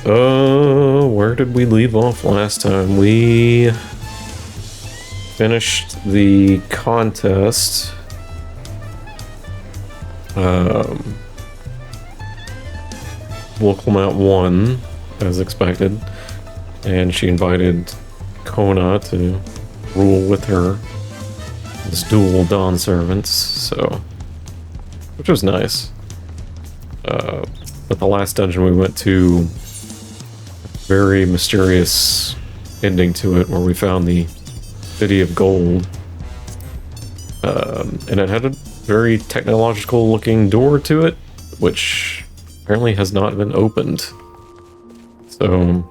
Where did we leave off last time? We finished the contest. Wilclamette won, as expected, and she invited Kona to rule with her as dual Dawn servants, so, which was nice. But the last dungeon we went to, very mysterious ending to it, where we found the City of Gold, and it had a very technological looking door to it, which apparently has not been opened. So,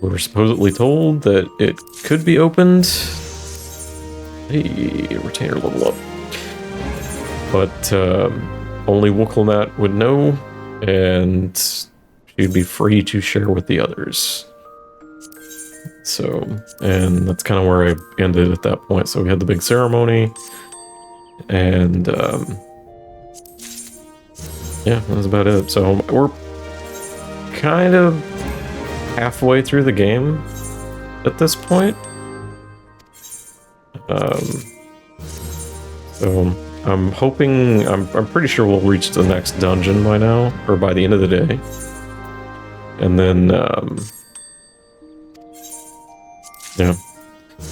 we were supposedly told that it could be opened. Hey, retainer level up. But only Wilclamette would know, and she'd be free to share with the others. So, and that's kind of where I ended at that point. So we had the big ceremony, and yeah, that was about it. So we're kind of halfway through the game at this point. So I'm hoping, I'm pretty sure we'll reach the next dungeon by now, or by the end of the day. And then, yeah,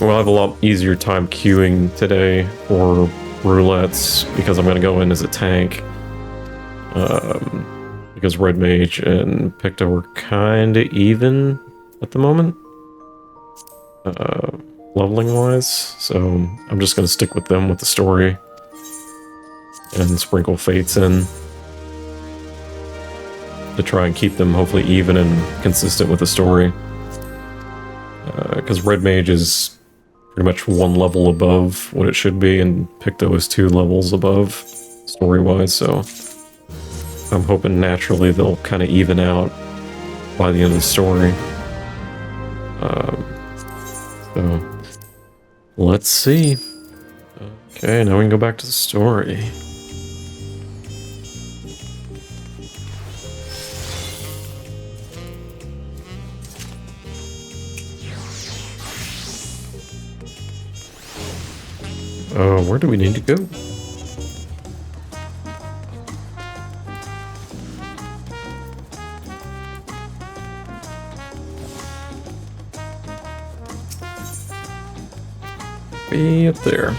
we'll have a lot easier time queuing today for roulettes, because I'm going to go in as a tank. Because Red Mage and Picta were kind of even at the moment, leveling wise, so I'm just going to stick with them with the story and sprinkle fates in to try and keep them hopefully even and consistent with the story, because Red Mage is pretty much one level above what it should be, and Picta is 2 levels above story wise, so I'm hoping naturally they'll kind of even out by the end of the story. So let's see. Okay, now we can go back to the story. Where do we need to go? Way up there.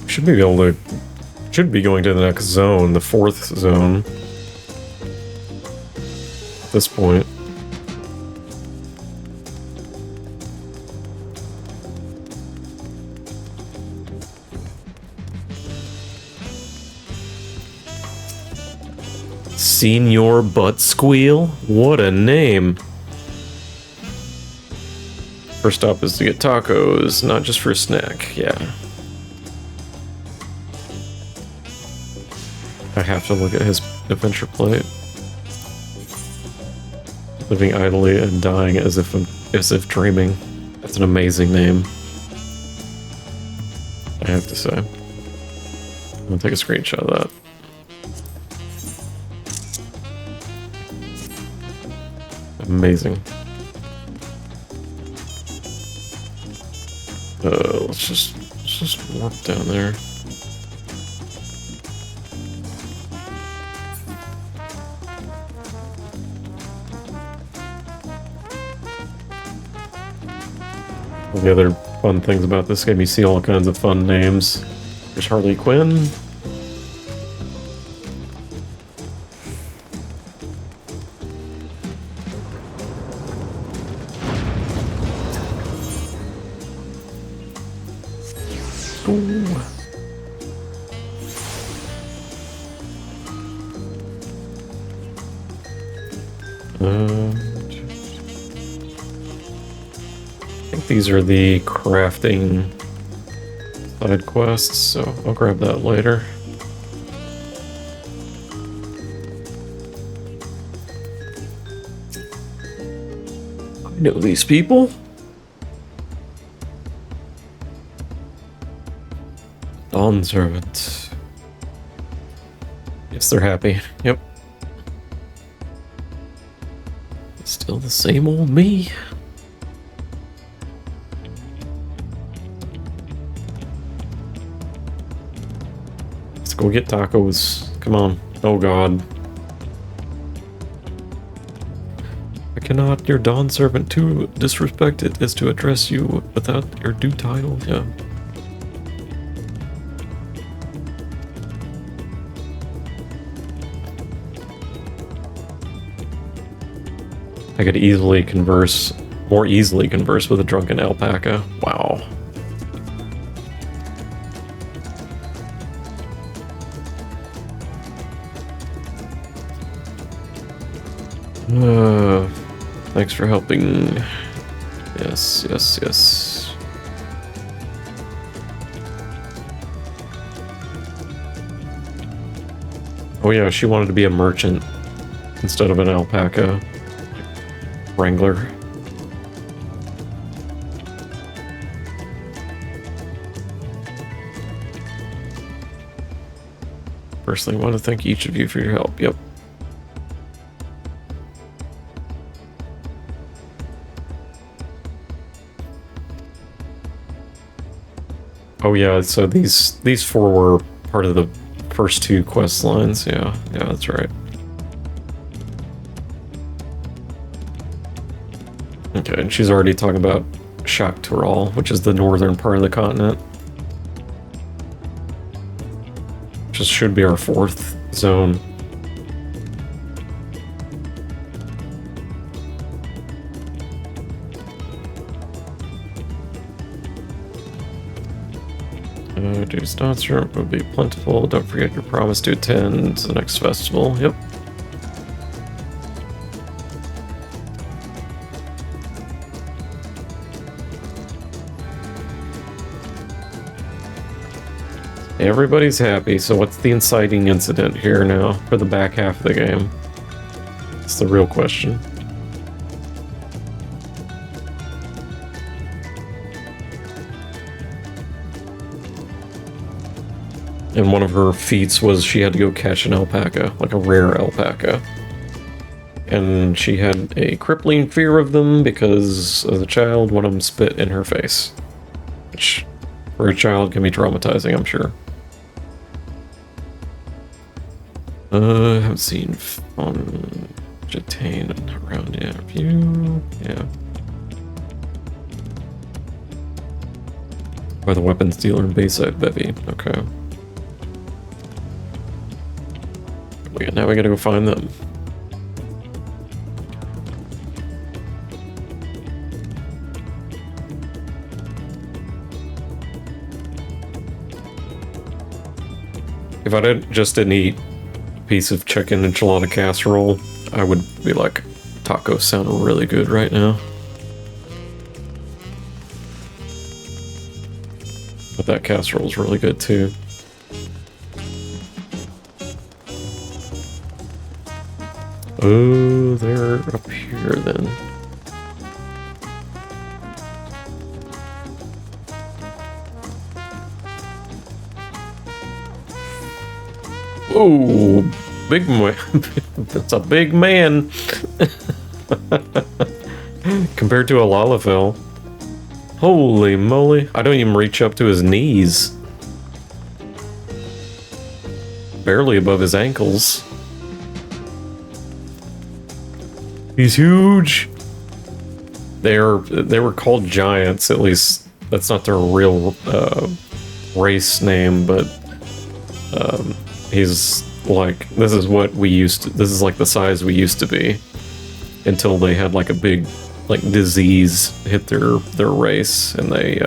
Should be able to. Should be going to the next zone, the 4th zone. At this point. Senior Butt Squeal? What a name. First stop is to get tacos, not just for a snack, yeah. I have to look at his adventure plate. Living idly and dying as if dreaming. That's an amazing name, I have to say. I'm gonna take a screenshot of that. Amazing. Let's just warp down there. All the other fun things about this game, you see all kinds of fun names. There's Harley Quinn. I think these are the crafting side quests, so I'll grab that later. I know these people. Dawn servant. Yes, they're happy. Yep. Still the same old me. Let's go get tacos. Come on. Oh god. I cannot. Your Dawn servant. To disrespect it is to address you without your due title. Yeah. I could easily converse, more easily converse with a drunken alpaca. Wow. Thanks for helping. Yes, yes, yes. Oh yeah, she wanted to be a merchant instead of an alpaca wrangler. Personally, I want to thank each of you for your help. Yep. Oh yeah, so these four were part of the first two quest lines. Yeah, yeah, that's right. Okay, and she's already talking about Xak Tural, which is the northern part of the continent. Which should be our fourth zone. Dude, sponsor will be plentiful. Don't forget your promise to attend the next festival. Yep. Everybody's happy, so what's the inciting incident here now for the back half of the game? It's the real question. And one of her feats was she had to go catch an alpaca, like a rare alpaca. And she had a crippling fear of them because as a child, one of them spit in her face. Which, for a child, can be traumatizing, I'm sure. I haven't seen Fun Jatane around yet. View, yeah. By the weapons dealer in Bayside Bevy. Okay. Now we gotta go find them. If I didn't eat a piece of chicken enchilada casserole, I would be like, tacos sound really good right now. But that casserole's really good too. Oh, they're up here then. Oh, big man. That's a big man. Compared to a Lalafell. Holy moly. I don't even reach up to his knees. Barely above his ankles. He's huge. They were called giants, at least that's not their real race name, but he's like, this is like the size we used to be until they had like a big like disease hit their race and they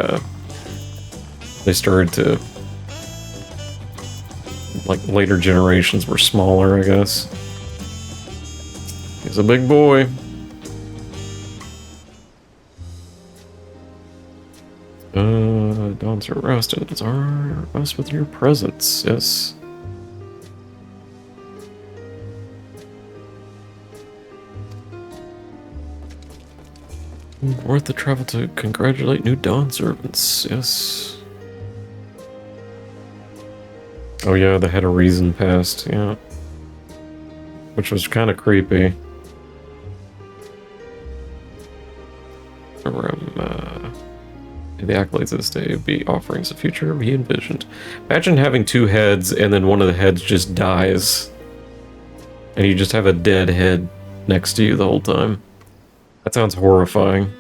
started to, like, later generations were smaller, I guess. He's a big boy. Dawn's arrested. It's our us with your presence. Yes. Worth the travel to congratulate new Dawn servants, yes. Oh yeah, they had a reason passed, yeah. Which was kind of creepy. The accolades of this day would be offerings of future he envisioned. Imagine having two heads and then one of the heads just dies. And you just have a dead head next to you the whole time. That sounds horrifying.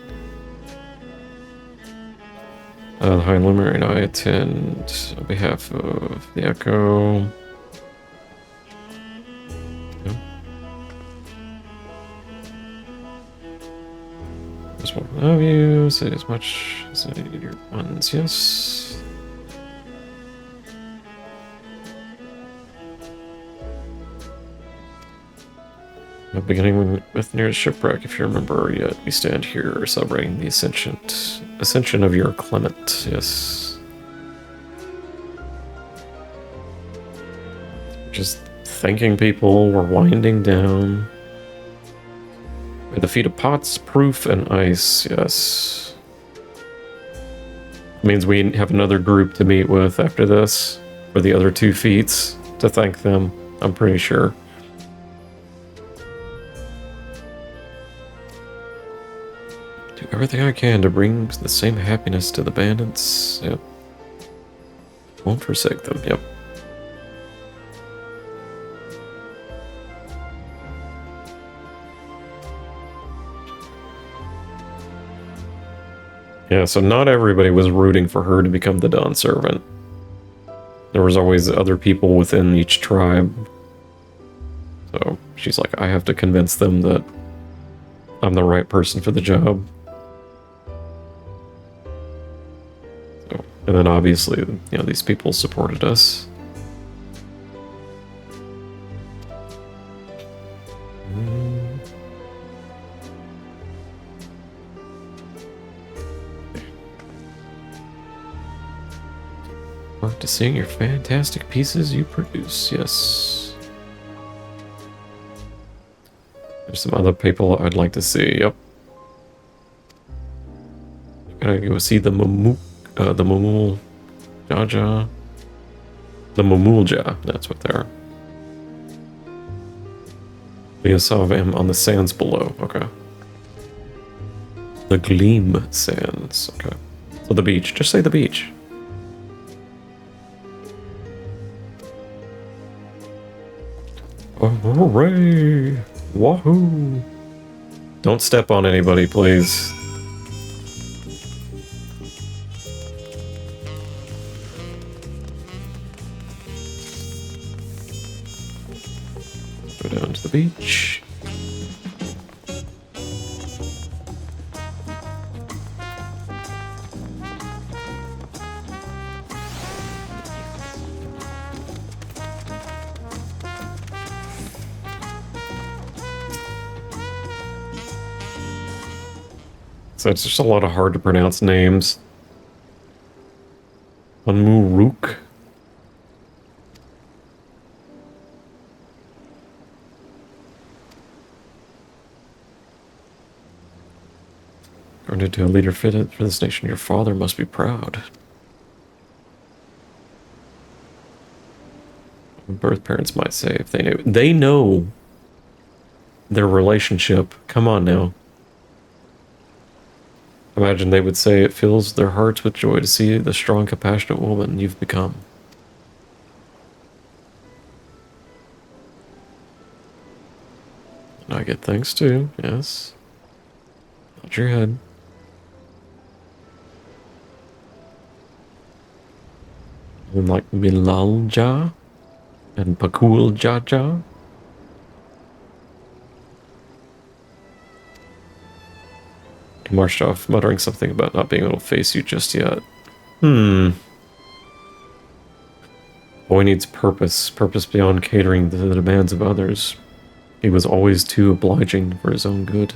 The High Luminary and I attend on behalf of the Echo. Just one of you, say as much as your ones, yes. Beginning with nearest shipwreck, if you remember yet, we stand here celebrating the ascension of your Clement, yes. Just thanking people, we're winding down. By the feet of pots, proof, and ice, yes. Means we have another group to meet with after this, for the other 2 feats, to thank them, I'm pretty sure. Do everything I can to bring the same happiness to the bandits, yep. Won't forsake them, yep. Yeah, so not everybody was rooting for her to become the Dawn Servant. There was always other people within each tribe. So she's like, I have to convince them that I'm the right person for the job. So, and then obviously, you know, these people supported us. To seeing your fantastic pieces you produce, yes. There's some other people I'd like to see, yep. Gotta go see the Mamul Jaja. The Mamulja, that's what they are. We saw them on the sands below, okay. The Gleam Sands, okay. So the beach, just say the beach. Oh, hooray! Wahoo! Don't step on anybody, please. Go down to the beach. So it's just a lot of hard to pronounce names. Unmuruk. According to a leader fitted for this nation, your father must be proud. Birth parents might say if they knew. They know their relationship. Come on now. Imagine they would say it fills their hearts with joy to see the strong, compassionate woman you've become. And I get thanks too, yes. Nod your head. And like Milalja and Pakul Jaja. He marched off, muttering something about not being able to face you just yet. Boy needs purpose. Purpose beyond catering to the demands of others. He was always too obliging for his own good.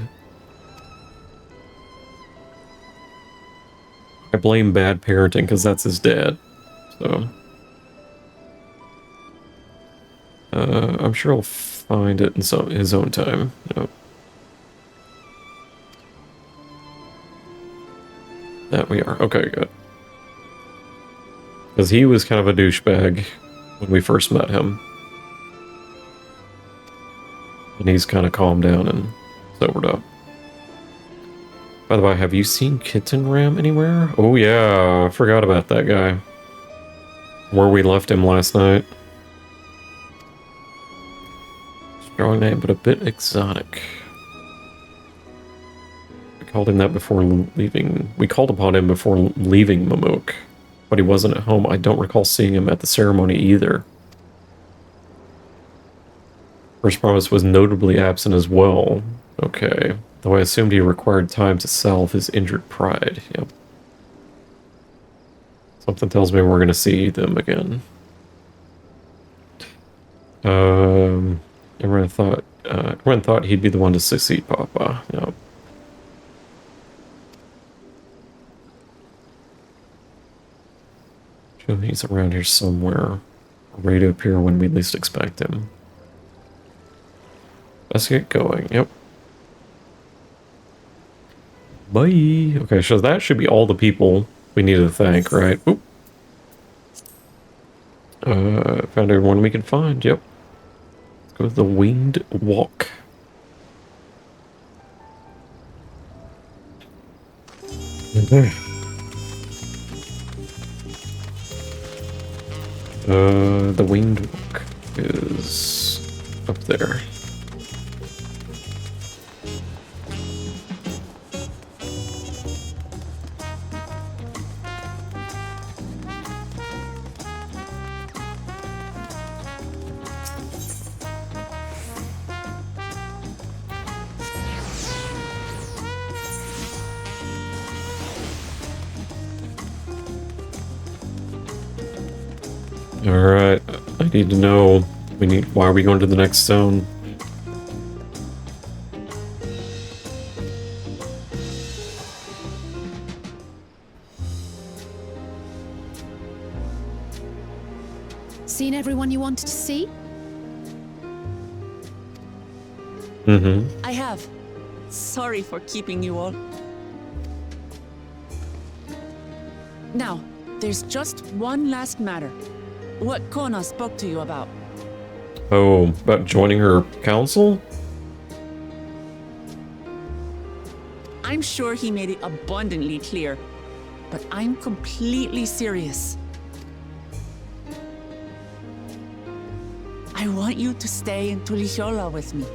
I blame bad parenting because that's his dad. So I'm sure he'll find it in his own time. Yep. That we are. Okay, good. Because he was kind of a douchebag when we first met him. And he's kind of calmed down and sobered up. By the way, have you seen Kitten Ram anywhere? Oh yeah, I forgot about that guy. Where we left him last night. Strong name, but a bit exotic. We called him that before leaving. We called upon him before leaving Mamuk. But he wasn't at home. I don't recall seeing him at the ceremony either. First Promise was notably absent as well. Okay. Though I assumed he required time to salve his injured pride. Yep. Something tells me we're going to see them again. Everyone thought he'd be the one to succeed Papa. Yep. Sure, he's around here somewhere. Ready to appear when we least expect him. Let's get going. Yep. Bye. Okay, so that should be all the people we need to thank, right? Oop. Found everyone we can find. Yep. Let's go to the Winged Walk. Okay. The Winged Walk is up there. Alright, I need to know, why are we going to the next zone? Seen everyone you wanted to see? Mm-hmm. I have. Sorry for keeping you all. Now, there's just one last matter. What Kona spoke to you about. Oh, about joining her council? I'm sure he made it abundantly clear, but I'm completely serious. I want you to stay in Tulishola with me.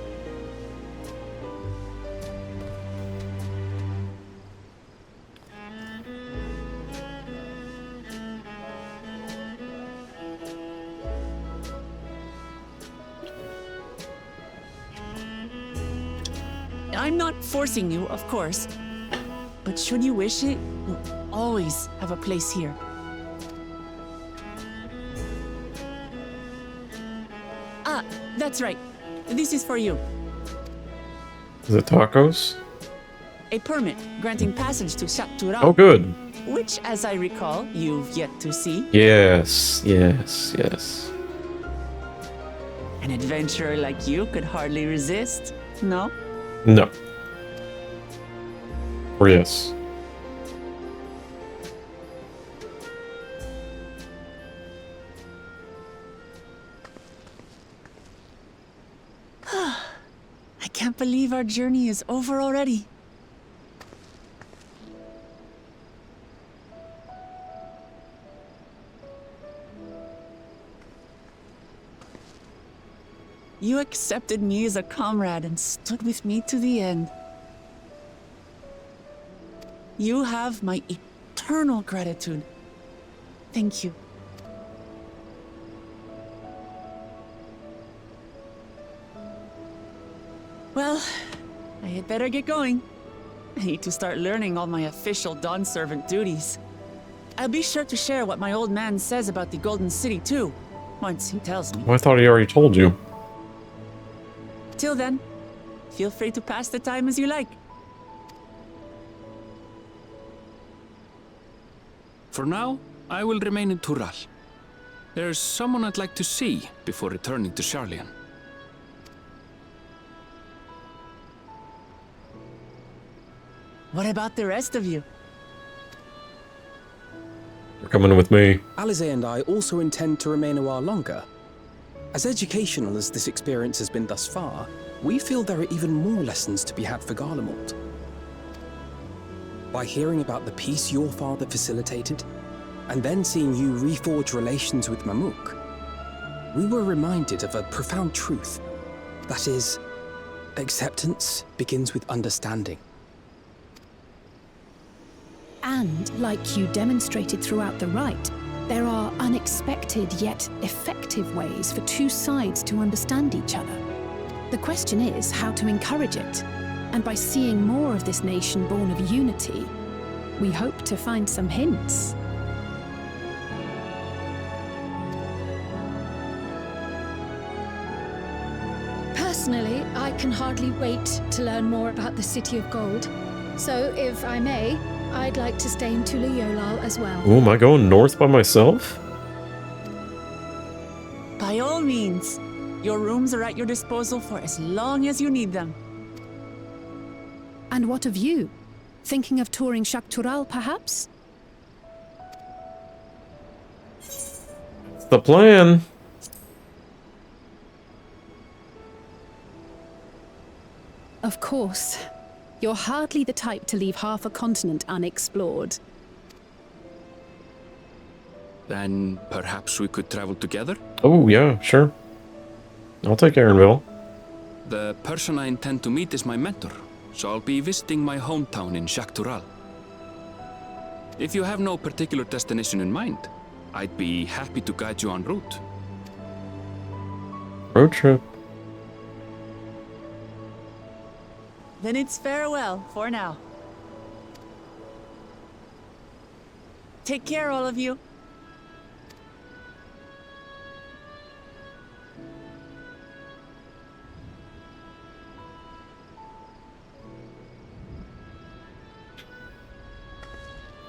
I'm not forcing you, of course, but should you wish it, you'll always have a place here. Ah, that's right. This is for you. Is it tacos? A permit granting passage to Xak Tural. Oh, good. Which, as I recall, you've yet to see. Yes, yes, yes. An adventurer like you could hardly resist, no? No. Or yes. I can't believe our journey is over already. You accepted me as a comrade and stood with me to the end. You have my eternal gratitude. Thank you. Well, I had better get going. I need to start learning all my official Dawn servant duties. I'll be sure to share what my old man says about the Golden City too, once he tells me. Well, I thought he already told you. Till then, feel free to pass the time as you like. For now, I will remain in Tural. There's someone I'd like to see before returning to Sharlayan. What about the rest of you? coming with me. Alize and I also intend to remain a while longer. As educational as this experience has been thus far, we feel there are even more lessons to be had for Garlemald. By hearing about the peace your father facilitated, and then seeing you reforge relations with Mamuk, we were reminded of a profound truth. That is, acceptance begins with understanding. And, like you demonstrated throughout the rite, there are unexpected yet effective ways for two sides to understand each other. The question is how to encourage it. And by seeing more of this nation born of unity, we hope to find some hints. Personally, I can hardly wait to learn more about the City of Gold. So, if I may, I'd like to stay in Tula Yolal as well. Oh, am I going north by myself? By all means. Your rooms are at your disposal for as long as you need them. And what of you? Thinking of touring Xak Tural, perhaps? It's the plan. Of course. You're hardly the type to leave half a continent unexplored. Then perhaps we could travel together? Oh, yeah, sure. I'll take Aaronville. The person I intend to meet is my mentor, so I'll be visiting my hometown in Xak Tural. If you have no particular destination in mind, I'd be happy to guide you en route. Road trip. Then it's farewell for now. Take care, all of you.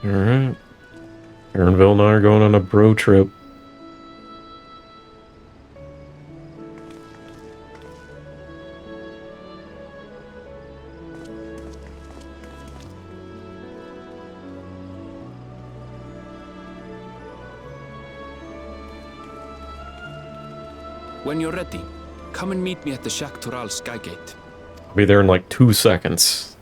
Alright. Aaronville and I are going on a bro trip. When you're ready, come and meet me at the Xak Tural Skygate. I'll be there in like 2 seconds.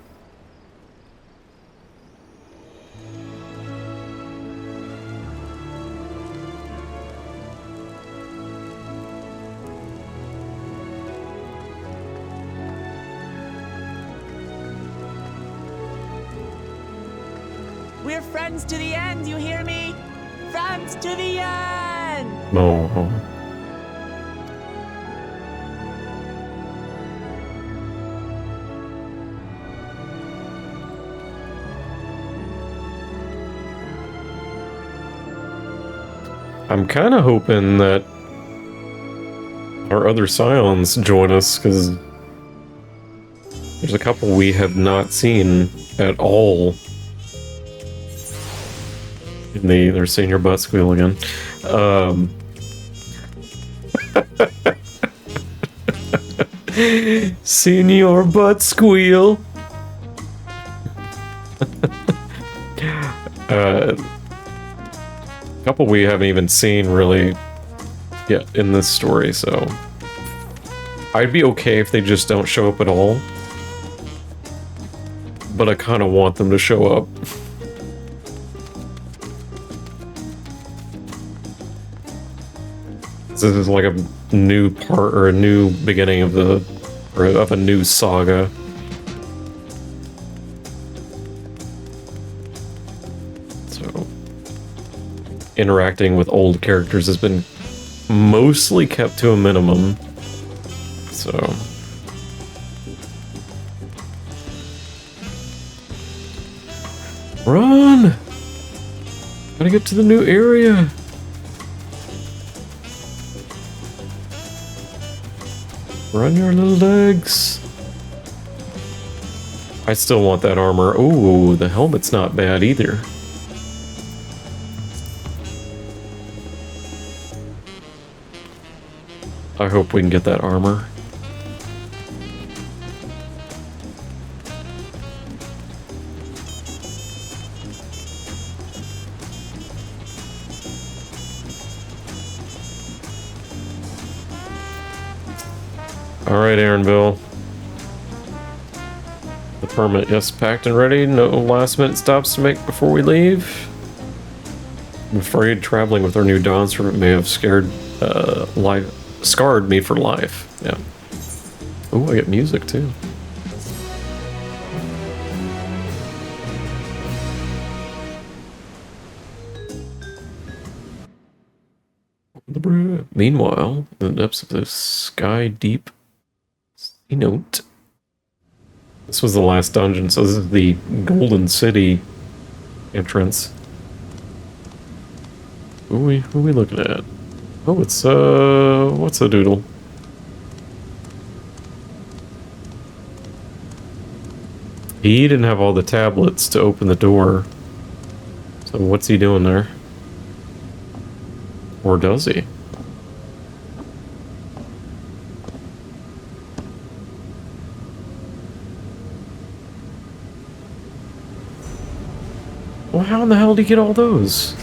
We're friends to the end, you hear me? Friends to the end! Oh. I'm kind of hoping that our other Scions join us, because there's a couple we have not seen at all. They're seeing your butt squeal again. Seeing your butt squeal. Couple we haven't even seen really yet in this story, so I'd be okay if they just don't show up at all, but I kind of want them to show up. This is like a new part or a new beginning of a new saga. So interacting with old characters has been mostly kept to a minimum. So run! Gotta get to the new area. Run your little legs. I still want that armor. Ooh, the helmet's not bad either. I hope we can get that armor. Alright, Aaronville. The permit, yes, packed and ready. No last minute stops to make before we leave. I'm afraid traveling with our new Dawntrail may have scarred me for life. Yeah. Oh, I get music too. Meanwhile, in the depths of the sky deep sea note. This was the last dungeon, so this is the Golden City entrance. Who are we looking at? Oh, it's what's a doodle? He didn't have all the tablets to open the door. So what's he doing there? Or does he? Well, how in the hell did he get all those?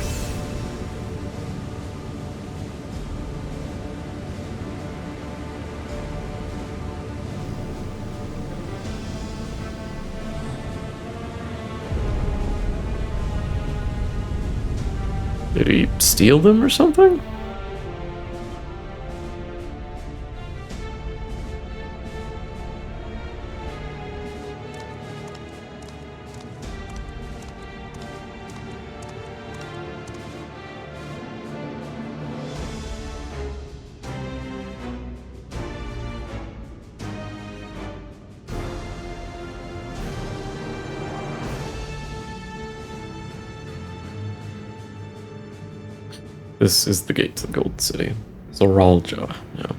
Did he steal them or something? This is the gate to the Gold City. Zoralja, yeah.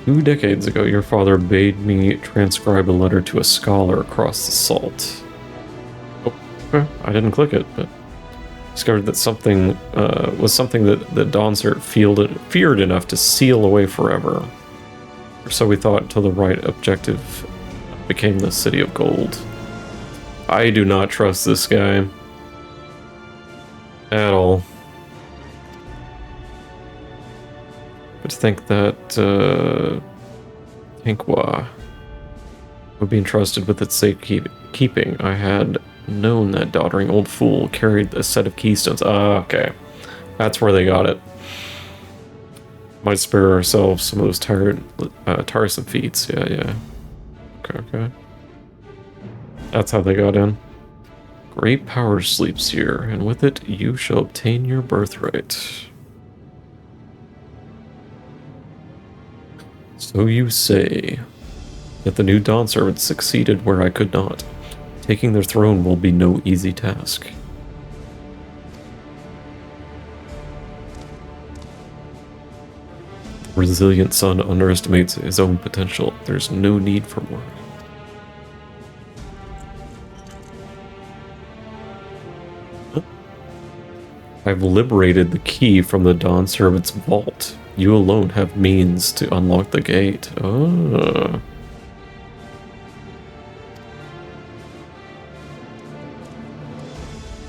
Two decades ago, your father bade me transcribe a letter to a scholar across the salt. Oh, okay. I didn't click it, but discovered that something was something that the Dawntrail feared enough to seal away forever. Or so we thought until the right objective became the City of Gold. I do not trust this guy at all. But to think that Tankwa would be entrusted with its safekeeping, I had known that doddering old fool carried a set of keystones. Ah, okay. That's where they got it. Might spare ourselves some of those tiresome feats. Yeah. Okay. That's how they got in. Great power sleeps here, and with it you shall obtain your birthright. So you say that the new Dawn servants succeeded where I could not. Taking their throne will be no easy task. The resilient son underestimates his own potential. There's no need for worry. I've liberated the key from the Dawn Servant's vault. You alone have means to unlock the gate. Ah.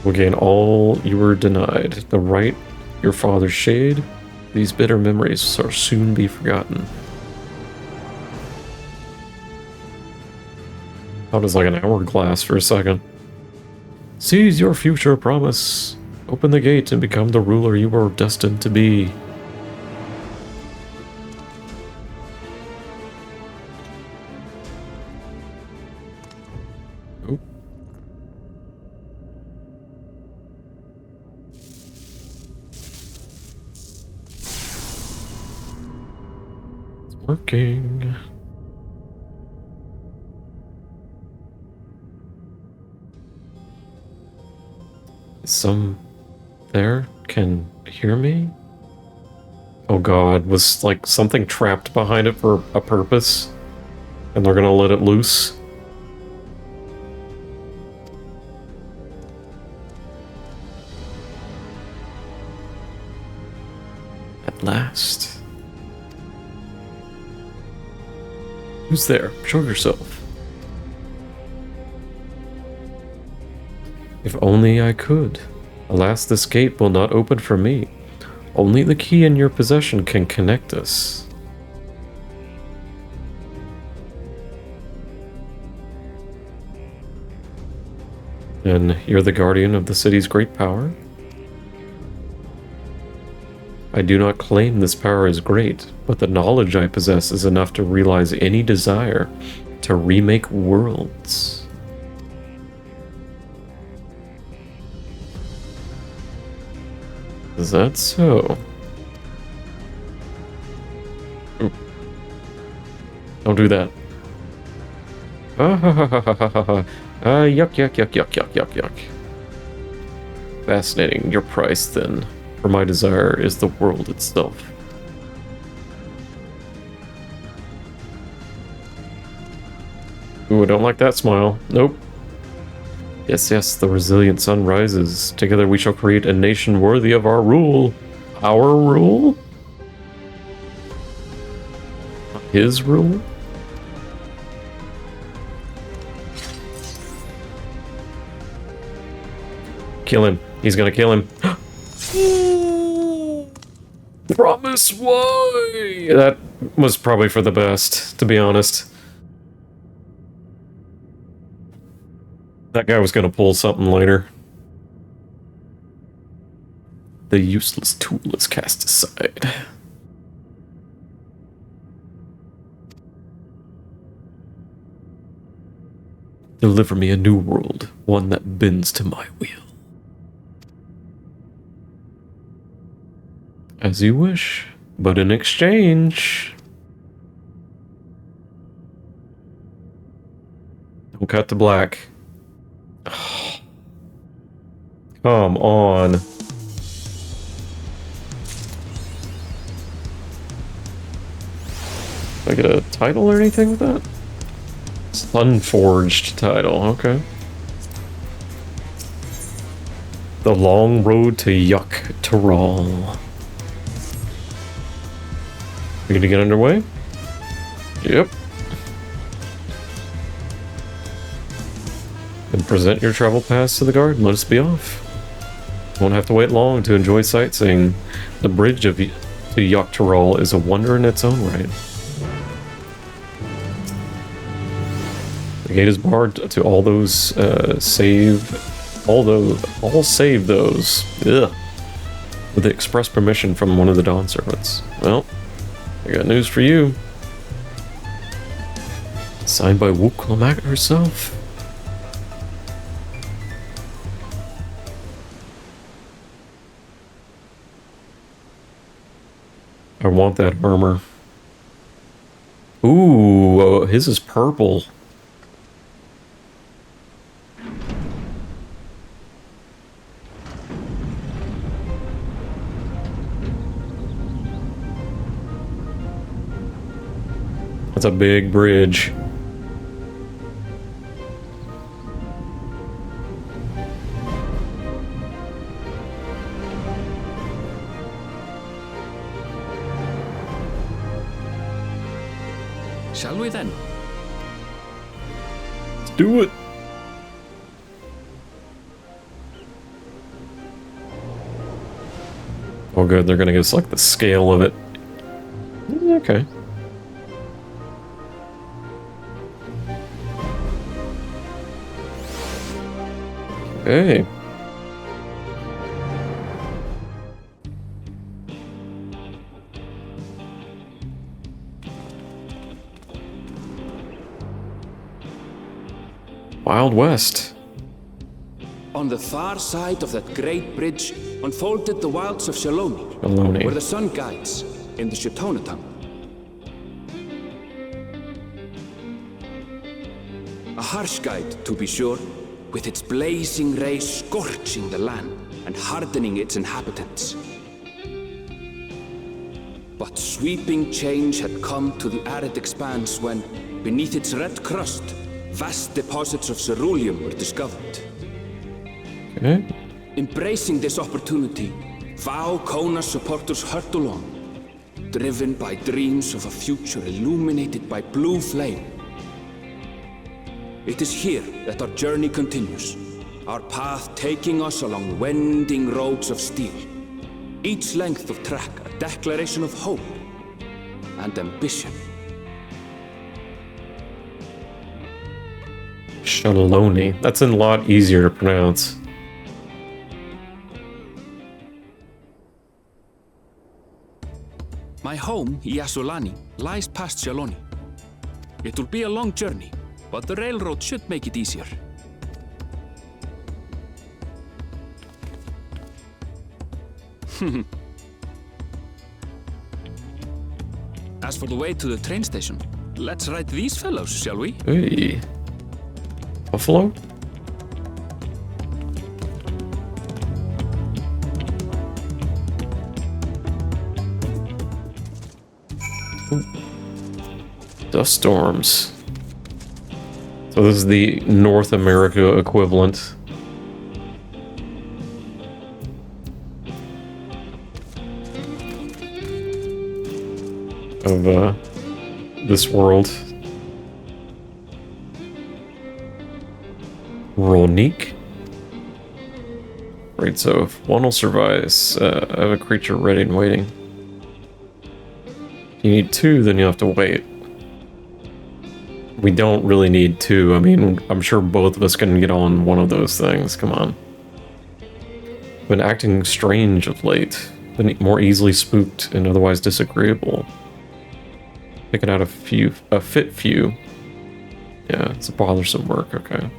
Will gain all you were denied. The rite your father shade. These bitter memories shall soon be forgotten. Thought it was like an hourglass for a second. Seize your future promise. Open the gate and become the ruler you were destined to be. Oh. It's working. Some there can hear me? Oh god, was like something trapped behind it for a purpose? And they're gonna let it loose? At last. Who's there? Show yourself. If only I could. Alas, this gate will not open for me. Only the key in your possession can connect us. And you're the guardian of the city's great power? I do not claim this power is great, but the knowledge I possess is enough to realize any desire to remake worlds. Is that so? Ooh. Don't do that. Yuck, yuck, yuck, yuck, yuck, yuck, yuck. Fascinating. Your price, then, for my desire is the world itself. Ooh, I don't like that smile. Nope. Yes, yes, the resilient sun rises. Together we shall create a nation worthy of our rule. Our rule? His rule? Kill him. He's gonna kill him. Promise why? That was probably for the best, to be honest. That guy was gonna pull something later. The useless tool is cast aside. Deliver me a new world, one that bends to my will. As you wish, but in exchange... Don't cut to black. Come on. Do I get a title or anything with that? Sunforged title, okay. The long road to Xak Tural. We gonna get underway? Yep. Then present your travel pass to the guard and let us be off. Won't have to wait long to enjoy sightseeing. The bridge to Xak Tural is a wonder in its own right. The gate is barred to all those all save those. Ugh. With the express permission from one of the Dawn servants. Well, I got news for you. Signed by Wuklamak herself. I want that armor. Ooh, his is purple. That's a big bridge. Shall we then? Let's do it. Oh good, they're gonna give us like the scale of it. Okay. Okay. Wild West. On the far side of that great bridge unfolded the wilds of Shaloni, Shaloni. where the sun guides in the Shiptona tongue. A harsh guide, to be sure, with its blazing rays scorching the land and hardening its inhabitants. But sweeping change had come to the arid expanse when, beneath its red crust, vast deposits of ceruleum were discovered. Okay. Embracing this opportunity, Vau Kona's supporters hurtled along, driven by dreams of a future illuminated by blue flame. It is here that our journey continues, our path taking us along winding roads of steel. Each length of track a declaration of hope and ambition. Shaloni. That's a lot easier to pronounce. My home, Yasulani, lies past Shaloni. It will be a long journey, but the railroad should make it easier. As for the way to the train station, let's ride these fellows, shall we? Hey. Buffalo? Ooh. Dust storms. So this is the North America equivalent. Of this world. Ronique? Right, so if one will survive, I have a creature ready and waiting. If you need two, then you have to wait. We don't really need two. I mean, I'm sure both of us can get on one of those things. Come on. Been acting strange of late. Been more easily spooked and otherwise disagreeable. Picking out a fit few. Yeah, it's a bothersome work, okay.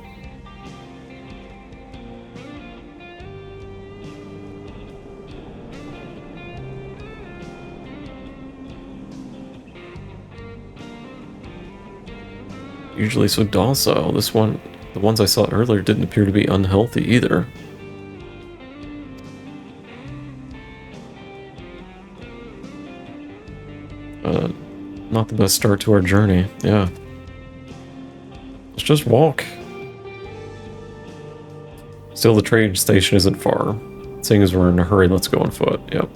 Usually so docile. This one, the ones I saw earlier didn't appear to be unhealthy either. Not the best start to our journey, yeah. Let's just walk. Still, the train station isn't far. Seeing as we're in a hurry, let's go on foot, yep.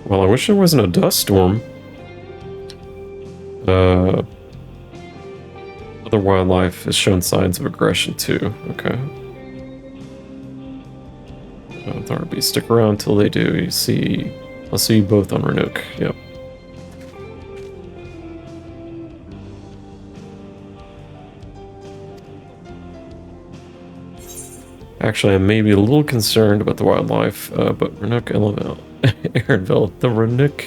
Well, I wish there wasn't a dust storm. Other wildlife has shown signs of aggression too, okay. Thorby, stick around till they do. I'll see you both on Renook, yep. Actually, I may be a little concerned about the wildlife, but Renook, Aaronville, the Renook,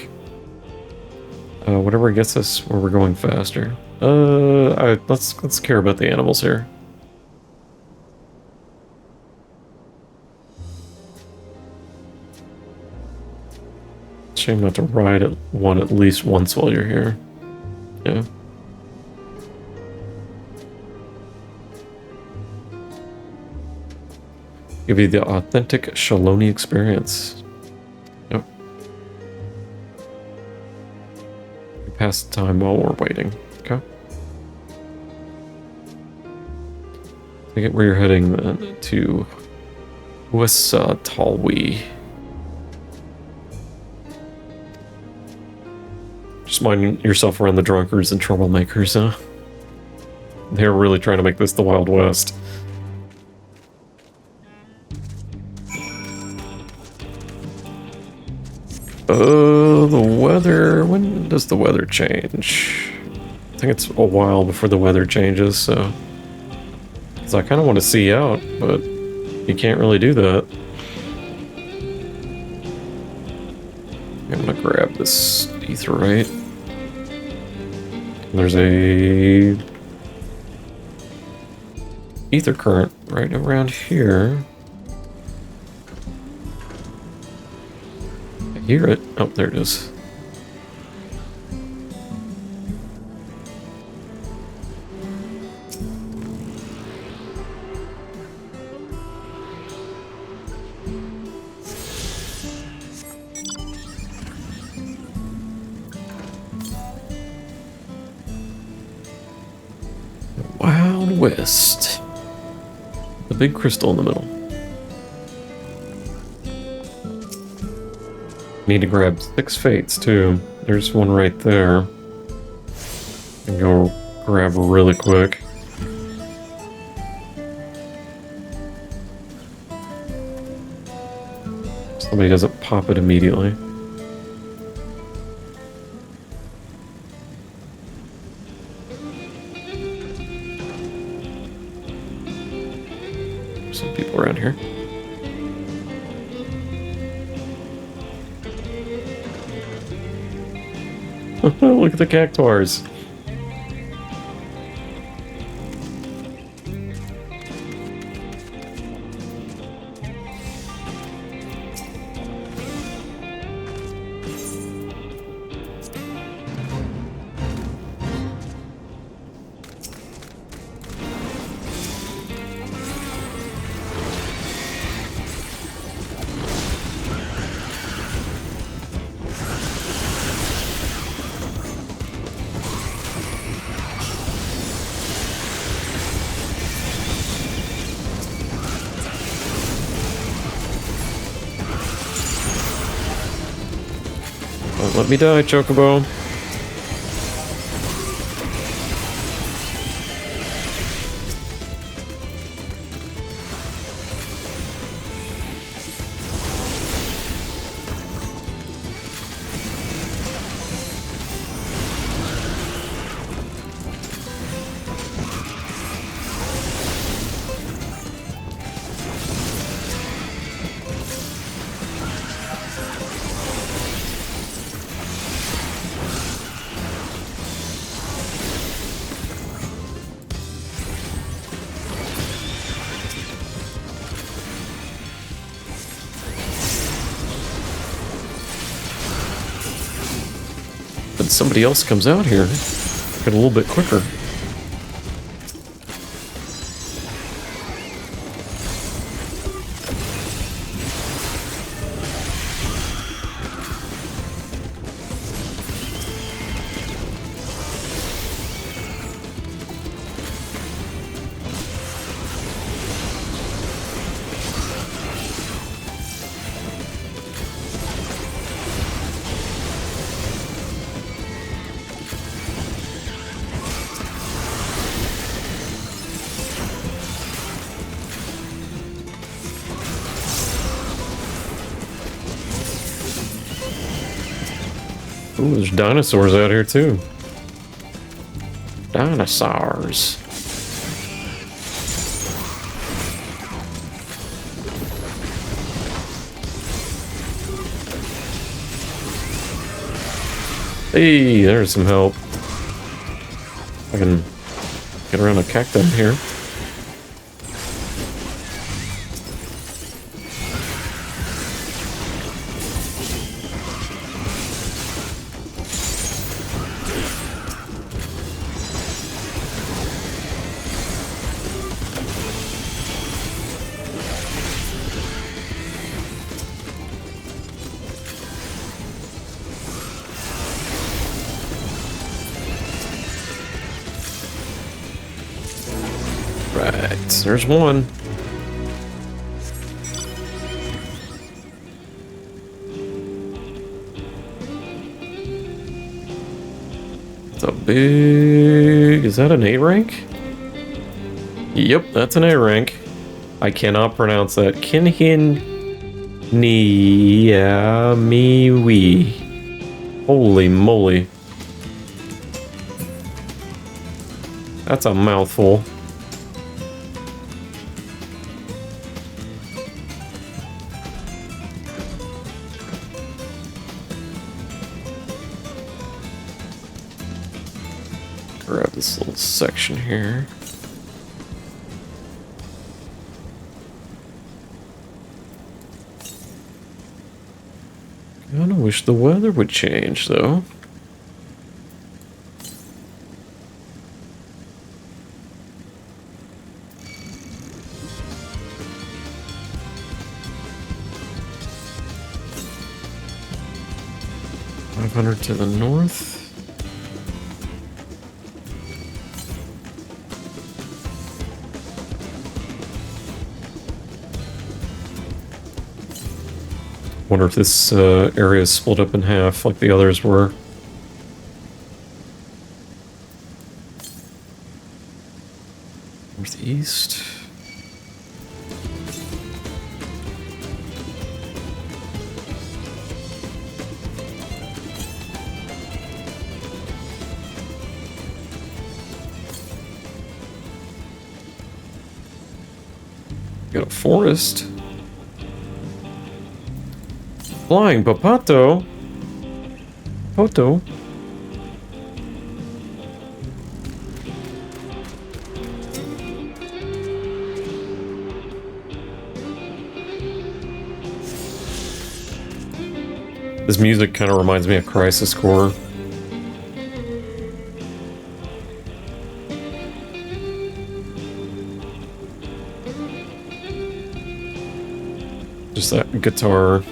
whatever gets us where we're going faster. Let's care about the animals here. Shame not to ride one at least once while you're here. Yeah. Give you the authentic Shaloni experience. Yep. We pass the time while we're waiting. Okay. I get where you're heading then to Talwi. Just mind yourself around the drunkards and troublemakers, huh? They're really trying to make this the Wild West. The weather, when does the weather change? I think it's a while before the weather changes, so... Because I kind of want to see out, but you can't really do that. I'm gonna grab this etherite. There's a... ether current right around here. Hear it. Oh, there it is. Wild West. The big crystal in the middle. Need to grab 6 fates too. There's one right there. And go grab really quick. Somebody doesn't pop it immediately. Some people around here. Look at the cactuars. Don't let me die, Chocobo. But somebody else comes out here. Get a little bit quicker. Ooh, there's dinosaurs out here too. Dinosaurs. Hey, there's some help. I can get around a cactus here. Right, there's one. It's a big... Is that an A rank? Yep, that's an A rank. I cannot pronounce that. Kinhin Niamiwi. Holy moly. That's a mouthful. Grab this little section here. Kinda wish the weather would change, though. $500 to the north. Wonder if this area is split up in half like the others were. Northeast. Got a forest. Flying Papato. Poto. This music kind of reminds me of Crisis Core. Just that guitar.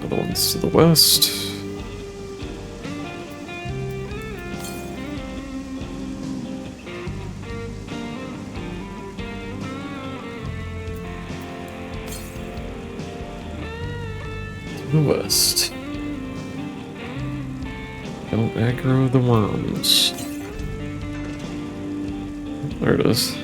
Other ones to the west. The west. Don't aggro the worms. There it is.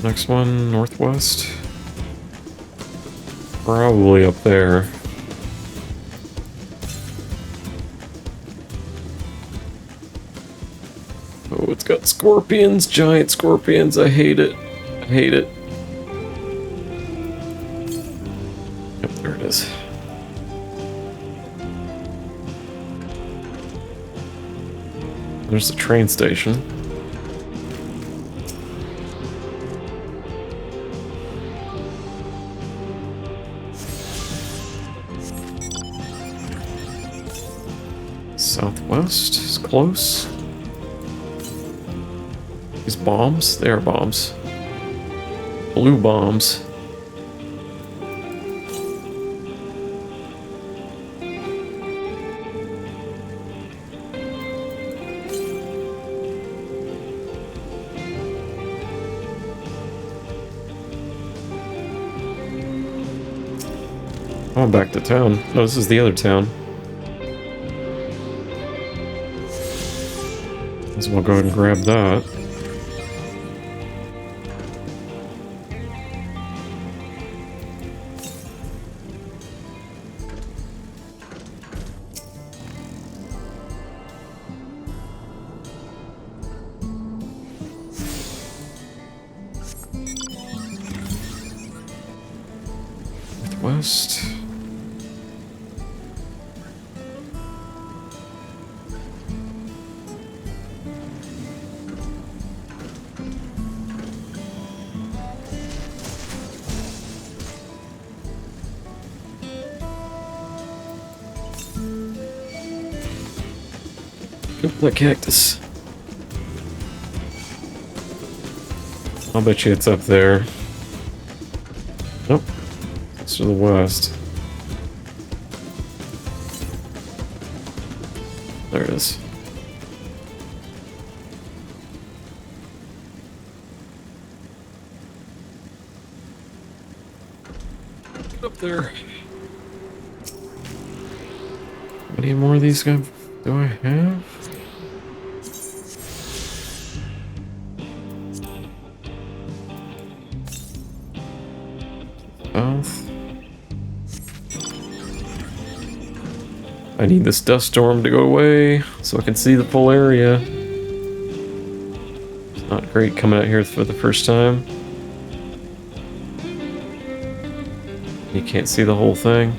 Next one, northwest. Probably up there. Oh, it's got scorpions, giant scorpions. I hate it. I hate it. Yep, there it is. There's the train station. Southwest is close. These bombs? They are bombs. Blue bombs. Oh, I'm back to town. No, this is the other town. So we'll go ahead and grab that. Northwest. That cactus. I'll bet you it's up there. Nope. It's to the west. There it is. Get up there. How many more of these guys do I have? I need this dust storm to go away so I can see the full area. It's not great coming out here for the first time. You can't see the whole thing.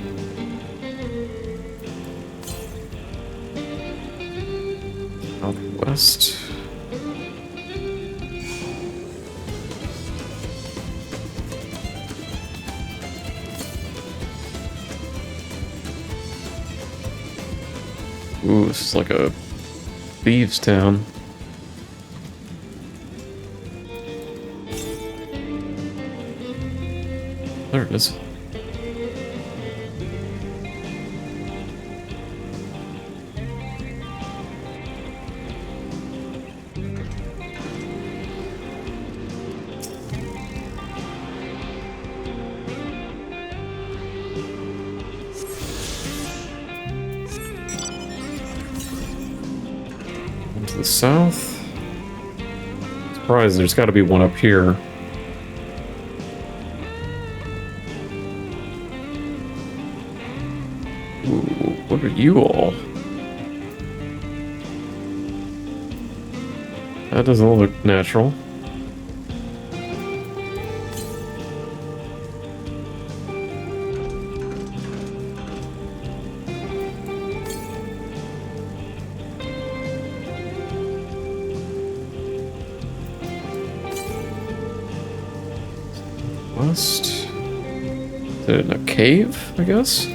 Southwest. Ooh, this is like a thieves' town. there it is. To the south. Surprised, there's got to be one up here. Ooh, what are you all? That doesn't look natural. West. Is it in a cave, I guess?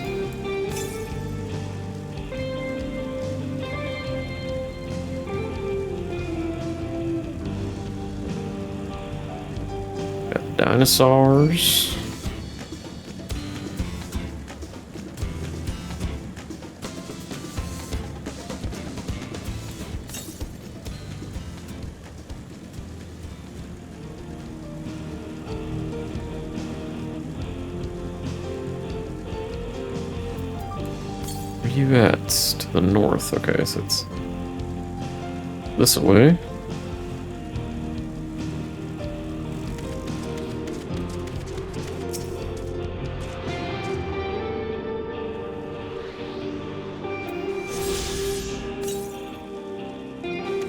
Got dinosaurs. Where are you at? To the north. Okay, so it's this way.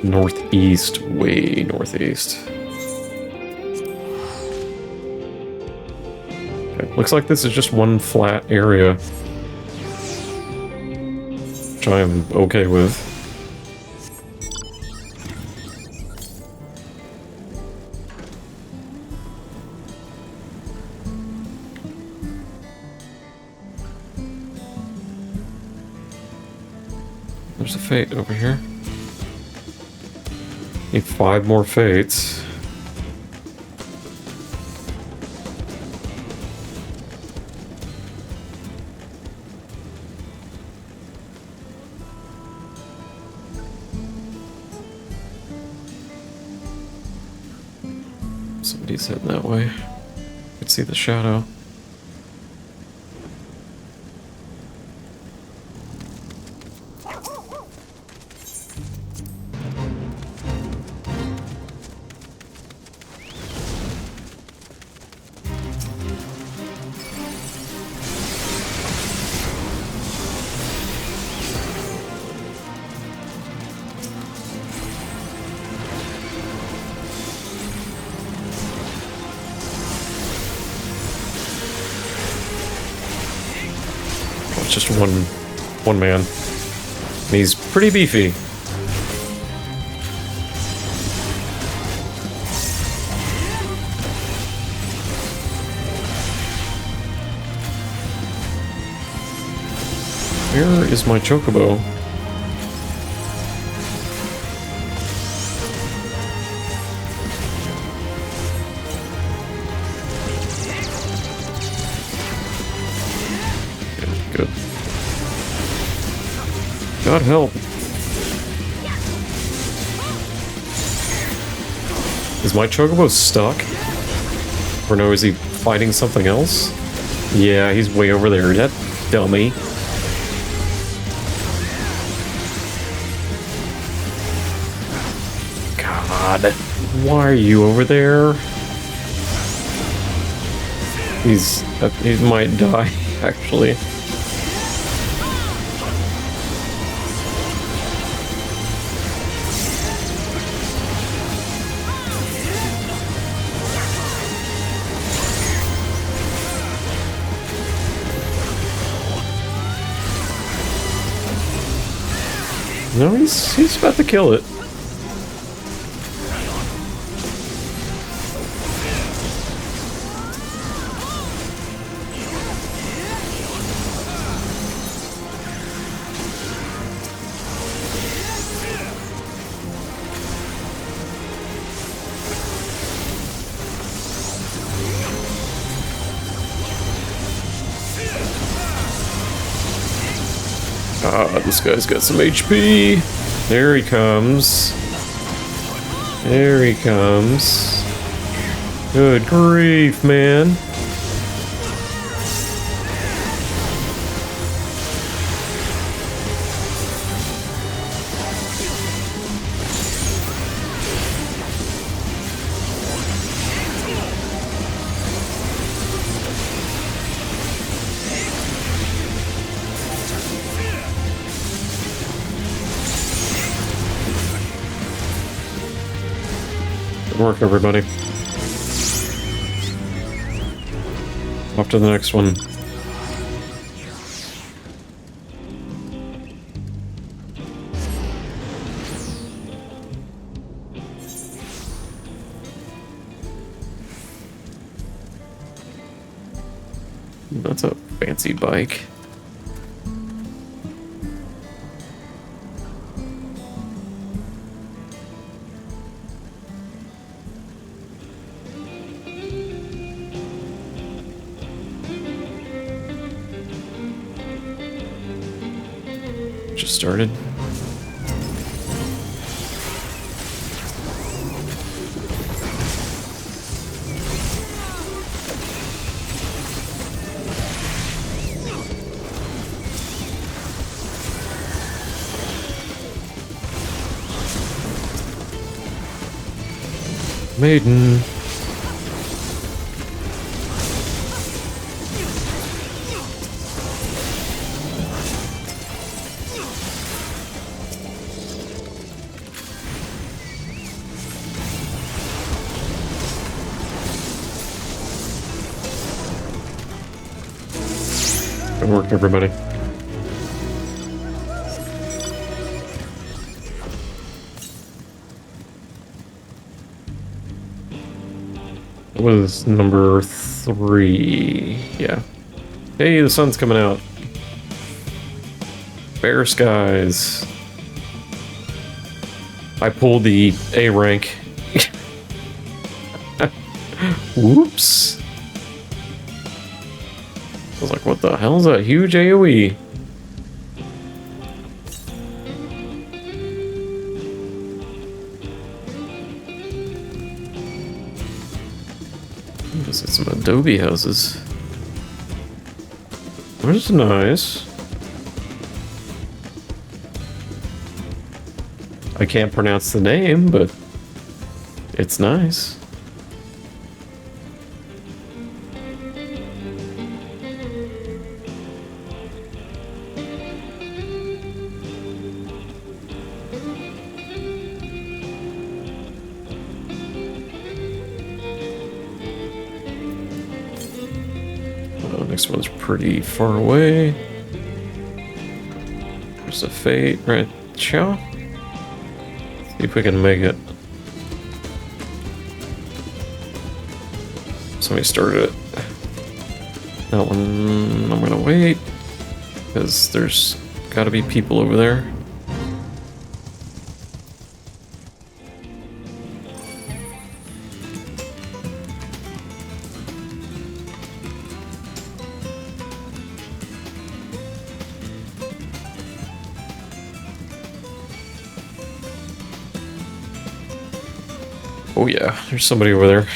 Northeast, way northeast. Okay, looks like this is just one flat area, which I am okay with. There's a fate over here. Need 5 more fates. Somebody's heading that way. I could see the shadow. Just one man. And he's pretty beefy. Where is my chocobo? Good. God help. Is my chocobo stuck? Or no, is he fighting something else? Yeah, he's way over there. That dummy. God. Why are you over there? He might die, actually. No, he's about to kill it. God, this guy's got some HP. There he comes. There he comes. Good grief, man. Good work, everybody. Off to the next one. That's a fancy bike. Just started. Maiden. Good work, everybody. What was number 3? Yeah. Hey, the sun's coming out. Fair skies. I pulled the A rank. Whoops. I was like, what the hell is that huge AoE? Let's get some adobe houses. Which is nice. I can't pronounce the name, but it's nice. Next one's pretty far away. There's a fate right here. See if we can make it. Somebody started it. That one I'm gonna wait because there's gotta be people over there. Oh yeah, there's somebody over there.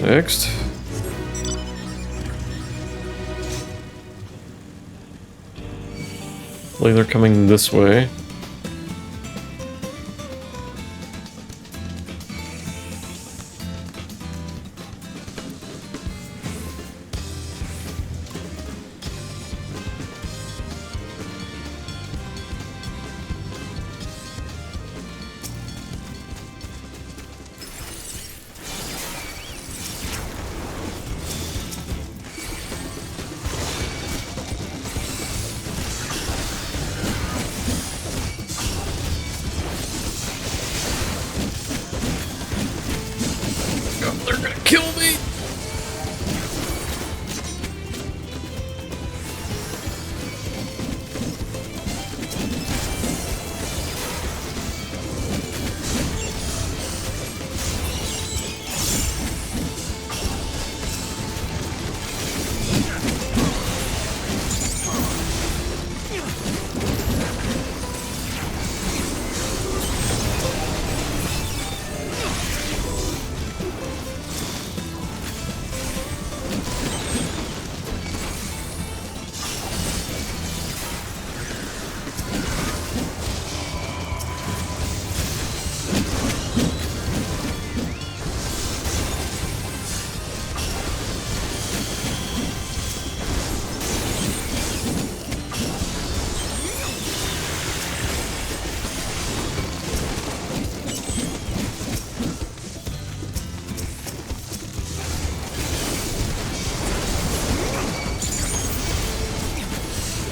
Next. Like they're coming this way.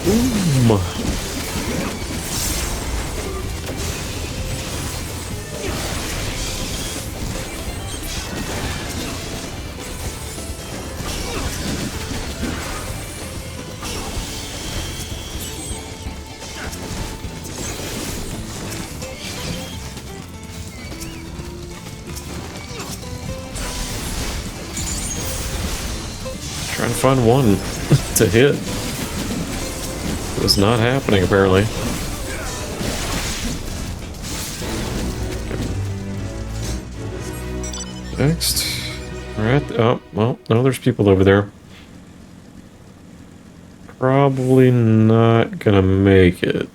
Boom. Trying to find one to hit. It was not happening, apparently. Next. Alright. Oh, well, no, there's people over there. Probably not gonna make it.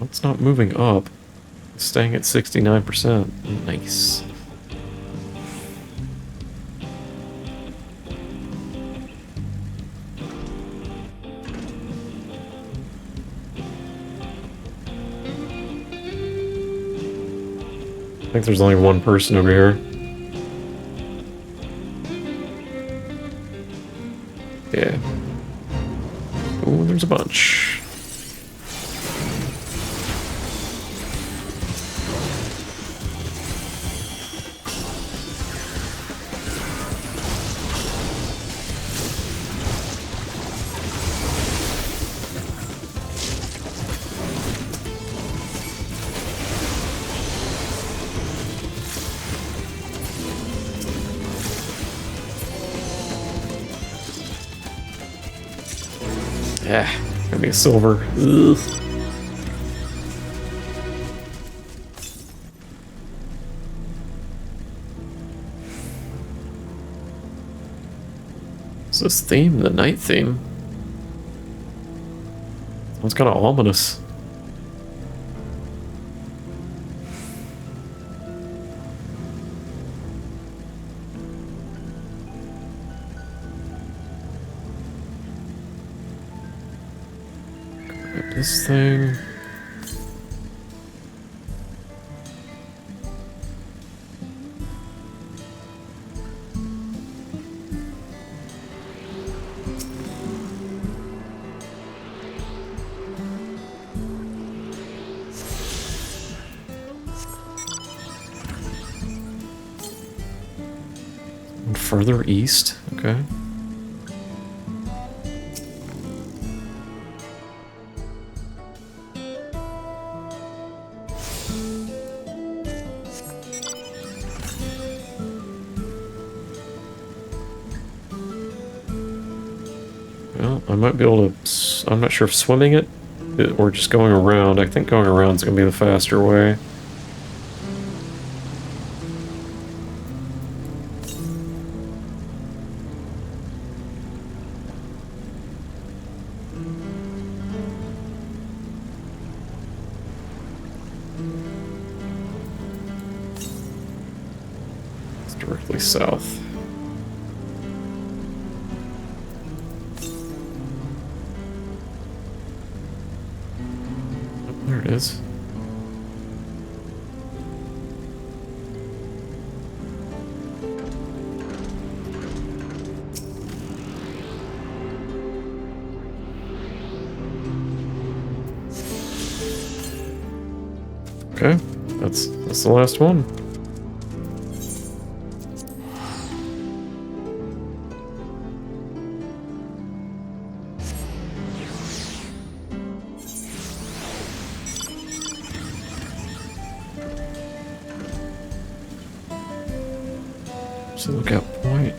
It's not moving up. It's staying at 69%. Nice. I think there's only one person over here. Yeah. Oh, there's a bunch. Yeah, gonna be a silver. Ugh. What's this theme? The night theme? Sounds kind of ominous. This thing. And further east, okay. I might be able to... I'm not sure if swimming it or just going around. I think going around is going to be the faster way. It's directly south. There it is. Okay, that's the last one. So lookout point.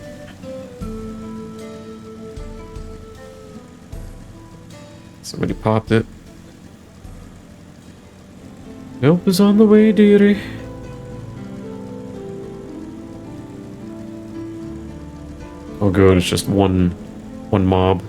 Somebody popped it. Help is on the way, dearie. Oh good, it's just one mob.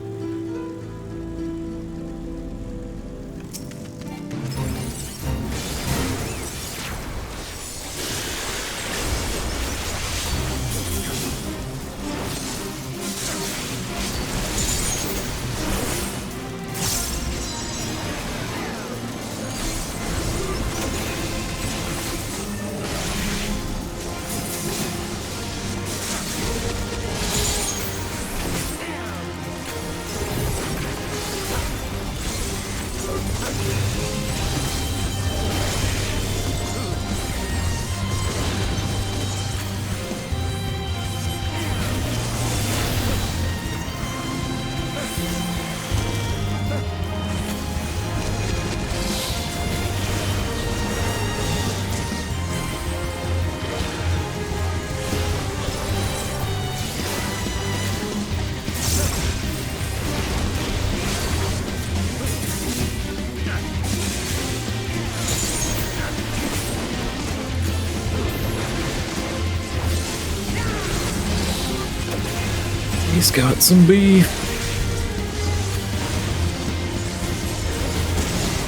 He's got some beef.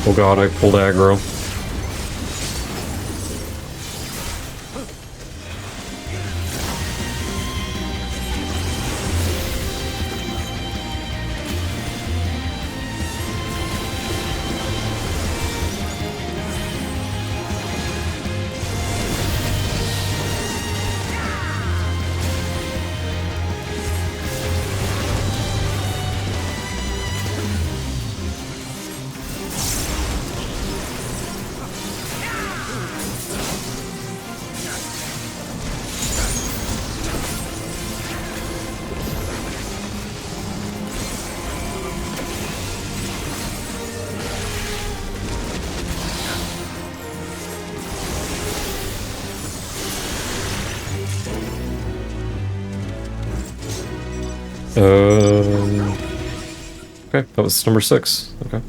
Oh god, I pulled aggro. Okay, that was number 6. Okay.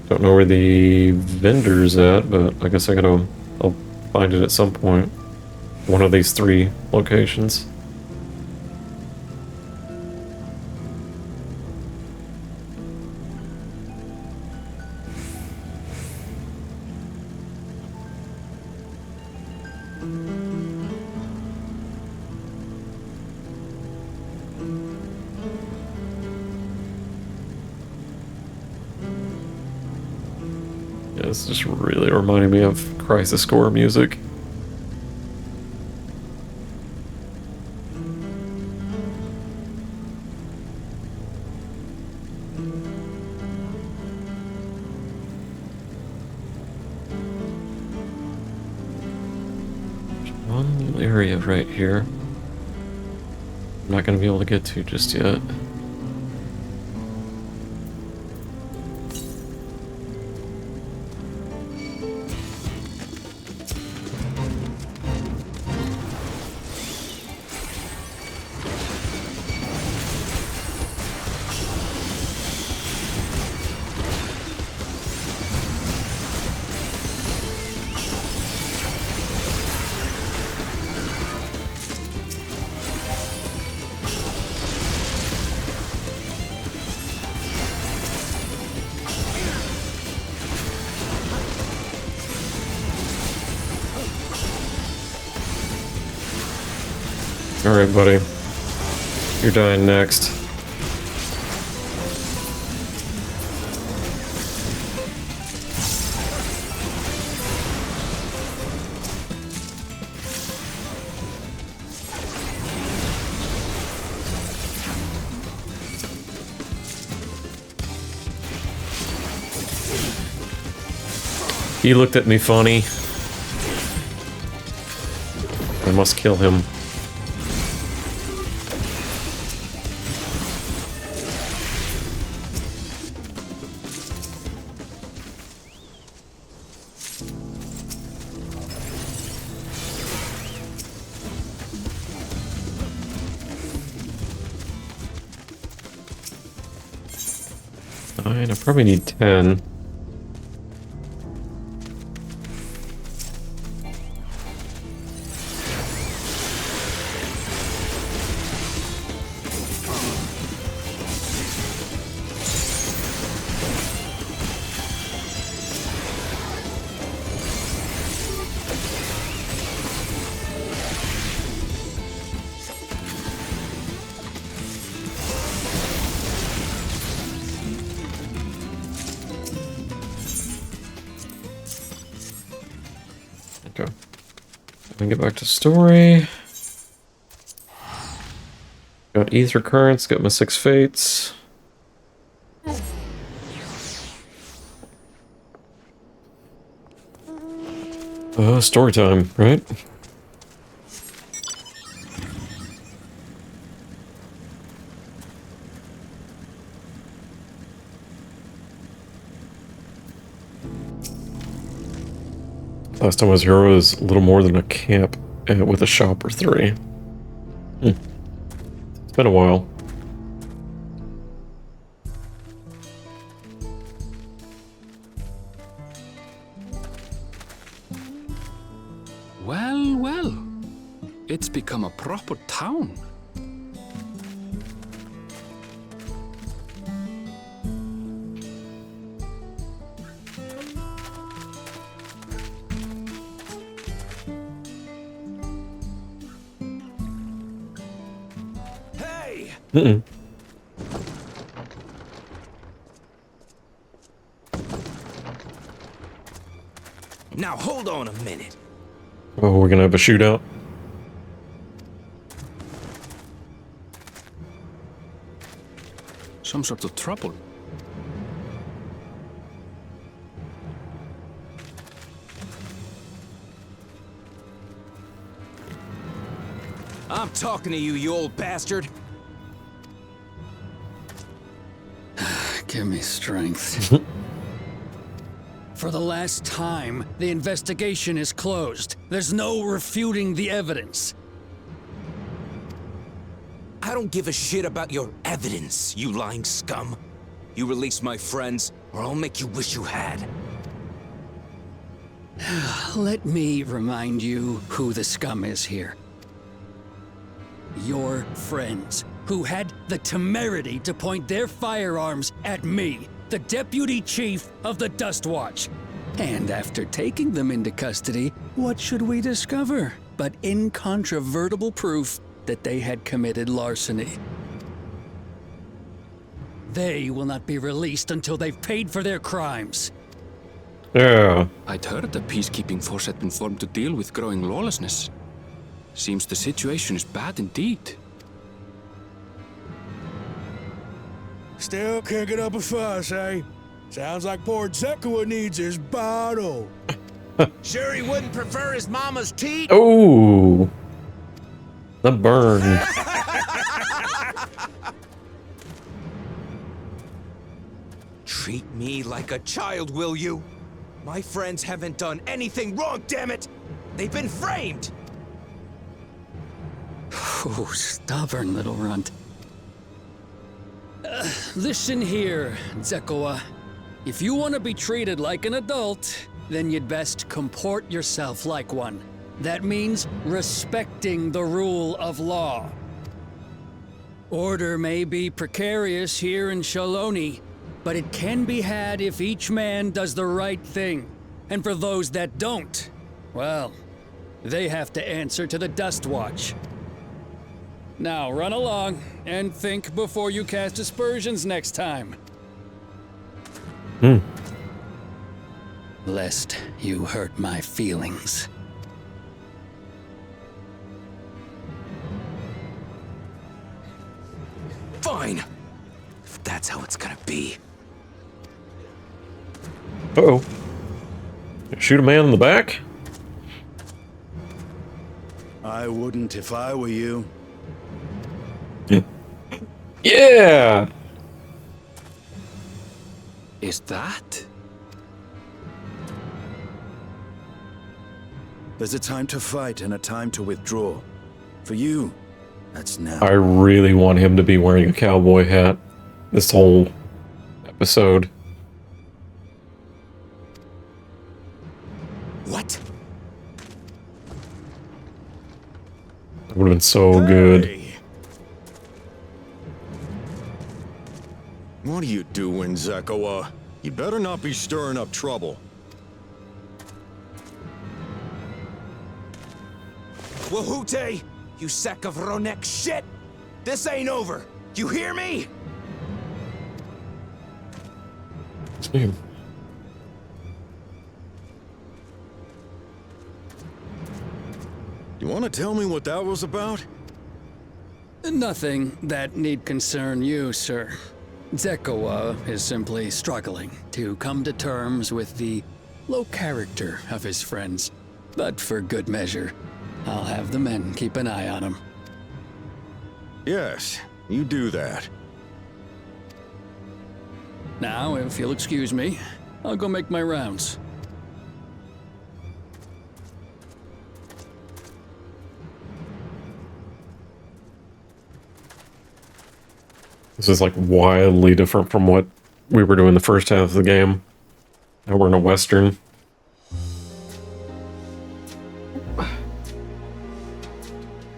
Don't know where the vendor's at, but I guess I'll find it at some point. One of these 3 locations. Yeah, this just really reminding me of Crisis Core music. One little area right here. I'm not going to be able to get to just yet. Alright, buddy. You're dying next. He looked at me funny. I must kill him. I probably need 10. Okay. Let me get back to story. Got Ether Currents, got my 6 Fates. Story time, right? Last time I was here, it was a little more than a camp with a shop or 3. It's been a while. Well, well. It's become a proper town. Hey! Mm-mm. Now hold on a minute. Oh, we're gonna have a shootout. Some sort of trouble. I'm talking to you, you old bastard. Give me strength. For the last time, the investigation is closed. There's no refuting the evidence. I don't give a shit about your evidence, you lying scum. You release my friends, or I'll make you wish you had. Let me remind you who the scum is here. Your friends, who had the temerity to point their firearms at me, the deputy chief of the Dust Watch. And after taking them into custody, what should we discover but incontrovertible proof that they had committed larceny? They will not be released until they've paid for their crimes. Yeah. I'd heard the peacekeeping force had been formed to deal with growing lawlessness. Seems the situation is bad indeed. Still can't get up a fuss, eh? Sounds like poor Zekua needs his bottle. Sure he wouldn't prefer his mama's tea? Oh, the burn. Treat me like a child, will you? My friends haven't done anything wrong, damn it! They've been framed! Oh, stubborn little runt. Listen here, Zekua. If you want to be treated like an adult, then you'd best comport yourself like one. That means respecting the rule of law. Order may be precarious here in Shaloni, but it can be had if each man does the right thing. And for those that don't, well, they have to answer to the Dust Watch. Now run along and think before you cast aspersions next time. Lest you hurt my feelings. Fine! If that's how it's gonna be. Uh-oh. Shoot a man in the back? I wouldn't if I were you. Yeah! Is that? There's a time to fight and a time to withdraw. For you, that's now. I really want him to be wearing a cowboy hat this whole episode. What? That would have been so good. Hey! What are you doing, Zekua? You better not be stirring up trouble. Wahute! You sack of Ronek shit! This ain't over! You hear me? Man. You want to tell me what that was about? Nothing that need concern you, sir. Zekua is simply struggling to come to terms with the low character of his friends. But for good measure, I'll have the men keep an eye on him. Yes, you do that. Now, if you'll excuse me, I'll go make my rounds. This is like wildly different from what we were doing the first half of the game. Now we're in a Western.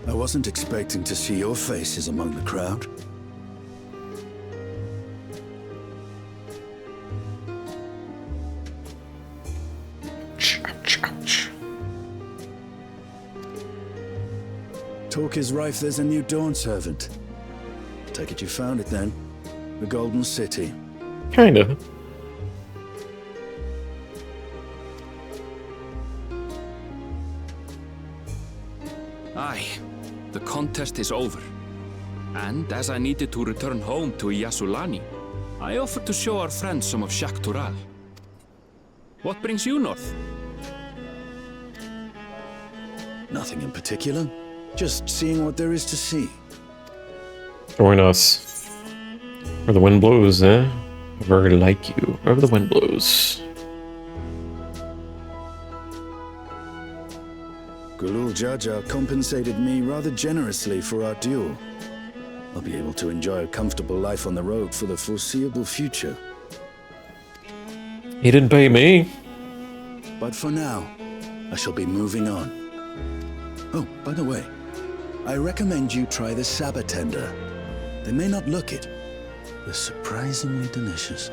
I wasn't expecting to see your faces among the crowd. Ouch, ouch. Talk is rife there's a new Dawn servant. Take it you found it then. The Golden City. Kinda. Aye, the contest is over. And as I needed to return home to Yasulani, I offered to show our friends some of Xak Tural. What brings you north? Nothing in particular. Just seeing what there is to see. Join us. Where the wind blows, eh? Very like you. Wherever the wind blows. Gulul Jaja compensated me rather generously for our duel. I'll be able to enjoy a comfortable life on the road for the foreseeable future. He didn't pay me. But for now, I shall be moving on. Oh, by the way, I recommend you try the Sabatender. They may not look it. They're surprisingly delicious.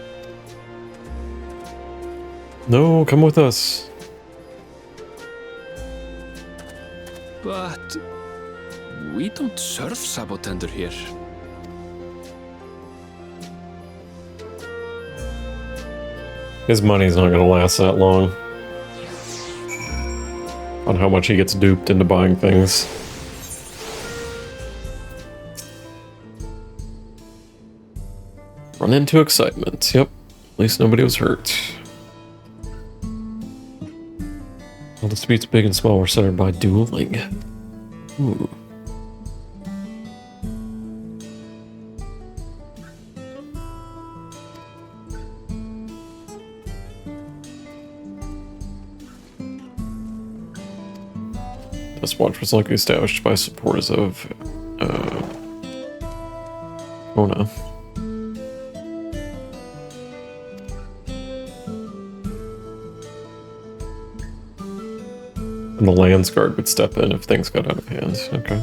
No, come with us. But we don't serve Sabotender here. His money's not gonna last that long. On how much he gets duped into buying things. Run into excitement. Yep. At least nobody was hurt. All disputes big and small were settled by dueling. Ooh. This watch was likely established by supporters of Ona. And the Lands Guard would step in if things got out of hand. Okay.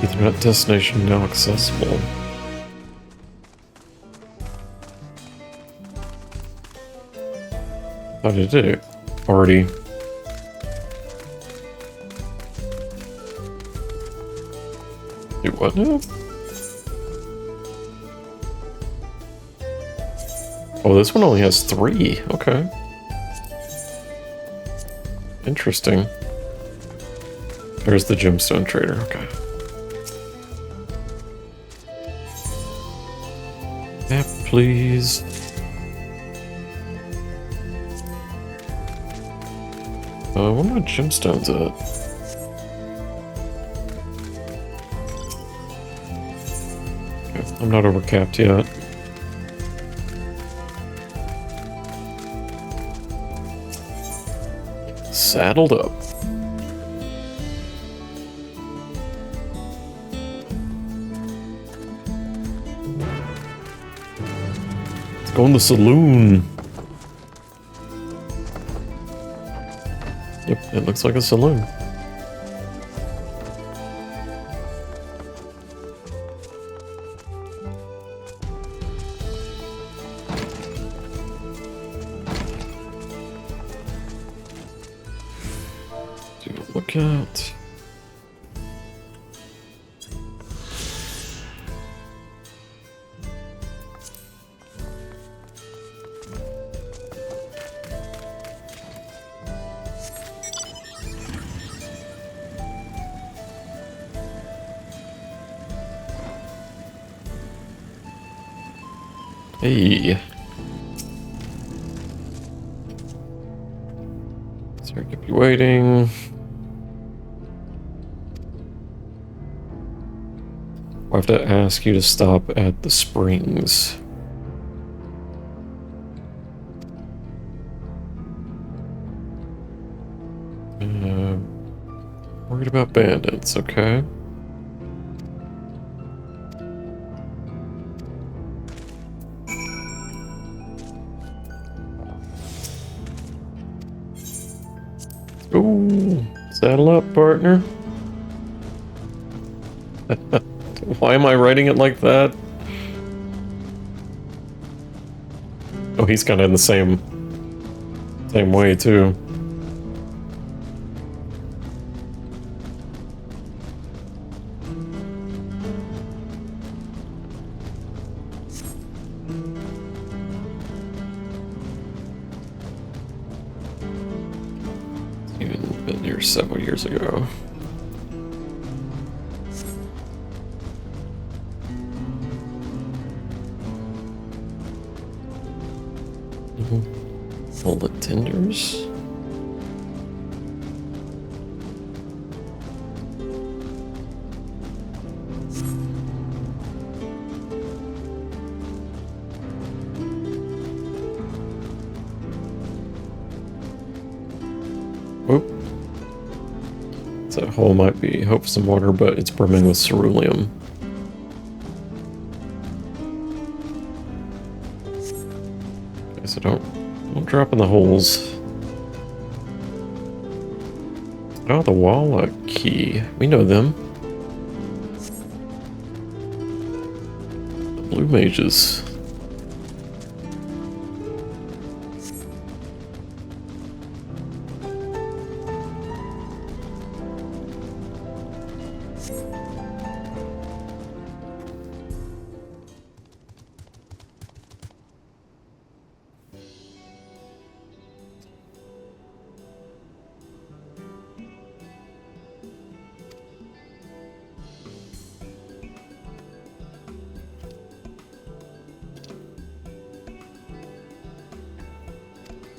Ethernet destination now accessible. How did it already? Do what now? Oh, this one only has 3. Okay. Interesting. There's the gemstone trader. Okay. Yeah, please. Where are my gemstones at? Okay, I'm not overcapped yet. Saddled up. Let's go in the saloon. Yep, it looks like a saloon. Do a look at. Hey. Sorry, keep you waiting. I have to ask you to stop at the springs. Worried about bandits, okay. Saddle up, partner. Why am I writing it like that? Oh, he's kind of in the same way, too. Even been here several years ago. All the tenders. Whoop. That hole might be hope for some water, but it's brimming with ceruleum. Okay, so don't drop in the holes. Oh, the Walla key. We know them. The blue mages.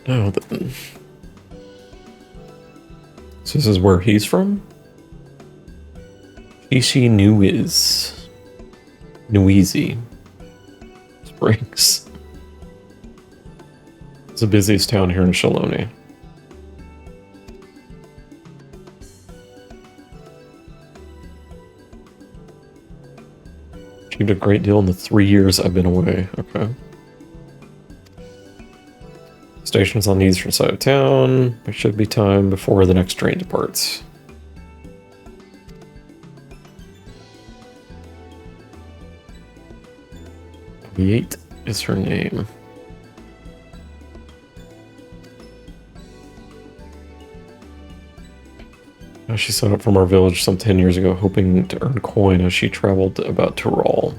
Oh, so this is where he's from? Ishi Nuizi Springs. It's the busiest town here in Shaloni. Achieved a great deal in the 3 years I've been away. Okay. Station's on the eastern side of town. It should be time before the next train departs. Airdate is her name. She set up from our village some 10 years ago, hoping to earn coin as she traveled about Tural.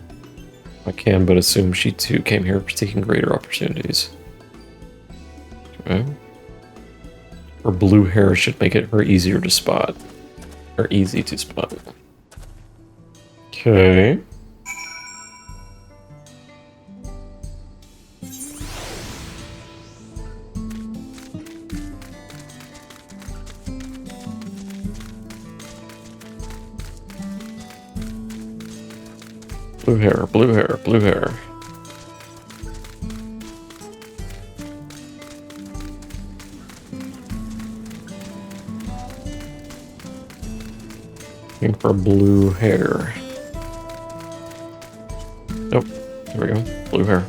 I can but assume she too came here seeking greater opportunities. Okay. Her blue hair should make it her easier to spot. Or easy to spot. Okay. Blue hair, blue hair, blue hair. Looking for blue hair. Nope. There we go. Blue hair.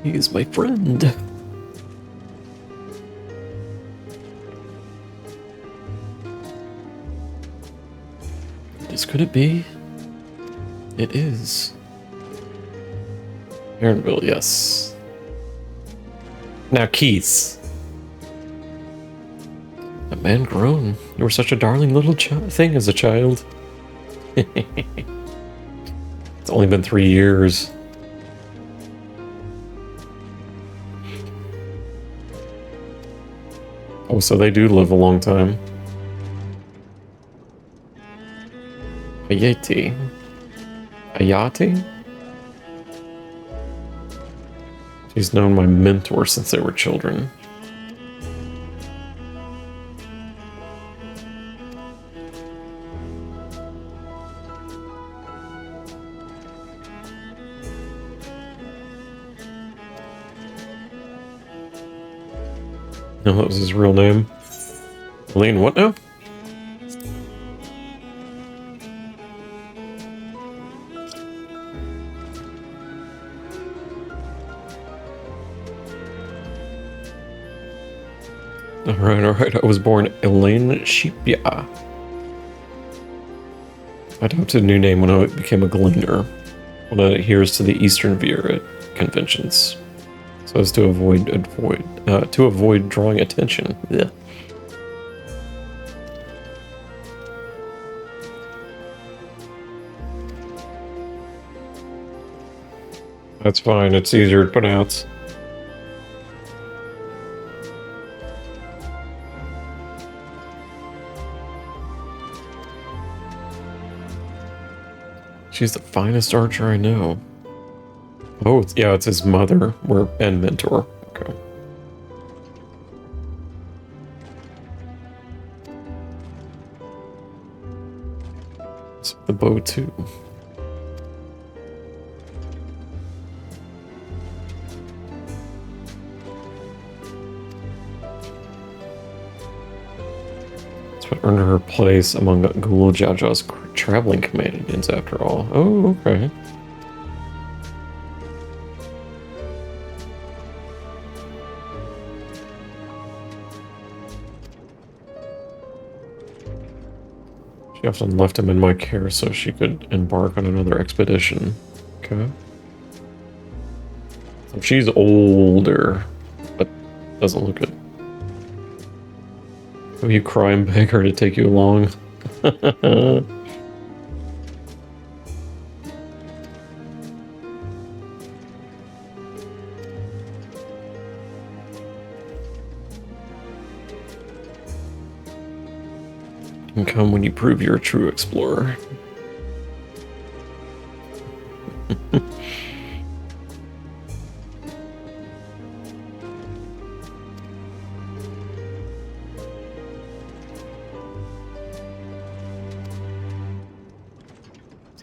He is my friend. This could it be? It is. Aaronville, yes. Now, Keith. A man grown. You were such a darling little thing as a child. It's only been 3 years. Oh, so they do live a long time. Ayati. Ayati? She's known my mentor since they were children. No, that was his real name. Levin, what now? Alright. I was born Elaine Shipya. I adopted a new name when I became a gleaner, when I adheres to the Eastern Vera conventions, so as to avoid drawing attention. Yeah. That's fine. It's easier to pronounce. She's the finest archer I know. Oh, it's his mother and mentor. Okay. So the bow too. That's what earned her place among Ghoul Jaja's traveling companions, after all. Oh, okay. She often left him in my care so she could embark on another expedition. Okay. So she's older, but doesn't look it. Will you cry and beg her to take you along? And come when you prove you're a true explorer.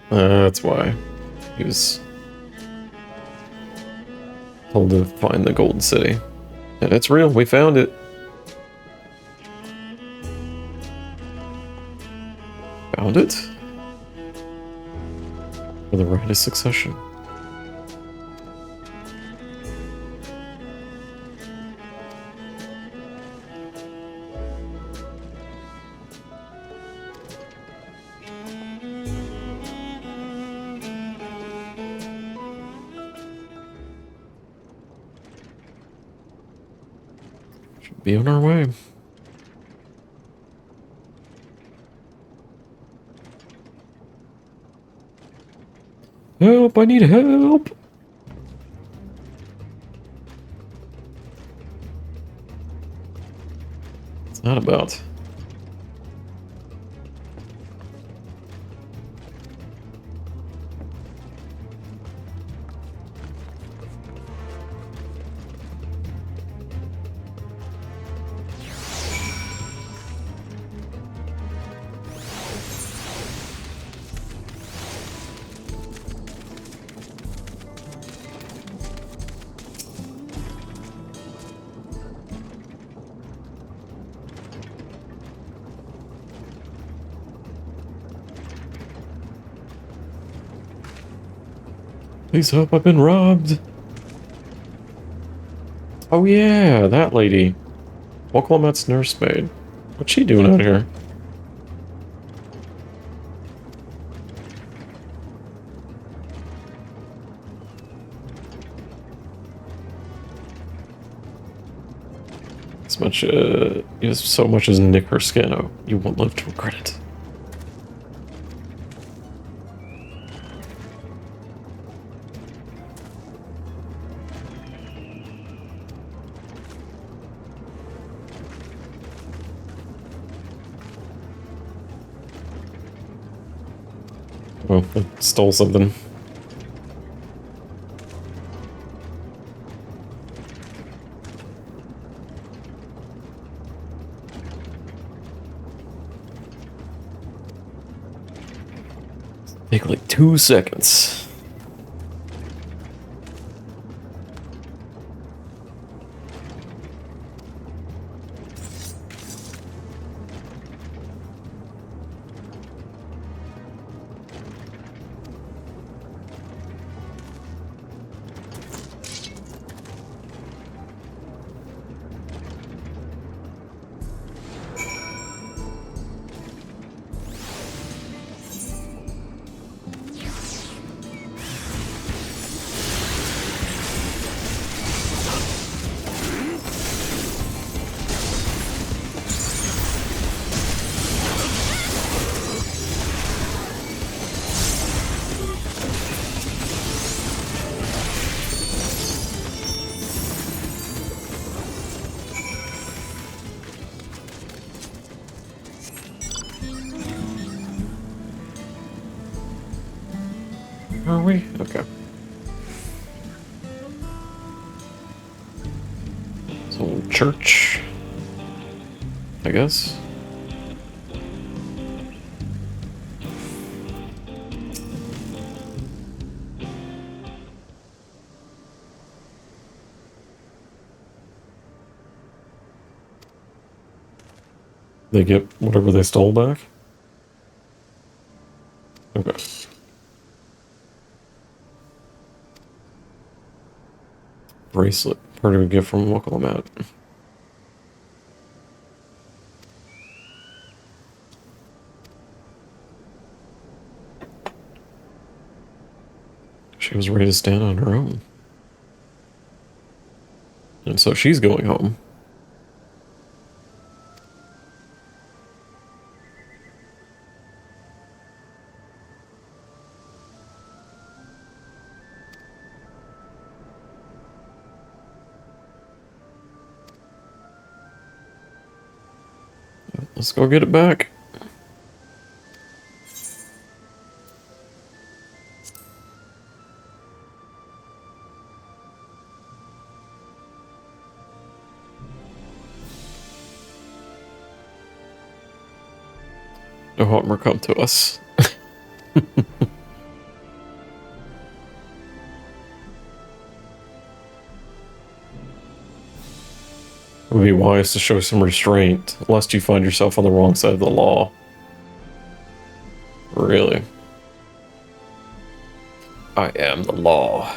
That's why he was told to find the Golden City. And it's real, we found it. Found it? For the right of succession. Should be on our way. Help, I need help! What's that about? Please help, I've been robbed. Oh yeah, that lady. Woklomet's nursemaid. What's she doing out here? As so much as nick her skin, oh, you won't live to regret it. Oh, I stole something. Take like 2 seconds. are we? Okay. So, church, I guess. They get whatever they stole back? Okay. Bracelet. Part of a gift from Wokalamat. She was ready to stand on her own. And so she's going home. Let's go get it back. No harm come to us. It would be wise to show some restraint, lest you find yourself on the wrong side of the law. Really? I am the law.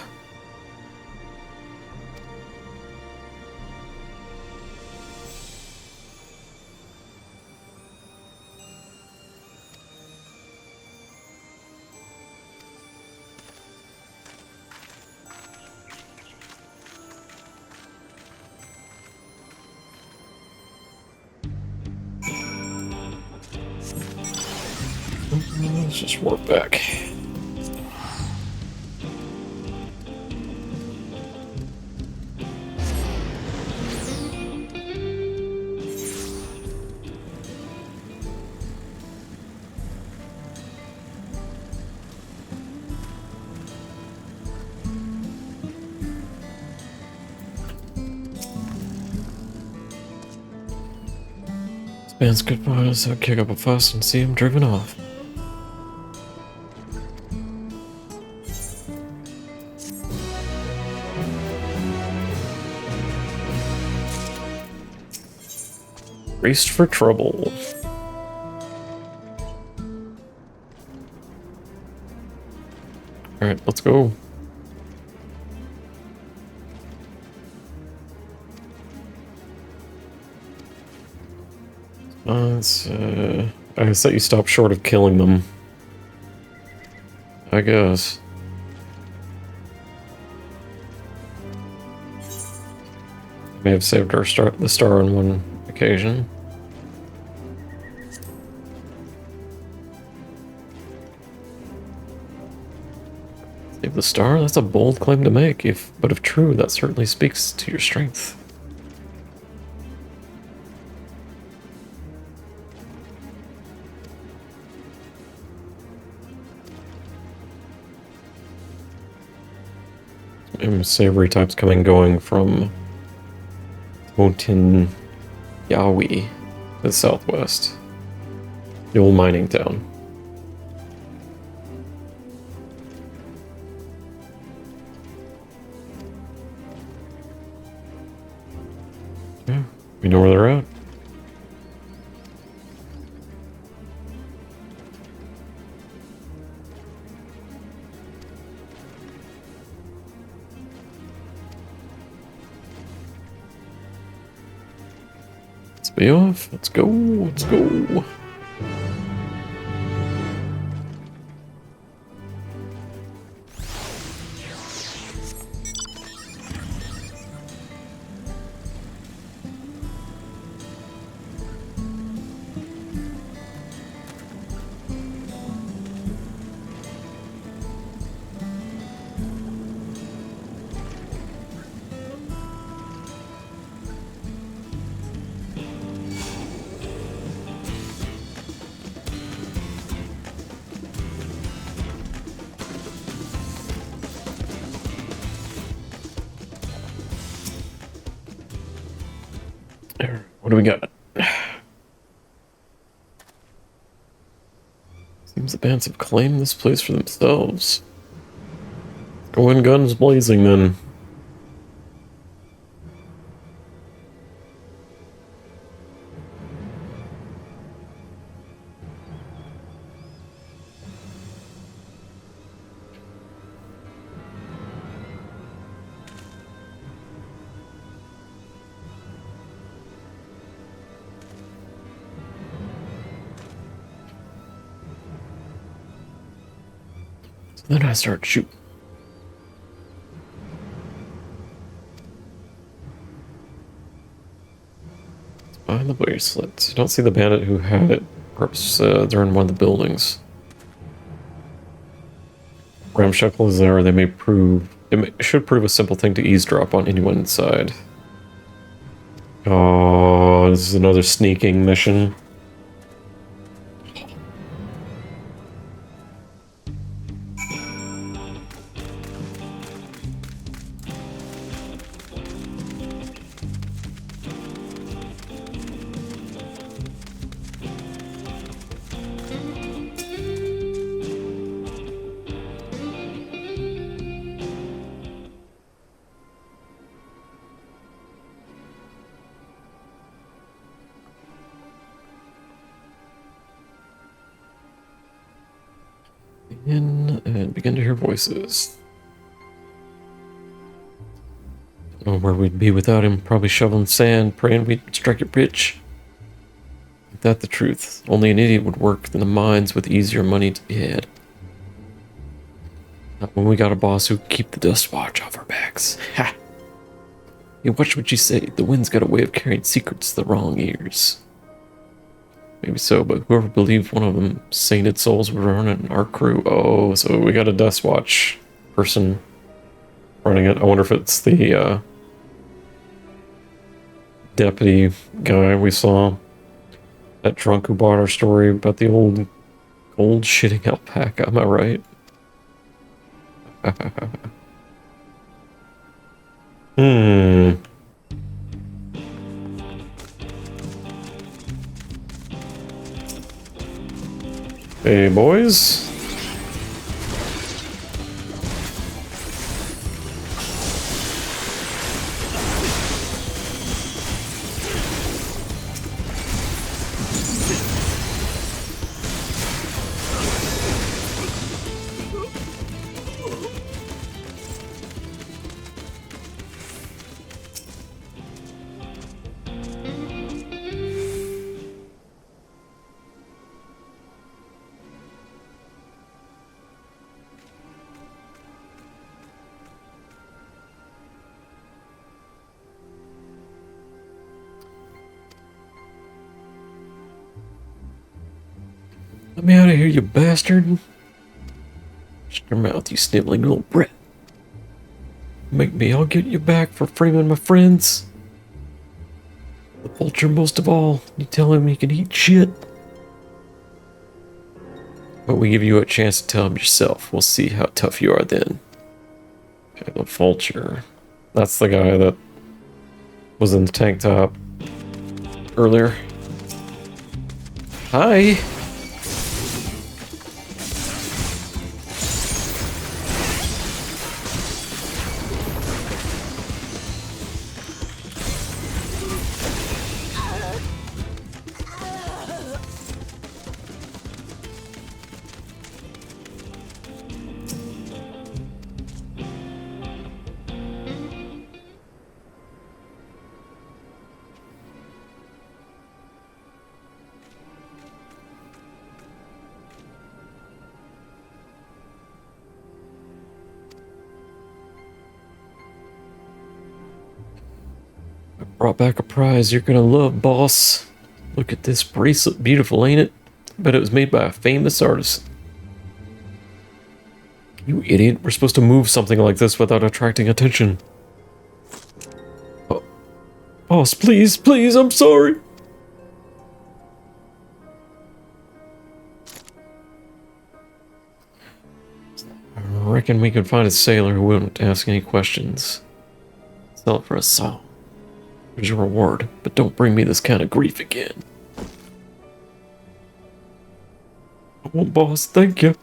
Let's just work back. This man's goodbye, so kick up a fuss and see him driven off. Raced for trouble. Alright, let's go. I guess that you stop short of killing them. I guess. May have saved our the star on one occasion. Save the star? That's a bold claim to make, but if true, that certainly speaks to your strength. Savory types coming going from Motin Yawi to the southwest. The old mining town. Yeah, we know where they're at. Be off. Let's go. Let's go. What do we got? Seems the bands have claimed this place for themselves. Go in guns blazing then. Then I start shooting. Behind the bracelet. I don't see the bandit who had it. Perhaps they're in one of the buildings. Ramshackle is there. They may prove. Should prove a simple thing to eavesdrop on anyone inside. Oh, this is another sneaking mission. And begin to hear voices. Don't know where we'd be without him. Probably shoveling sand, praying we'd strike it rich. Ain't that the truth? Only an idiot would work in the mines with easier money to be had. Not when we got a boss who could keep the dust watch off our backs. Ha! Hey, watch what you say. The wind's got a way of carrying secrets to the wrong ears. Maybe so, but whoever believed one of them sainted souls were running our crew. Oh, so we got a Dust Watch person running it. I wonder if it's the deputy guy we saw. That drunk who bought our story about the old shitting alpaca. Am I right? Hey, boys. Let me out of here, you bastard. Shut your mouth, you sniveling little brat. Make me, I'll get you back for framing my friends. The vulture most of all. You tell him he can eat shit. But we give you a chance to tell him yourself. We'll see how tough you are then. Okay, the vulture. That's the guy that was in the tank top earlier. Hi. Brought back a prize you're gonna love, boss. Look at this bracelet. Beautiful, ain't it? Bet it was made by a famous artist. You idiot. We're supposed to move something like this without attracting attention. Oh. Boss, please, please, I'm sorry. I reckon we could find a sailor who wouldn't ask any questions. Sell it for a song. Here's your reward, but don't bring me this kind of grief again. I won't, boss. Thank you.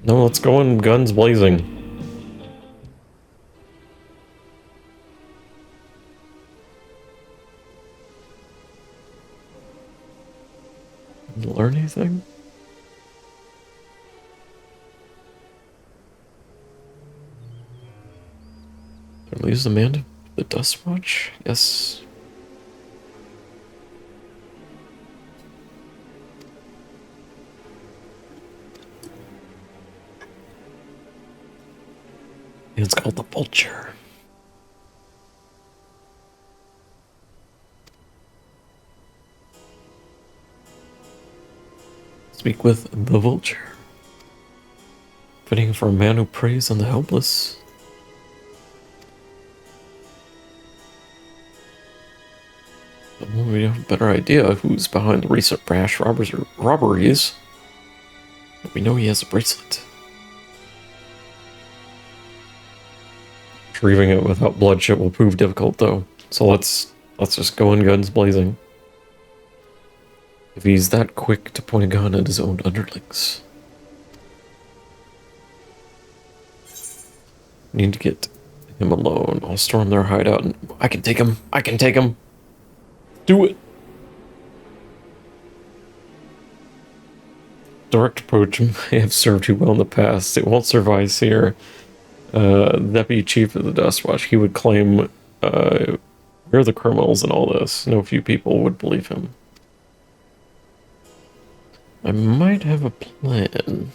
No, let's go in guns blazing. Learn anything? Did I lose the man to the Dust Watch? Yes. It's called the Vulture. Speak with the Vulture. Fitting for a man who preys on the helpless. But when we have a better idea of who's behind the recent rash robberies, we know he has a bracelet. Retrieving it without bloodshed will prove difficult, though. So let's just go in guns blazing. If he's that quick to point a gun at his own underlings. Need to get him alone. I'll storm their hideout and I can take him. I can take him. Do it. Direct approach may have served you well in the past. It won't survive here. Deputy Chief of the Dust Watch, he would claim we're the criminals in all this. No few people would believe him. I might have a plan.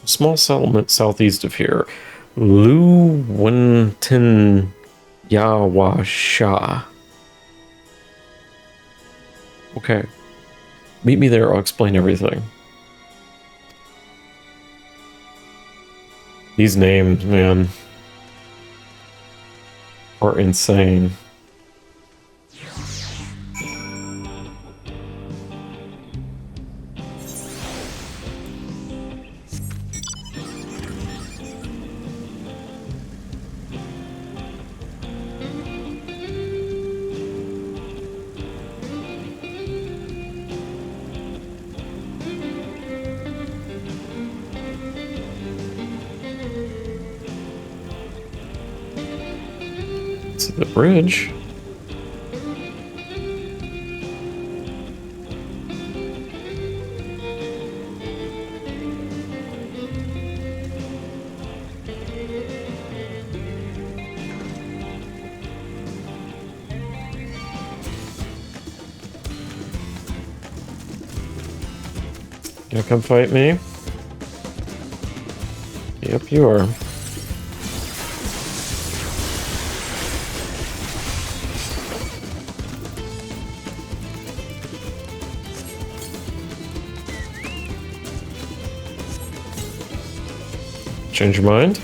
A small settlement southeast of here. Luwentin Yawasha. Okay. Meet me there, I'll explain everything. These names, man, are insane. The bridge. Gonna come fight me? Yep, you are. Change your mind?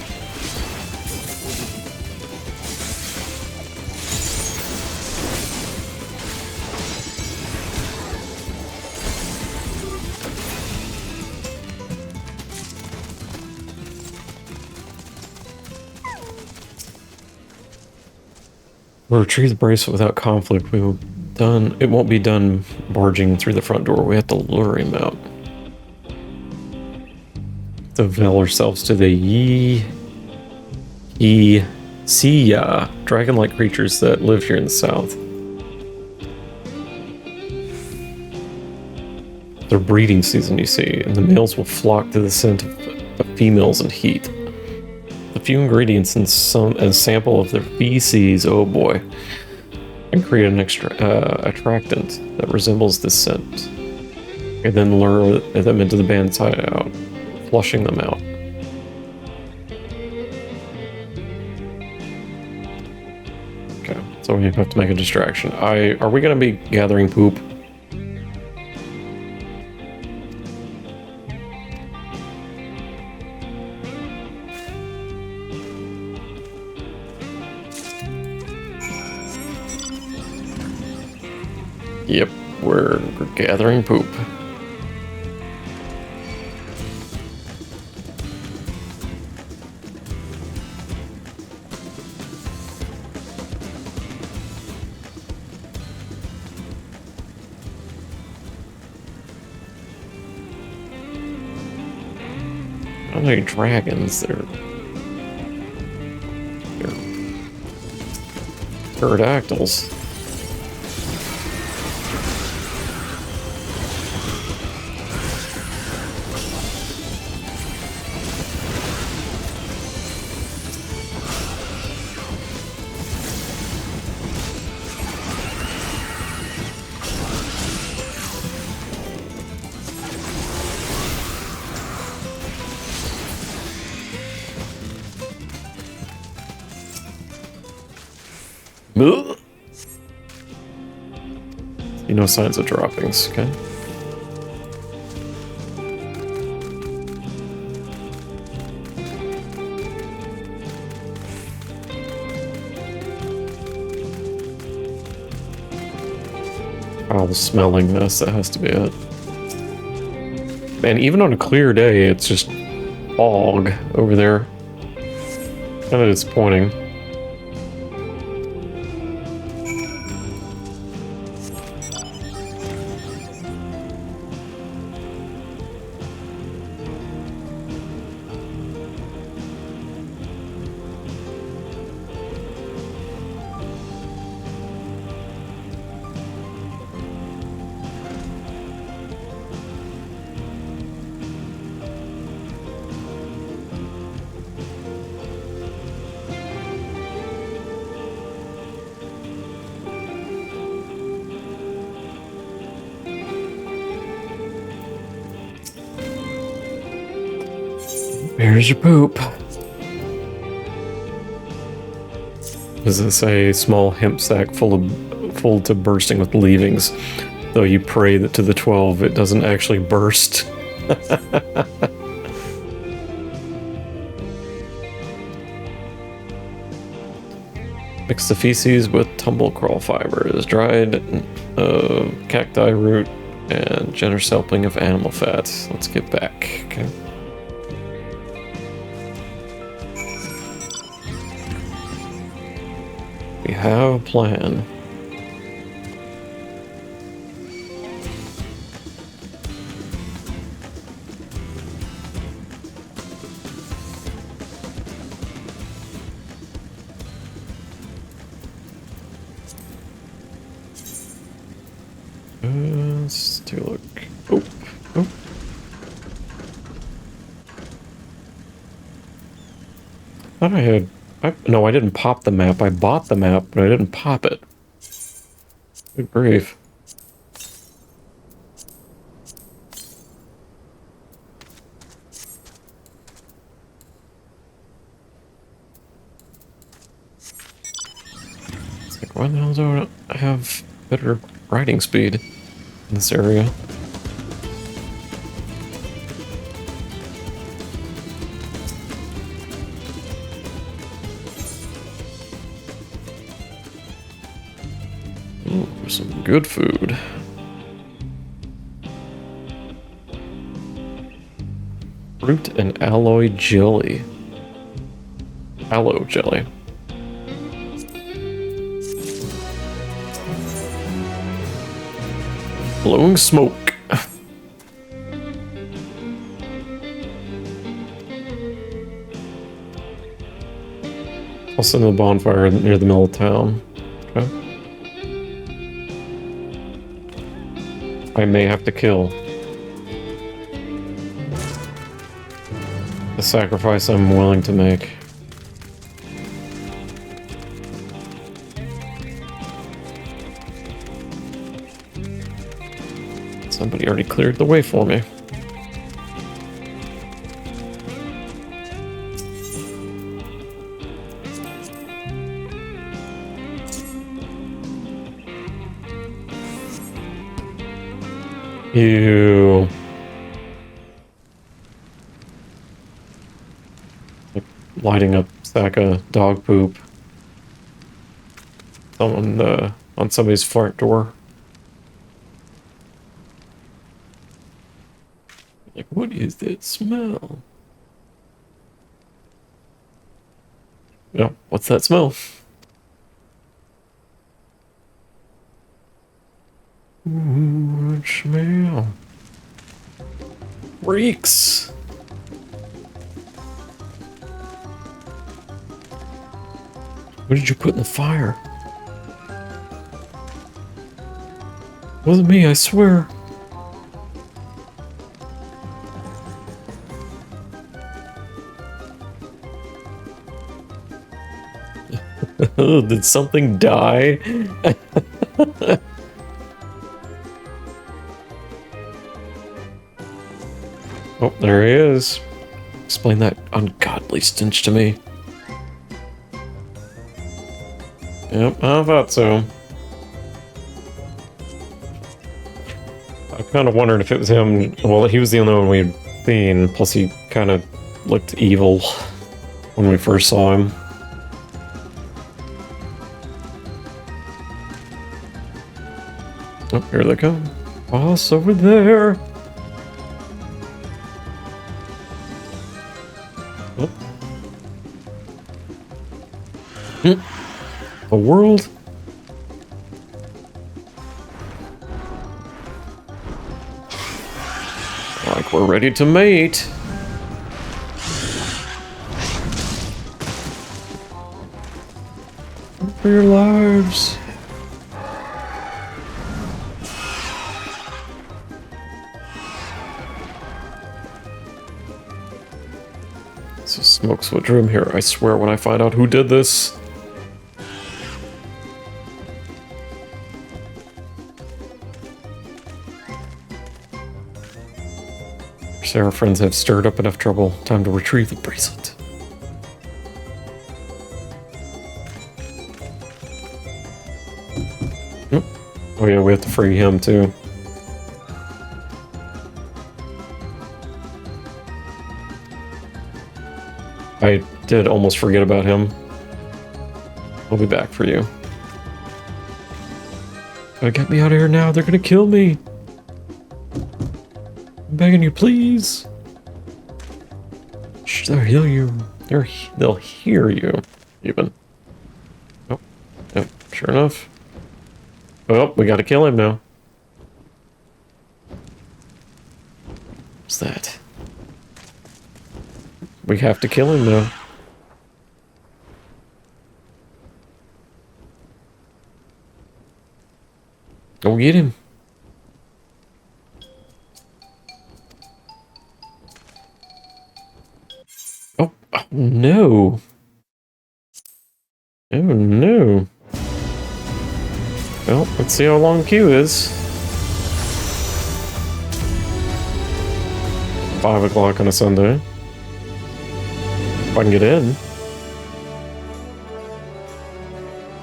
We'll retrieve the bracelet without conflict. It won't be done barging through the front door. We have to lure him out. To avail ourselves to the Siya, dragon-like creatures that live here in the south. Their breeding season, you see, and the males will flock to the scent of females in heat. A few ingredients and a sample of their feces, oh boy, and create an attractant that resembles this scent. And then lure them into the band's hideout, flushing them out. Okay, so we have to make a distraction. Are we going to be gathering poop? Yep, we're gathering poop. Not like dragons, they're pterodactyls. Ugh. See no signs of droppings, okay? Oh, smelling this, that has to be it. Man, even on a clear day, it's just fog over there. Kind of disappointing. Here's your poop. Does it say small hemp sack full to bursting with leavings? Though you pray that to the 12 it doesn't actually burst. Mix the feces with tumble crawl fibers, dried cacti root, and generous helping of animal fat. Let's get back. Okay. We have a plan. Let's take a look. Oh, oh. Thought I had. No, I didn't pop the map. I bought the map, but I didn't pop it. Good grief. It's like, why the hell do I have better riding speed in this area? Ooh, some good food. Fruit and alloy jelly. Aloe jelly. Blowing smoke. I'll send a bonfire near the middle of town. Okay. I may have to kill. The sacrifice I'm willing to make. Somebody already cleared the way for me. Ew. Like lighting up sack of dog poop. On somebody's front door. Like, what is that smell? Yeah, what's that smell? Ooh, what smell? Reeks! What did you put in the fire? Wasn't me, I swear. Did something die? Oh, there he is. Explain that ungodly stench to me. Yep, I thought so. I kind of wondered if it was him. Well, he was the only one we'd seen, plus he kind of looked evil when we first saw him. Oh, here they come. Boss over there. Oh. A world? Like we're ready to mate. Run for your lives. So smoke's what drew him here. I swear when I find out who did this. Our friends have stirred up enough trouble. Time to retrieve the bracelet. Oh yeah, we have to free him too. I did almost forget about him. I'll be back for you. Gotta get me out of here now. They're gonna kill me. I'm begging you, please. Shh, they'll heal you. They'll hear you, even. Oh, yep, sure enough. Oh, we gotta kill him now. What's that? We have to kill him now. Go get him. Oh, oh no. Oh no. Well, let's see how long the queue is. 5 o'clock on a Sunday. If I can get in.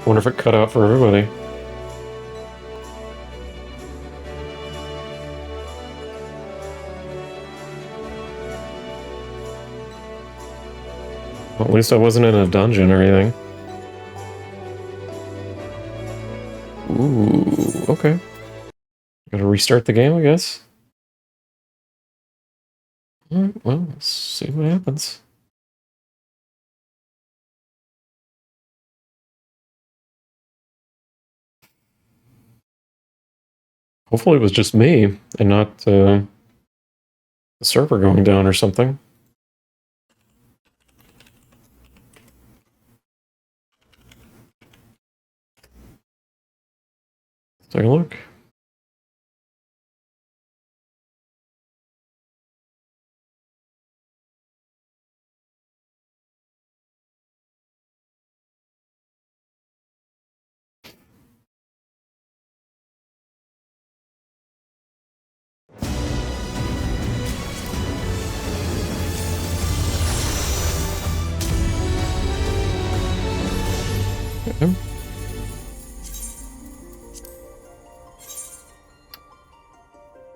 Wonder if it cut out for everybody. Well, at least I wasn't in a dungeon or anything. Ooh, okay. Gotta restart the game, I guess. Alright, well, let's see what happens. Hopefully it was just me, and not the server going down or something. Let's take a look. Okay.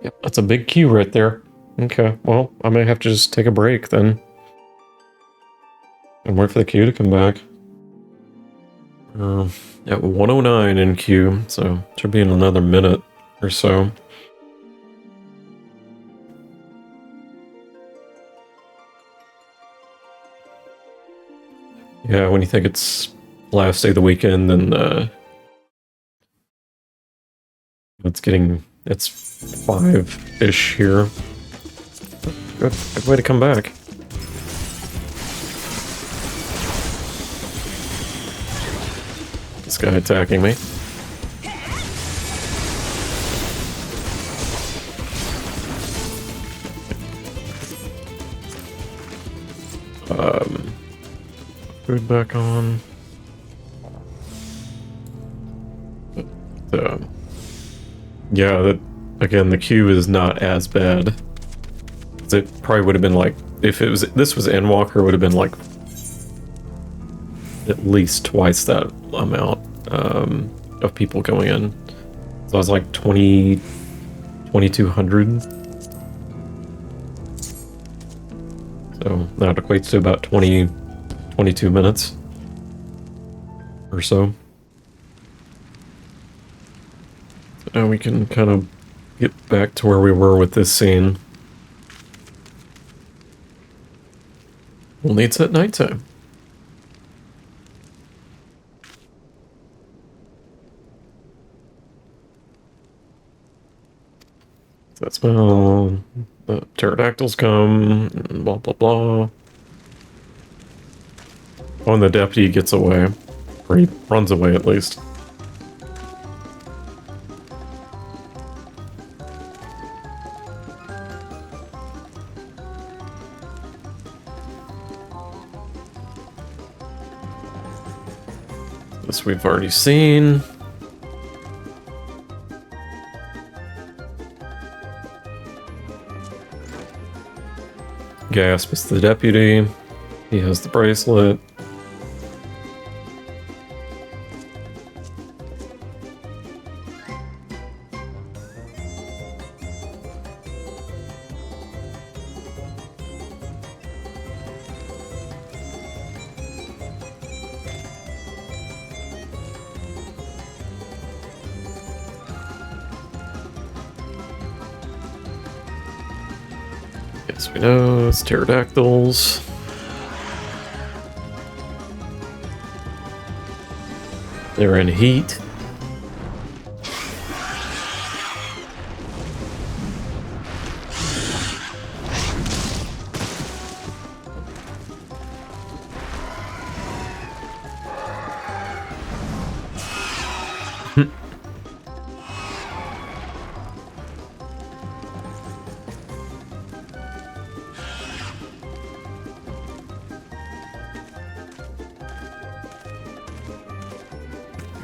Yep, that's a big queue right there. Okay, well, I may have to just take a break then. And wait for the queue to come back. At 109 in queue, so should be in another minute or so. Yeah, when you think it's last day of the weekend, then it's 5-ish here. Good way to come back. guy attacking me. Food back on. Yeah, that again, the queue is not as bad. It probably would have been like, if this was Endwalker, it would have been like at least twice that amount of people going in. So I was like 2,200. So that equates to about 22 minutes or so. So now we can kind of get back to where we were with this scene. Only it's at nighttime. That smell, the pterodactyls come, and blah blah blah. Oh, and the deputy gets away. Or he runs away at least. This we've already seen. Gasp is the deputy. He has the bracelet. Yes, we know it's pterodactyls. They're in heat.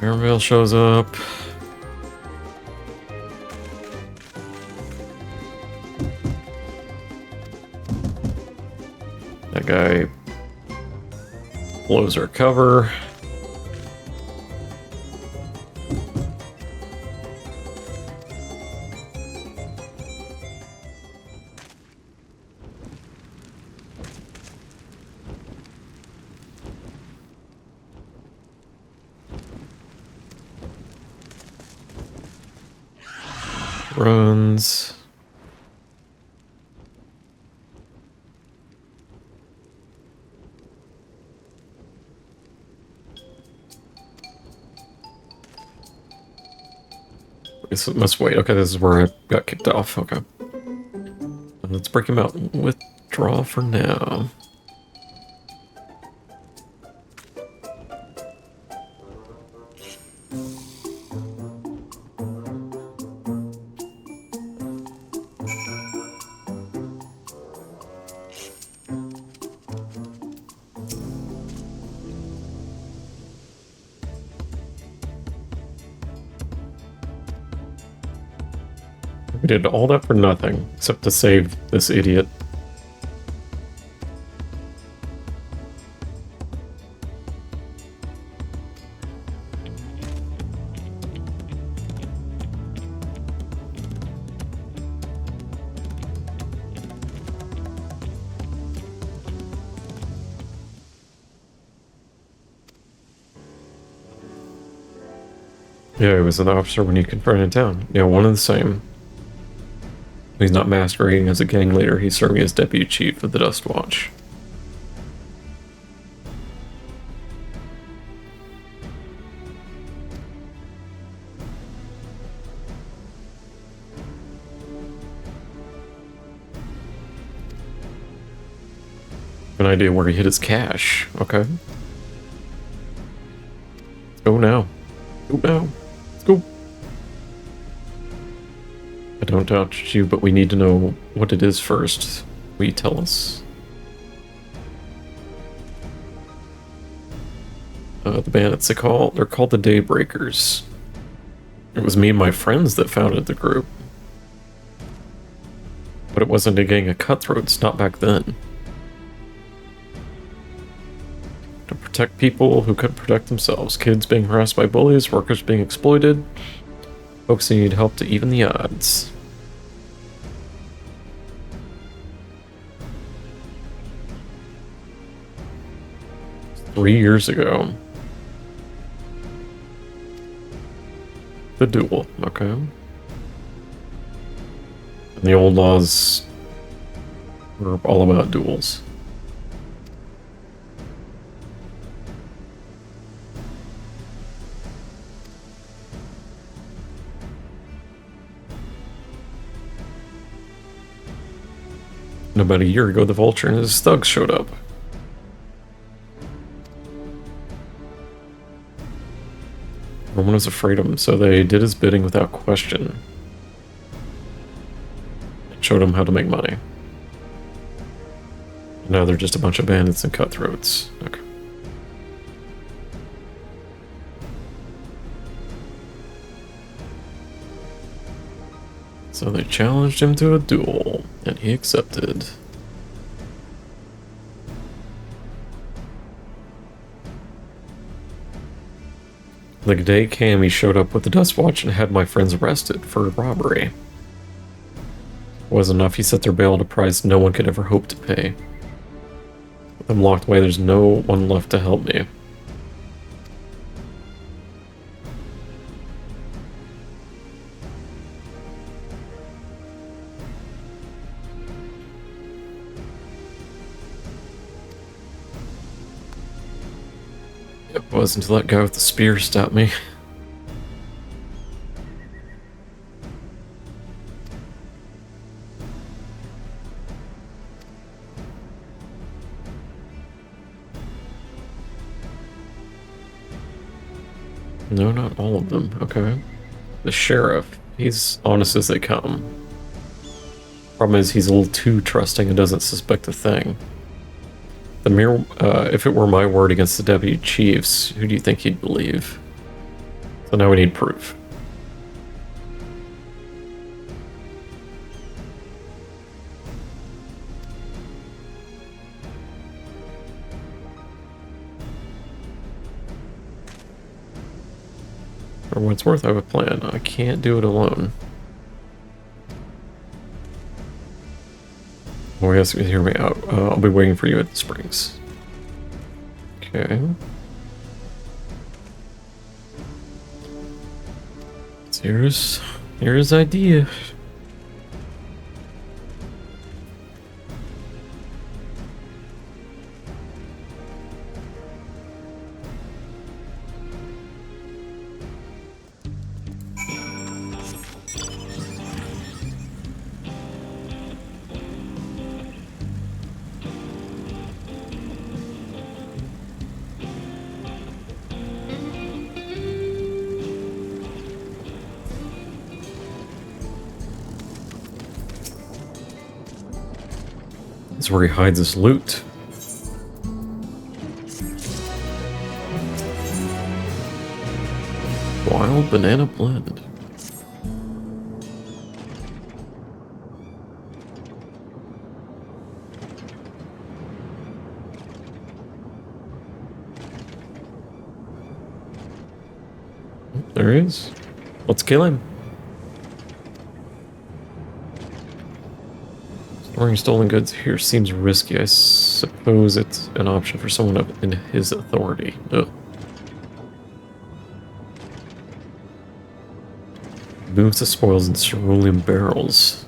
Airmail shows up. That guy blows our cover. Runs. This must wait. Okay, this is where I got kicked off. Okay. Let's break him out and withdraw for now. We did all that for nothing, except to save this idiot. Yeah, he was an officer when you confronted town. Yeah, one and the same. He's not masquerading as a gang leader, he's serving as deputy chief of the Dust Watch. An idea where he hid his cash. Okay. Let's go now. I don't doubt you, but we need to know what it is first. Will you tell us? The bandits, they're called the Daybreakers. It was me and my friends that founded the group. But it wasn't a gang of cutthroats, not back then. To protect people who couldn't protect themselves. Kids being harassed by bullies, workers being exploited. Folks who need help to even the odds. Three years ago. The duel, okay. And the old laws were all about duels. And about a year ago, the Vulture and his thugs showed up. Roman was afraid of him, so they did his bidding without question. And showed him how to make money. Now they're just a bunch of bandits and cutthroats. Okay. So they challenged him to a duel, and he accepted. The day came, he showed up with the Dust Watch and had my friends arrested for robbery. It wasn't enough, he set their bail at a price no one could ever hope to pay. With them locked away, there's no one left to help me. It wasn't until that guy with the spear stopped me. No, not all of them. Okay. The sheriff. He's honest as they come. Problem is, he's a little too trusting and doesn't suspect a thing. The mere, if it were my word against the deputy chiefs, who do you think he'd believe? So now we need proof. For what it's worth, I have a plan. I can't do it alone. Oh yes, hear me out. I'll be waiting for you at the springs. Okay. Here's his idea. This is where he hides his loot. Wild banana blend. There he is. Let's kill him. Storing stolen goods here seems risky. I suppose it's an option for someone in his authority. Ugh. Moves the spoils in cerulean barrels.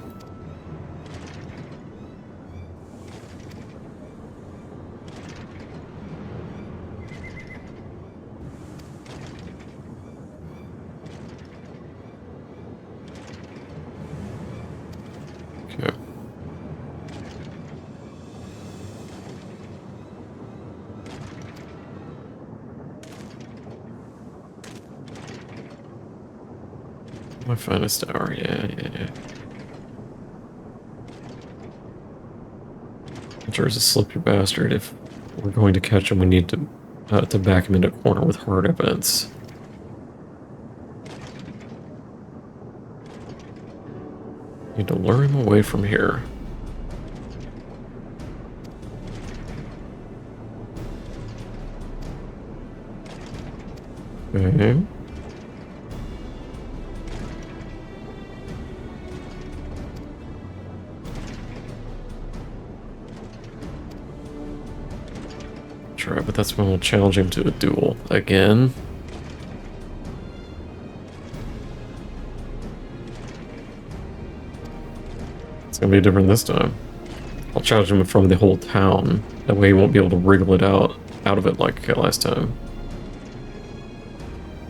Okay. My finest hour. Yeah. Vulture's a slippery bastard. If we're going to catch him, we need to back him into a corner with hard evidence. Need to lure him away from here. Okay. Try, but that's when we'll challenge him to a duel again. It's gonna be different this time. I'll challenge him from the whole town. That way he won't be able to wriggle it out of it like last time.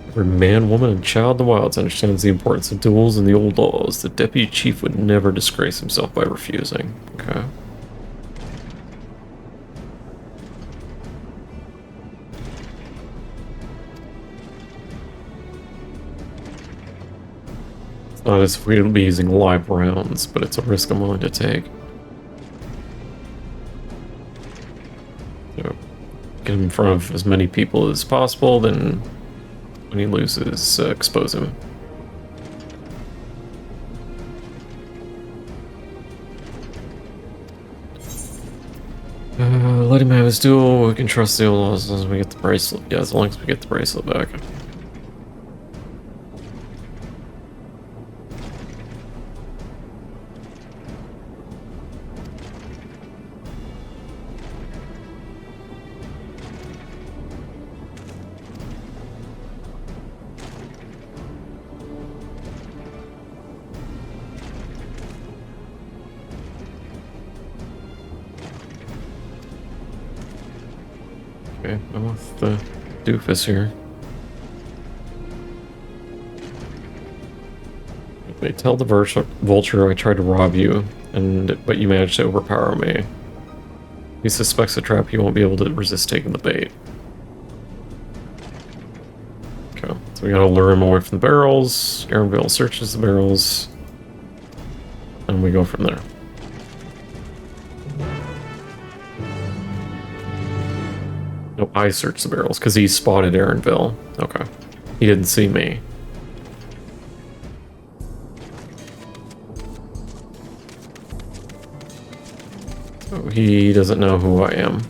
Every man, woman, and child in the wilds understands the importance of duels and the old laws. The deputy chief would never disgrace himself by refusing. Okay. It's not as if we'd be using live rounds, but it's a risk I'm willing to take. So, get him in front of as many people as possible, then when he loses, expose him. Let him have his duel. We can trust the old laws as long as we get the bracelet. Yeah, as long as we get the bracelet back. Okay, I'm with the doofus here. Wait, tell the vulture I tried to rob you, but you managed to overpower me. He suspects a trap, he won't be able to resist taking the bait. Okay, so we gotta lure him away from the barrels. Aaronville searches the barrels, and we go from there. No, I searched the barrels because he spotted Aaronville. Okay. He didn't see me. So he doesn't know who I am.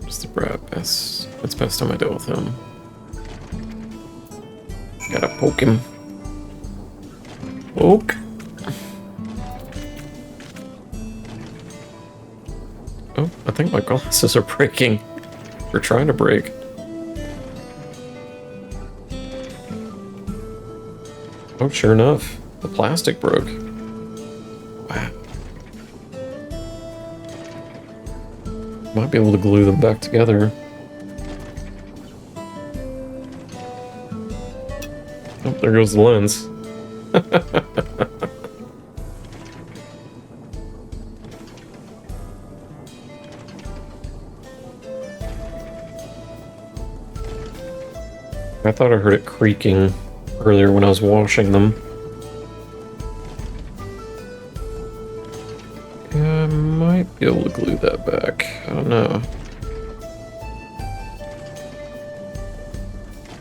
Just a brat. It's best time I deal with him. Gotta poke him. Poke. Oh, I think my glasses are breaking. They're trying to break. Oh, sure enough, the plastic broke. Wow. Might be able to glue them back together. Oh, there goes the lens. I thought I heard it creaking earlier when I was washing them. Yeah, I might be able to glue that back. I don't know.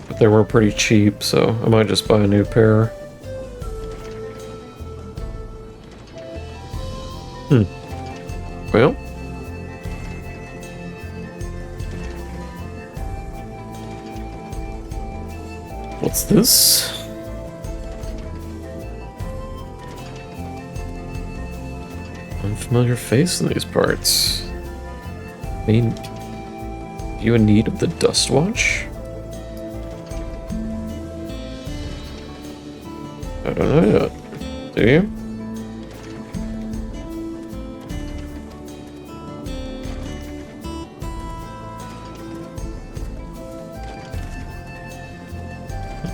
But they were pretty cheap, so I might just buy a new pair. Well. What's this? Unfamiliar face in these parts. I mean, you in need of the Dust Watch? I don't know yet. Do you?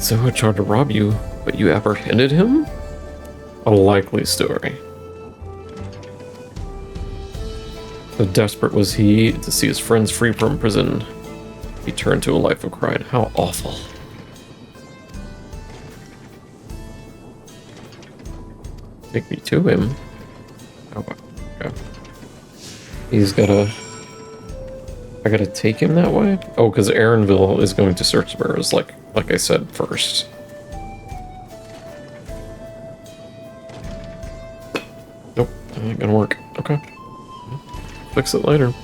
So I tried to rob you, but you apprehended him? A likely story. So desperate was he to see his friends free from prison. He turned to a life of crime. How awful. Take me to him. Oh, okay. He's gotta... I gotta take him that way? Oh, because Aaronville is going to search the mirrors, like I said first. Nope, that ain't gonna work. Okay. Fix it later.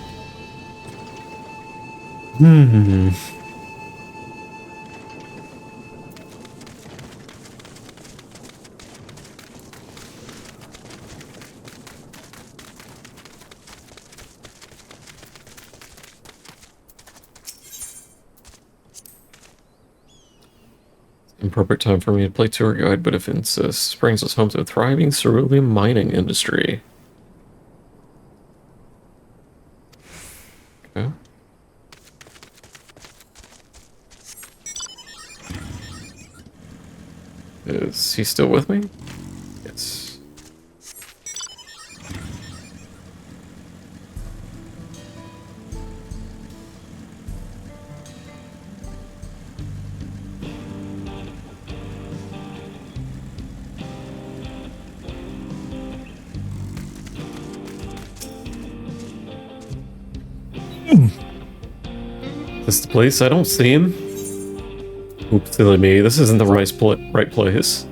Imperfect time for me to play tour guide, but if it insists, brings us home to a thriving cerulean mining industry. Okay. Is he still with me? Yes. This the place? I don't see him. Oops, silly me. This isn't the right place.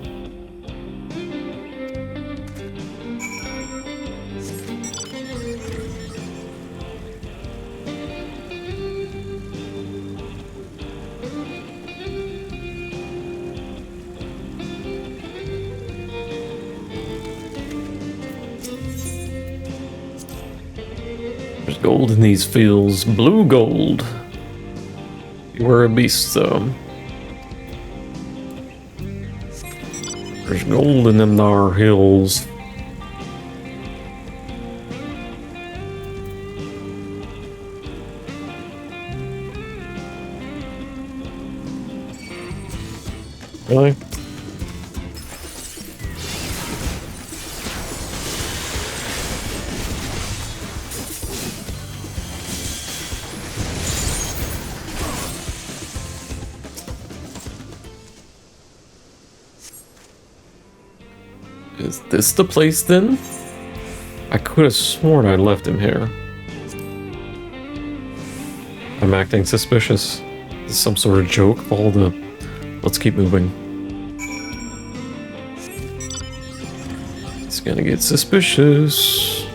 There's gold in these fields. Blue gold. Beware a beast, though. There's gold in them thar hills. Really? Is this the place then? I could have sworn I left him here. I'm acting suspicious. Is this some sort of joke? All the... Let's keep moving. It's gonna get suspicious.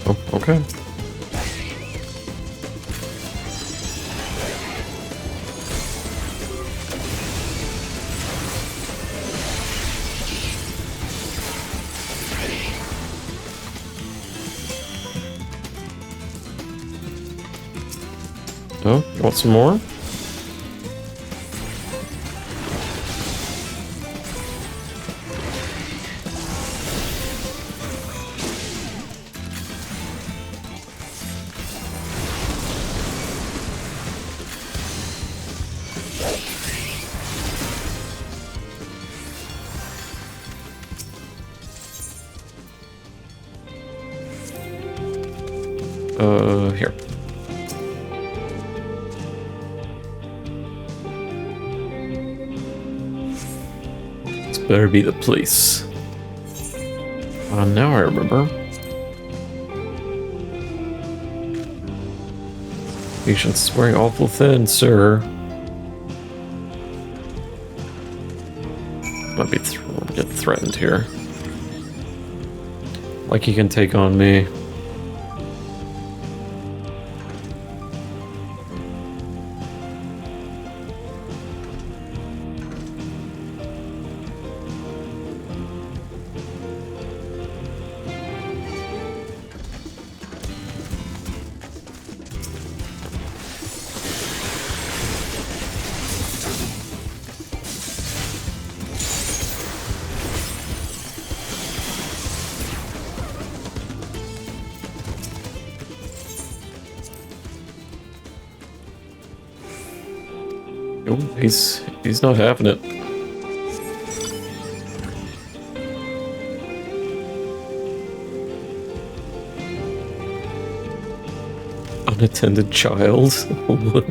Oh, okay. Oh, you want some more? Here. This better be the place. Now I remember. Patience is wearing awful thin, sir. Might be getting threatened here. Like he can take on me. Oh, he's not having it. Unattended child? What?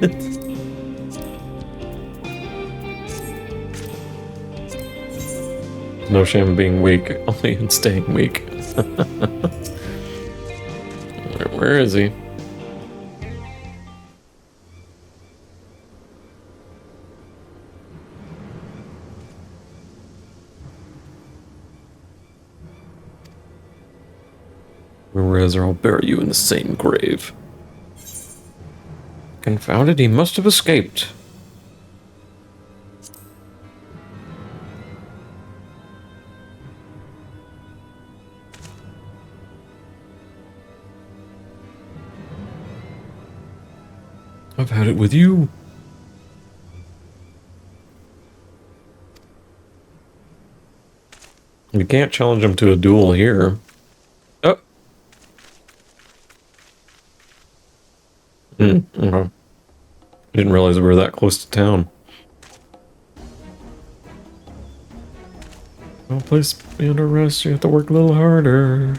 No shame in being weak, only in staying weak. Where is he? Whereas I'll bury you in the same grave. Confounded, he must have escaped. I've had it with you. We can't challenge him to a duel here. Oh. Okay. Didn't realize we were that close to town. Well, place me under arrest. You have to work a little harder.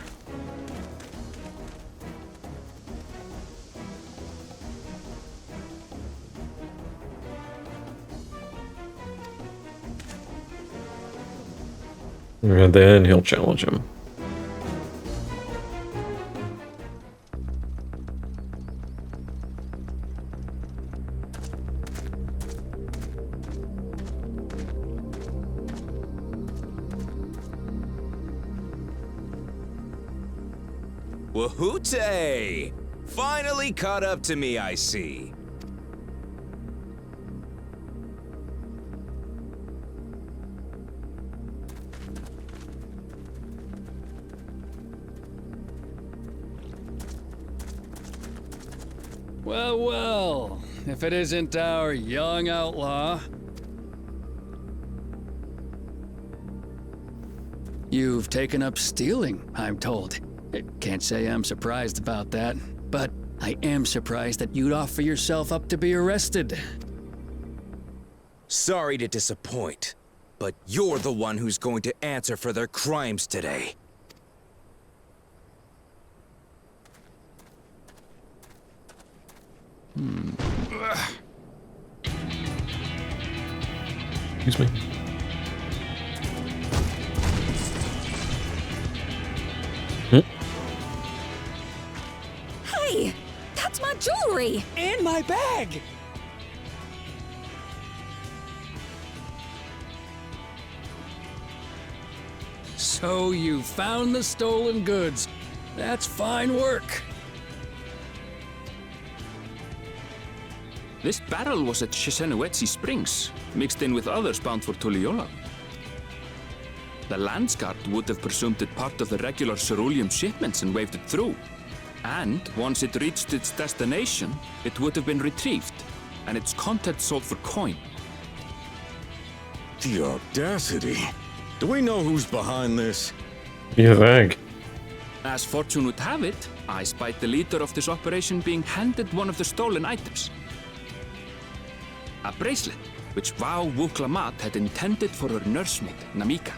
And then he'll challenge him. Wahoote! Finally caught up to me, I see. Well, well, if it isn't our young outlaw. You've taken up stealing, I'm told. Can't say I'm surprised about that, but I am surprised that you'd offer yourself up to be arrested. Sorry to disappoint, but you're the one who's going to answer for their crimes today. Excuse me. Hey, that's my jewelry! And my bag! So you found the stolen goods. That's fine work. This barrel was at Shisenuetsi Springs, mixed in with others bound for Tuliyola. The Landsguard would have presumed it part of the regular ceruleum shipments and waved it through. And once it reached its destination, it would have been retrieved, and its contents sold for coin. The audacity. Do we know who's behind this? You think? As fortune would have it, I spied the leader of this operation being handed one of the stolen items. A bracelet, which Vau Wuklamat had intended for her nursemaid, Namika.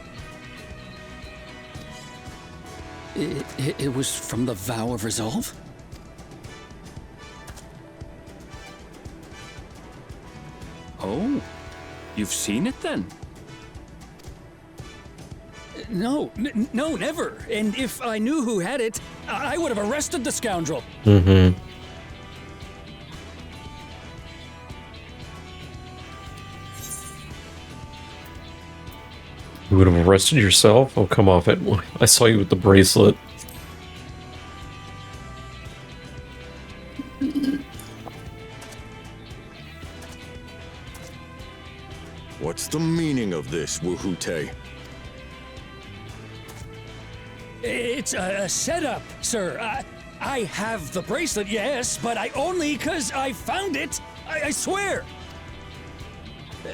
It was from the Vow of Resolve? Oh, you've seen it then? No, no, never. And if I knew who had it, I would have arrested the scoundrel. Mm-hmm. You would have arrested yourself? Oh, come off it. I saw you with the bracelet. What's the meaning of this, Wahoote? It's a setup, sir. I have the bracelet, yes, but I only 'cause I found it. I swear.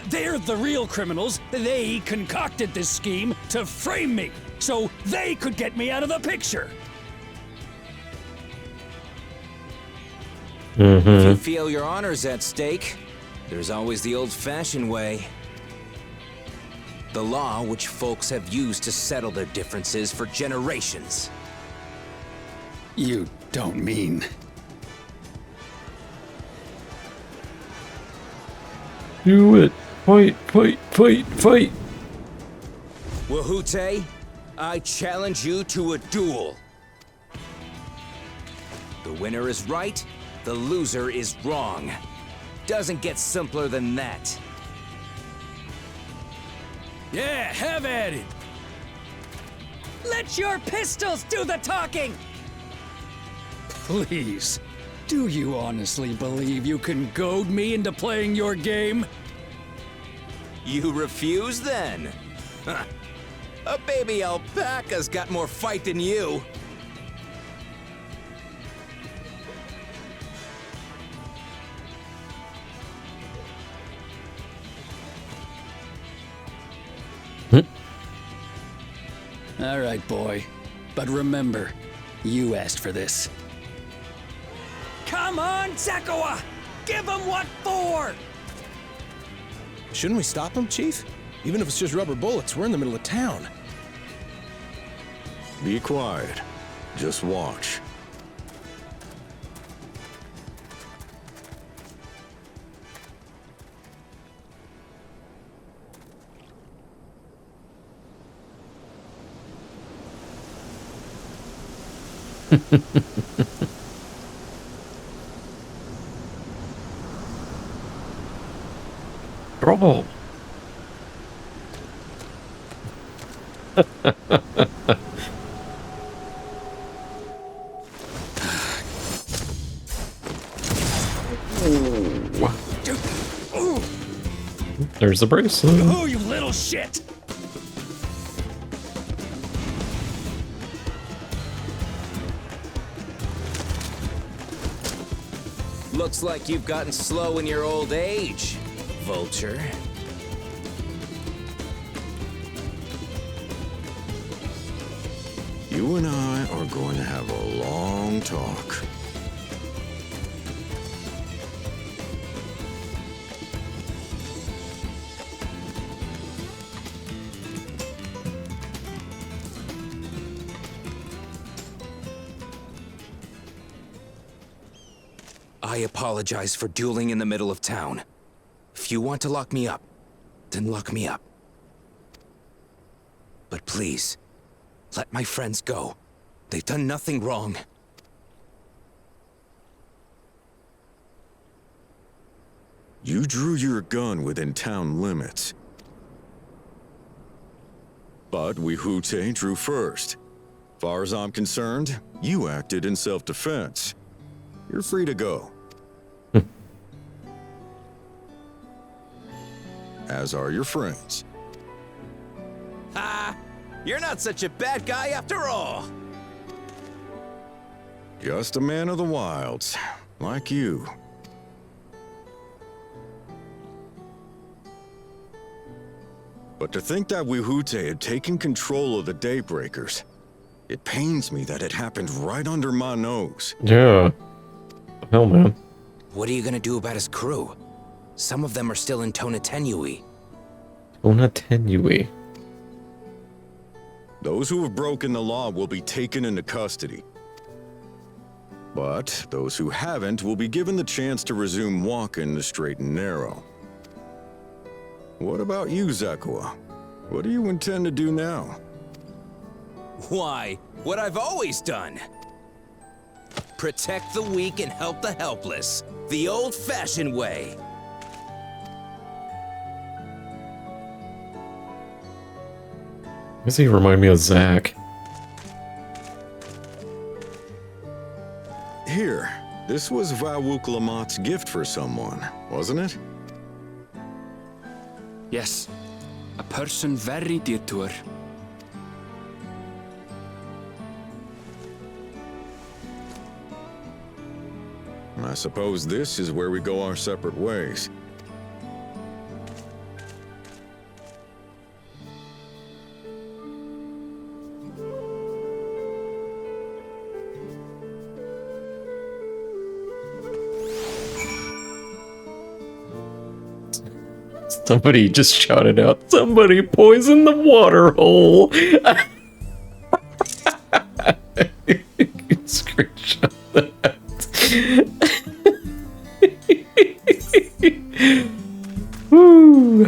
They're the real criminals. They concocted this scheme to frame me, so they could get me out of the picture. If you feel your honor's at stake, There's always the old-fashioned way. The law which folks have used to settle their differences for generations. You don't mean... Do it! Fight, fight, fight, fight! Wahute, I challenge you to a duel. The winner is right, the loser is wrong. Doesn't get simpler than that. Yeah, have at it! Let your pistols do the talking! Please, do you honestly believe you can goad me into playing your game? You refuse then? Huh. A baby alpaca's got more fight than you. All right, boy. But remember, you asked for this. Come on, Zakawa! Give him what for! Shouldn't we stop him, Chief? Even if it's just rubber bullets, we're in the middle of town. Be quiet. Just watch. Trouble. There's the bracelet. Oh, you little shit! Looks like you've gotten slow in your old age, Vulture. You and I are going to have a long talk. I apologize for dueling in the middle of town. If you want to lock me up, then lock me up. But please, let my friends go. They've done nothing wrong. You drew your gun within town limits. But Wahute drew first. Far as I'm concerned, you acted in self-defense. You're free to go. As are your friends. Ha! You're not such a bad guy after all! Just a man of the wilds, like you. But to think that Wahute had taken control of the Daybreakers, it pains me that it happened right under my nose. Yeah. Hell, man. What are you gonna do about his crew? Some of them are still in Tonatenui. Tonatenui. Those who have broken the law will be taken into custody. But those who haven't will be given the chance to resume walking the straight and narrow. What about you, Zakawa? What do you intend to do now? Why, what I've always done. Protect the weak and help the helpless. The old-fashioned way. Does he remind me of Xak? Here, this was Vawuklamat's gift for someone, wasn't it? Yes, a person very dear to her. I suppose this is where we go our separate ways. Somebody just shouted out, somebody poisoned the water hole. Screenshot that. Woo.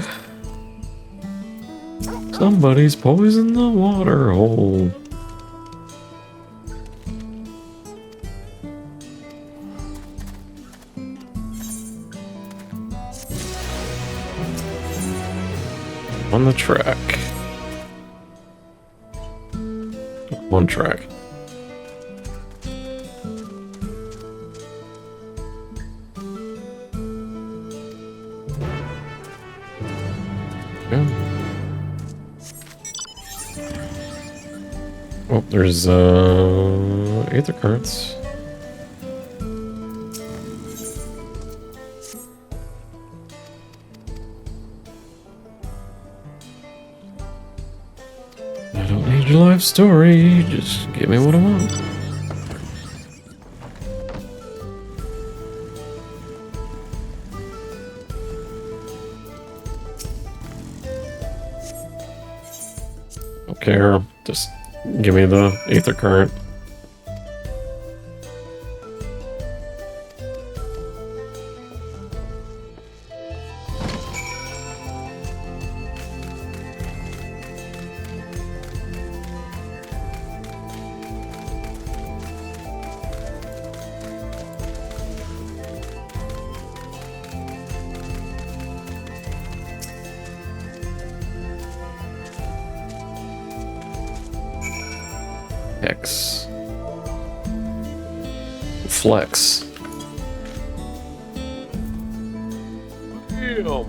Somebody's poisoned the water hole. On the track. One track. Yeah. Oh, there's Aether Currents. I don't need your life story, just give me what I want. Don't care, just give me the Aether Current. X. Flex. Damn.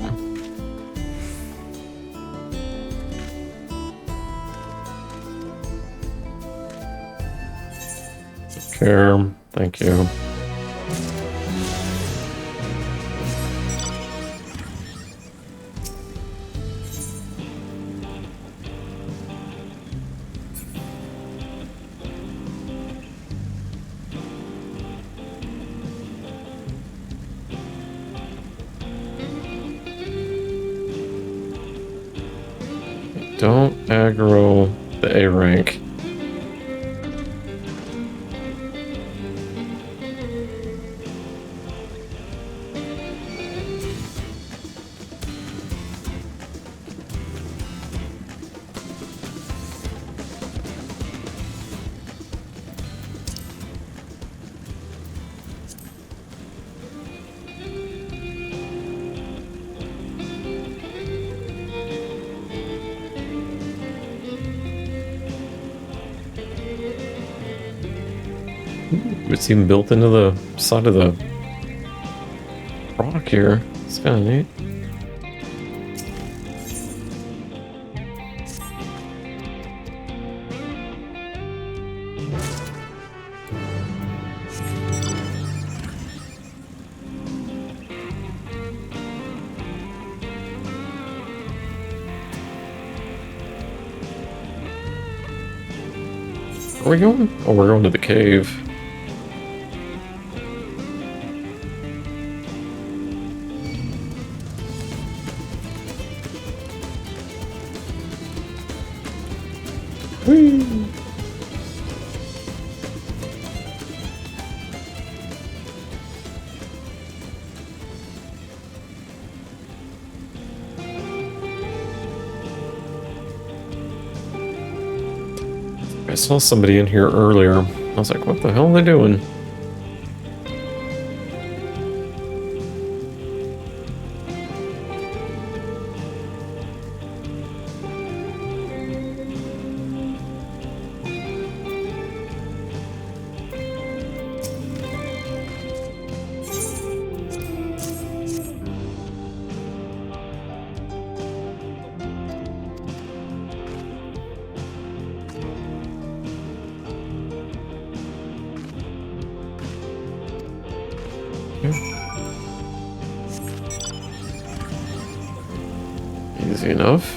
Care. Thank you. Don't aggro the A rank. It's even built into the side of the rock here. It's kind of neat. Where are we going? Oh, we're going to the cave. Whee! I saw somebody in here earlier. I was like, what the hell are they doing? Easy enough.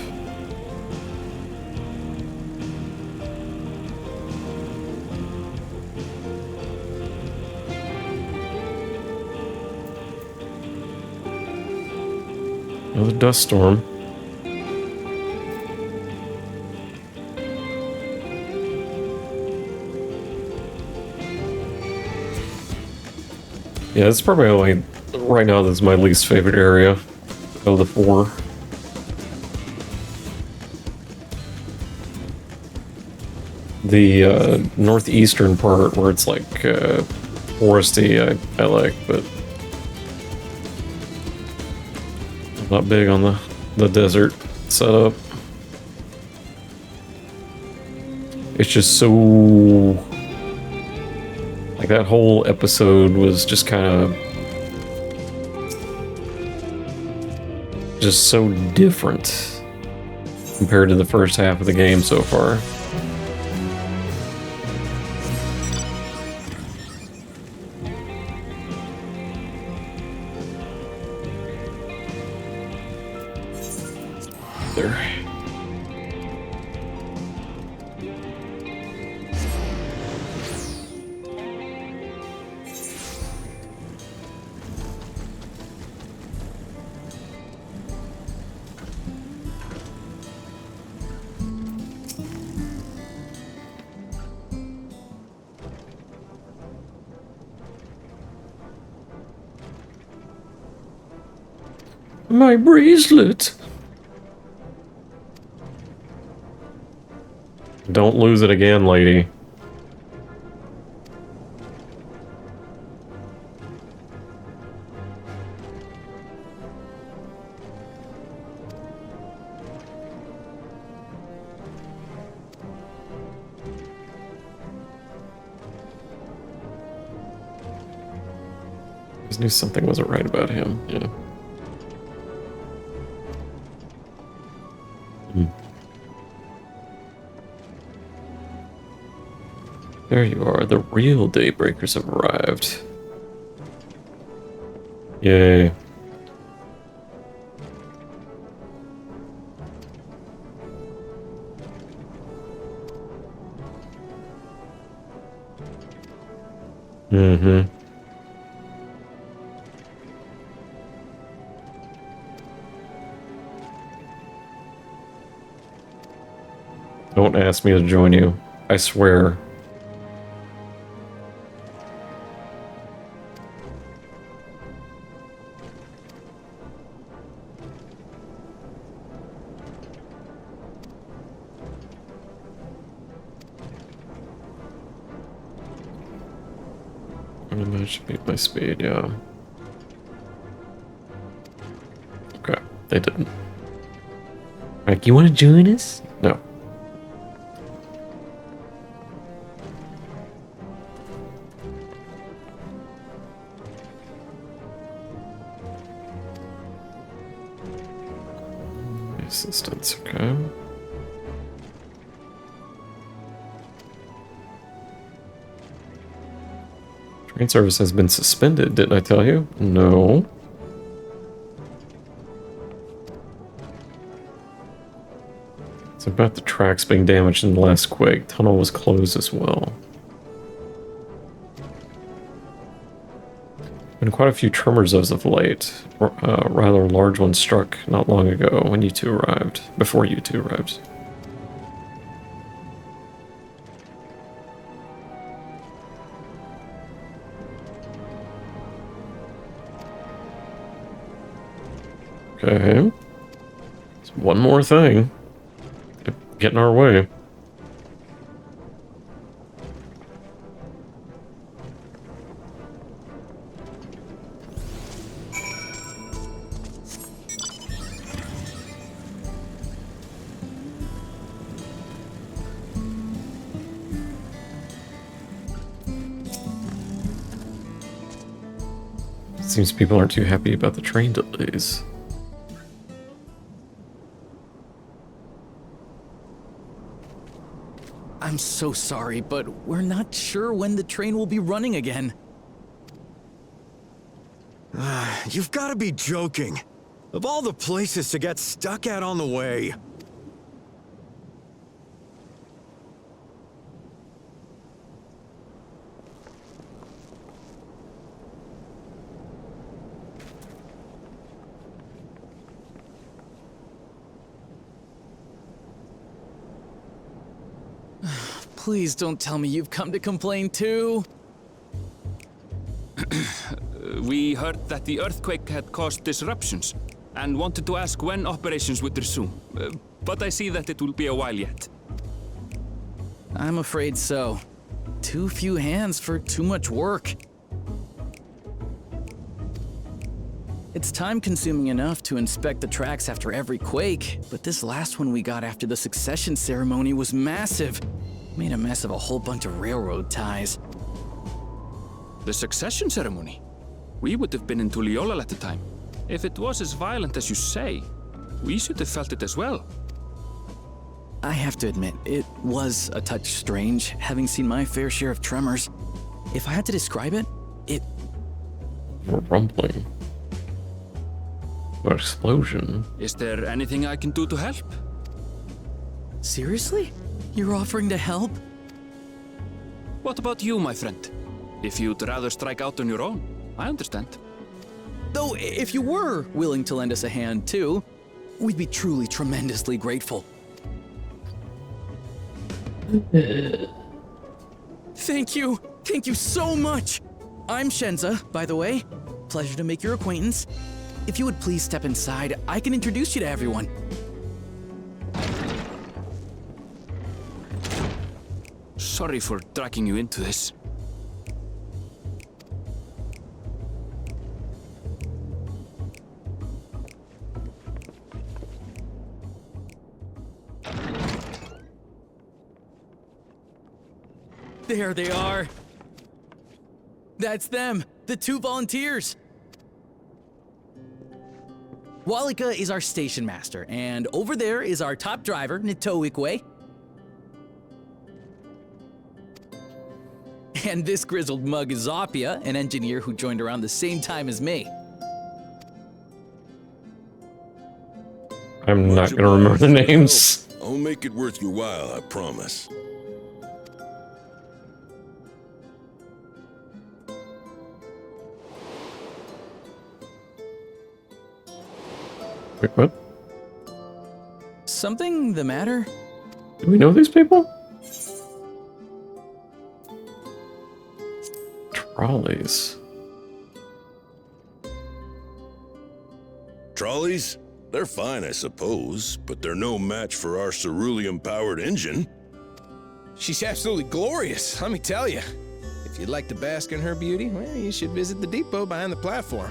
Another dust storm. Yeah, it's probably only right now. This is my least favorite area of the 4. The northeastern part where it's like foresty, I like, but I'm not big on the desert setup. It's just so, like, that whole episode was just kind of just so different compared to the first half of the game so far. There. My bracelet. Don't lose it again, lady. I just knew something wasn't right about him, yeah. There you are. The real Daybreakers have arrived. Yay. Mm-hmm. Don't ask me to join you. I swear. That should beat my speed, yeah. Okay, they didn't. Like, you want to join us? No. Assistance, okay. Train service has been suspended, didn't I tell you? No. It's about the tracks being damaged in the last quake. Tunnel was closed as well. Been quite a few tremors as of late. Rather large one struck not long ago when you two arrived. Before you two arrived. Okay. It's one more thing. Get in our way. Seems people aren't too happy about the train delays. I'm so sorry, but we're not sure when the train will be running again. You've got to be joking. Of all the places to get stuck at on the way. Please don't tell me you've come to complain too. We heard that the earthquake had caused disruptions and wanted to ask when operations would resume. But I see that it will be a while yet. I'm afraid so. Too few hands for too much work. It's time-consuming enough to inspect the tracks after every quake, but this last one we got after the succession ceremony was massive. Made a mess of a whole bunch of railroad ties. The succession ceremony? We would have been in Tuliolal at the time. If it was as violent as you say, we should have felt it as well. I have to admit, it was a touch strange, having seen my fair share of tremors. If I had to describe it, A rumbling. An explosion. Is there anything I can do to help? Seriously? You're offering to help? What about you, my friend? If you'd rather strike out on your own, I understand. Though, if you were willing to lend us a hand too, we'd be truly tremendously grateful. Thank you! Thank you so much! I'm Shenza, by the way. Pleasure to make your acquaintance. If you would please step inside, I can introduce you to everyone. Sorry for dragging you into this. There they are. That's them, the 2 volunteers. Walika is our station master, and over there is our top driver, Nitoikwe. And this grizzled mug is Zopia, an engineer who joined around the same time as me. I'm not gonna remember the names. I'll make it worth your while, I promise. Wait, what? Something the matter? Do we know these people? Trolleys. Trolleys? They're fine, I suppose, but they're no match for our cerulean-powered engine. She's absolutely glorious, let me tell you. If you'd like to bask in her beauty, well, you should visit the depot behind the platform.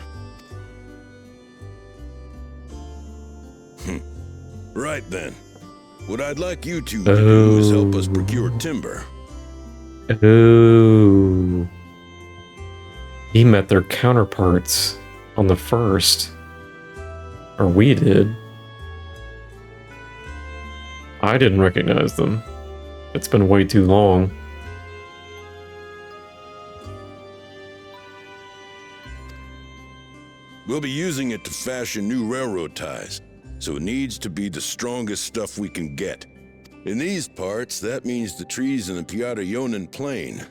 Right then. What I'd like you two to do is help us procure timber. Oh. He met their counterparts on the first. Or we did. I didn't recognize them. It's been way too long. We'll be using it to fashion new railroad ties, so it needs to be the strongest stuff we can get. In these parts, that means the trees in the Piata-Yonan Plain.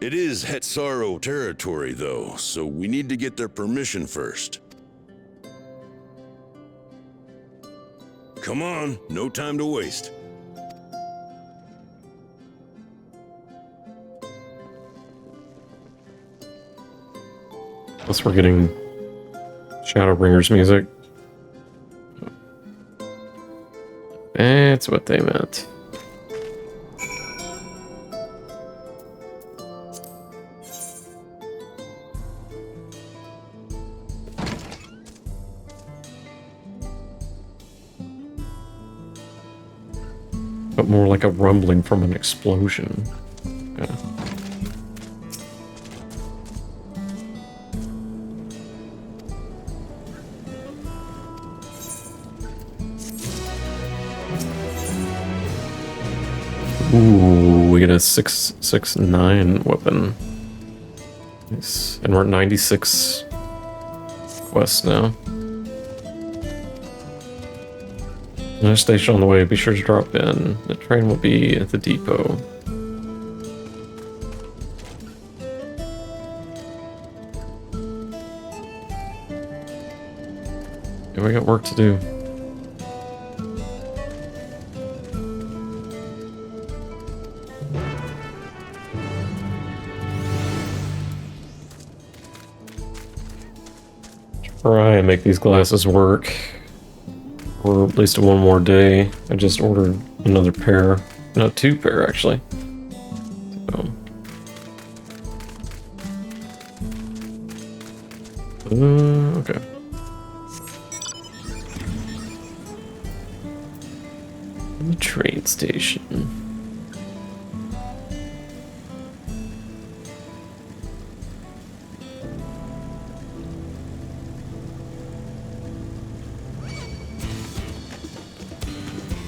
It is Hetsaro territory, though, so we need to get their permission first. Come on, no time to waste. Plus we're getting Shadowbringers music. That's what they meant. But more like a rumbling from an explosion. Yeah. Ooh, we get a 669 weapon. Nice. And we're at 96 quests now. Another station on the way, be sure to drop in. The train will be at the depot. Yeah, we got work to do. try and make these glasses work. Or at least one more day. I just ordered another pair. No, 2 pair actually. So. Okay. The train station.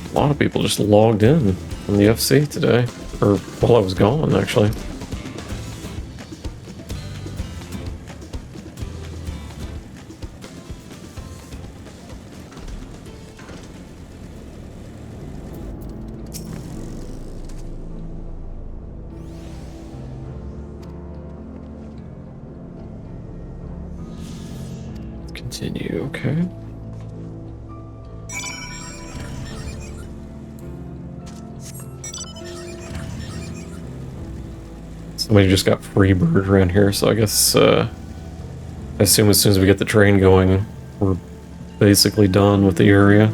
A lot of people just logged in from the FC today, or while I was gone, actually. Continue, okay. Somebody just got free bird around here, so I guess, I assume as soon as we get the train going, we're basically done with the area.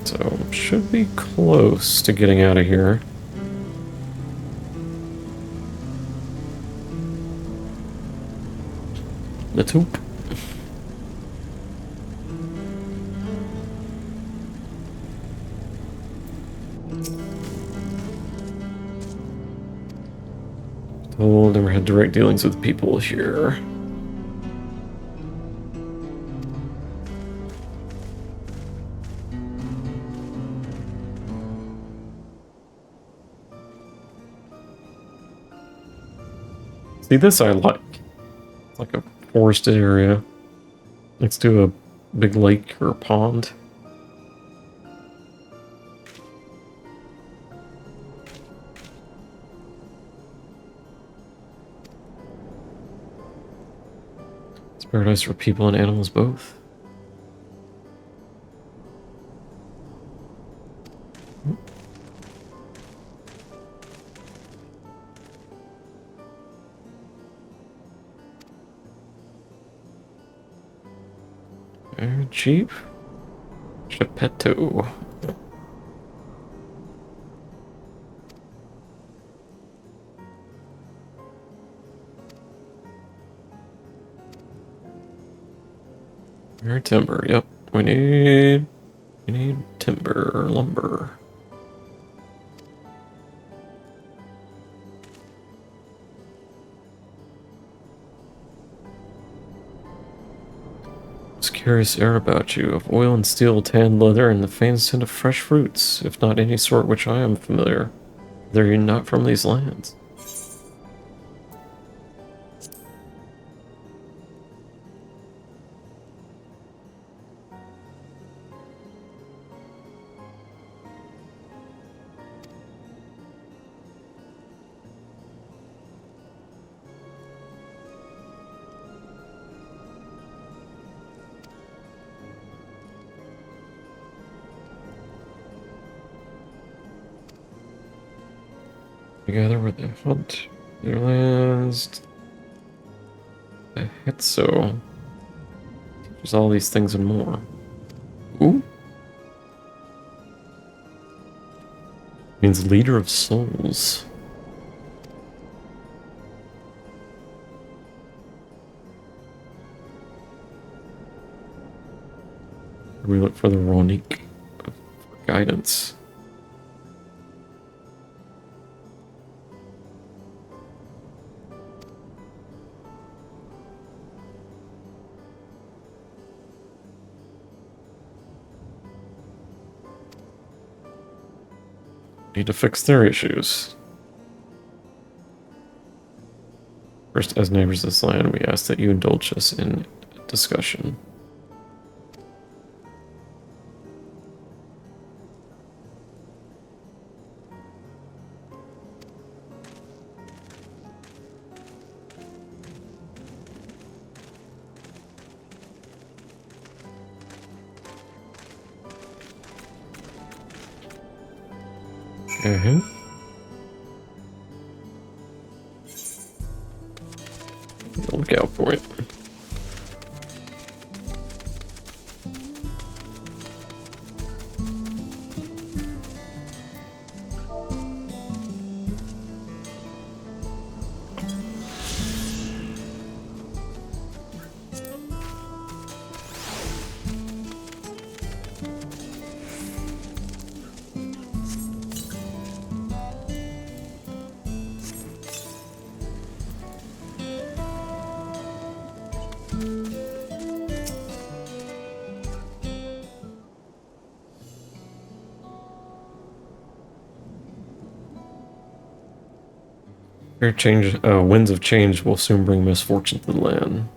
So, should be close to getting out of here. Let's hope. Oh, never had direct dealings with people here. See, this I like. It's like a forested area next to a big lake or a pond. It's paradise for people and animals both. Very cheap. Geppetto. Very timber, yep. We need timber, lumber. Curious air about you, of oil and steel, tanned leather, and the faint scent of fresh fruits, if not any sort which I am familiar. They're not from these lands. Together with the hunt, their last. The Hitso. There's all these things and more. Ooh. Means leader of souls. We look for the Ronique for guidance. Need to fix their issues. First, as neighbors of this land, we ask that you indulge us in discussion. layout point. Winds of change will soon bring misfortune to the land.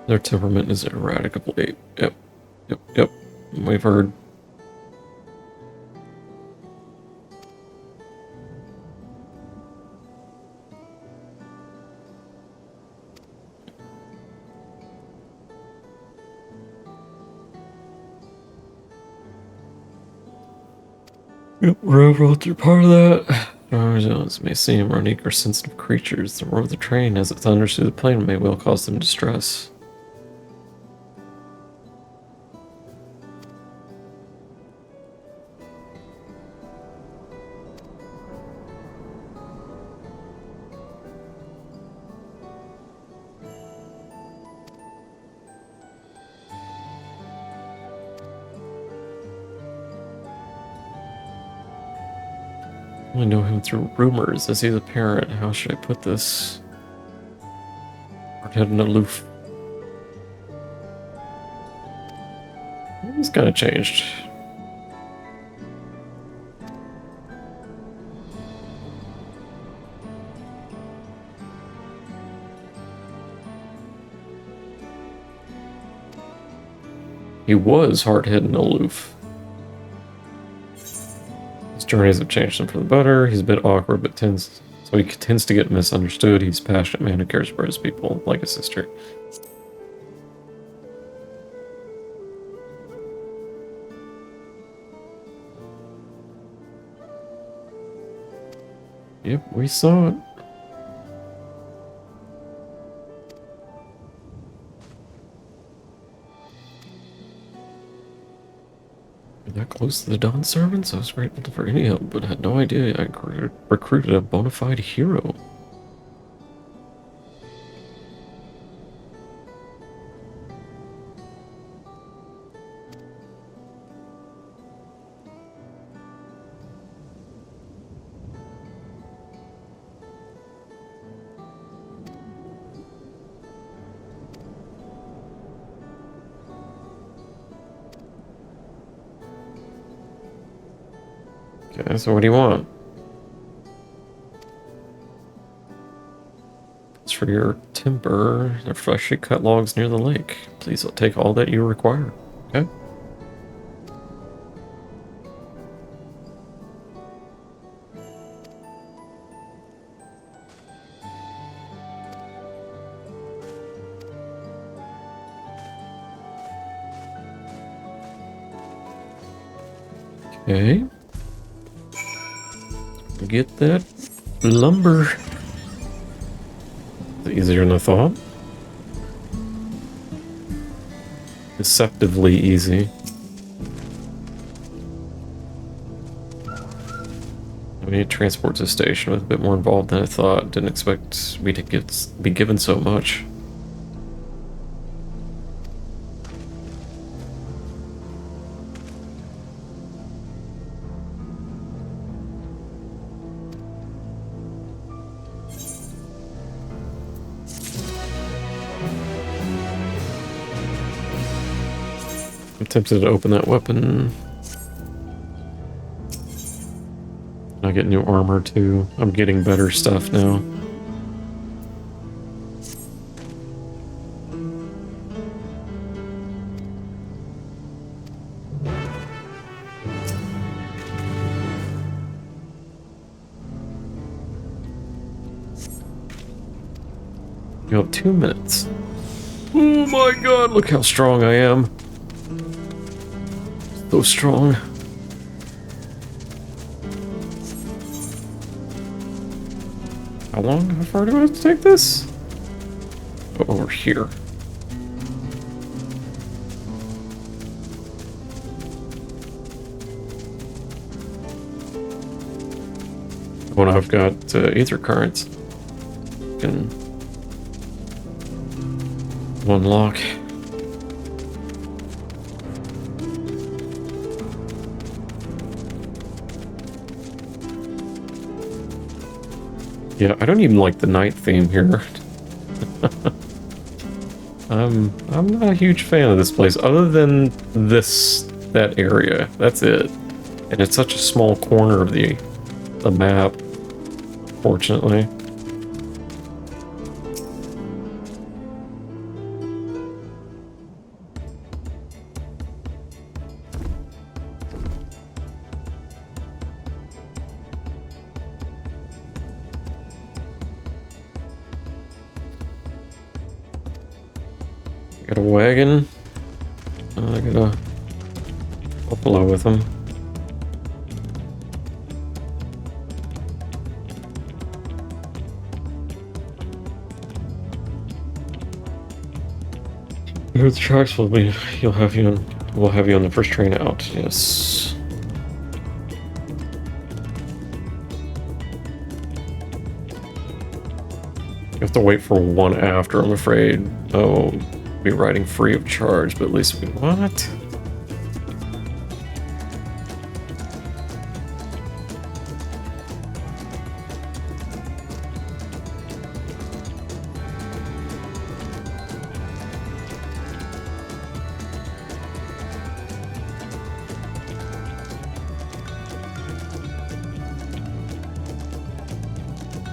Their temperament is erratically. Yep. We've heard. Yep, railroads are part of that. Jones may seem unique or sensitive creatures. The roar of the train as it thunders through the plain may well cause them distress. I only know him through rumors. Is he the parent? How should I put this? Hard-headed and aloof. He's kind of changed. He was hard-headed and aloof. Journeys have changed him for the better. He's a bit awkward, but tends to get misunderstood. He's a passionate man who cares for his people, like his sister. Yep, we saw it. That close to the Dawn servants? I was grateful for any help, but had no idea I recruited a bona fide hero. Okay, so what do you want? As for your timber, they're freshly cut logs near the lake. Please take all that you require. Okay? Okay. Get that lumber. Easier than I thought. Deceptively easy. I need to transport to the station. Was a bit more involved than I thought. Didn't expect me to be given so much. I'm tempted to open that weapon. I get new armor too. I'm getting better stuff now. You have 2 minutes. Oh my god, look how strong I am. So strong. How far do I have to take this? Oh, over here. When I've got ether currents, can unlock. Yeah, I don't even like the night theme here. I'm not a huge fan of this place, other than that area. That's it. And it's such a small corner of the map, fortunately. Got a wagon. I gotta buffalo with him. The tracks will be. We'll have you on the first train out. Yes. You have to wait for one after. I'm afraid. Oh. Be riding free of charge, but at least we what?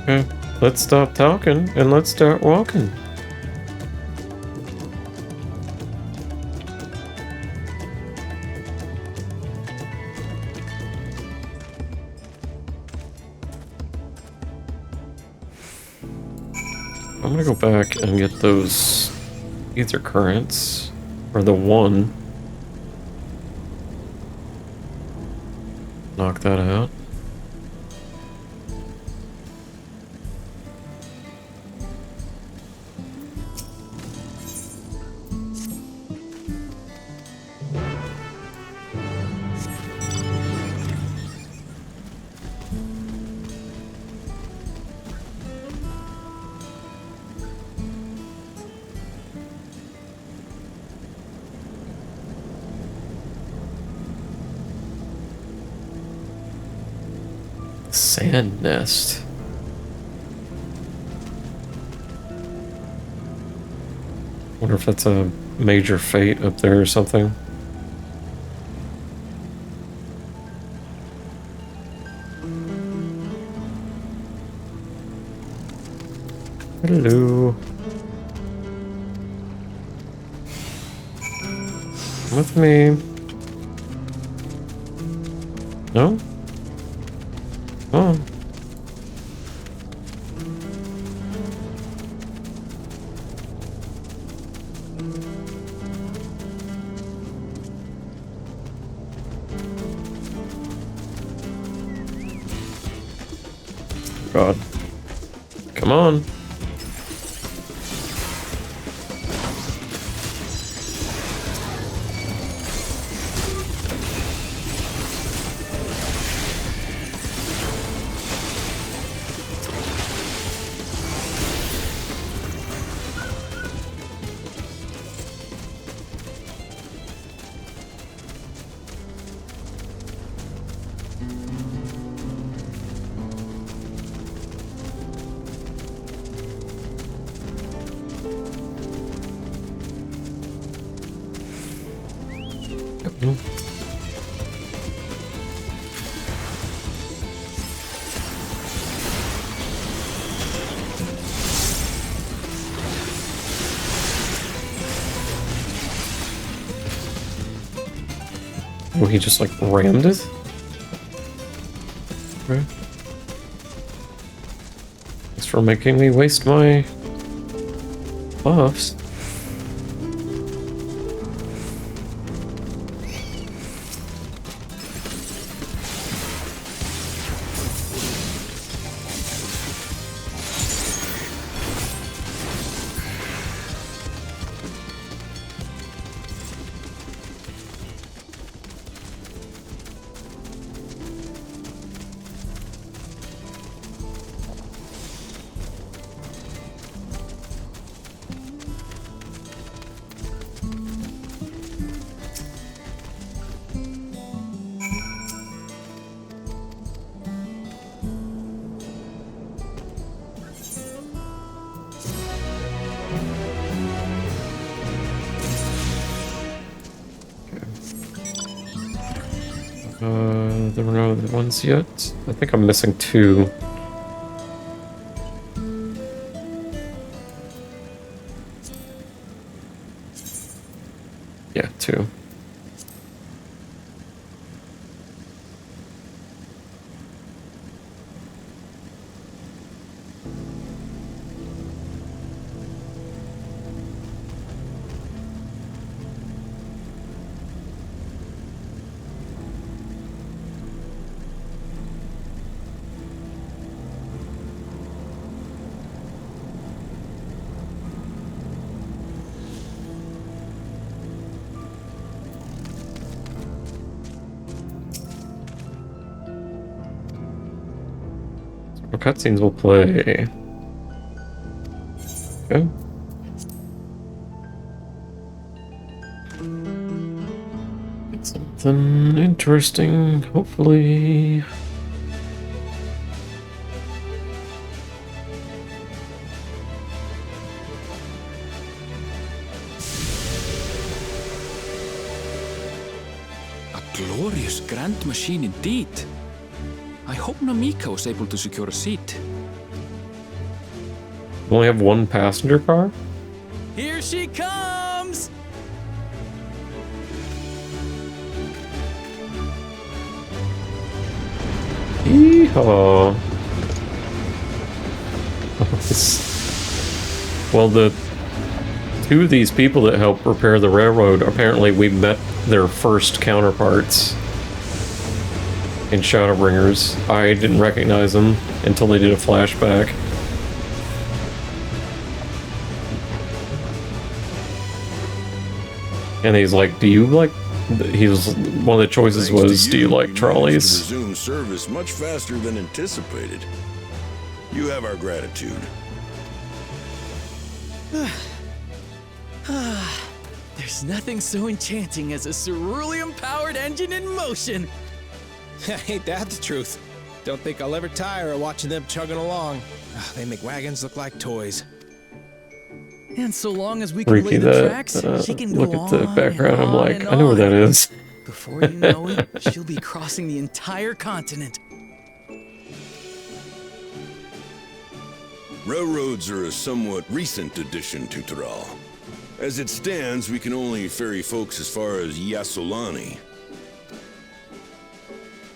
Okay, let's stop talking and let's start walking. I'm gonna go back and get those ether currents, or the one. Knock that out. Sand nest. Wonder if that's a major fate up there or something. Hello. Come with me. No? Oh. God. Come on. Oh, he just like rammed it? Okay. Thanks for making me waste my buffs. ones yet. I think I'm missing 2. Yeah, 2. Cutscenes will play. Okay. Something interesting, hopefully. A glorious grand machine indeed. I hope Namika was able to secure a seat. We only have 1 passenger car? Here she comes! Yeehaw! Well, the 2 of these people that helped repair the railroad, apparently we met their first counterparts in Shadowbringers. I didn't recognize them until they did a flashback. And he's like, do you like... He was... One of the choices was, do you like trolleys? Resume service much faster than anticipated. You have our gratitude. There's nothing so enchanting as a cerulean-powered engine in motion. Ain't that the truth? Don't think I'll ever tire of watching them chugging along. They make wagons look like toys. And so long as we can Freaky lay the tracks, she can go look at the on background, and I'm like, on I know where that and is. Before you know it, she'll be crossing the entire continent. Railroads are a somewhat recent addition to Tural. As it stands, we can only ferry folks as far as Yasolani.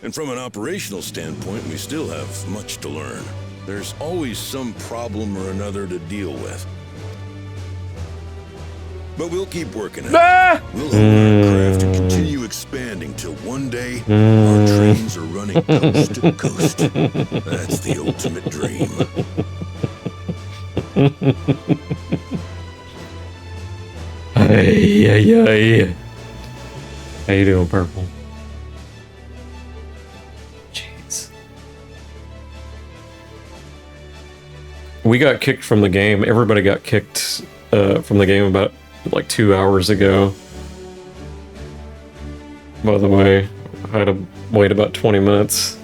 And from an operational standpoint, we still have much to learn. There's always some problem or another to deal with. But we'll keep working at it. We'll hone our craft and continue expanding till one day our trains are running coast to coast. That's the ultimate dream. Hey. How you doing, Purple? Jeez. We got kicked from the game. Everybody got kicked from the game about like 2 hours ago. By the way, I had to wait about 20 minutes,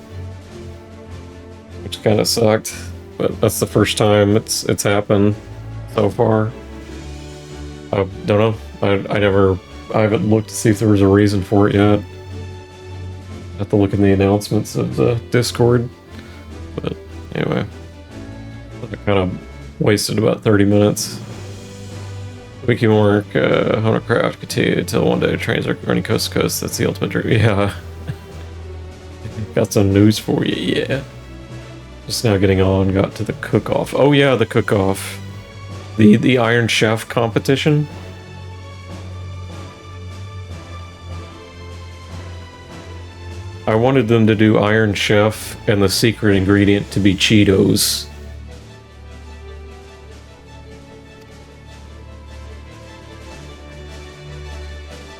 which kind of sucked. But that's the first time it's happened so far. I don't know. I haven't looked to see if there was a reason for it yet. I have to look in the announcements of the Discord. But anyway, I kind of wasted about 30 minutes. We can work Honorcraft continue until one day trains are running coast to coast. That's the ultimate dream. Yeah. Got some news for you, yeah. Just now getting on, got to the cook-off. Oh yeah, the cook-off. The Iron Chef competition. I wanted them to do Iron Chef and the secret ingredient to be Cheetos.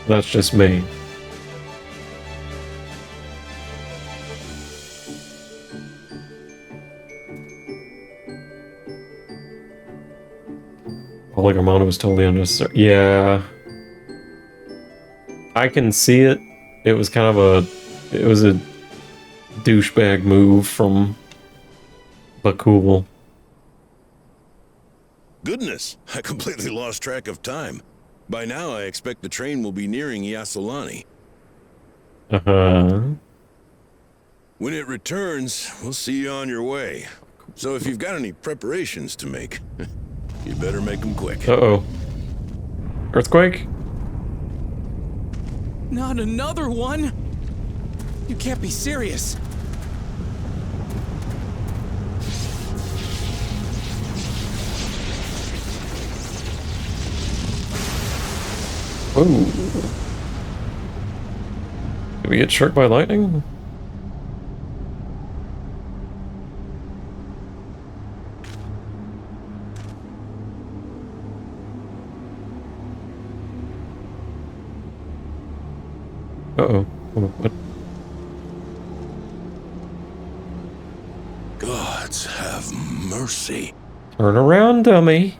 That's just me. Polygamano was totally unnecessary. Yeah. I can see it. It was kind of a douchebag move from Bakul. Goodness, I completely lost track of time. By now, I expect the train will be nearing Yasolani. Uh-huh. When it returns, we'll see you on your way. So if you've got any preparations to make, you better make them quick. Uh-oh. Earthquake? Not another one? You can't be serious. Ooh. Did we get struck by lightning? Uh-oh. What? Gods have mercy. Turn around, dummy.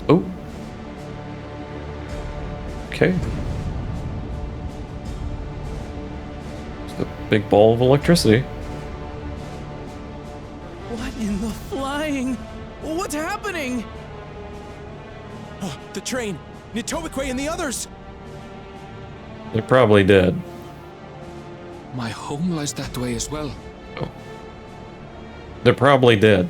Oh. Okay. Just a big ball of electricity. What in the flying? What's happening? Oh, the train. Nitobekwe and the others. They're probably dead. My home lies that way as well. Oh. They're probably dead.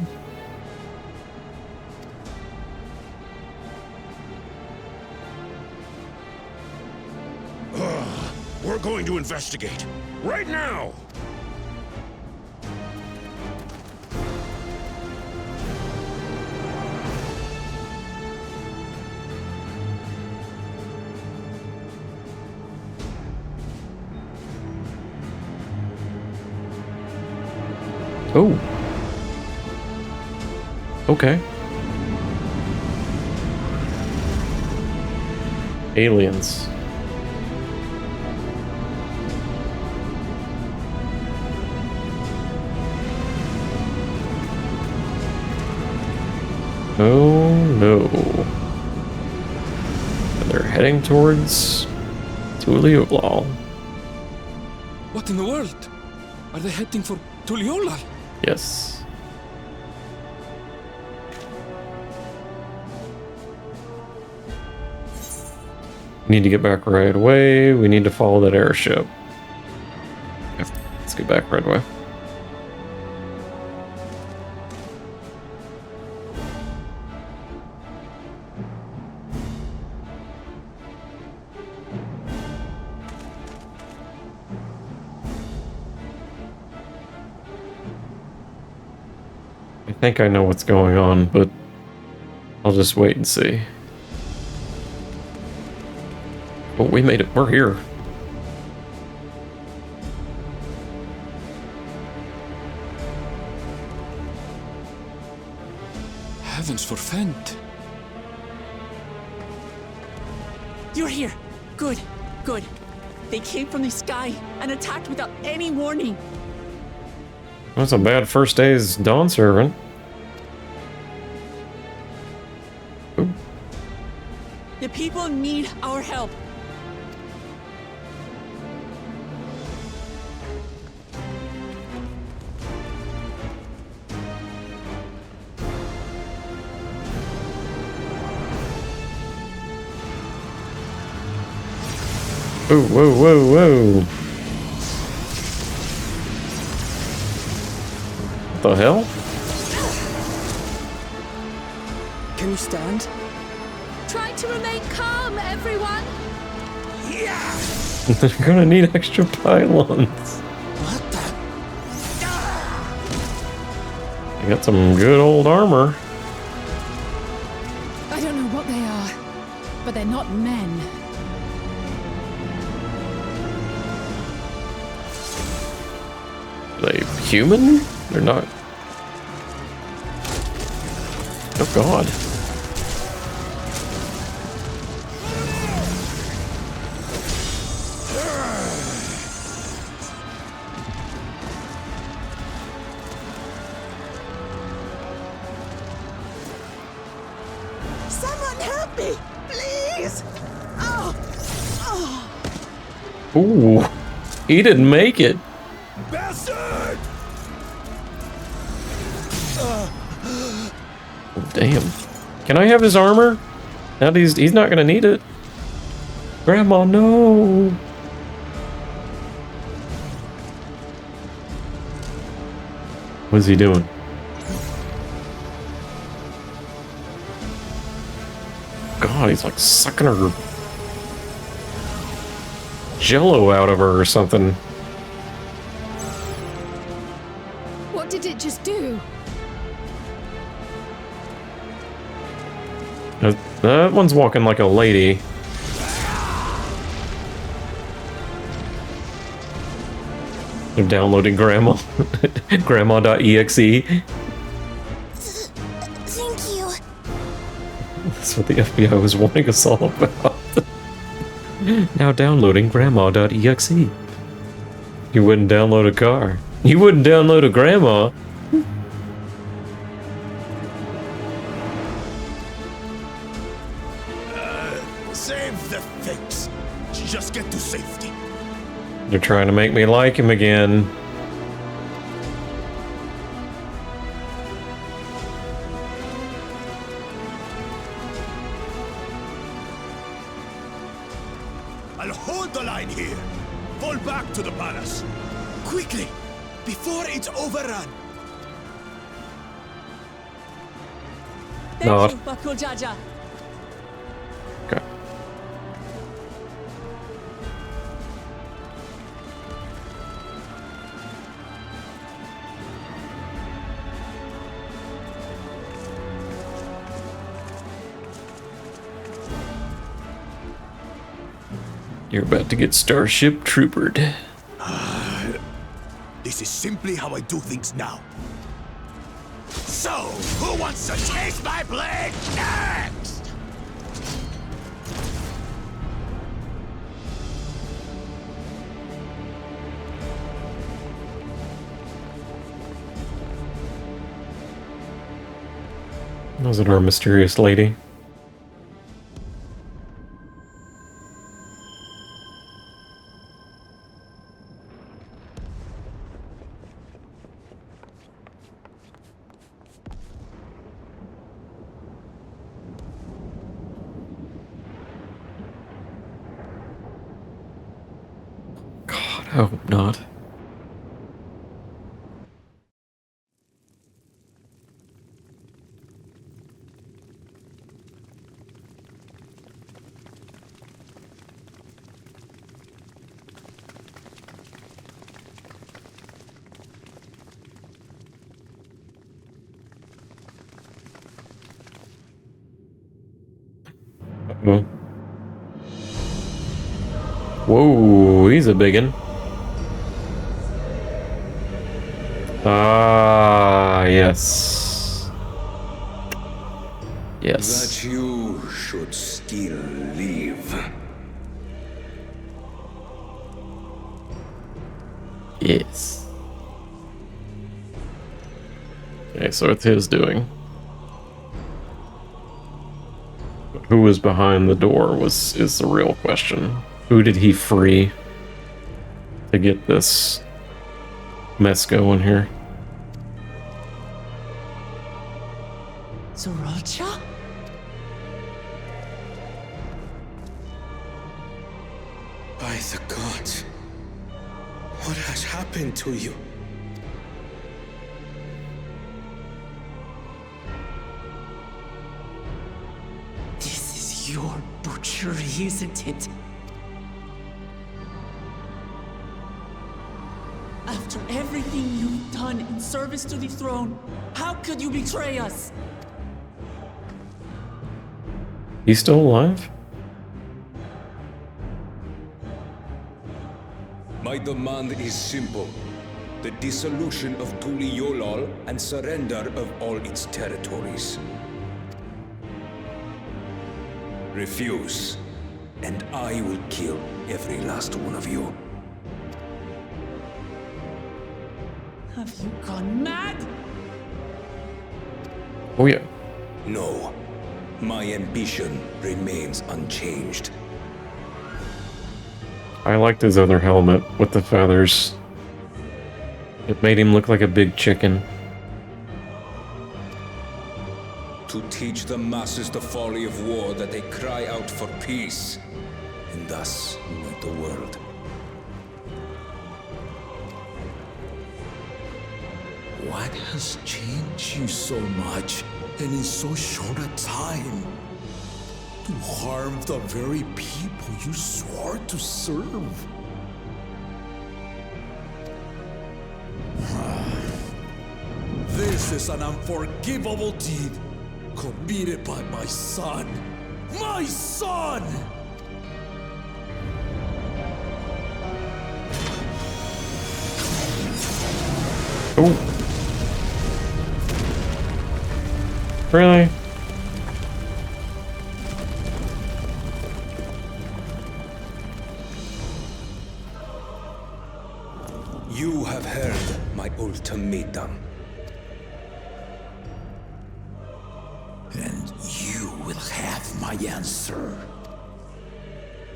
We're going to investigate. Right now! Oh. Okay. Aliens. Oh no. They're heading towards Tuliolal. What in the world? Are they heading for Tuliolal? Yes. We need to get back right away. We need to follow that airship. Let's get back right away. I think I know what's going on, but I'll just wait and see. Oh, we made it. We're here. Heavens forfend. You're here. Good, good. They came from the sky and attacked without any warning. That's a bad first day as Dawn Servant. Ooh. The people need our help. Whoa, whoa, whoa, whoa. What the hell? Can you stand? Try to remain calm, everyone. Yeah! They're gonna need extra pylons. What the? They got some good old armor. I don't know what they are, but they're not men. Are they human? They're not. Oh god. Someone help me, please! Oh! Oh! Ooh. He didn't make it. Bastard! Oh, damn. Can I have his armor? Now he's not gonna need it. Grandma, no. What's he doing? God, he's like sucking her jello out of her or something. What did it just do? That one's walking like a lady. They're downloading Grandma. Grandma.exe. Thank you. That's what the FBI was warning us all about. Now downloading Grandma.exe. You wouldn't download a car. You wouldn't download a grandma. Save the fix. Just get to safety. They're trying to make me like him again. I'll hold the line here. Fall back to the palace. Quickly, before it's overrun. Thank Nod. you, Bakul Jaja. Okay. You're about to get Starship Troopered. This is simply how I do things now. So, who wants to taste my blade next? Was it our mysterious lady? I hope not. Uh-oh. Whoa, he's a biggin'. Ah, yes. Yes. That you should still live. Yes. Okay, so it's his doing. But who was behind the door is the real question. Who did he free to get this mess going here? Sriracha? By the gods, what has happened to you? This is your butchery, isn't it? After everything you've done in service to the throne, how could you betray us? He's still alive? My demand is simple. The dissolution of Tuliyollal and surrender of all its territories. Refuse, and I will kill every last one of you. Have you gone mad? Oh yeah. No. My ambition remains unchanged. I liked his other helmet with the feathers. It made him look like a big chicken. To teach the masses the folly of war, that they cry out for peace, and thus unite the world. What has changed you so much and in so short a time? To harm the very people you swore to serve. This is an unforgivable deed committed by my son. My son! Oh. Really? You have heard my ultimatum. And you will have my answer.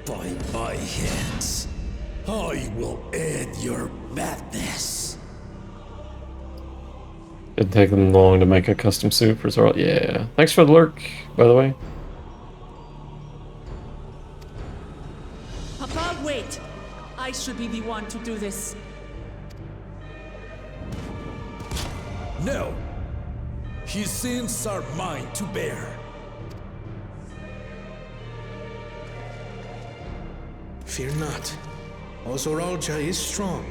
By my hands, I will end your madness. Didn't take them long to make a custom suit for Zoral. Yeah. Thanks for the lurk, by the way. Papa, wait! I should be the one to do this. No. His sins are mine to bear. Fear not. Ozoralja is strong.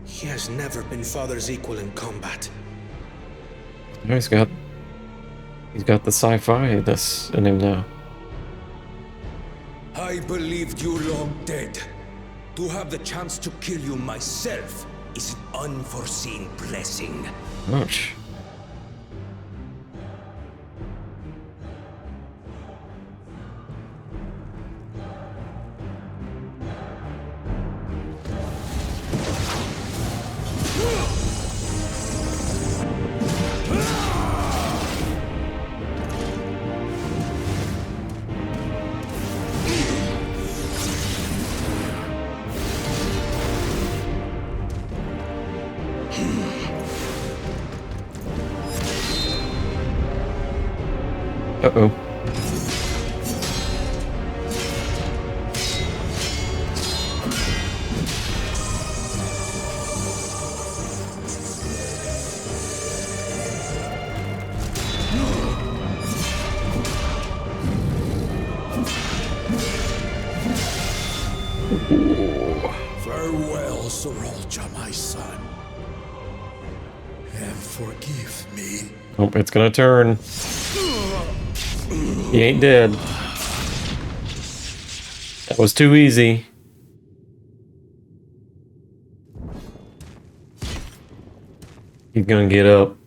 He has never been father's equal in combat. Oh, he's got the sci-fi this in him now. I believed you long dead. To have the chance to kill you myself is an unforeseen blessing. Ouch. Uh-oh. Farewell, Zoralja, my son. And forgive me. Oh, it's gonna turn. He ain't dead. That was too easy. He's gonna get up.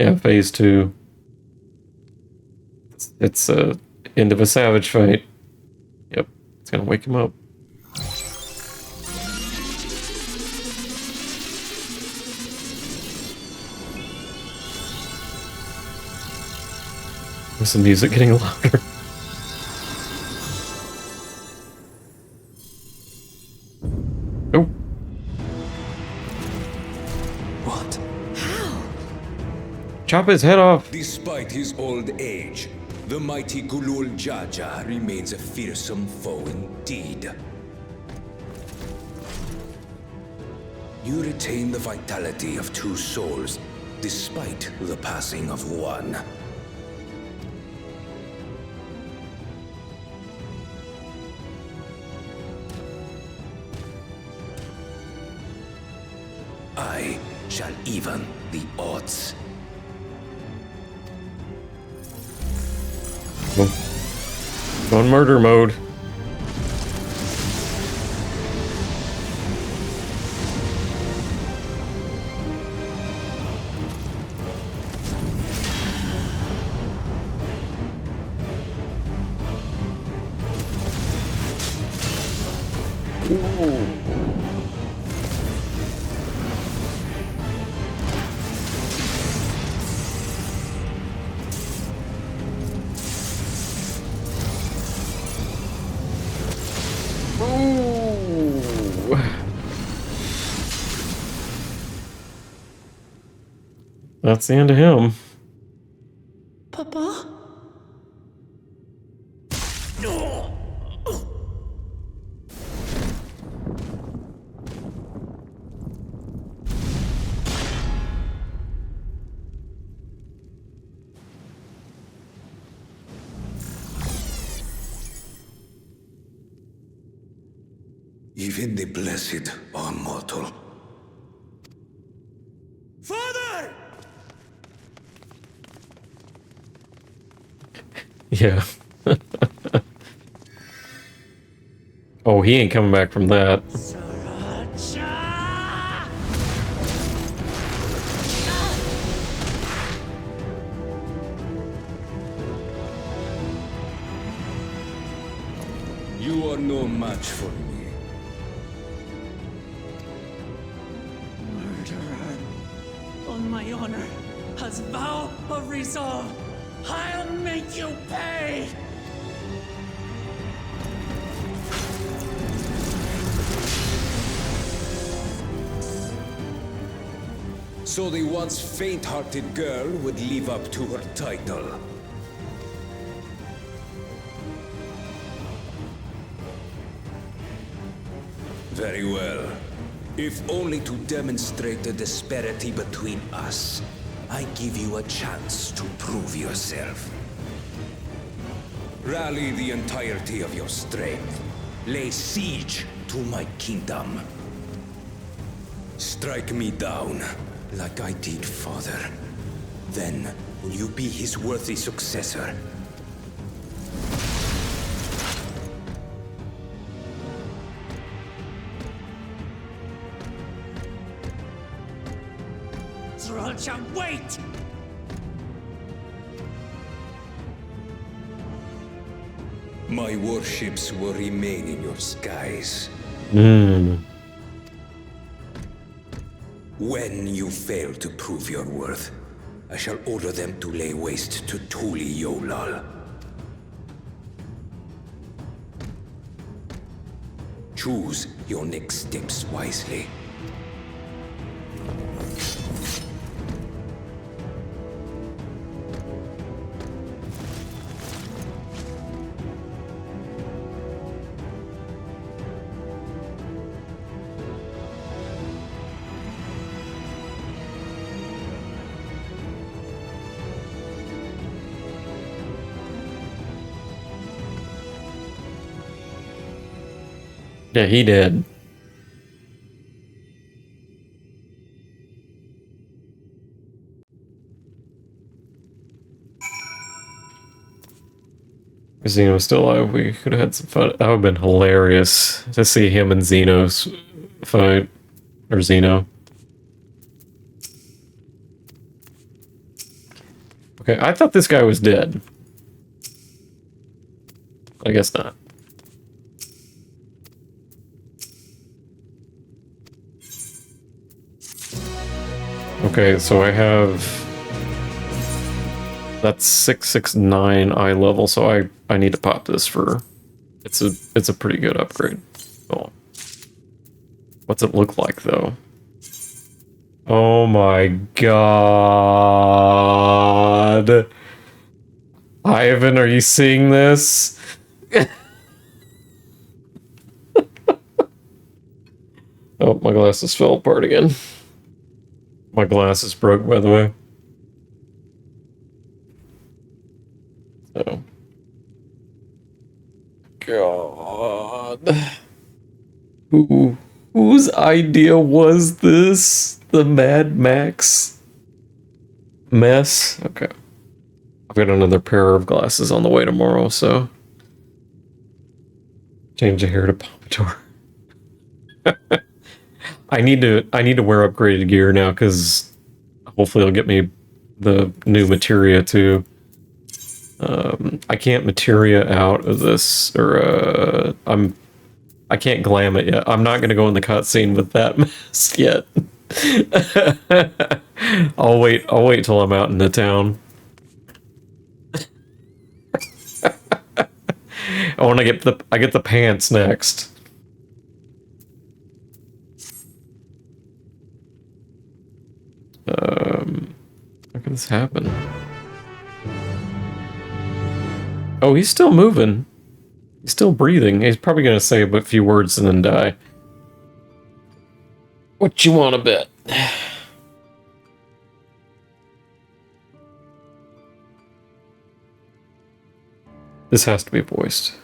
Yeah, phase 2. It's end of a savage fight. Yep, it's gonna wake him up. Is the music getting louder? Oh. What? How? Chop his head off. Despite his old age, the mighty Gulul Jaja remains a fearsome foe indeed. You retain the vitality of 2 souls, despite the passing of one. I shall even the odds. On murder mode. That's the end of him. Papa? Even the blessed are mortal. Father! Yeah. Oh, he ain't coming back from that. You are no match for me. Murderer. On my honor, as vow of resolve, I'll make you pay! So the once faint-hearted girl would live up to her title. Very well. If only to demonstrate the disparity between us, I give you a chance to prove yourself. Rally the entirety of your strength. Lay siege to my kingdom. Strike me down, like I did father. Then, will you be his worthy successor? Trolcha, wait! My warships will remain in your skies. When you fail to prove your worth, I shall order them to lay waste to Tuli Yolal. Choose your next steps wisely. Yeah, he did. If Xeno was still alive, we could have had some fun. That would have been hilarious to see him and Xeno's fight. Or Xeno. Okay, I thought this guy was dead. I guess not. Okay, so I have... That's 669 eye level, so I need to pop this for... It's a pretty good upgrade. Oh. What's it look like, though? Oh my god! Ivan, are you seeing this? Oh, my glasses fell apart again. My glasses broke, by the way. So. God. Whose idea was this? The Mad Max mess? Okay. I've got another pair of glasses on the way tomorrow, so... Change the hair to pompadour. I need to wear upgraded gear now, because hopefully it'll get me the new materia too. I can't materia out of this, or I can't glam it yet. I'm not gonna go in the cutscene with that mess yet. I'll wait till I'm out in the town. I get the pants next. How can this happen? Oh, he's still moving. He's still breathing. He's probably gonna say a few words and then die. What you wanna bet? This has to be voiced.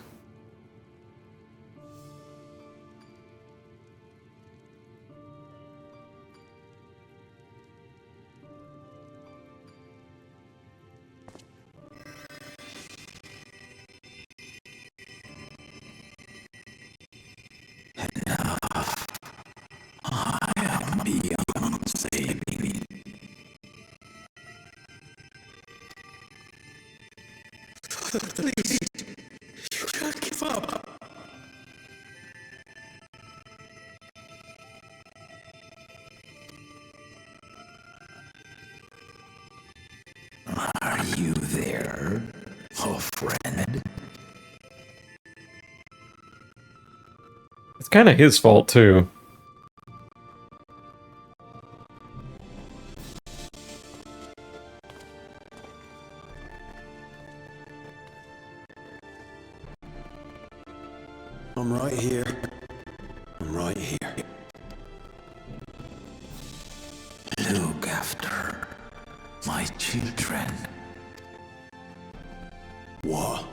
Are you there, oh friend? It's kind of his fault, too. I'm right here. I'm right here. Look after my children. What?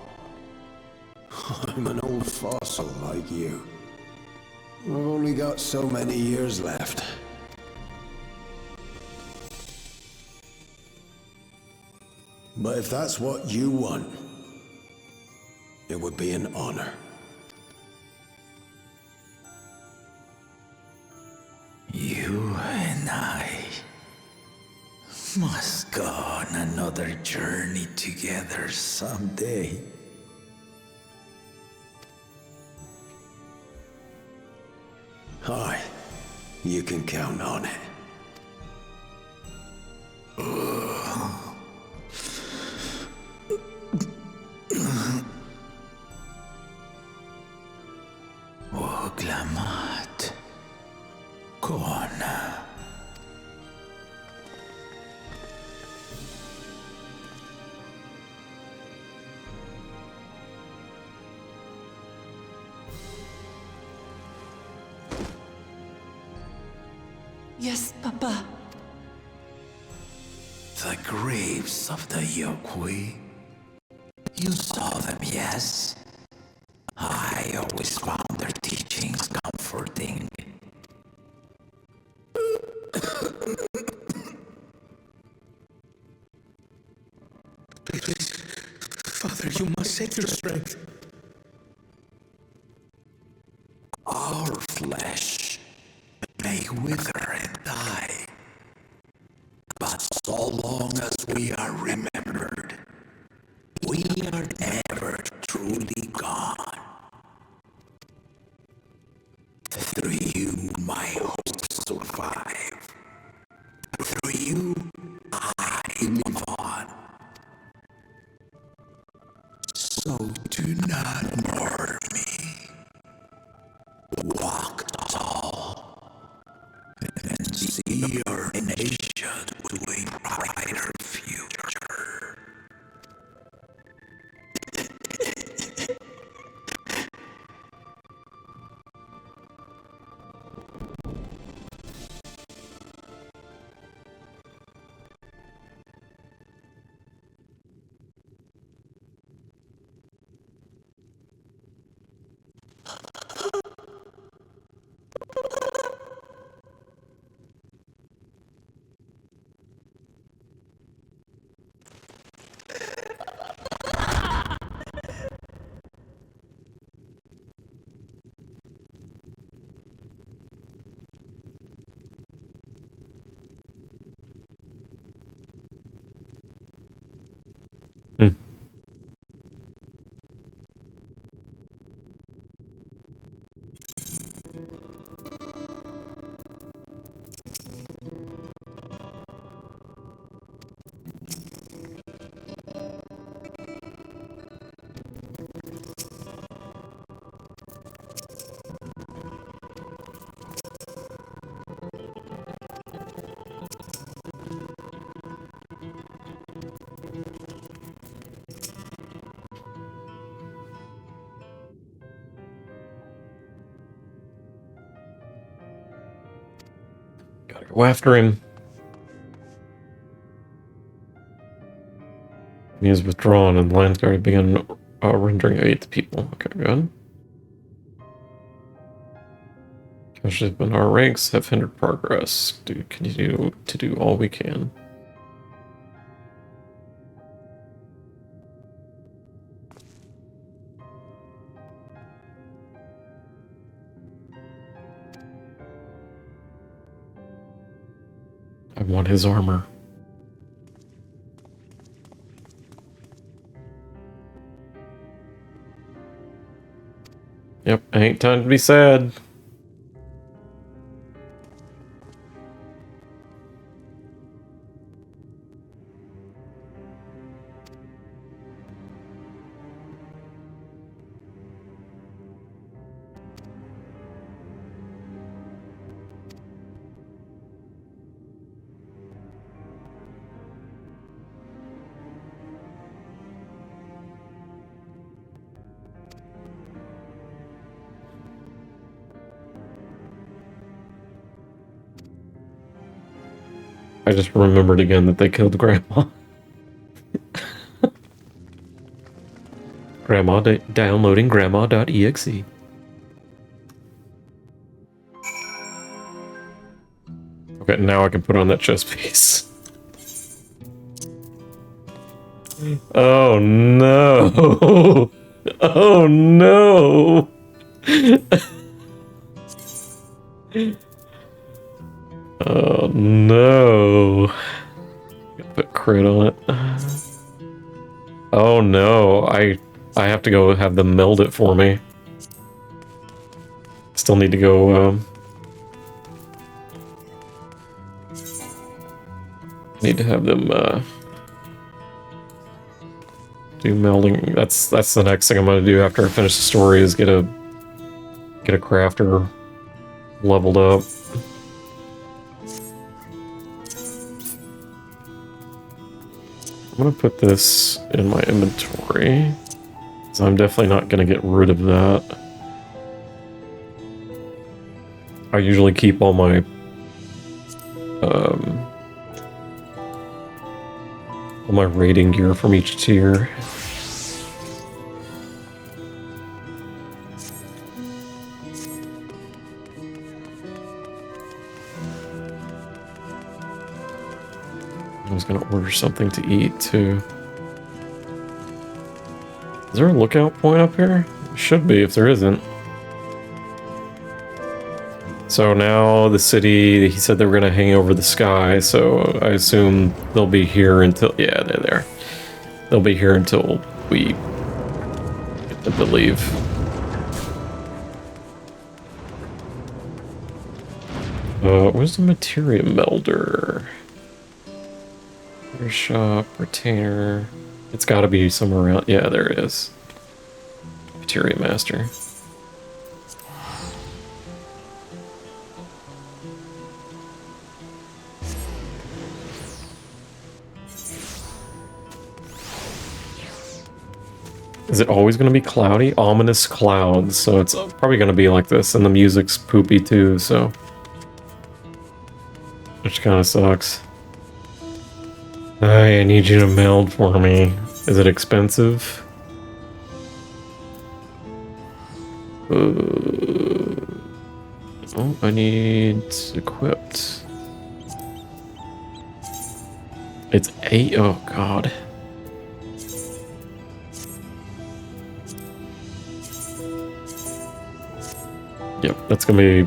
I'm an old fossil like you. I've only got so many years left. But if that's what you want, it would be an honor. You and I must go on another journey together someday. Aye, you can count on it. Oglamat. Kona. Yes, Papa. The graves of the Yokwi. You saw them, yes? I always found their teachings comforting. Please, Father, you must save your strength. Our flesh may wither and die, but so long as we are remembered, we are never truly gone. Through you, my hopes survive. Through you, I live on. So do not mourn me. Walk tall and see your nation to a brighter future. Gotta go after him. He is withdrawn and the Landsguard began rendering aid to people. Okay, good. Casualties in our ranks have hindered progress. Do continue to do all we can. I want his armor. Yep, ain't time to be sad. I just remembered again that they killed Grandma. Grandma downloading grandma.exe. Okay, now I can put on that chest piece. Oh no! Oh no! Oh no! Put crit on it. Oh no! I have to go have them meld it for me. Still need to go. Need to have them do melding. That's the next thing I'm gonna do after I finish the story is get a crafter leveled up. I'm gonna put this in my inventory, because I'm definitely not gonna get rid of that. I usually keep all my raiding gear from each tier. I was gonna order something to eat too. Is there a lookout point up here? Should be if there isn't. So now the city, he said they were gonna hang over the sky, so I assume they'll be here until, yeah, they're there. They'll be here until we get them to leave. Where's the materia melder? Shop, retainer. It's gotta be somewhere around, yeah, there it is. Materia master. Is it always going to be cloudy? Ominous clouds, so it's probably going to be like this, and the music's poopy too, so... Which kind of sucks. I need you to meld for me. Is it expensive? Oh, I need equipped. It's 8, oh god. Yep, that's gonna be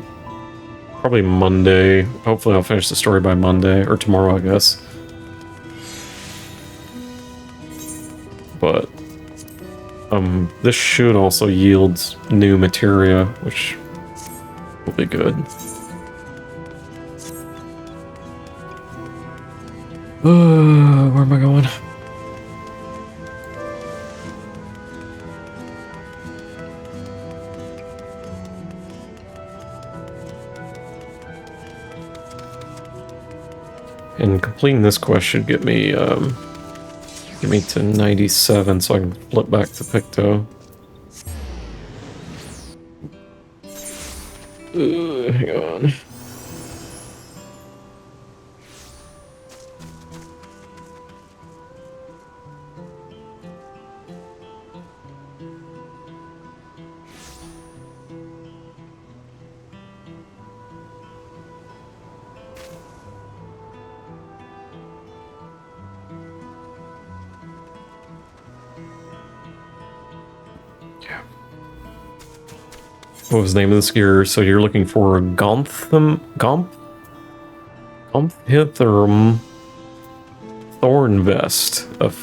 probably Monday. Hopefully I'll finish the story by Monday, or tomorrow, I guess. But, this should also yield new materia, which will be good. Where am I going? And completing this quest should get me to 97, so I can flip back to Picto. Hang on. What was the name of this gear? So you're looking for a Gomphithrum Thorn Vest of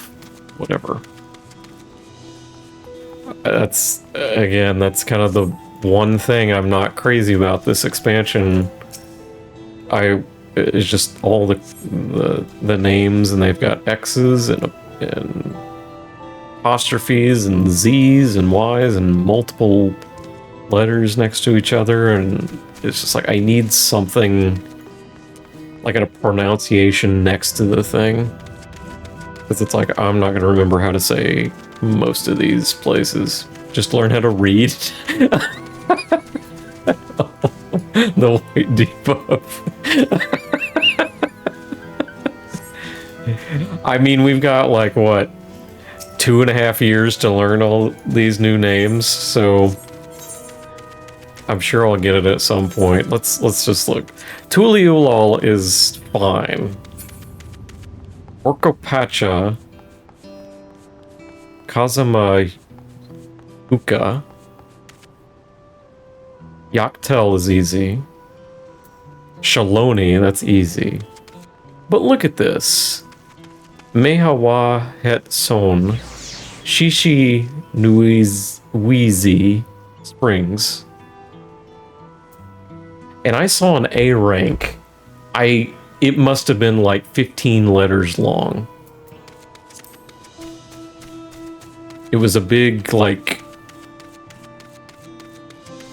whatever. That's, again, that's kind of the one thing I'm not crazy about this expansion. It's just all the names, and they've got X's and apostrophes and Z's and Y's and multiple letters next to each other, and it's just like I need something like a pronunciation next to the thing, because it's like I'm not going to remember how to say most of these places. Just learn how to read. The white debuff. I mean, we've got like what, 2.5 years to learn all these new names, so I'm sure I'll get it at some point. Let's just look. Tuliulal is fine. Orkopacha, Kazama Uka, Yaktel is easy. Shaloni, that's easy. But look at this. Mehawa Het Son, Shishi Nuizi Springs. And I saw an A rank. It must have been like 15 letters long. It was a big, like,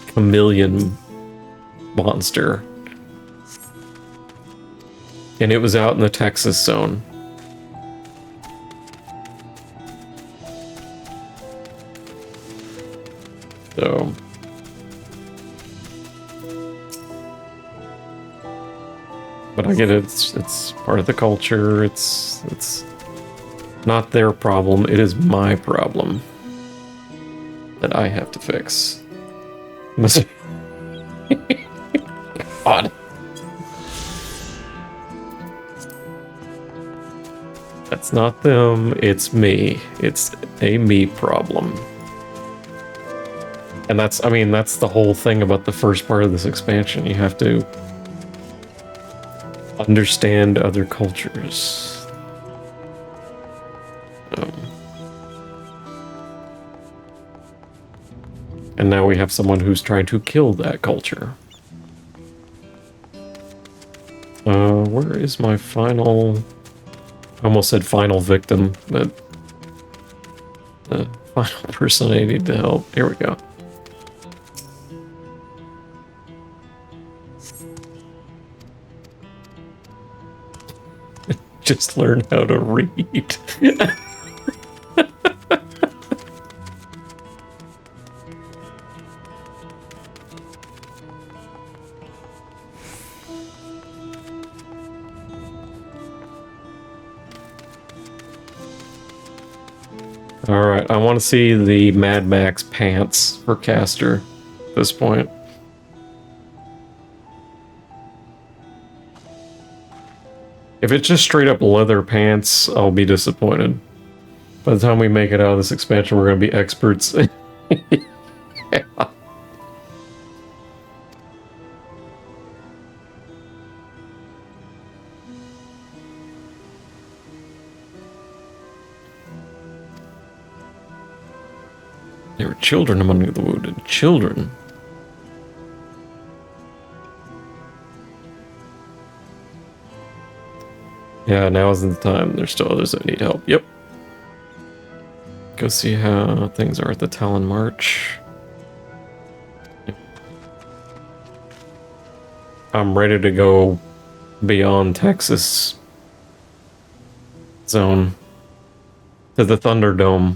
chameleon monster. And it was out in the Texas zone. So... But I get it, it's part of the culture, it's not their problem, it is my problem that I have to fix. God. That's not them, it's me. It's a me problem. And that's, I mean, that's the whole thing about the first part of this expansion. You have to understand other cultures. And now we have someone who's trying to kill that culture. Where is my final... I almost said final victim, but... the final person I need to help. Here we go. Just learn how to read. Alright, I want to see the Mad Max pants for Caster at this point. If it's just straight up leather pants, I'll be disappointed. By the time we make it out of this expansion, we're going to be experts. Yeah. There were children among the wounded. Children. Yeah, now isn't the time. There's still others that need help. Yep. Go see how things are at the Talon March. I'm ready to go beyond Texas zone to the Thunderdome,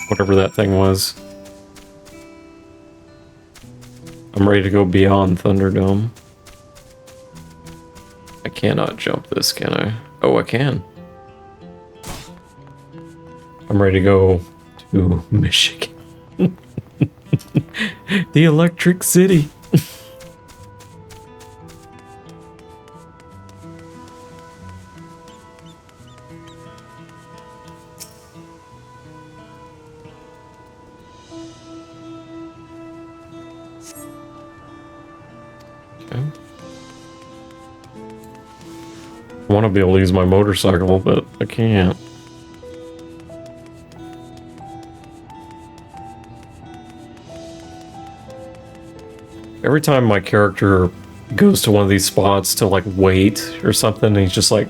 whatever that thing was. I'm ready to go beyond Thunderdome. I cannot jump this, can I? Oh, I can. I'm ready to go to Michigan. The Electric City. Okay. I want to be able to use my motorcycle, but I can't. Every time my character goes to one of these spots to like wait or something, he's just like...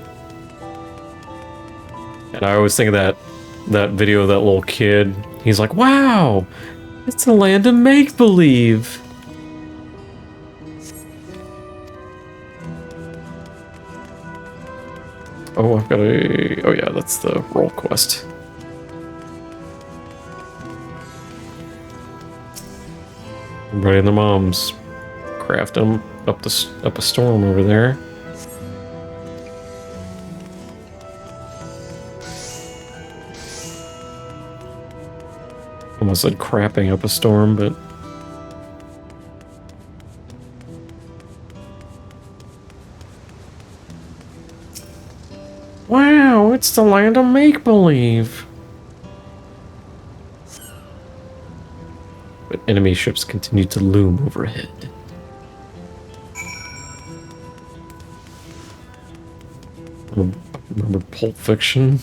And I always think of that video of that little kid. He's like, wow, it's a land of make-believe. Oh, I've got a... Oh yeah, that's the roll quest. Everybody and their moms craft them up a storm over there. Almost said crapping up a storm, but... Wow, it's the land of make-believe. But enemy ships continue to loom overhead. Remember Pulp Fiction?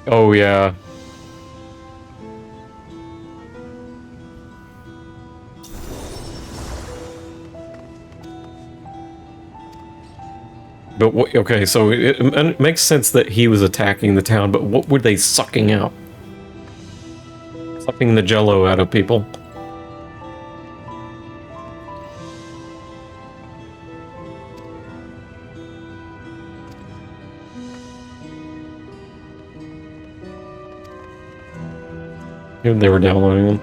Oh, yeah. But what, okay, so it makes sense that he was attacking the town, but what were they sucking out? Sucking the jello out of people. They were downloading them.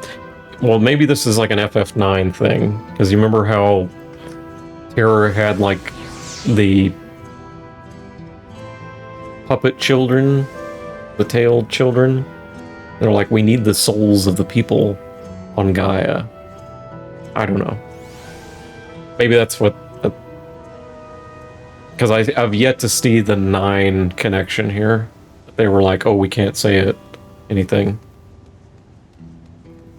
Well, maybe this is like an FF9 thing, because you remember how Terror had like the puppet children, the tailed children. They're like, we need the souls of the people on Gaia. I don't know. Maybe that's what... Because I've yet to see the 9 connection here. They were like, oh, we can't say it. Anything.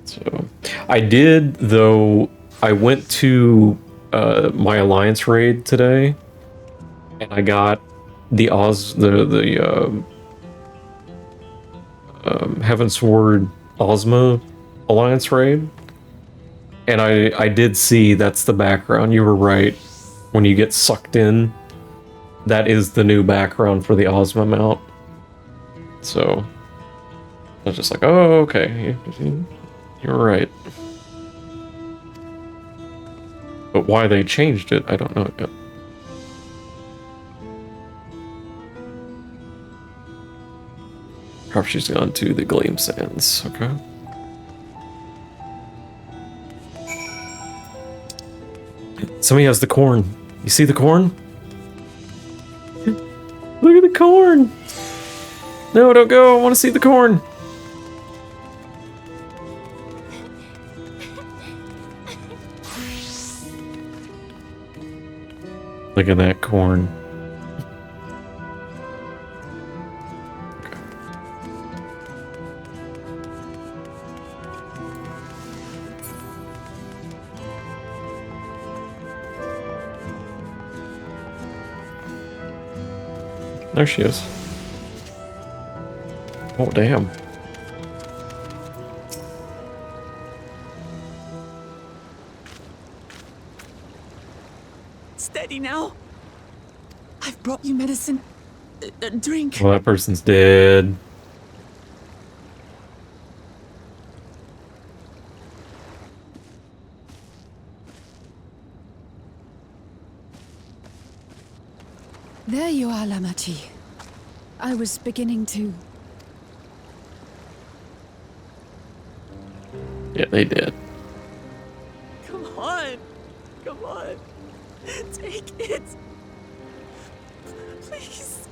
So, I did, though, I went to my Alliance raid today, and I got the Heavensward Ozma Alliance raid, and I did see that's the background. You were right. When you get sucked in, that is the new background for the Ozma mount. So, I was just like, oh, okay. You're right. But why they changed it, I don't know yet. Perhaps she's gone to the Gleam Sands, okay. Somebody has the corn. You see the corn? Look at the corn! No, don't go, I want to see the corn! Look at that corn. Okay. There she is. Oh, damn. Steady now. I've brought you medicine. Drink. Well, that person's dead. There you are, Lamachi. I was beginning to... Yeah, they did. Come on. Come on. Take it. Please.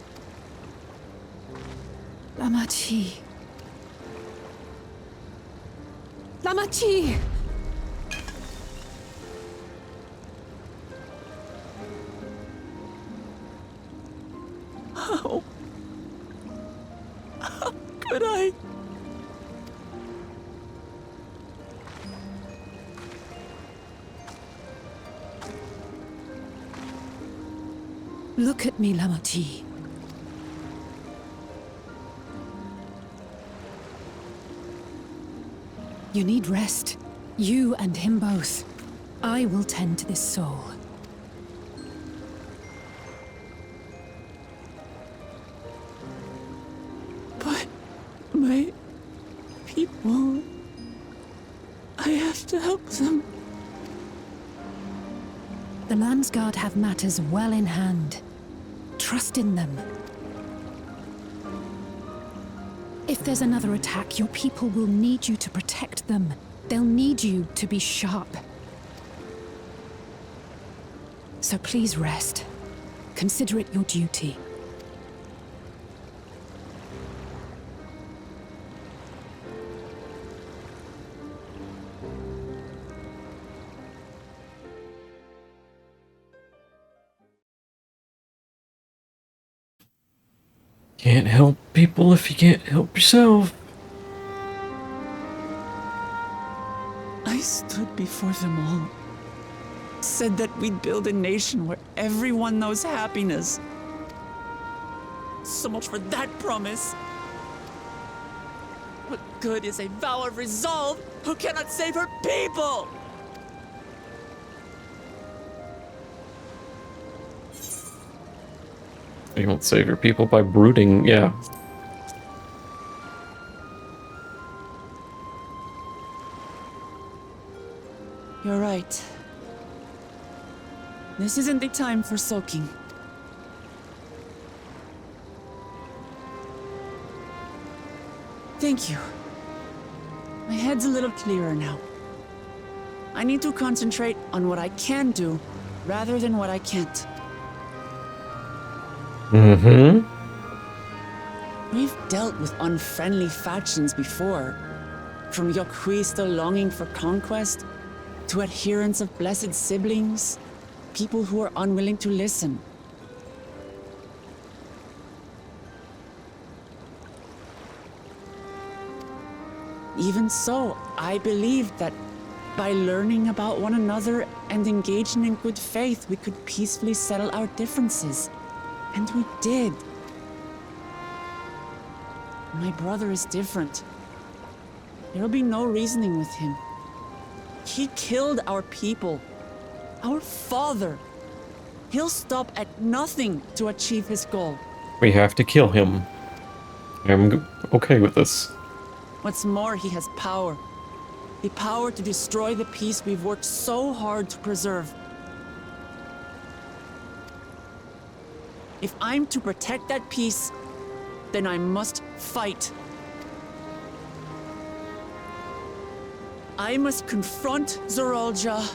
Lamachi. Lamachi! How could I? Look at me, Lamachi. You need rest. You and him both. I will tend to this soul. But my people... I have to help them. The Landsguard have matters well in hand. Trust in them. If there's another attack, your people will need you to protect them. They'll need you to be sharp. So please rest. Consider it your duty. Can't help people if you can't help yourself. I stood before them all. Said that we'd build a nation where everyone knows happiness. So much for that promise. What good is a vow of resolve who cannot save her people? You won't save your people by brooding, yeah. You're right. This isn't the time for sulking. Thank you. My head's a little clearer now. I need to concentrate on what I can do rather than what I can't. Mm-hmm. We've dealt with unfriendly factions before. From Yokhui still longing for conquest, to adherents of blessed siblings, people who are unwilling to listen. Even so, I believed that by learning about one another and engaging in good faith, we could peacefully settle our differences. And we did. My brother is different. There'll be no reasoning with him. He killed our people. Our father. He'll stop at nothing to achieve his goal. We have to kill him. I'm okay with this. What's more, he has power. The power to destroy the peace we've worked so hard to preserve. If I'm to protect that peace, then I must fight. I must confront Zorolja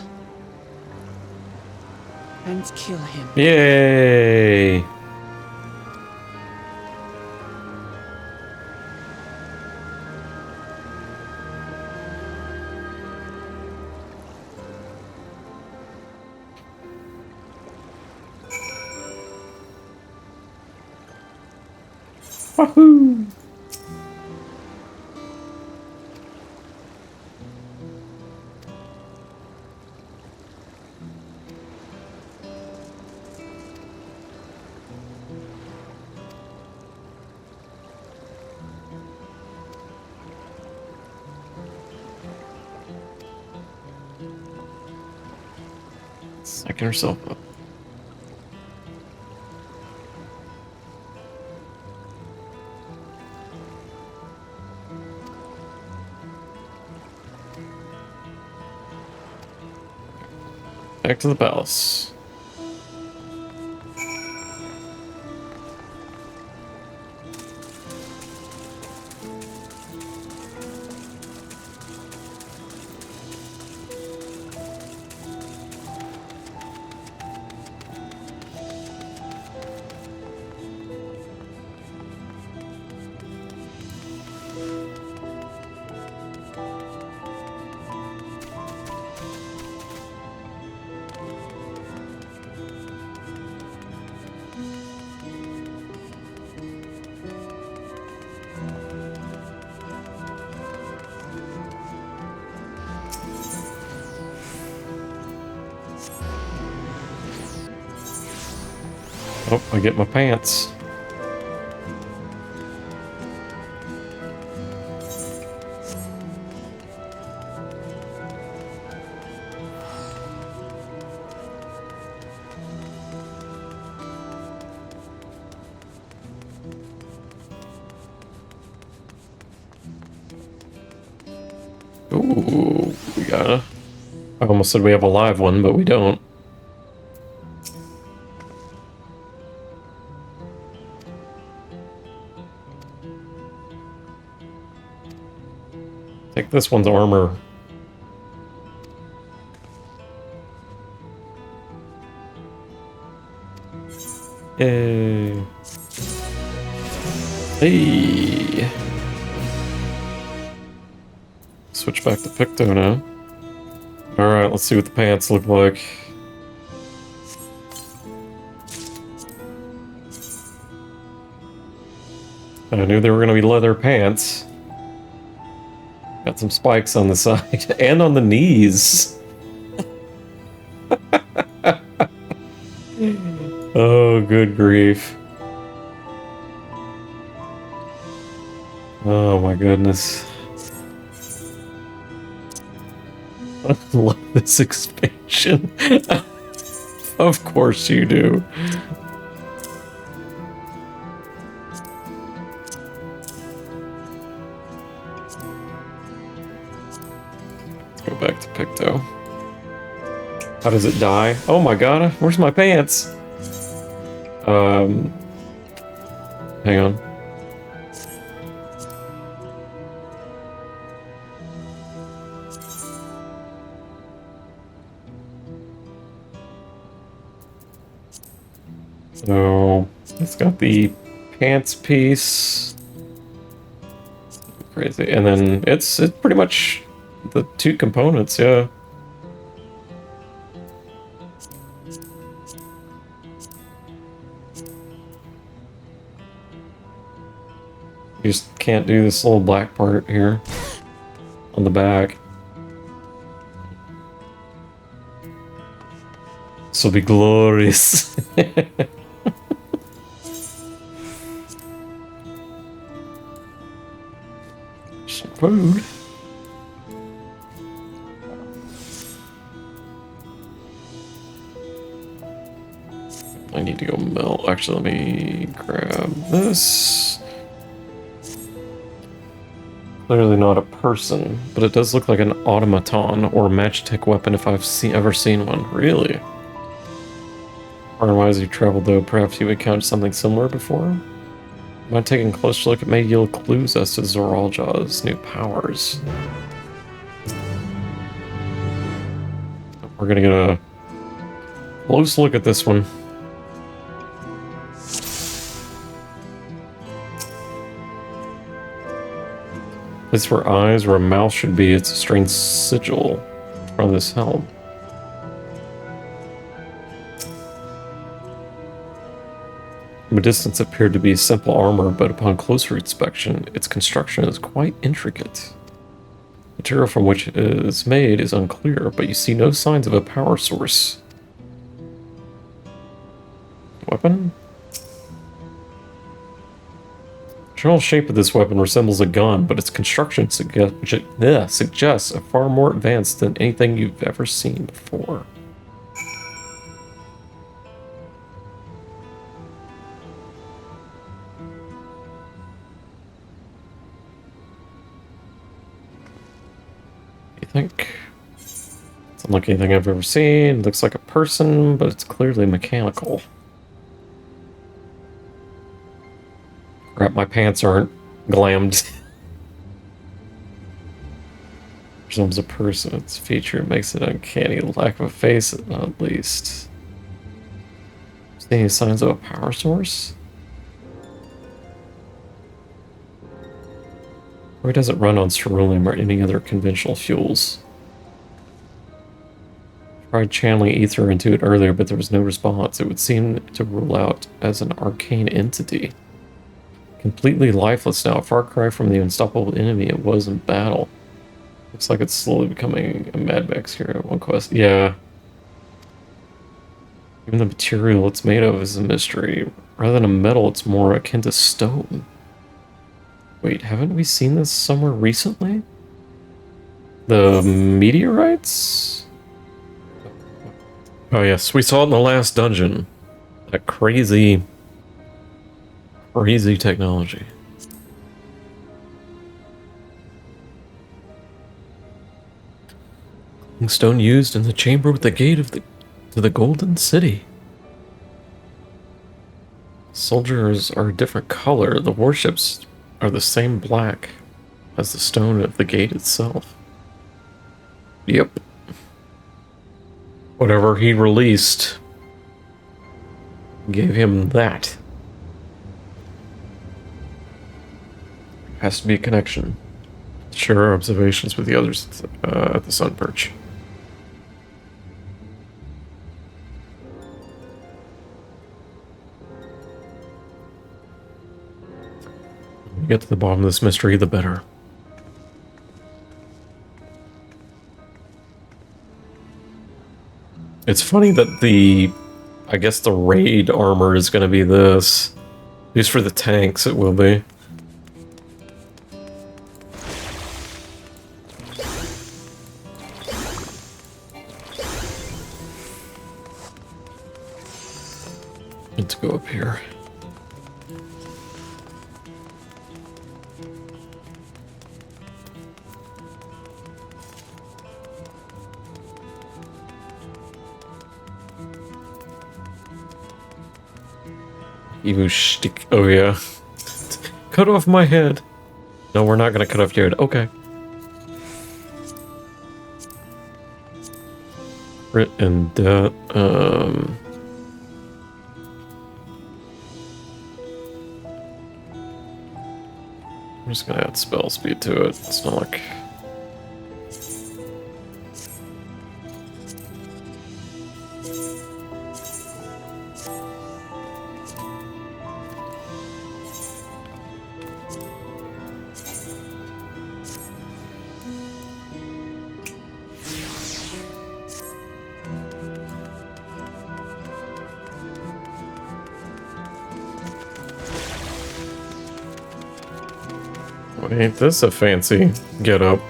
and kill him. Yay! Wahoo! Psyching herself up. Back to the palace. Oh, I get my pants. Ooh, we gotta. I almost said we have a live one, but we don't. Take this one's armor. Yay. Hey. Switch back to Picto now. Alright, let's see what the pants look like. I knew they were going to be leather pants. Got some spikes on the side and on the knees. Oh, good grief. Oh my goodness. I love this expansion. Of course you do. Let's go back to Picto. How does it die? Oh my god, where's my pants? Hang on. So it's got the pants piece. Crazy. And then it's pretty much the two components, yeah. You just can't do this little black part here on the back. This will be glorious. Some food. I need to go melt. Actually, let me grab this. Clearly not a person, but it does look like an automaton or Magitech weapon if I've ever seen one. Really? Otherwise, you traveled though, perhaps you encountered something similar before? By taking a closer look, it may yield clues as to Zoralja's new powers. We're gonna get a close look at this one. Place where eyes or a mouth should be, it's a strange sigil from this helm. From a distance it appeared to be simple armor, but upon closer inspection, its construction is quite intricate. Material from which it is made is unclear, but you see no signs of a power source. Weapon? The general shape of this weapon resembles a gun, but its construction suggests a far more advanced than anything you've ever seen before. You think? Doesn't look like anything I've ever seen. Looks like a person, but it's clearly mechanical. Crap, my pants aren't glammed. Presumes a person. Its feature makes it uncanny. Lack of a face, at least. See any signs of a power source? Or it doesn't run on ceruleum or any other conventional fuels. Tried channeling ether into it earlier, but there was no response. It would seem to rule out as an arcane entity. Completely lifeless now, a far cry from the unstoppable enemy it was in battle. Looks like it's slowly becoming a Mad Max hero. One quest. Yeah. Even the material it's made of is a mystery. Rather than a metal, it's more akin to stone. Wait, haven't we seen this somewhere recently? The meteorites? Oh yes, we saw it in the last dungeon. That crazy technology. Stone used in the chamber with the gate of to the Golden City. Soldiers are a different color. The warships are the same black. as the stone of the gate itself. Yep. Whatever he released gave him that. Has to be a connection. Share observations with the others at the sun perch. The get to the bottom of this mystery, the better. It's funny that I guess the raid armor is going to be this. At least for the tanks, it will be. Let's go up here. Evo stick. Oh yeah. Cut off my head. No, we're not gonna cut off your head. Okay. Crit and that. I'm just gonna add spell speed to it. It's not like. Ain't this a fancy get-up?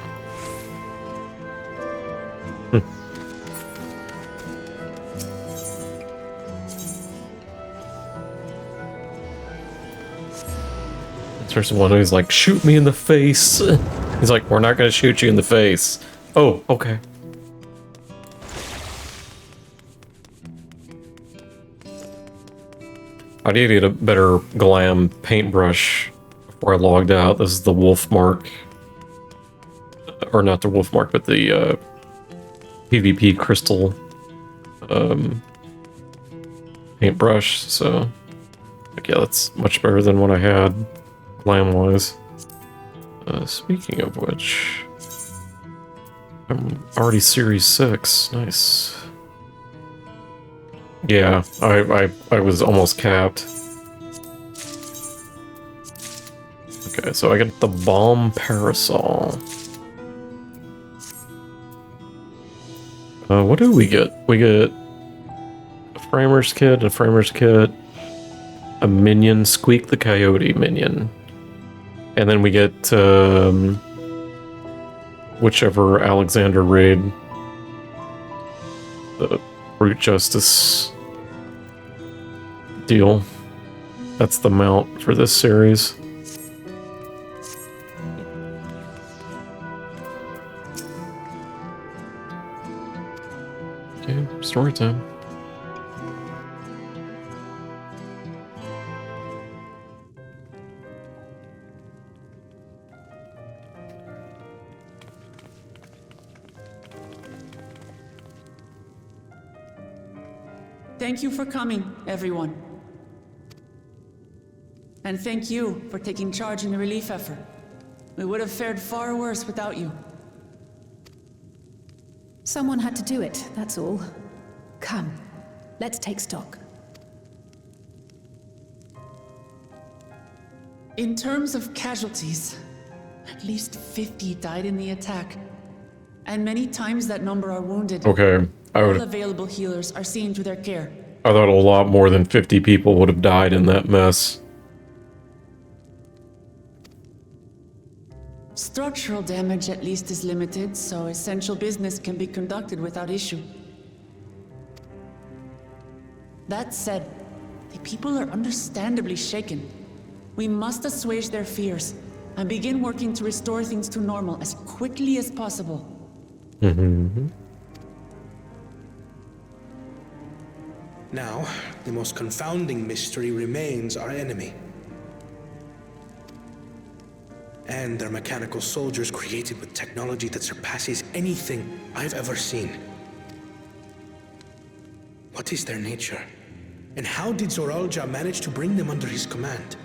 There's one who's like, shoot me in the face. He's like, we're not gonna shoot you in the face. Oh, okay. I need to get a better glam paintbrush before I logged out. This is the wolf mark. Or not the wolf mark, but the PvP crystal paintbrush. So, like, yeah, that's much better than what I had glam-wise. Speaking of which, I'm already Series 6. Nice. Yeah, I was almost capped. Okay, so I get the bomb parasol. What do we get? We get a framer's kit, a minion, Squeak the Coyote minion. And then we get whichever Alexander raid. The Brute Justice deal. That's the mount for this series. Okay, story time. Thank you for coming, everyone. And thank you for taking charge in the relief effort. We would have fared far worse without you. Someone had to do it, that's all. Come, let's take stock. In terms of casualties, at least 50 died in the attack. And many times that number are wounded. Okay, All available healers are seen to their care. I thought a lot more than 50 people would have died in that mess. Structural damage at least is limited, so essential business can be conducted without issue. That said, the people are understandably shaken. We must assuage their fears and begin working to restore things to normal as quickly as possible. Mm-hmm. Now, the most confounding mystery remains our enemy. and their mechanical soldiers created with technology that surpasses anything I've ever seen. What is their nature? And how did Zoralja manage to bring them under his command?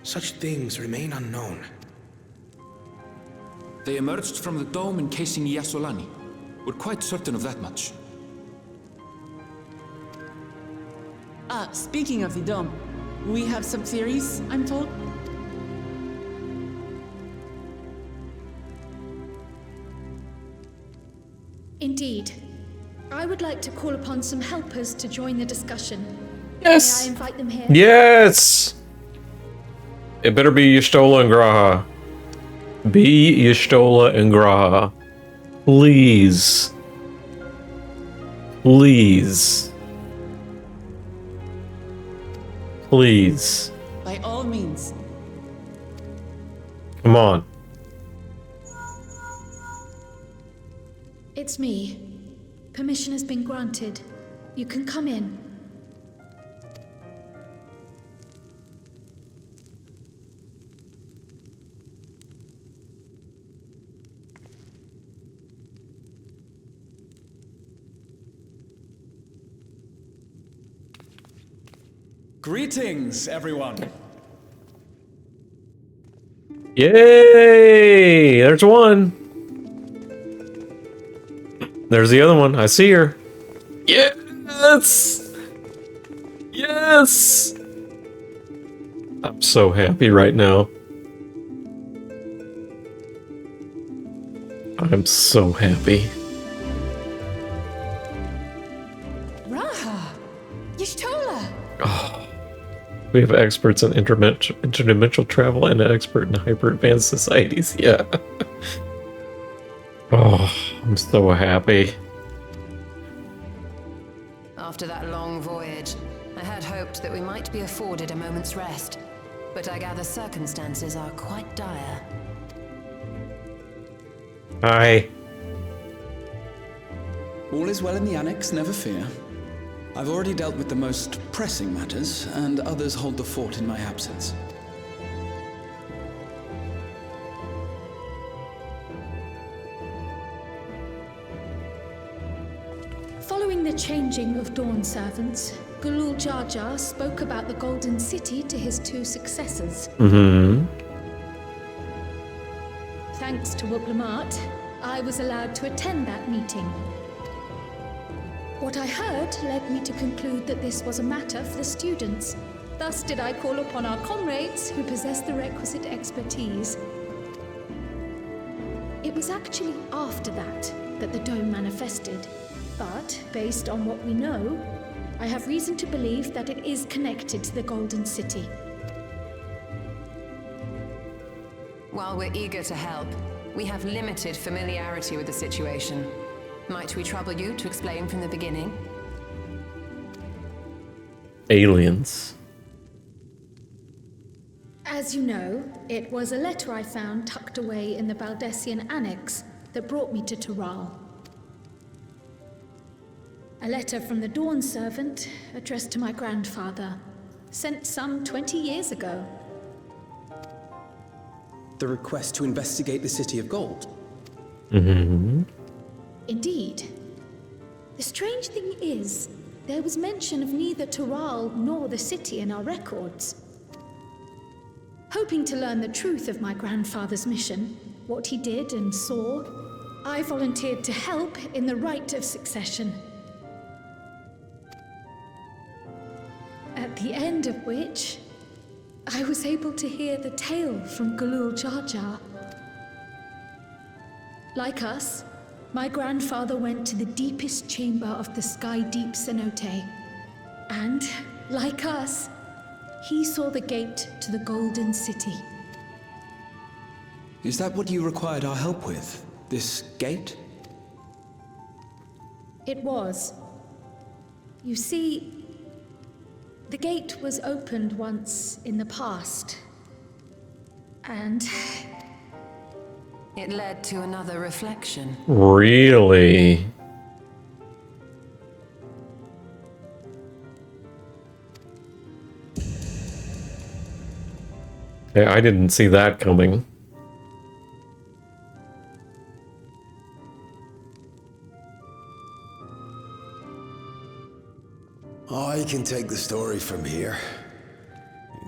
Such things remain unknown. They emerged from the dome encasing Yasolani. We're quite certain of that much. Speaking of the dome, we have some theories, I'm told. Indeed. I would like to call upon some helpers to join the discussion. Yes. May I invite them here? Yes! It better be Y'shtola and Graha. Be Y'shtola and Graha. Please. Please. Please. By all means. Come on. It's me. Permission has been granted. You can come in. Greetings, everyone. Yay! There's one. There's the other one. I see her. Yes! Yes! I'm so happy right now. I'm so happy. Raha! Y'shtola! Oh. We have experts in interdimensional travel and an expert in hyper-advanced societies. Yeah. Oh, I'm so happy. After that long voyage, I had hoped that we might be afforded a moment's rest, but I gather circumstances are quite dire. Hi. All is well in the annex, never fear. I've already dealt with the most pressing matters, and others hold the fort in my absence. Following the changing of Dawn servants, Gulul Jar Jar spoke about the Golden City to his two successors. Mm-hmm. Thanks to Wuklamart, I was allowed to attend that meeting. What I heard led me to conclude that this was a matter for the students. Thus did I call upon our comrades who possess the requisite expertise. It was actually after that the dome manifested. But, based on what we know, I have reason to believe that it is connected to the Golden City. While we're eager to help, we have limited familiarity with the situation. Might we trouble you to explain from the beginning? Aliens. As you know, it was a letter I found tucked away in the Baldessian Annex that brought me to Tural. A letter from the Dawn servant addressed to my grandfather, sent some 20 years ago. The request to investigate the City of Gold? Mm-hmm. Indeed. The strange thing is, there was mention of neither Tural nor the city in our records. Hoping to learn the truth of my grandfather's mission, what he did and saw, I volunteered to help in the rite of succession. At the end of which, I was able to hear the tale from Gulul Jar Jar. Like us, my grandfather went to the deepest chamber of the Sky Deep Cenote. And, like us, he saw the gate to the Golden City. Is that what you required our help with? This gate? It was. You see, the gate was opened once in the past. And it led to another reflection. Really? Yeah, I didn't see that coming. can take the story from here.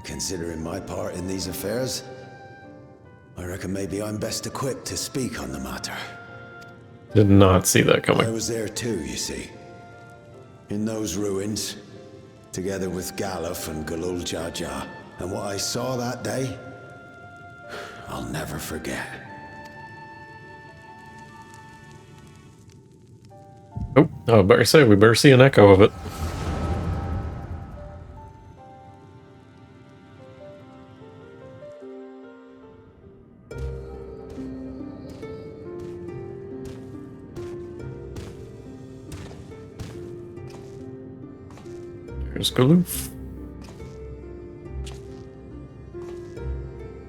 Considering my part in these affairs, I reckon maybe I'm best equipped to speak on the matter. Did not see that coming. I was there too, you see. In those ruins, together with Galuf and Galul Jaja. And what I saw that day, I'll never forget. Oh, I better say, we better see an echo of it. There's Galuf.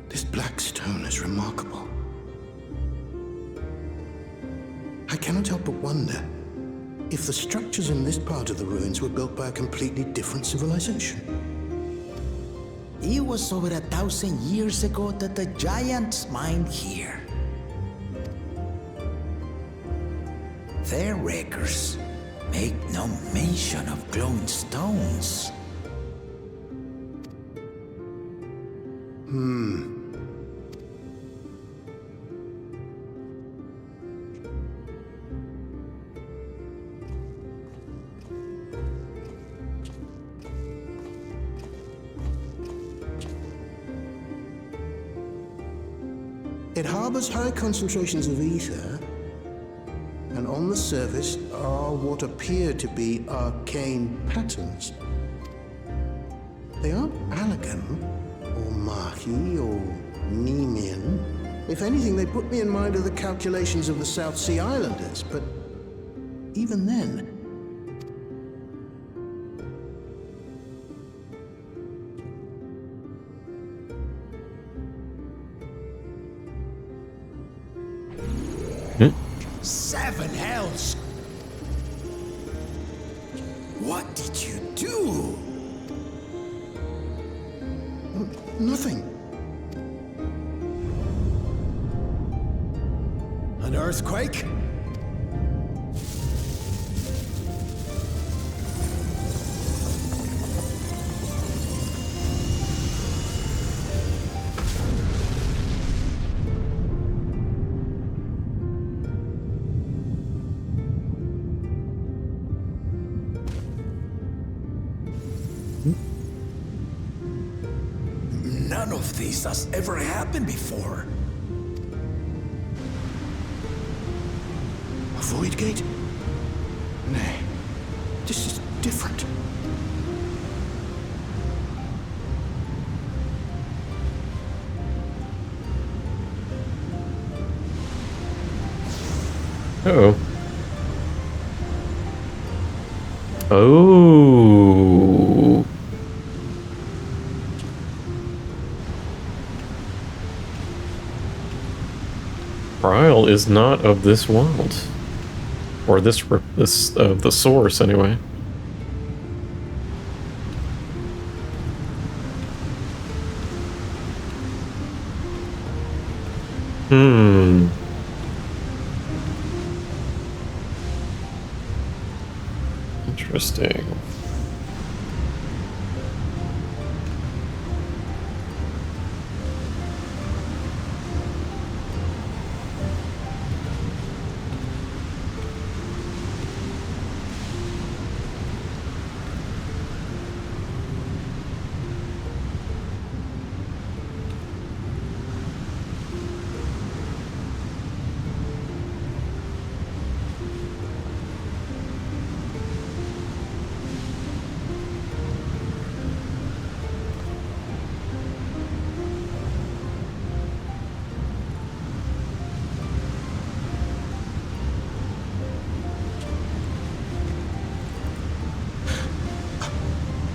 This black stone is remarkable. I cannot help but wonder if the structures in this part of the ruins were built by a completely different civilization. It was over 1,000 years ago that the giants mined here. Their records make no mention of glowing stones. It harbors high concentrations of ether, and on the surface are what appear to be arcane patterns. They aren't Allagan, or Mahi, or Nemean. If anything, they put me in mind of the calculations of the South Sea Islanders, but even then... Seven hells! What did you do? Nothing. An earthquake? None of this has ever happened before. A void gate? Nay, this is different. Uh-oh. Oh. Trial is not of this world. Or the source, anyway. Interesting.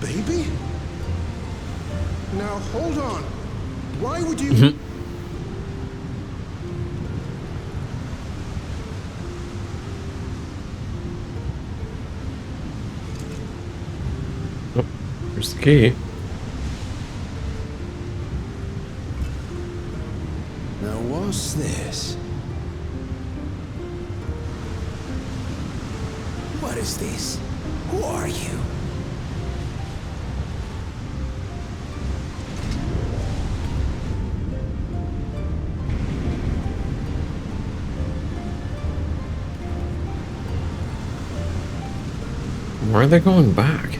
Baby? Now hold on. Why would you... Oh, there's the key. Now what's this? What is this? Who are you? Why are they going back?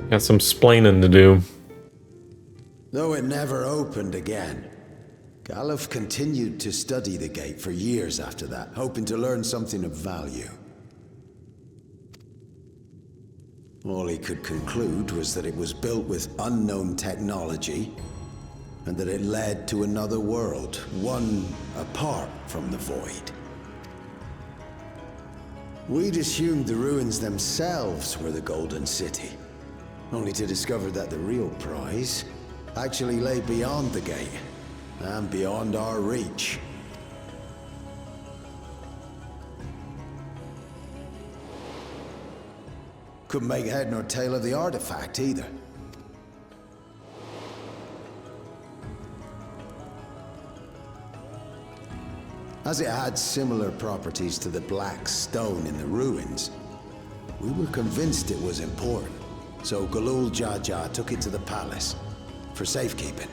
Got some splaining to do. Though it never opened again, Galuf continued to study the gate for years after that, hoping to learn something of value. All he could conclude was that it was built with unknown technology, and that it led to another world, one apart from the Void. We'd assumed the ruins themselves were the Golden City, only to discover that the real prize actually lay beyond the gate, and beyond our reach. Couldn't make head nor tail of the artifact either. As it had similar properties to the black stone in the ruins, we were convinced it was important. So Galul Jaja took it to the palace for safekeeping.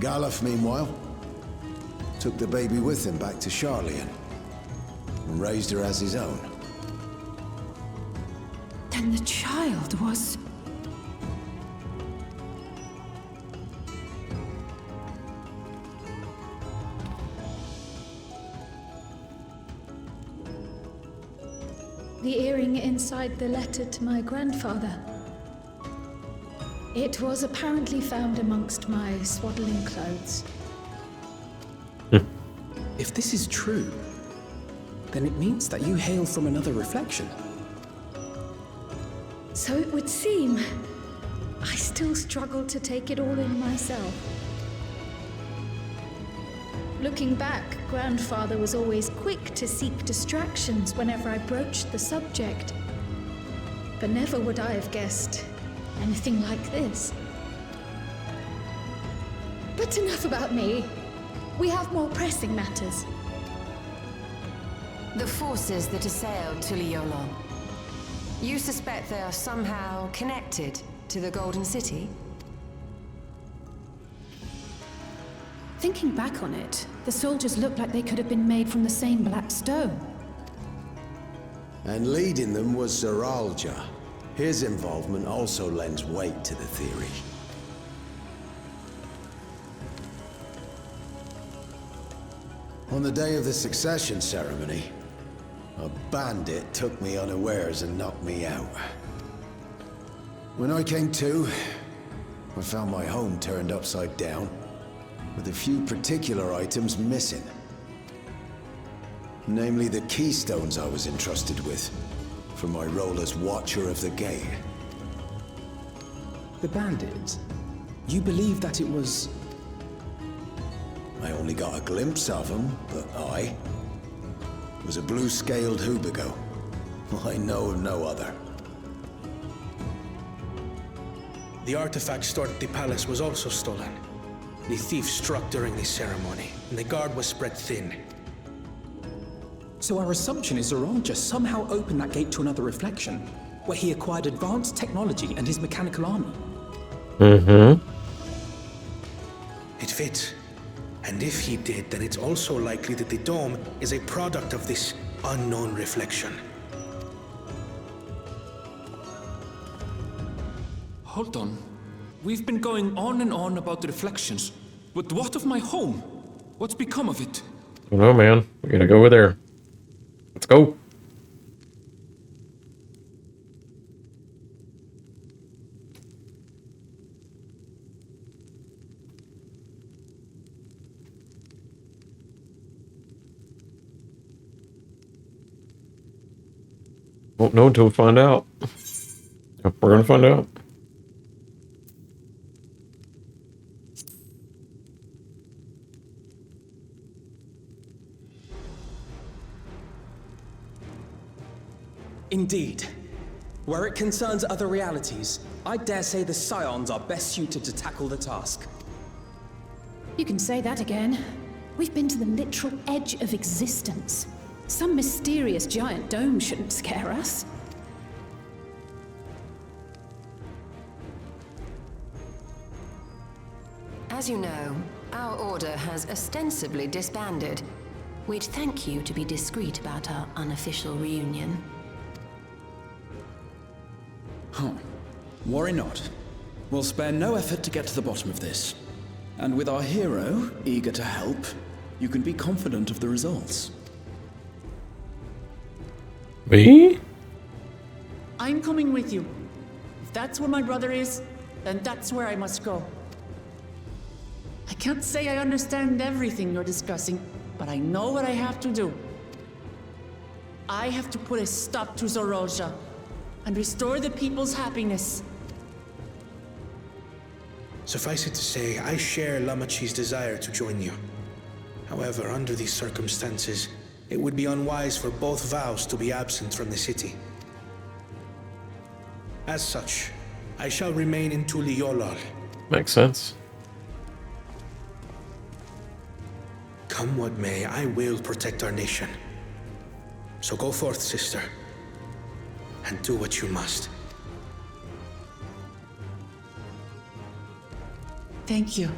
Galuf, meanwhile, took the baby with him back to Charlian and raised her as his own. Then the child was... The earring inside the letter to my grandfather. It was apparently found amongst my swaddling clothes. If this is true, then it means that you hail from another reflection. So it would seem. I still struggle to take it all in myself. Looking back, Grandfather was always quick to seek distractions whenever I broached the subject. But never would I have guessed anything like this. But enough about me. We have more pressing matters. The forces that assailed Tuliolo. You suspect they are somehow connected to the Golden City? Thinking back on it, the soldiers looked like they could have been made from the same black stone. And leading them was Zeralja. His involvement also lends weight to the theory. On the day of the succession ceremony, a bandit took me unawares and knocked me out. When I came to, I found my home turned upside down, with a few particular items missing. Namely the keystones I was entrusted with, for my role as Watcher of the Gate. The bandit? You believe that it was... I only got a glimpse of him, but I was a blue-scaled Hubigo. I know of no other. The artifact stored at the palace was also stolen. The thief struck during the ceremony, and the guard was spread thin. So our assumption is Zeralja somehow opened that gate to another reflection, where he acquired advanced technology and his mechanical army. Mm-hmm. It fits. And if he did, then it's also likely that the dome is a product of this unknown reflection. Hold on. We've been going on and on about the reflections, but what of my home? What's become of it? I don't know, man. We gotta go over there. Let's go. Won't know until we find out. Yep, we're gonna find out. Indeed. Where it concerns other realities, I dare say the Scions are best suited to tackle the task. You can say that again. We've been to the literal edge of existence. Some mysterious giant dome shouldn't scare us. As you know, our order has ostensibly disbanded. We'd thank you to be discreet about our unofficial reunion. Huh. Worry not. We'll spare no effort to get to the bottom of this. And with our hero eager to help, you can be confident of the results. Me? I'm coming with you. If that's where my brother is, then that's where I must go. I can't say I understand everything you're discussing, but I know what I have to do. I have to put a stop to Zoroja and restore the people's happiness. Suffice it to say, I share Lamachi's desire to join you. However, under these circumstances, it would be unwise for both vows to be absent from the city. As such, I shall remain in Tuliyollal. Makes sense. Come what may, I will protect our nation. So go forth, sister, and do what you must. Thank you.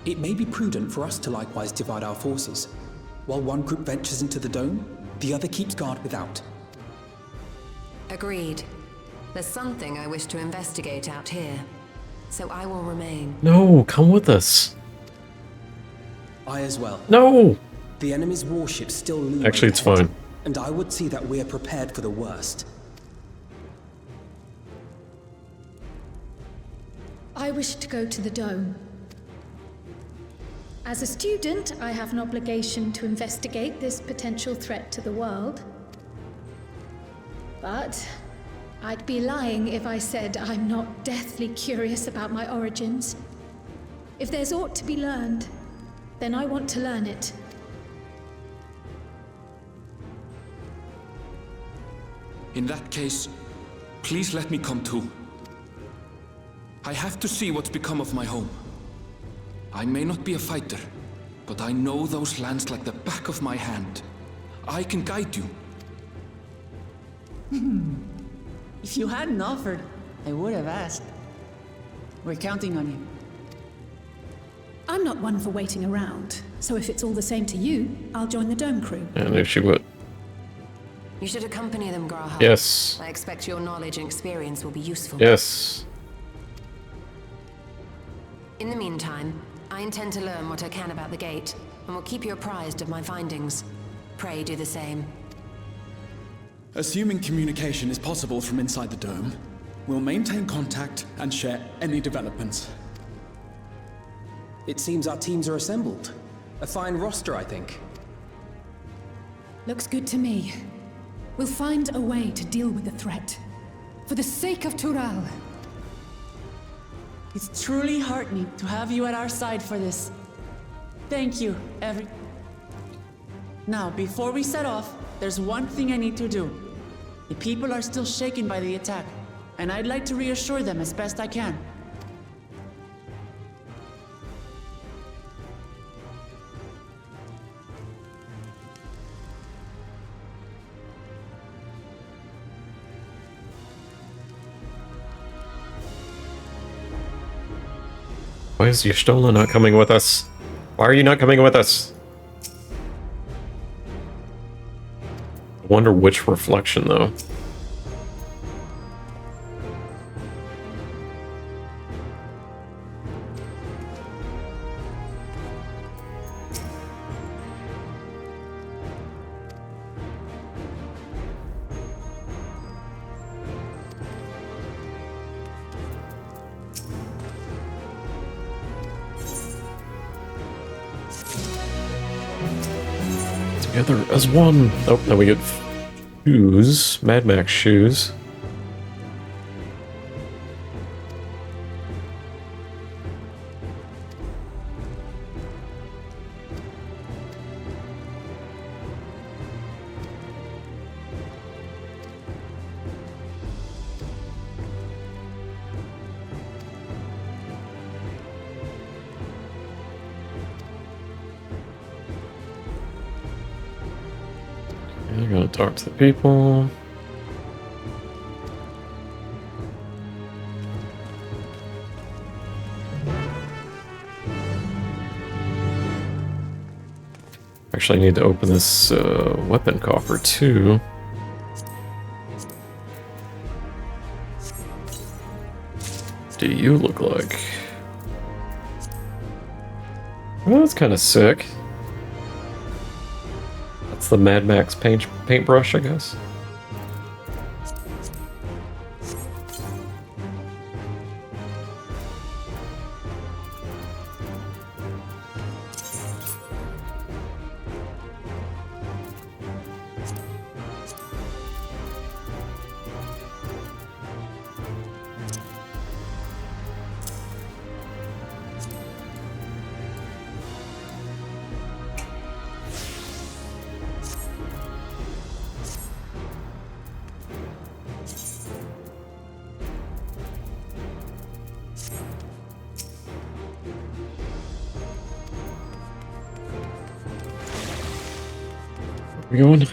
It may be prudent for us to likewise divide our forces. While one group ventures into the dome, the other keeps guard without. Agreed. There's something I wish to investigate out here, so I will remain. No, come with us. I as well. No! The enemy's warships still loom Actually, it's overhead, fine. and I would see that we are prepared for the worst. I wish to go to the dome. As a student, I have an obligation to investigate this potential threat to the world. But I'd be lying if I said I'm not deathly curious about my origins. If there's aught to be learned, then I want to learn it. In that case, please let me come too. I have to see what's become of my home. I may not be a fighter, but I know those lands like the back of my hand. I can guide you. If you hadn't offered, I would have asked. We're counting on you. I'm not one for waiting around, so if it's all the same to you, I'll join the dome crew. I knew she would. You should accompany them, Graha. Yes. I expect your knowledge and experience will be useful. Yes. In the meantime, I intend to learn what I can about the gate, and will keep you apprised of my findings. Pray do the same. Assuming communication is possible from inside the dome, we'll maintain contact and share any developments. It seems our teams are assembled. A fine roster, I think. Looks good to me. We'll find a way to deal with the threat. For the sake of Tural. It's truly heartening to have you at our side for this. Thank you, Now, before we set off, there's one thing I need to do. The people are still shaken by the attack, and I'd like to reassure them as best I can. Why is Y'shtola not coming with us? Why are you not coming with us? I wonder which reflection, though. Together as one. Oh, now we get shoes. Mad Max shoes. talk to the people. Actually, I need to open this weapon coffer too. What do you look like? Well, that's kind of sick. That's the Mad Max paintbrush, I guess. We going?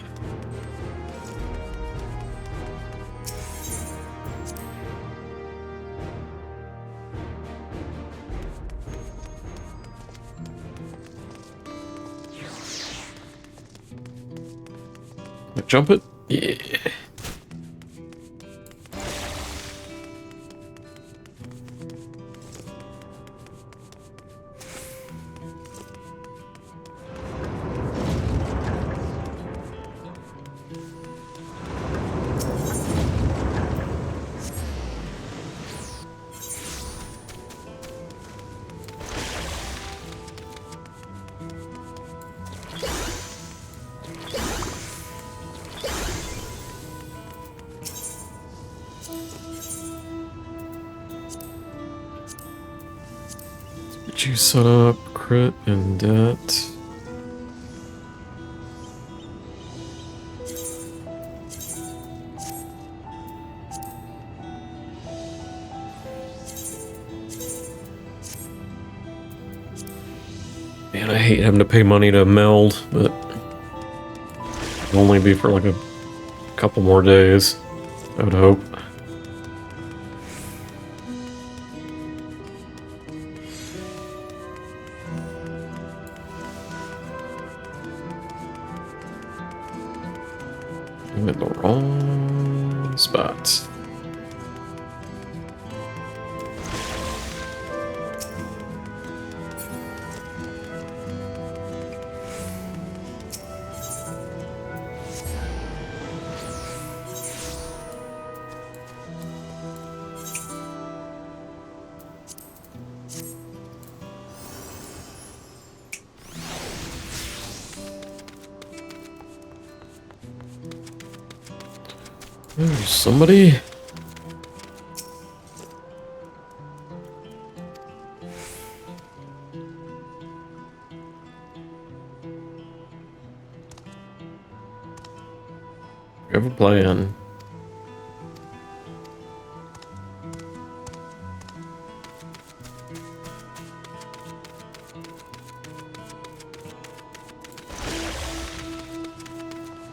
Jump it? Yeah. Did you set up crit and debt? Man, I hate having to pay money to meld, but it'll only be for like a couple more days, I would hope. I'm in the wrong spot. There's somebody. We have a plan.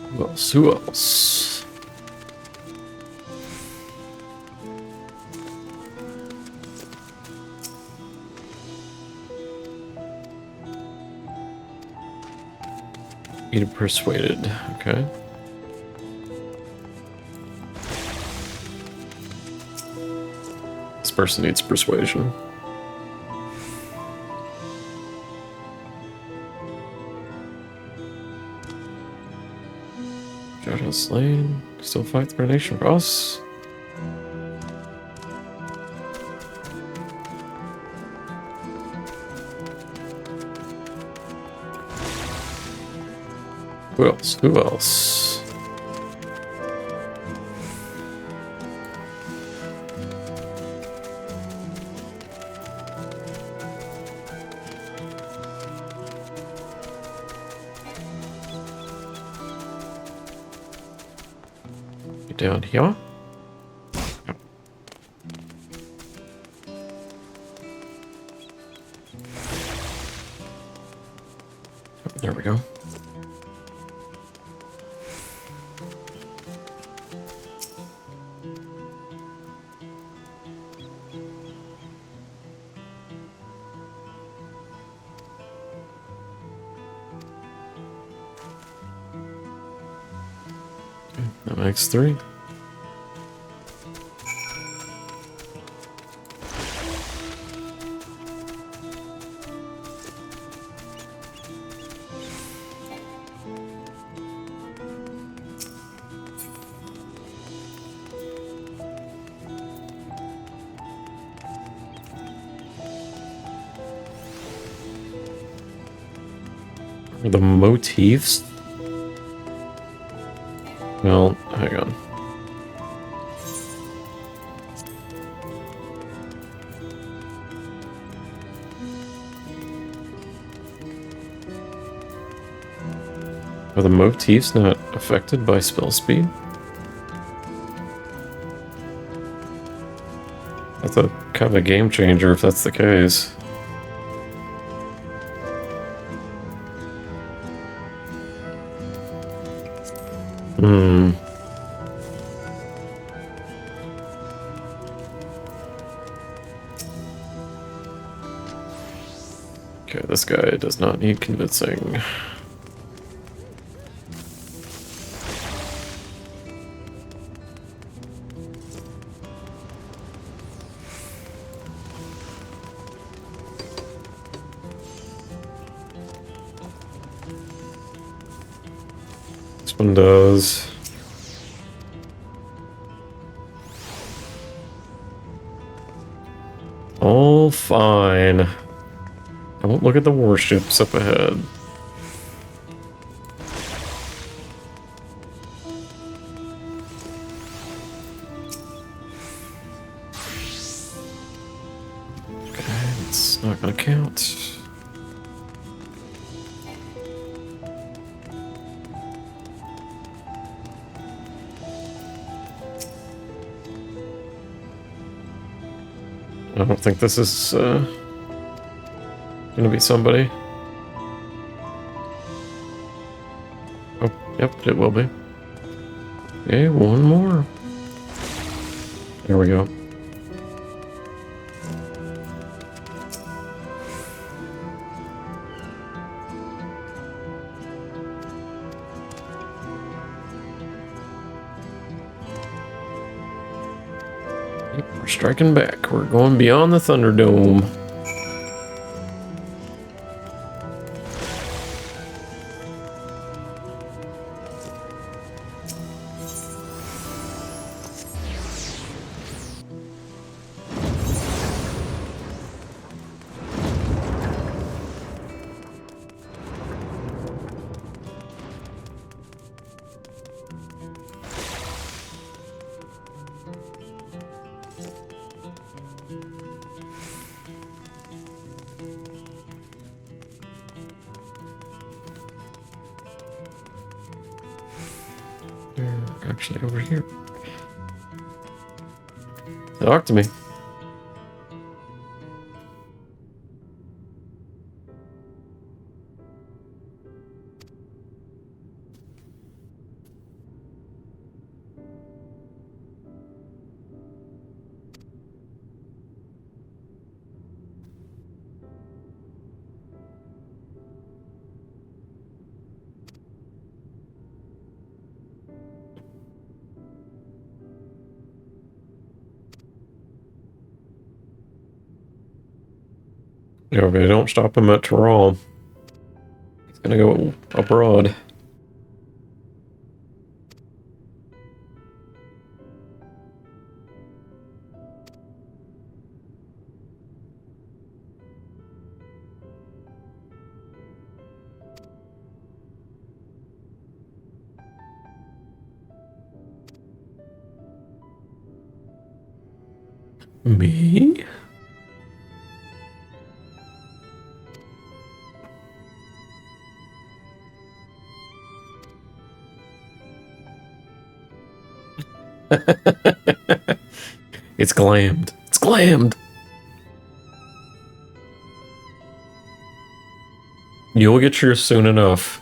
Who else? Who else? Need persuaded, okay. This person needs persuasion. Judge has slain. Still fight the nation for us. Who else? Who else? You down here? Yep. There we go. That makes 3. The motifs? Well, hang on. Are the motifs not affected by spell speed? That's a kind of a game changer if that's the case. Okay, this guy does not need convincing. This one does. All fine. I won't look at the warships up ahead. Okay, it's not gonna count. I don't think this is gonna be somebody. Oh, yep, it will be. Okay, one more. There we go. Yep, we're striking back. We're going beyond the Thunderdome. They're actually over here. Talk to me. Okay, don't stop him at Tural. He's gonna go abroad. Me? It's glammed. It's glammed. You'll get yours soon enough.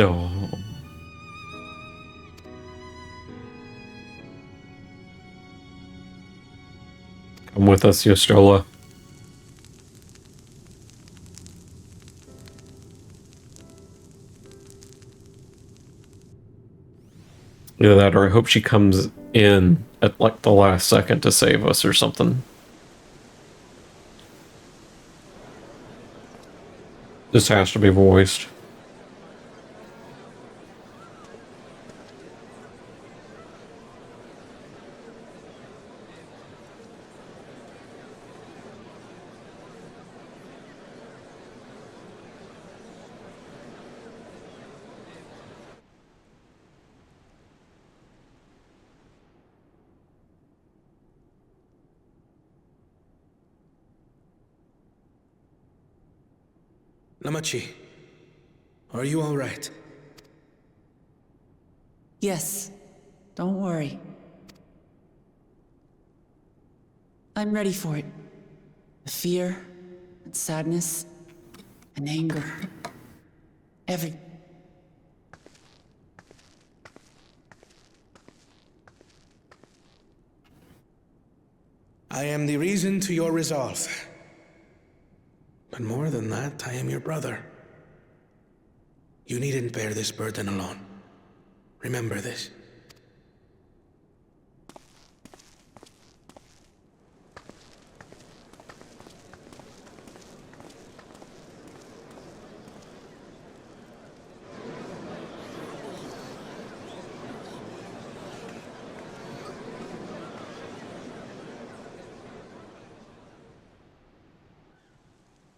Oh. Come with us, Yostrola. Either that or I hope she comes in at like the last second to save us or something. This has to be voiced. Lamachi, are you all right? Yes, don't worry. I'm ready for it. The fear, and sadness, and anger. Everything. I am the reason to your resolve. But more than that, I am your brother. You needn't bear this burden alone. Remember this.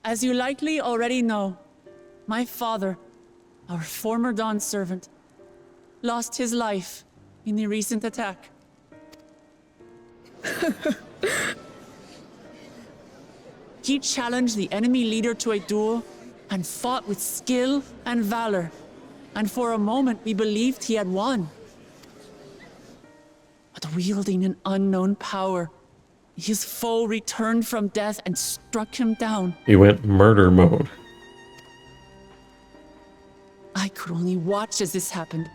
As you likely already know, my father, our former Dawn servant, lost his life in the recent attack. He challenged the enemy leader to a duel and fought with skill and valor, and for a moment we believed he had won. But wielding an unknown power, his foe returned from death and struck him down. He went murder mode. I could only watch as this happened.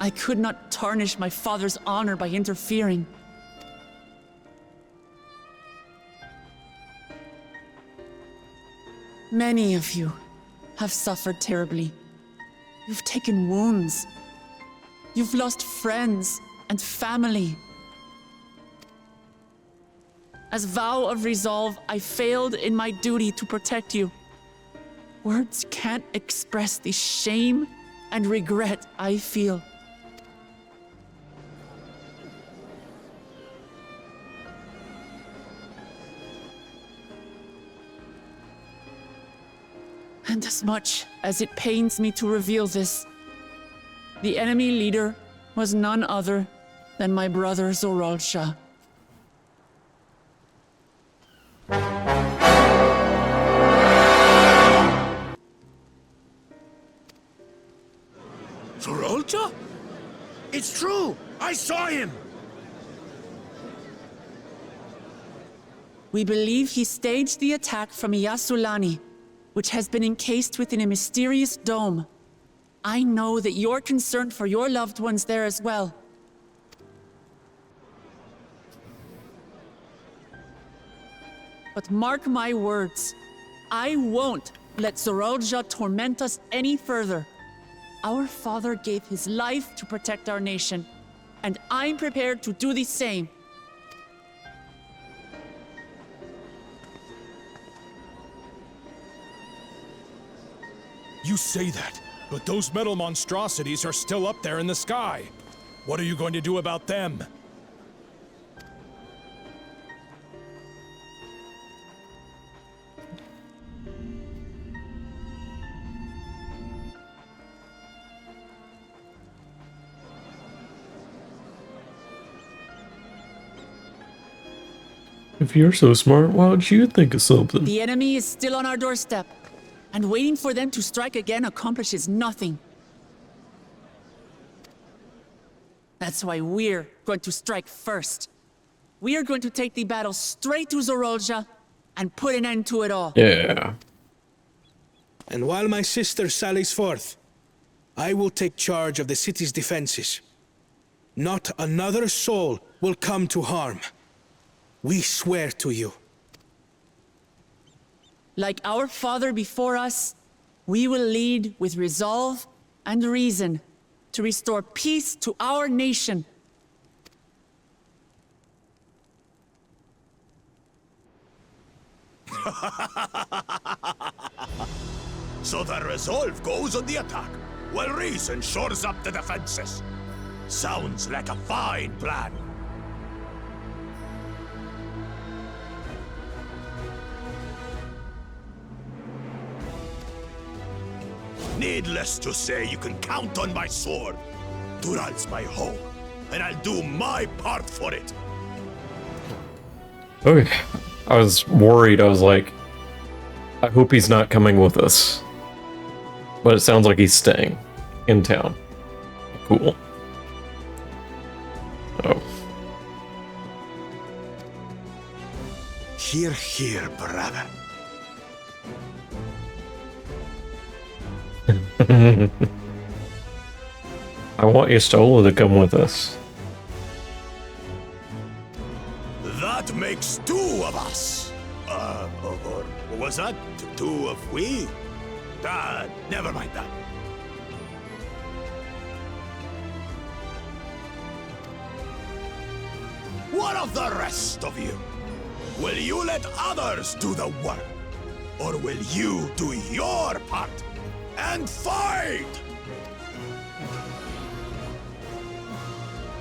I could not tarnish my father's honor by interfering. Many of you have suffered terribly. You've taken wounds. You've lost friends and family. As vow of resolve, I failed in my duty to protect you. Words can't express the shame and regret I feel. And as much as it pains me to reveal this, the enemy leader was none other than my brother Zoralsha. Zoralsha? It's true! I saw him! We believe he staged the attack from Yasulani, which has been encased within a mysterious dome. I know that you're concerned for your loved ones there as well. But mark my words, I won't let Zoralsha torment us any further. Our father gave his life to protect our nation, and I'm prepared to do the same. You say that, but those metal monstrosities are still up there in the sky. What are you going to do about them? If you're so smart, why don't you think of something? The enemy is still on our doorstep, and waiting for them to strike again accomplishes nothing. That's why we're going to strike first. We are going to take the battle straight to Zoralsha and put an end to it all. Yeah. And while my sister sallies forth, I will take charge of the city's defenses. Not another soul will come to harm. We swear to you. Like our father before us, we will lead with resolve and reason to restore peace to our nation. So the resolve goes on the attack, while reason shores up the defenses. Sounds like a fine plan. Needless to say, you can count on my sword. Tural's my home, and I'll do my part for it. Okay. I was worried. I was like, I hope he's not coming with us. But it sounds like he's staying in town. Cool. Oh. Hear, hear, brother. I want Yastola to come with us. That makes two of us. Or was that two of we? Never mind that. What of the rest of you? Will you let others do the work? Or will you do your part and fight?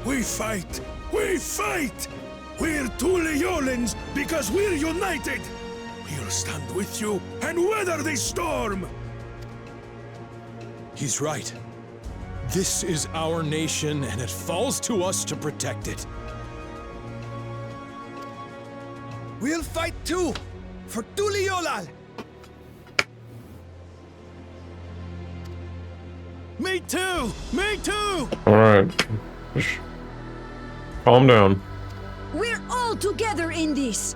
We fight! We fight! We're Tuliolans because we're united! We'll stand with you and weather this storm! He's right. This is our nation, and it falls to us to protect it. We'll fight too! For Tuliolal! Me too! Me too! Alright. Calm down. We're all together in this!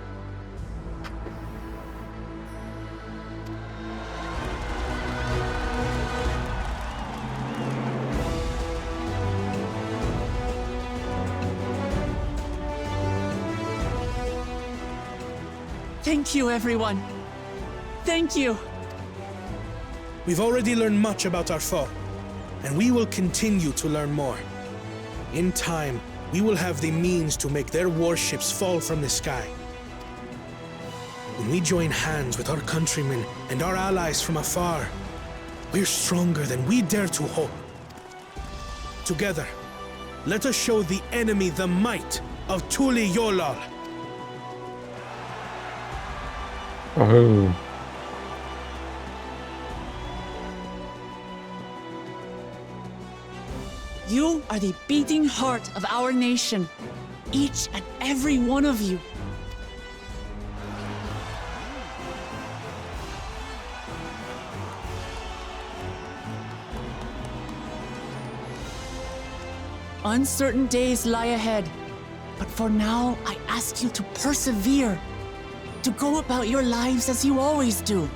Thank you, everyone. Thank you. We've already learned much about our foe, and we will continue to learn more. In time, we will have the means to make their warships fall from the sky. When we join hands with our countrymen and our allies from afar, we're stronger than we dare to hope. Together, let us show the enemy the might of Tuliolal. Oh. You are the beating heart of our nation. Each and every one of you. Uncertain days lie ahead, but for now, I ask you to persevere, to go about your lives as you always do.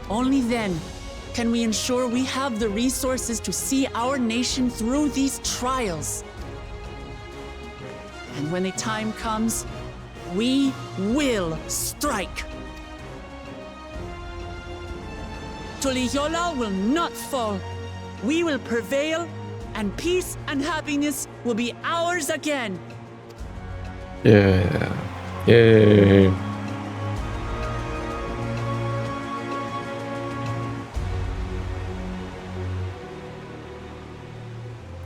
Only then can we ensure we have the resources to see our nation through these trials. And when the time comes, we will strike. Tuliyola will not fall. We will prevail, and peace and happiness will be ours again. Yeah. Yay.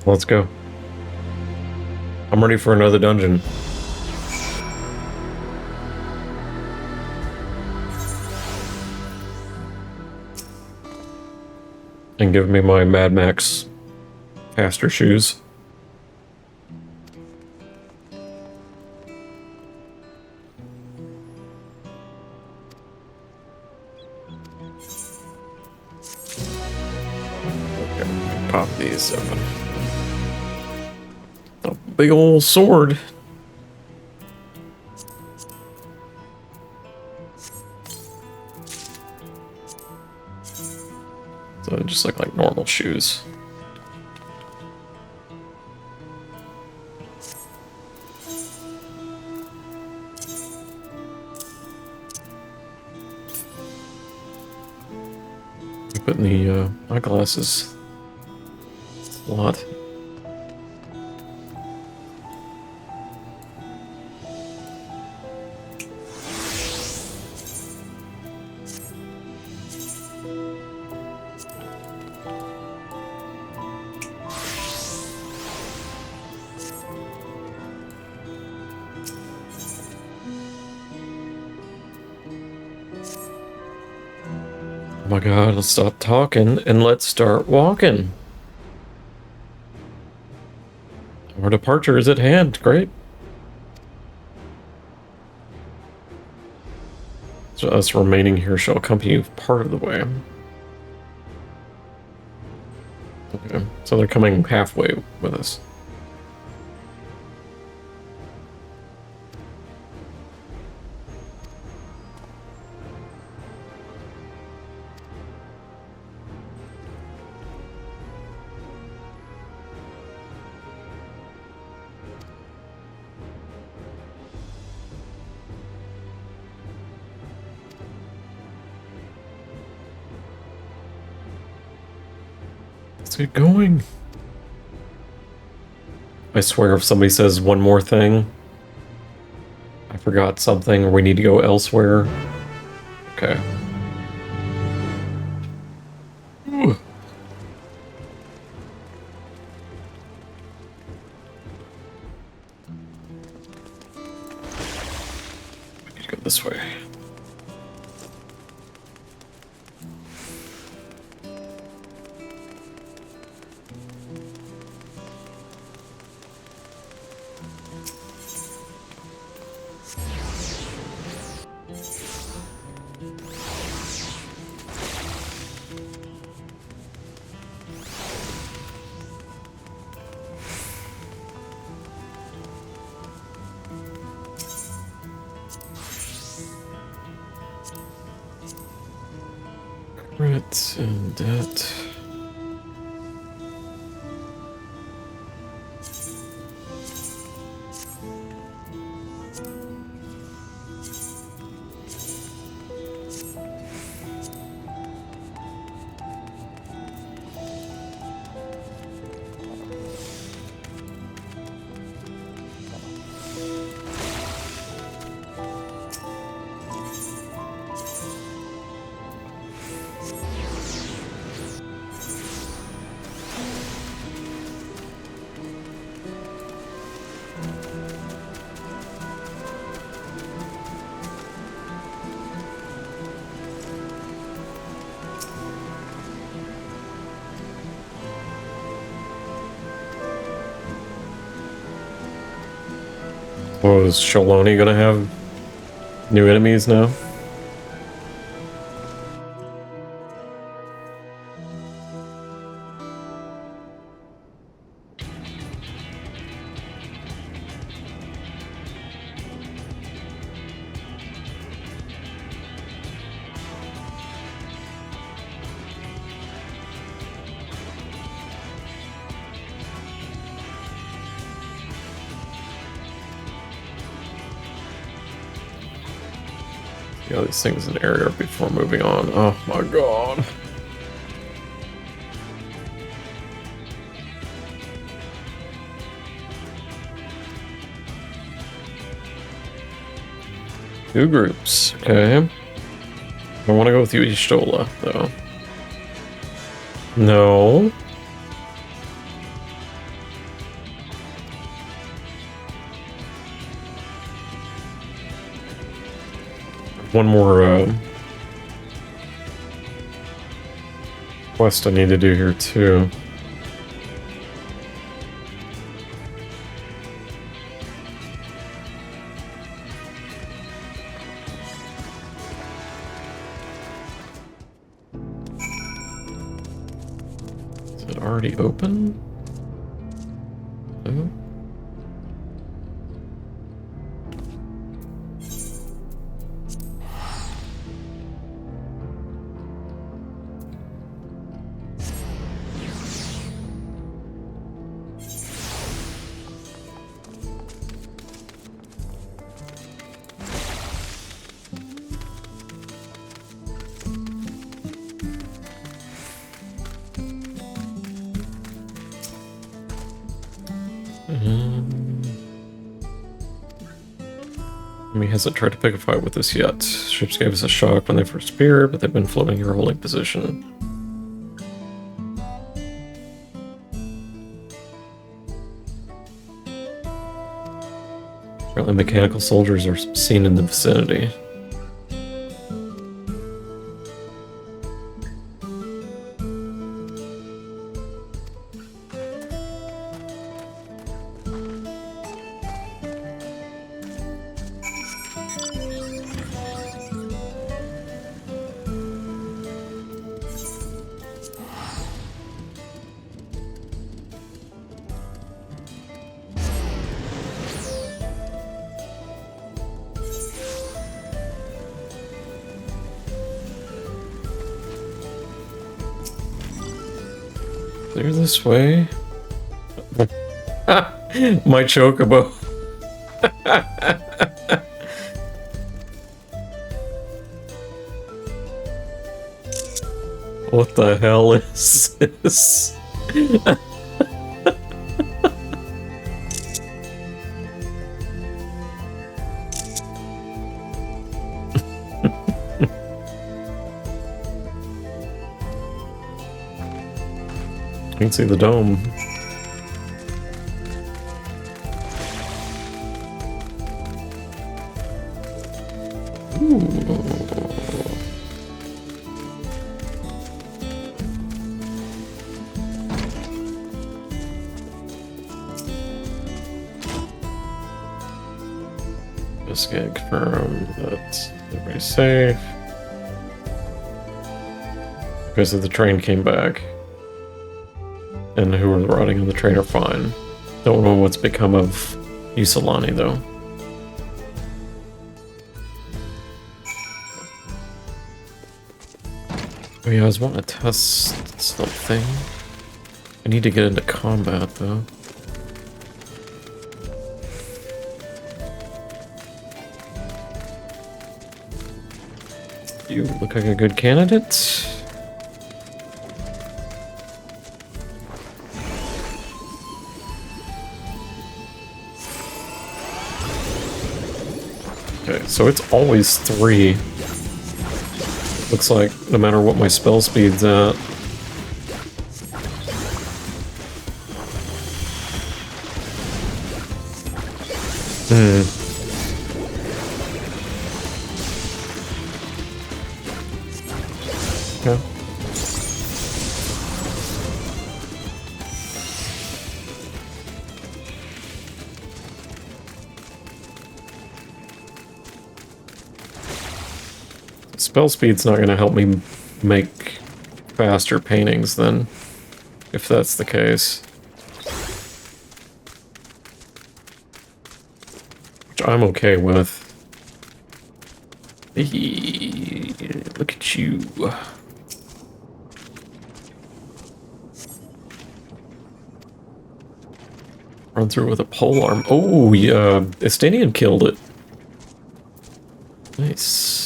Let's go. I'm ready for another dungeon. And give me my Mad Max caster shoes. Okay, pop these open. A big old sword. So just look like normal shoes. Put in the eyeglasses slot. Oh my god, let's stop talking and let's start walking. Our departure is at hand, great. So us remaining here shall accompany you part of the way. Okay, so they're coming halfway with us. Let's get going. I swear if somebody says one more thing, I forgot something, or we need to go elsewhere. Okay. Ooh. I need to go this way. Right, and that. Oh, is Shaloni gonna have new enemies now? Yeah, these things in area before moving on. Oh my god. Two groups, okay. I want to go with you, Ishtola, though. No. One more quest I need to do here too. Is it already open? No? Enemy hasn't tried to pick a fight with us yet. Ships gave us a shock when they first appeared, but they've been floating your holding position. Apparently mechanical soldiers are seen in the vicinity. Clear this way. My chocobo. What the hell is this? You can see the dome. Ooh. Just get confirmed that everybody's safe. Because of the train came back. And who are rotting on the train are fine. Don't know what's become of Yusilani, though. Oh yeah, I was wanting to test something. I need to get into combat, though. You look like a good candidate. Okay, so it's always 3. Looks like no matter what my spell speed's at. Okay. Spell speed's not going to help me make faster paintings then, if that's the case. Which I'm okay with. Hey, look at you. Run through with a polearm. Oh, yeah, Estanian killed it. Nice.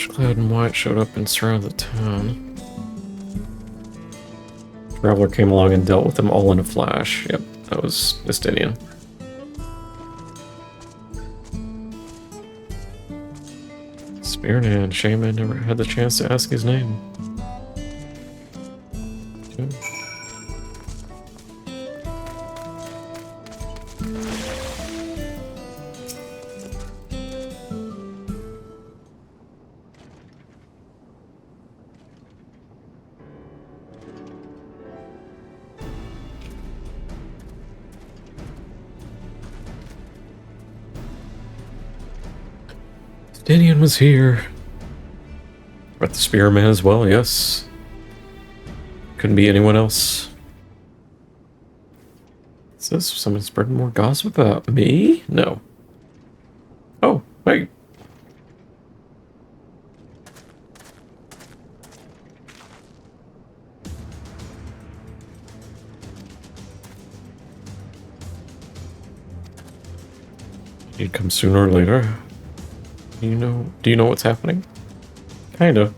Clad in white showed up and surrounded the town. Traveler came along and dealt with them all in a flash. Yep, that was Estanian. Spearman, Shaman never had the chance to ask his name. Okay. Estanian was here. But the Spearman as well, yes. Couldn't be anyone else. Is this someone spreading more gossip about me? No. Oh, wait. He'd come sooner or later. Do you know what's happening? Kinda.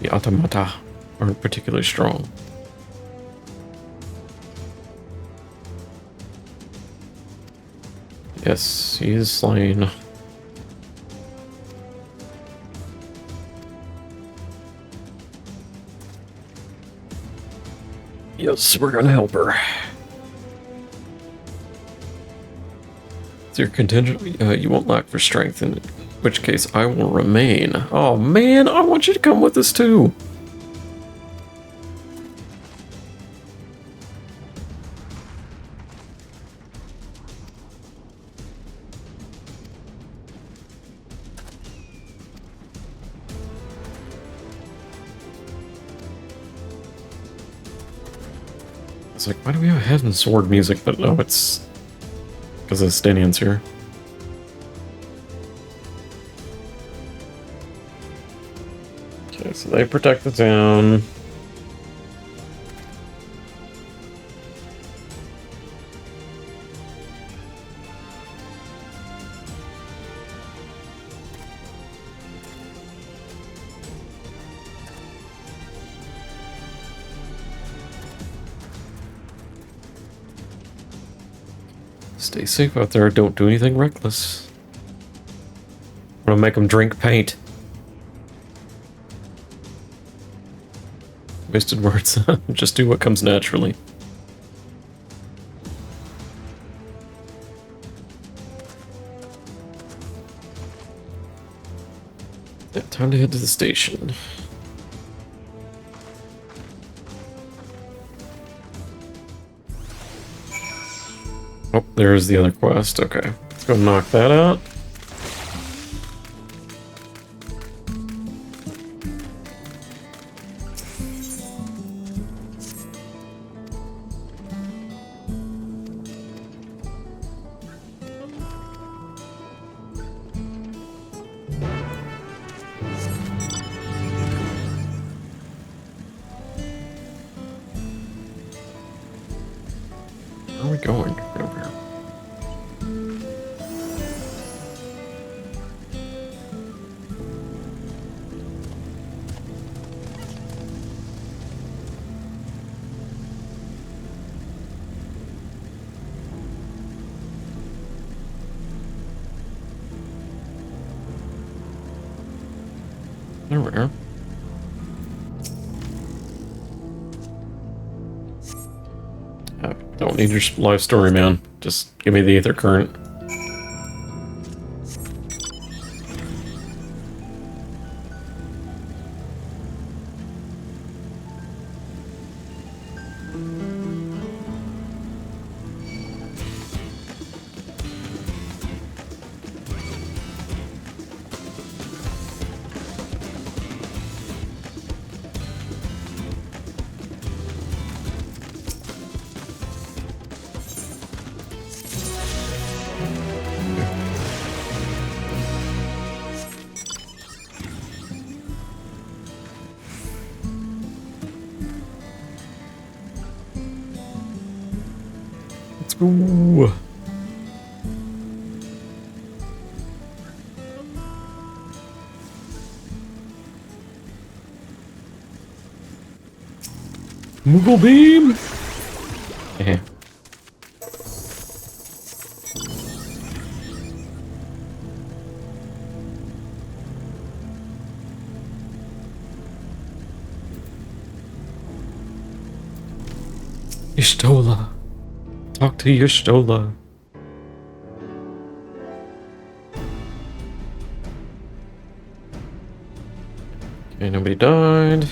The automata aren't particularly strong. Yes, he is slain. Yes, we're gonna help her. It's your contingent. You won't lack for strength, in which case I will remain. Oh man, I want you to come with us too. It's like, why do we have head and sword music? But no, it's because of Stanian's here. Okay, so they protect the town. Stay safe out there. Don't do anything reckless. I'm gonna make them drink paint. Wasted words. Just do what comes naturally. Yeah, time to head to the station. Oh, there's the other quest. Okay, let's go knock that out. Where are we going? Right over here. There we are. Don't need your life story, man. Just give me the ether current. Ooh. Moogle beam. Yeah. Y'shtola. Talk to Y'shtola. Okay, nobody died.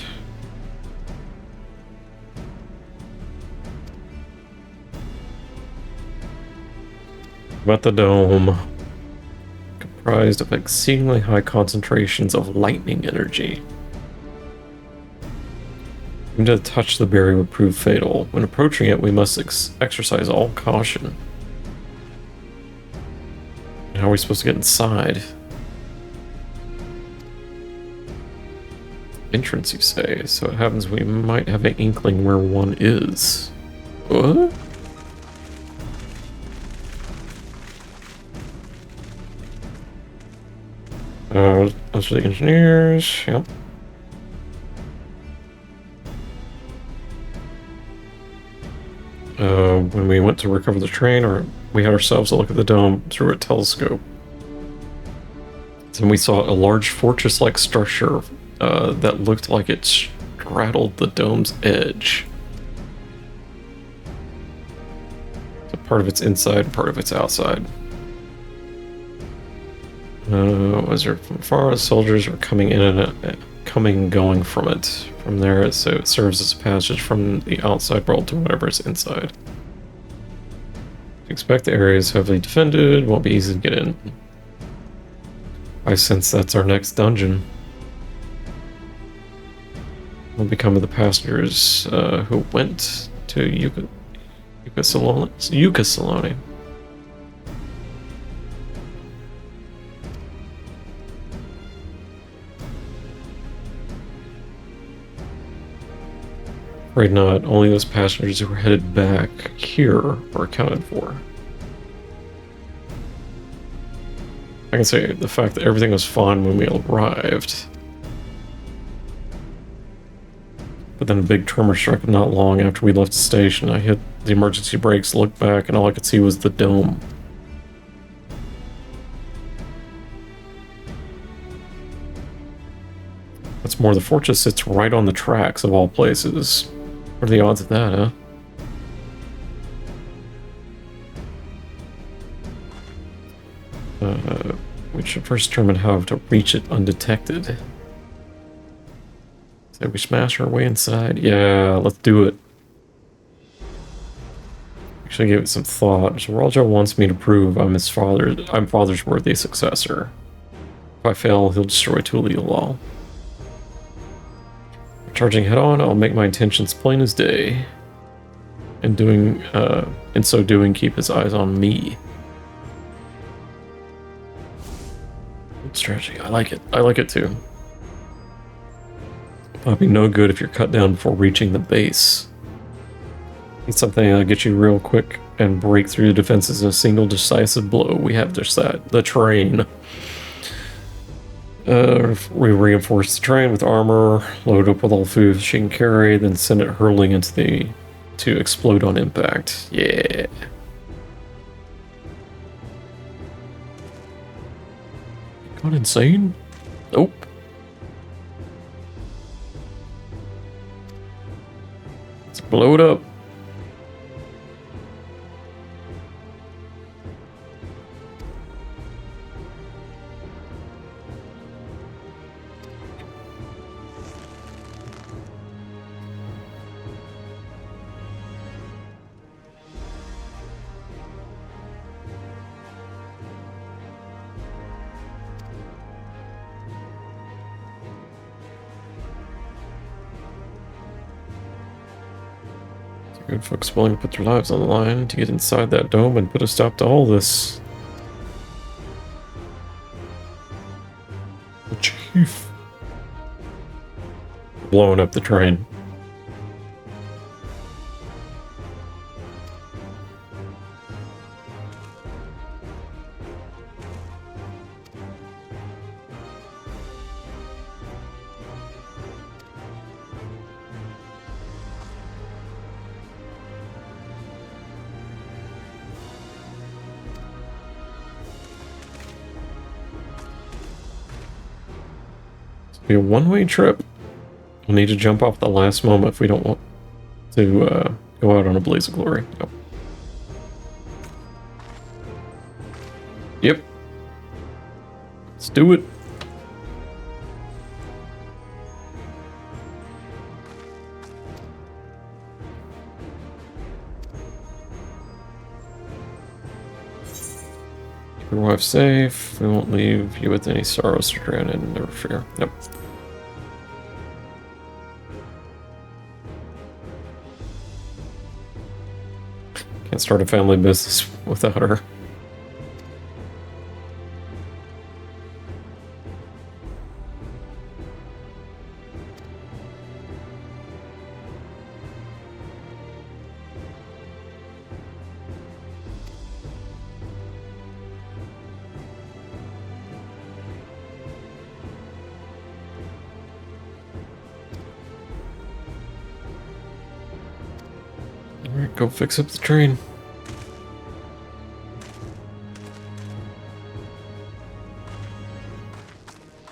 About the dome. Comprised of exceedingly high concentrations of lightning energy. To touch the barrier would prove fatal. When approaching it, we must exercise all caution. How are we supposed to get inside? Entrance, you say? So it happens we might have an inkling where one is. What? Those are the engineers. Yep. When we went to recover the train, we had ourselves a look at the dome through a telescope. And we saw a large fortress-like structure that looked like it straddled the dome's edge. So part of its inside, part of its outside. Was there from far? The soldiers were coming in and going from it. From there, so it serves as a passage from the outside world to whatever is inside. Expect the area is heavily defended, won't be easy to get in. I sense that's our next dungeon. We'll become the passengers who went to Yucca-Salone. Afraid not. Only those passengers who were headed back here were accounted for. I can say the fact that everything was fine when we arrived. But then a big tremor struck not long after we left the station. I hit the emergency brakes, looked back, and all I could see was the dome. What's more, the fortress sits right on the tracks of all places. What are the odds of that, huh? We should first determine how to reach it undetected. So we smash our way inside? Yeah, let's do it. Actually gave it some thought. Zoraljo wants me to prove I'm father's worthy successor. If I fail, he'll destroy Tuliolal. Charging head on, I'll make my intentions plain as day. And in so doing, keep his eyes on me. Strategy. I like it. I like it too. It'll be no good if you're cut down before reaching the base. Need something that'll get you real quick and break through the defenses in a single decisive blow. We have just that. The train. We reinforce the train with armor, load up with all food she can carry, then send it hurling into to explode on impact. Yeah. Gone insane? Nope. Let's blow it up. Good folks willing to put their lives on the line to get inside that dome and put a stop to all this. The chief. Blowing up the train. Be a one-way trip. We'll need to jump off the last moment if we don't want to go out on a blaze of glory. Nope. Yep. Let's do it. Keep your wife safe. We won't leave you with any sorrows to drown in. Never fear. Yep. Can't start a family business without her. Alright, go fix up the train.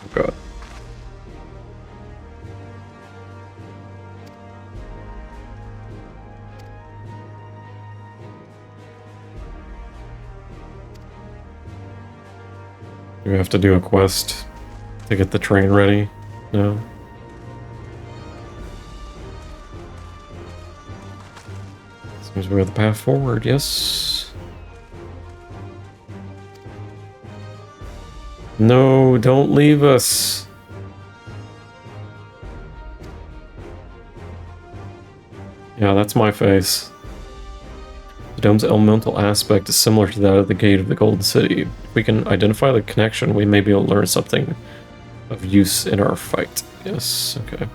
Oh god. Do we have to do a quest to get the train ready? No. Seems we have the path forward, yes. No, don't leave us. Yeah, that's my face. The dome's elemental aspect is similar to that of the gate of the Golden City. If we can identify the connection, we may be able to learn something of use in our fight. Yes, okay.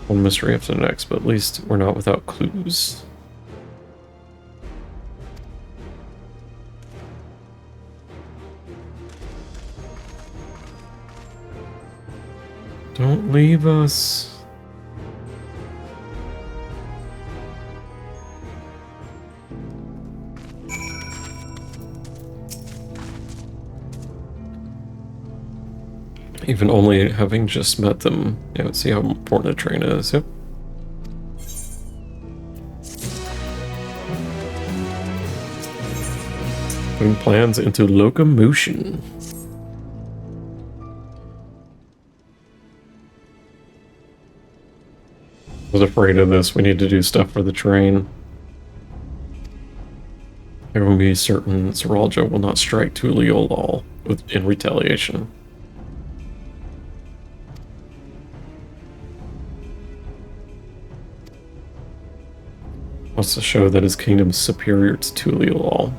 One mystery after the next, but at least we're not without clues. Don't leave us. Even only having just met them, yeah, let's see how important a train is. Yep. Putting plans into locomotion. I was afraid of this. We need to do stuff for the train. Everyone be certain Zeralja will not strike Tuliolal in retaliation. Wants to show that his kingdom is superior to Tuliolal.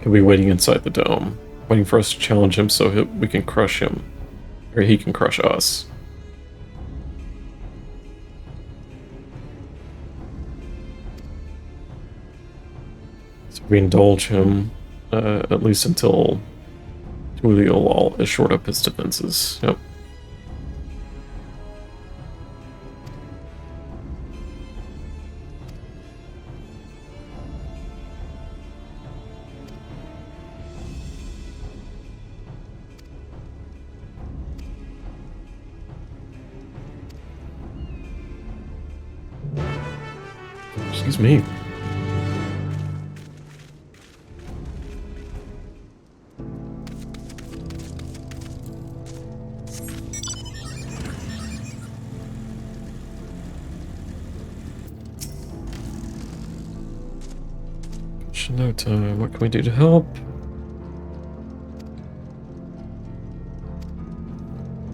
He'll be waiting inside the dome, waiting for us to challenge him so we can crush him, or he can crush us. So we indulge him, at least until Tuliolal is shored up his defenses. Yep. Excuse me. No time. What can we do to help?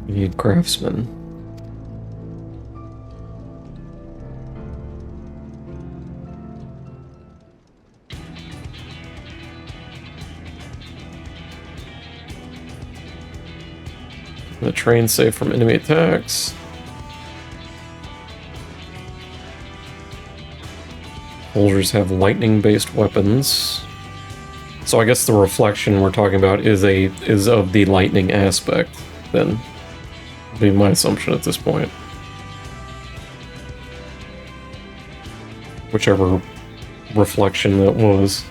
We need craftsmen. The train safe from enemy attacks. Soldiers have lightning-based weapons. So I guess the reflection we're talking about is of the lightning aspect, then. Would be my assumption at this point. Whichever reflection that was.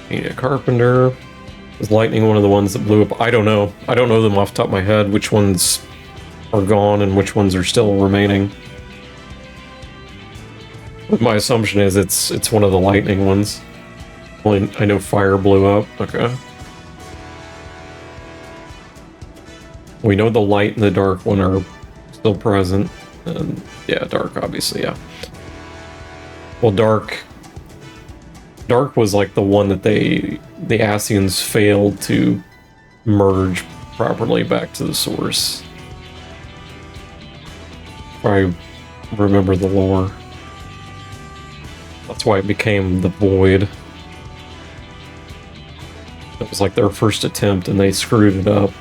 Need a carpenter. Is lightning one of the ones that blew up? I don't know. I don't know them off the top of my head, which ones are gone and which ones are still remaining. But my assumption is it's one of the lightning ones. Only I know fire blew up. Okay. We know the light and the dark one are still present. And yeah, dark obviously, yeah. Well, dark was like the one that the Asians failed to merge properly back to the source. If I remember the lore. That's why it became the Void. It was like their first attempt and they screwed it up.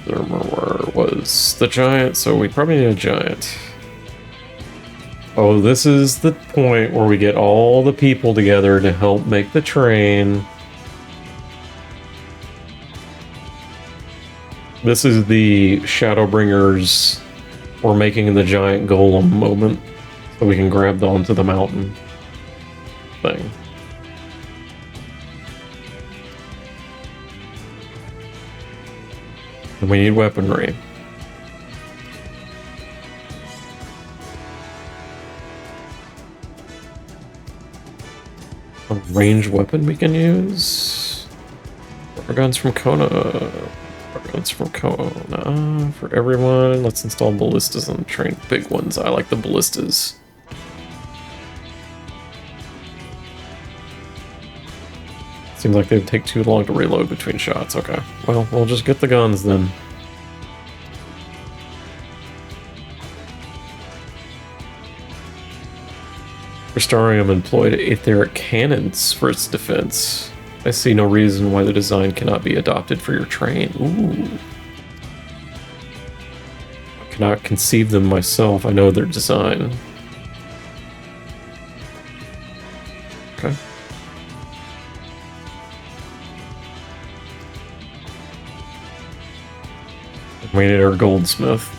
Where was the giant? So we probably need a giant. Oh, this is the point where we get all the people together to help make the train. This is the Shadowbringers or making the giant golem moment, so we can grab onto the mountain thing. And we need weaponry. A ranged weapon we can use. Our guns from Kona. Our guns from Kona. For everyone, let's install ballistas on the train. Big ones. I like the ballistas. Seems like they'd take too long to reload between shots. Okay. Well, we'll just get the guns then. Restarium employed etheric cannons for its defense. I see no reason why the design cannot be adopted for your train. Ooh. I cannot conceive them myself. I know their design. Okay. We need our goldsmith.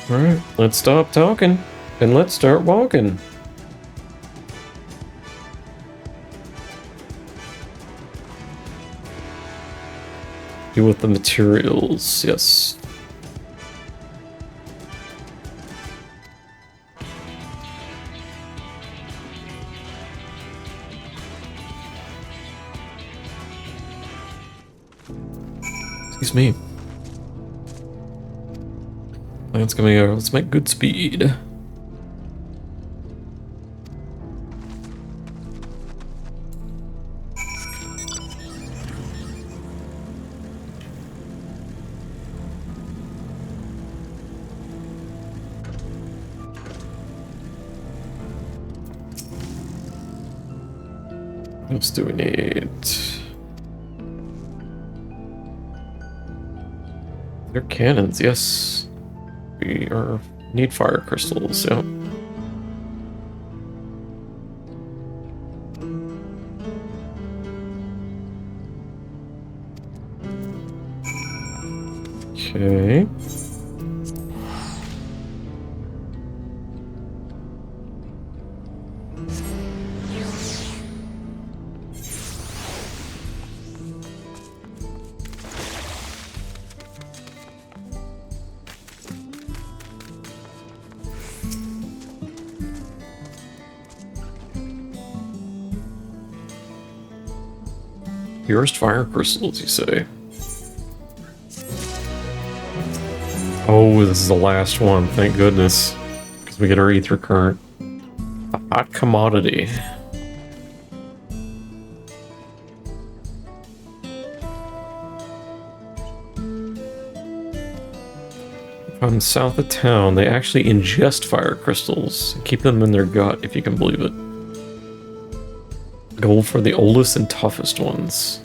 Alright, let's stop talking and let's start walking. Do with the materials, yes. Excuse me. Plan's coming out. Let's make good speed. What else do we need? They're cannons, yes. We need fire crystals, yeah. Okay. Purest fire crystals, you say? Oh, this is the last one, thank goodness. Because we get our ether current. A hot commodity. If I'm south of town, they actually ingest fire crystals and keep them in their gut, if you can believe it. Gold for the oldest and toughest ones.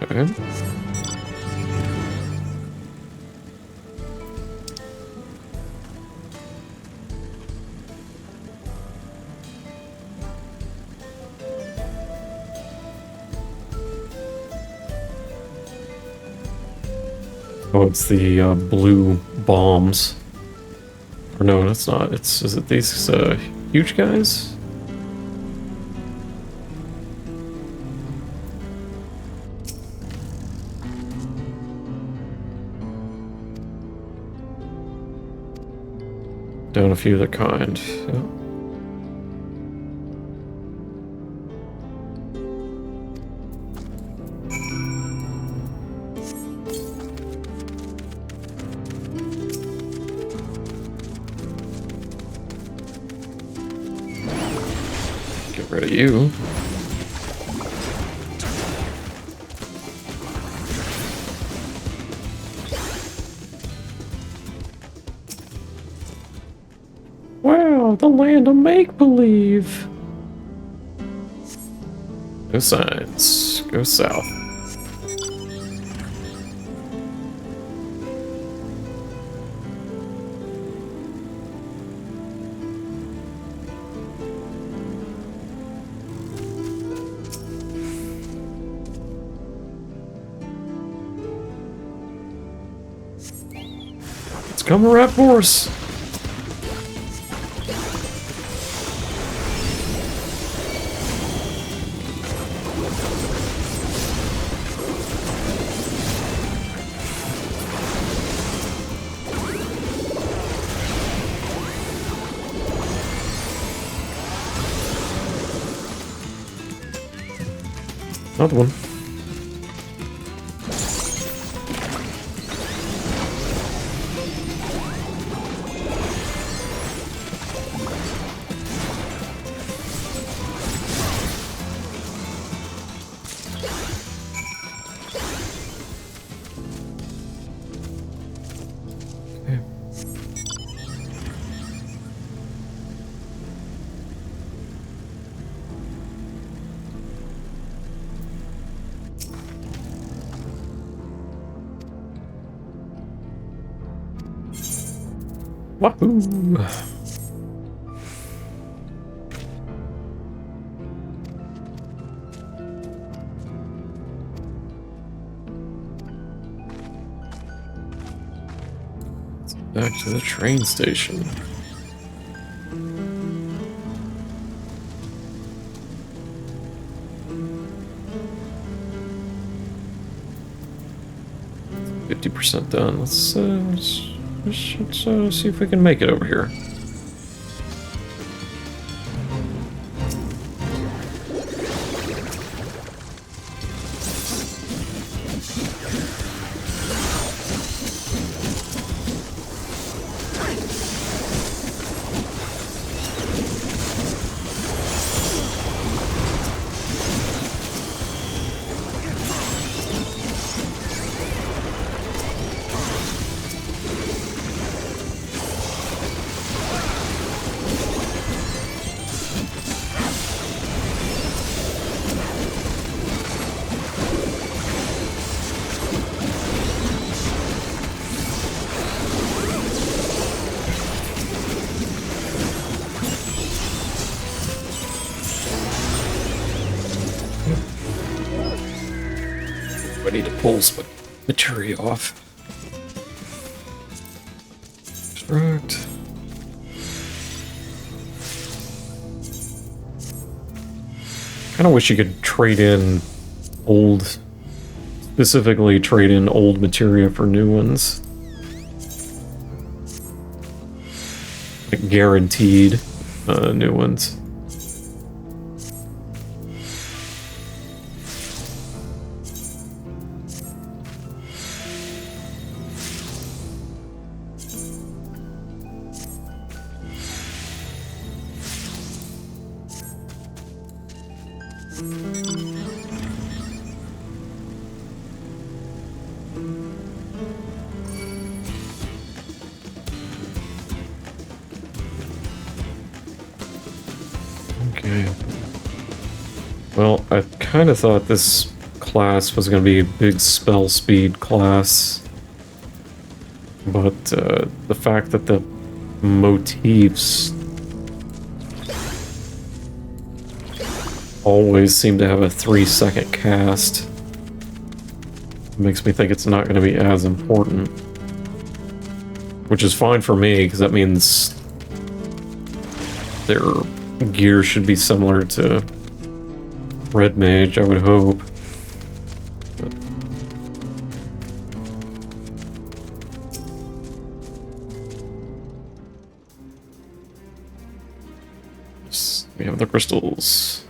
Okay. Oh, it's the blue bombs. Or no, that's not. Is it these huge guys? Down a few of their kind. Yeah. rid of you. Wow, the land of make-believe. No signs. Go south. It's coming right for us. Another one. Wahoo! Back to the train station. %50 done. Let's see if we can make it over here. I need to pull some materia off. Extract. Kind of wish you could trade in old, specifically trade in old materia for new ones. Like guaranteed new ones. Okay. Well, I kind of thought this class was going to be a big spell speed class, but the fact that the motifs always seem to have a 3-second cast makes me think it's not going to be as important. Which is fine for me, because that means their gear should be similar to Red Mage, I would hope. But yes, we have the crystals.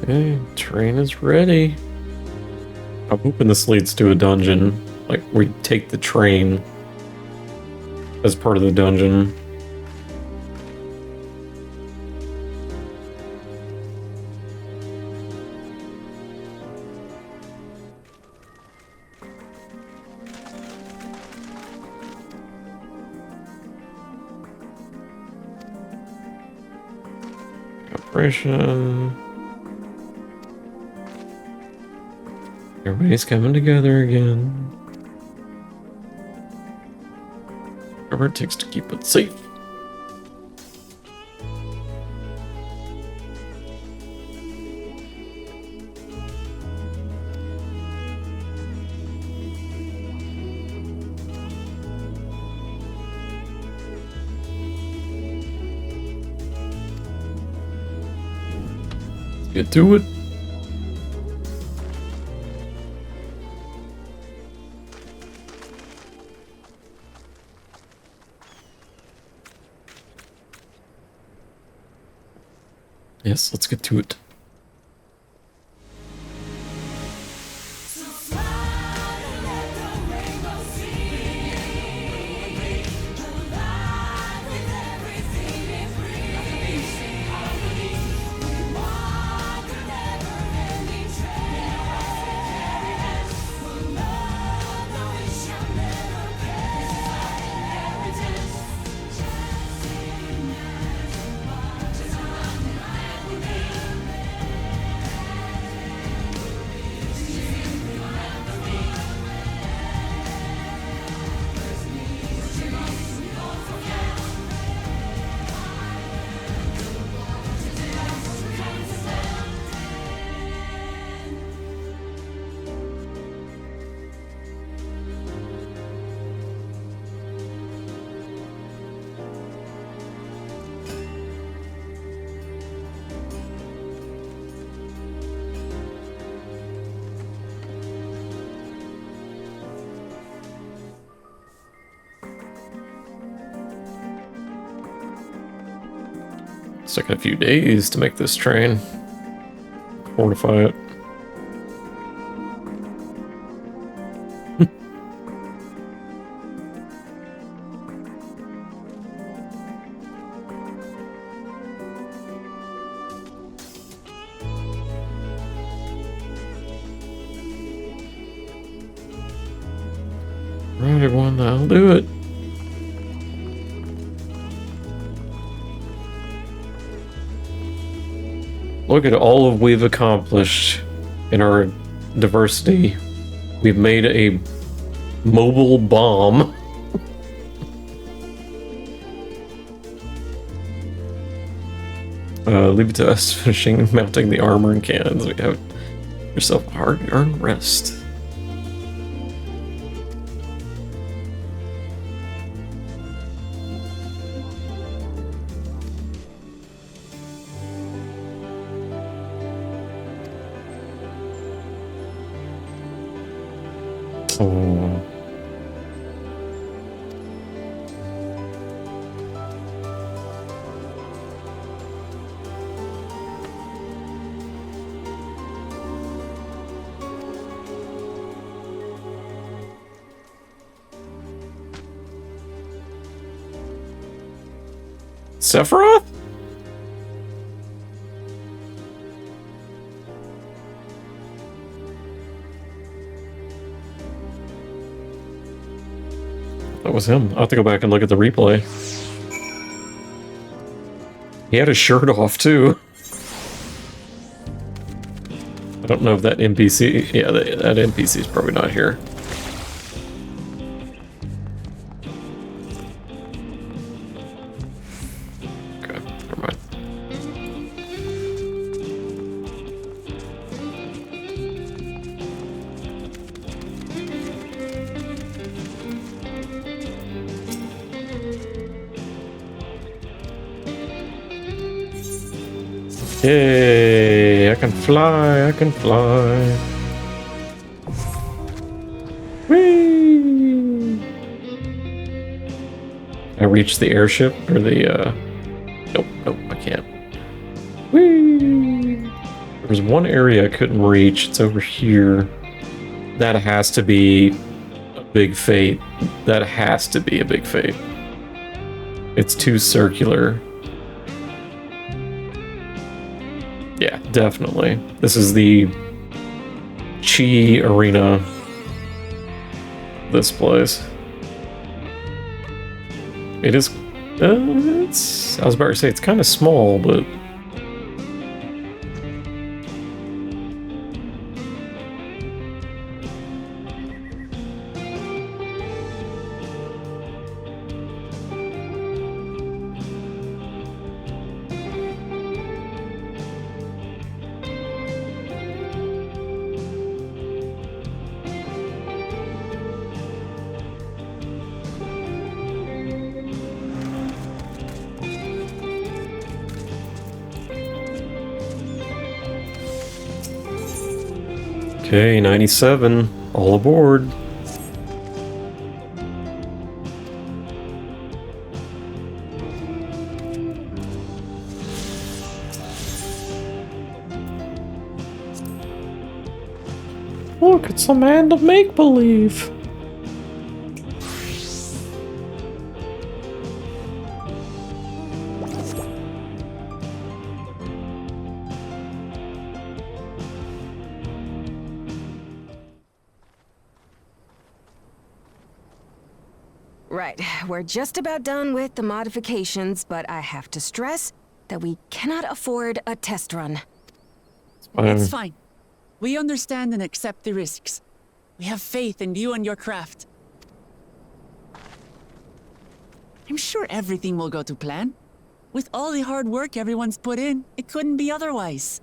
Okay, train is ready. I'm hoping this leads to a dungeon. Like, we take the train as part of the dungeon. Operation. Everybody's coming together again. Whatever it takes to keep it safe. Get to it. Yes, let's get to it. It's taken a few days to make this train. Fortify it. Right, everyone, that'll do it. Look at all of we've accomplished in our diversity. We've made a mobile bomb. Leave it to us finishing mounting the armor and cannons. We have yourself a hard-earned rest. Oh. Sephiroth? That was him. I'll have to go back and look at the replay. He had his shirt off, too. I don't know if that NPC... Yeah, that NPC is probably not here. Okay, never mind. Yay, I can fly, I can fly. Whee! I reached the airship, or the, nope, I can't. Whee! There's one area I couldn't reach. It's over here. That has to be a big fate. That has to be a big fate. It's too circular. Yeah, definitely. This is the Chi Arena. This place. It is. I was about to say it's kind of small, but. Okay, 97. All aboard. Look, it's a land of make-believe. Right, we're just about done with the modifications, but I have to stress that we cannot afford a test run. It's fine. We understand and accept the risks. We have faith in you and your craft. I'm sure everything will go to plan. With all the hard work everyone's put in, it couldn't be otherwise.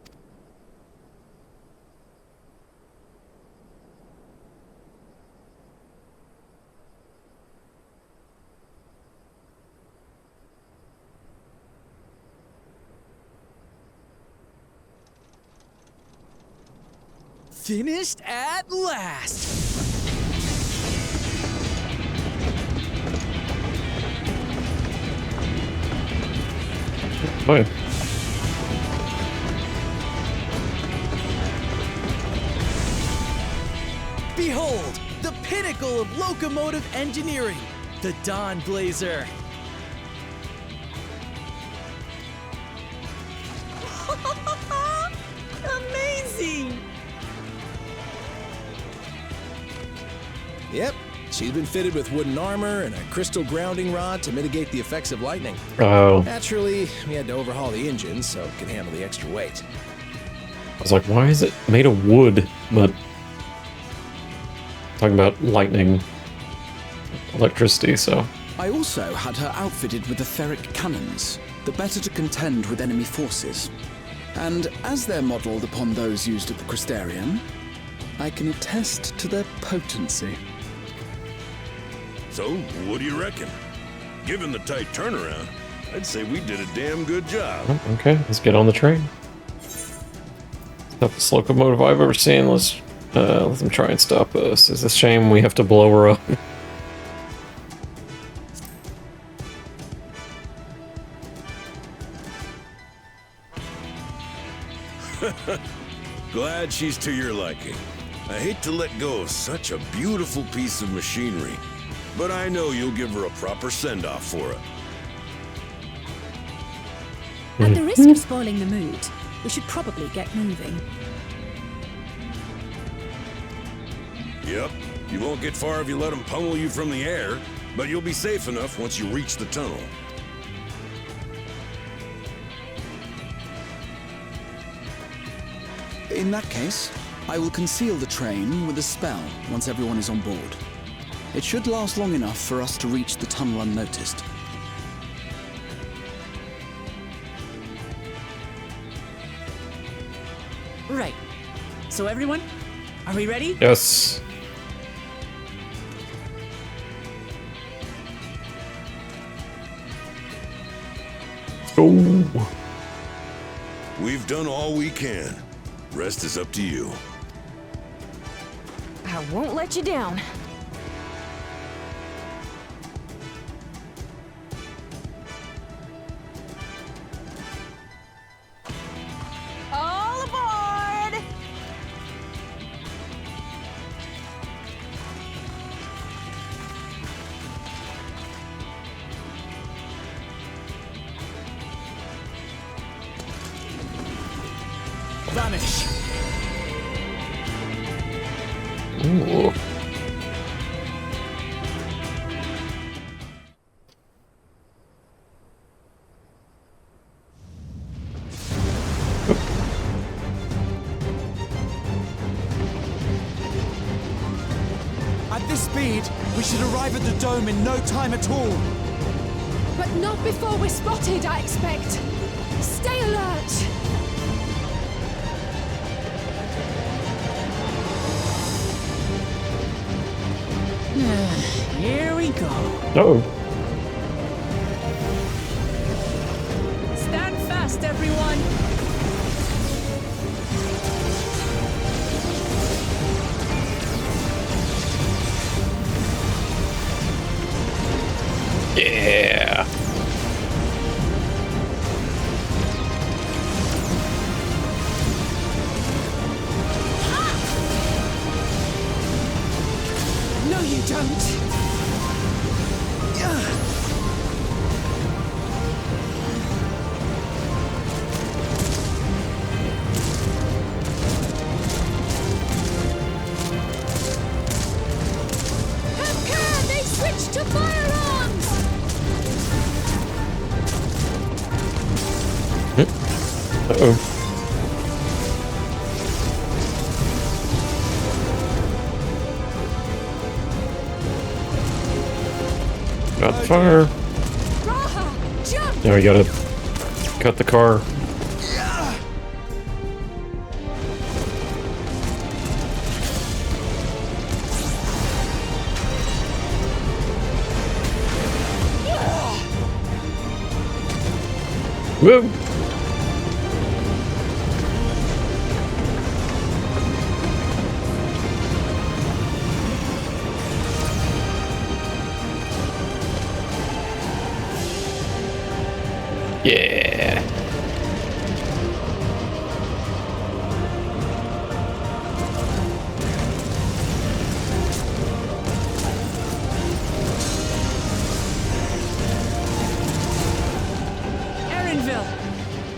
Finished at last! Boy. Behold, the pinnacle of locomotive engineering, the Dawn Blazer. Amazing! Yep, she's been fitted with wooden armor and a crystal grounding rod to mitigate the effects of lightning. Oh. Naturally, we had to overhaul the engine so it could handle the extra weight. I was like, why is it made of wood? But talking about lightning, electricity, so. I also had her outfitted with the ferric cannons, the better to contend with enemy forces. And as they're modelled upon those used at the Crystarium, I can attest to their potency. So, what do you reckon? Given the tight turnaround, I'd say we did a damn good job. Oh, okay, let's get on the train. Toughest locomotive I've ever seen. Let's let them try and stop us. It's a shame we have to blow her up. Glad she's to your liking. I hate to let go of such a beautiful piece of machinery, but I know you'll give her a proper send-off for it. At the risk of spoiling the mood, we should probably get moving. Yep, you won't get far if you let them pummel you from the air, but you'll be safe enough once you reach the tunnel. In that case, I will conceal the train with a spell once everyone is on board. It should last long enough for us to reach the tunnel unnoticed. Right. So everyone, are we ready? Yes. Oh. We've done all we can. Rest is up to you. I won't let you down. All aboard! vanish. Ooh. At this speed, we should arrive at the dome in no time at all. But not before we're spotted, I expect. Stay alert! Here we go. Oh. Stand fast, everyone. Yeah. No, you don't. Have care! They switched to firearms! Uh-oh. Got the fire. Raha, jump! Now we gotta cut the car. Whoa! Yeah. Erinville,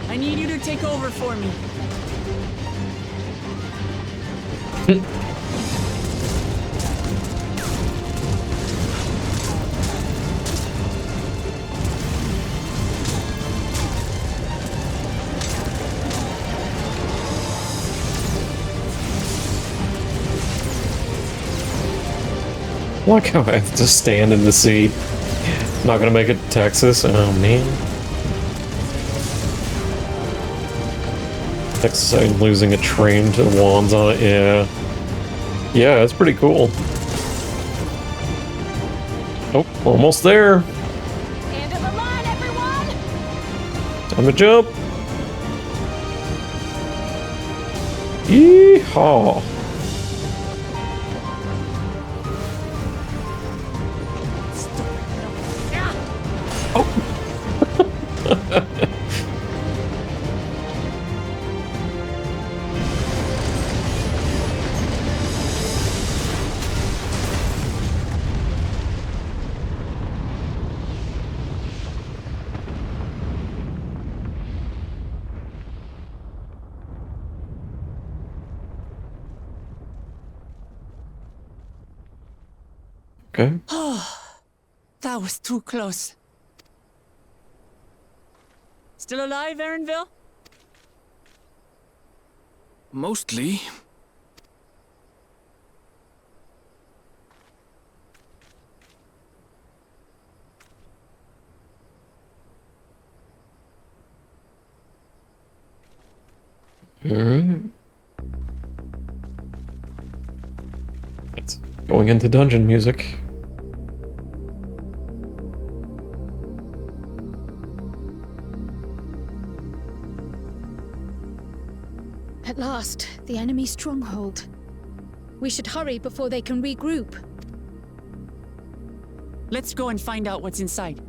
I need you to take over for me. Like how I have to stand in the sea. Not gonna make it to Texas. Oh man. Texas, I'm losing a train to the wands on it. Yeah. Yeah, it's pretty cool. Oh, we're almost there. End of the line, everyone! Time to jump. Yeehaw. Okay. That was too close. Still alive, Erinville? Mostly. Alright. It's going into dungeon music. At last, the enemy stronghold. We should hurry before they can regroup. Let's go and find out what's inside.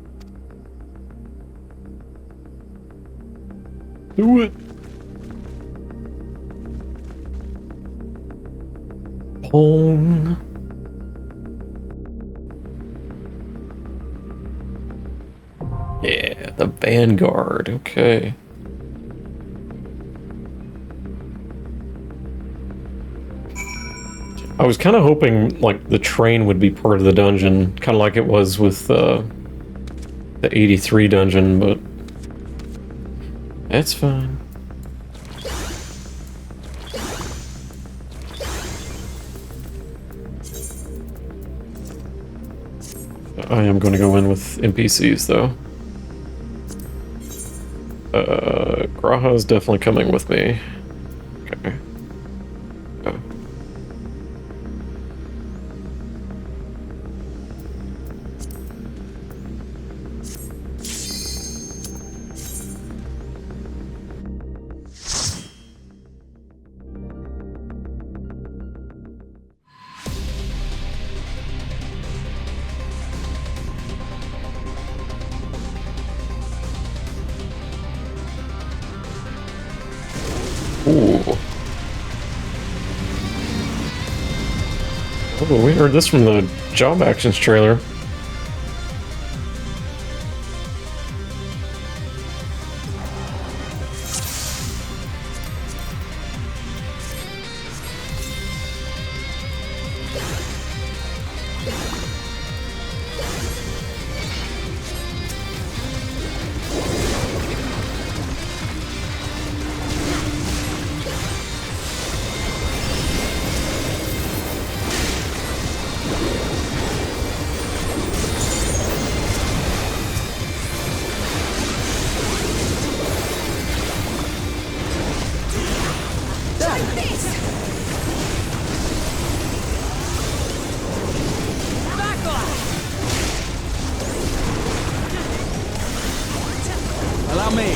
Do it. Pong. Yeah, the Vanguard. Okay. I was kind of hoping, like, the train would be part of the dungeon, kind of like it was with the 83 dungeon, but that's fine. I am going to go in with NPCs, though. Graha's definitely coming with me. Okay. Oh. Ooh. Oh, we heard this from the Job Actions trailer. Allow me.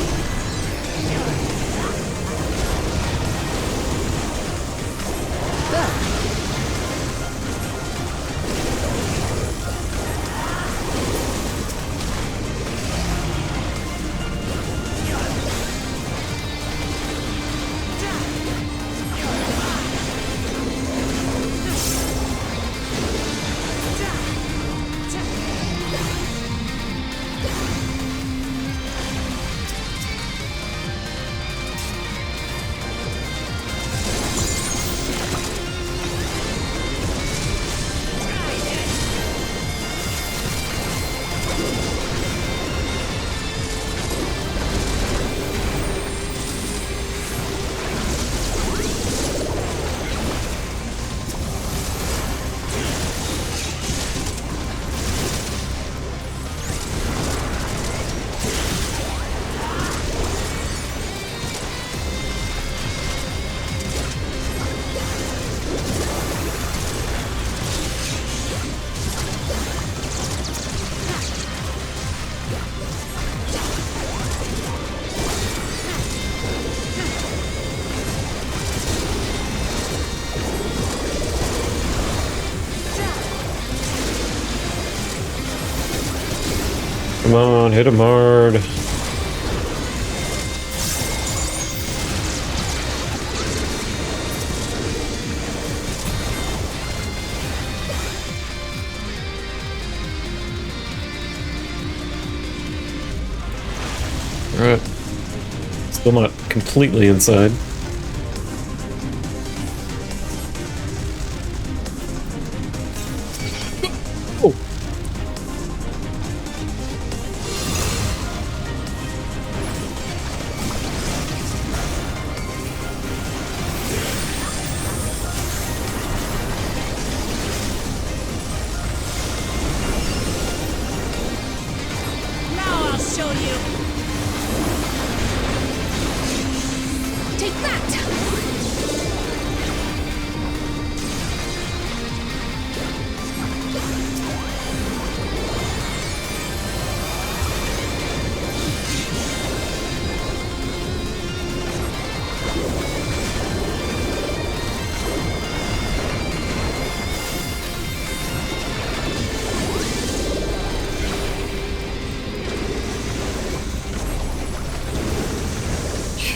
Come on, hit him hard. Alright. Still not completely inside.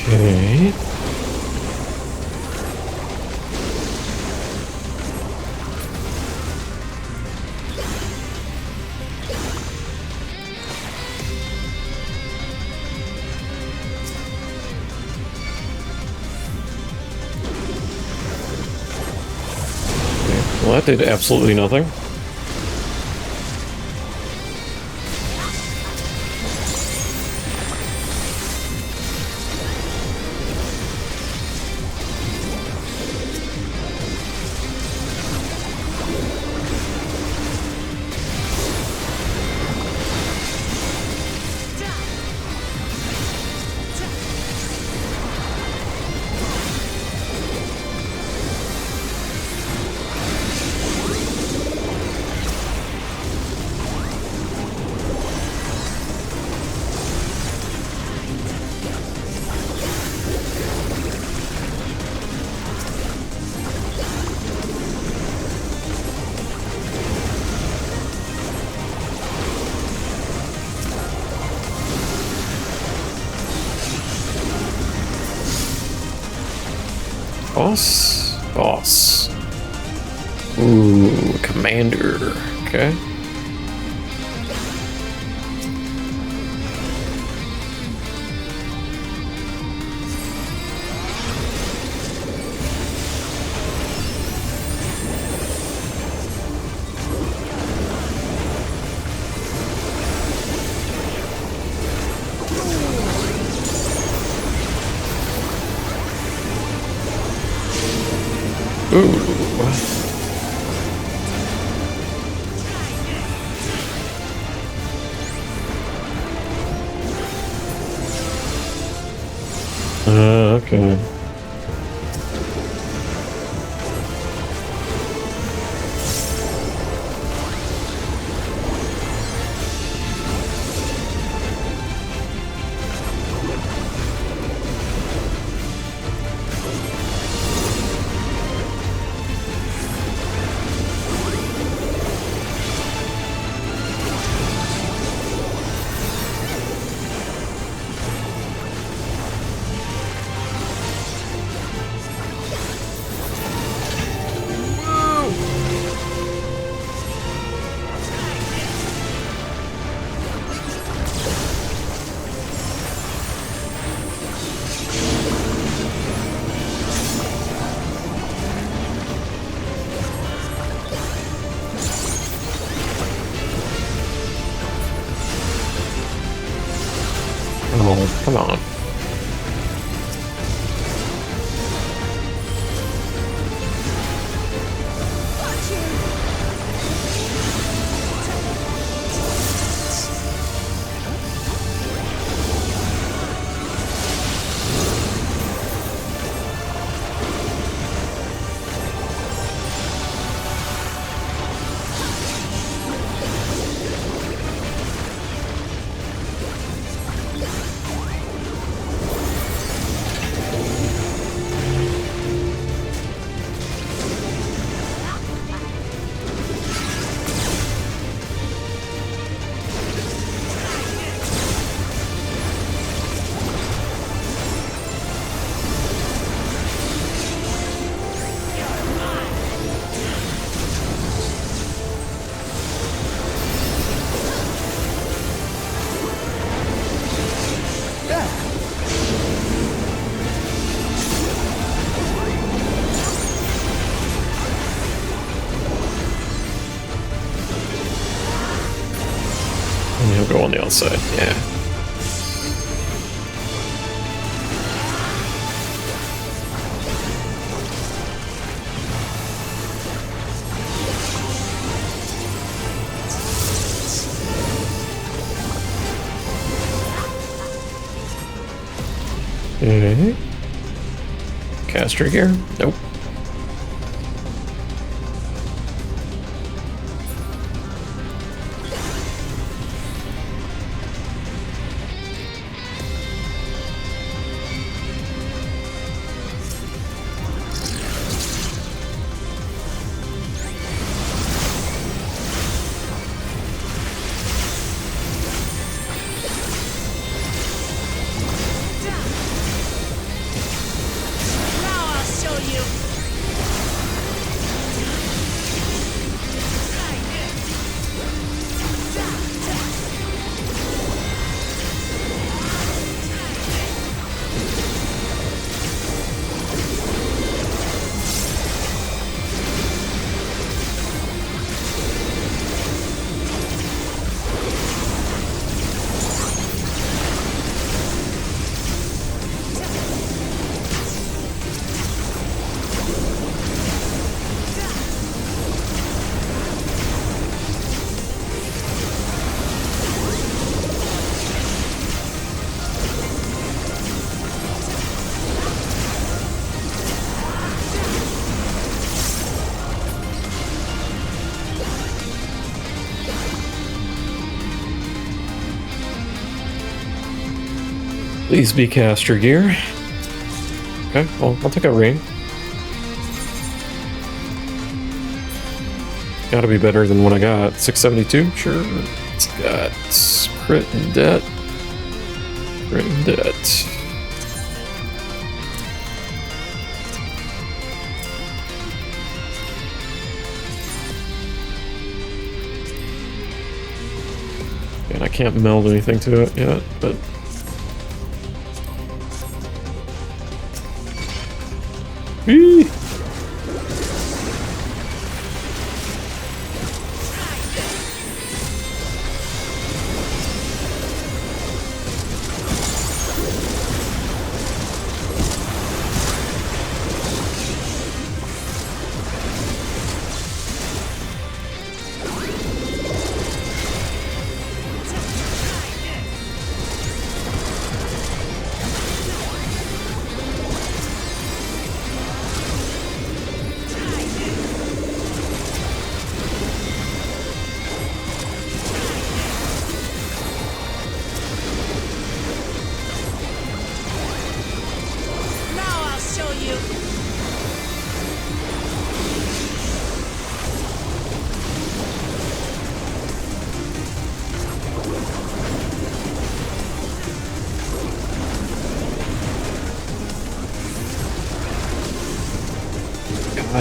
Okay. that did absolutely nothing. Boss. Ooh, commander. Okay. Ooh. Okay. Oh, come on. And he'll go on the outside, yeah. Okay. Caster gear? Nope. Now I'll show you. Please be caster gear. Okay, well, I'll take a ring. Gotta be better than what I got. 672? Sure. It's got crit and debt. Crit and debt. And I can't meld anything to it yet, but... Whee!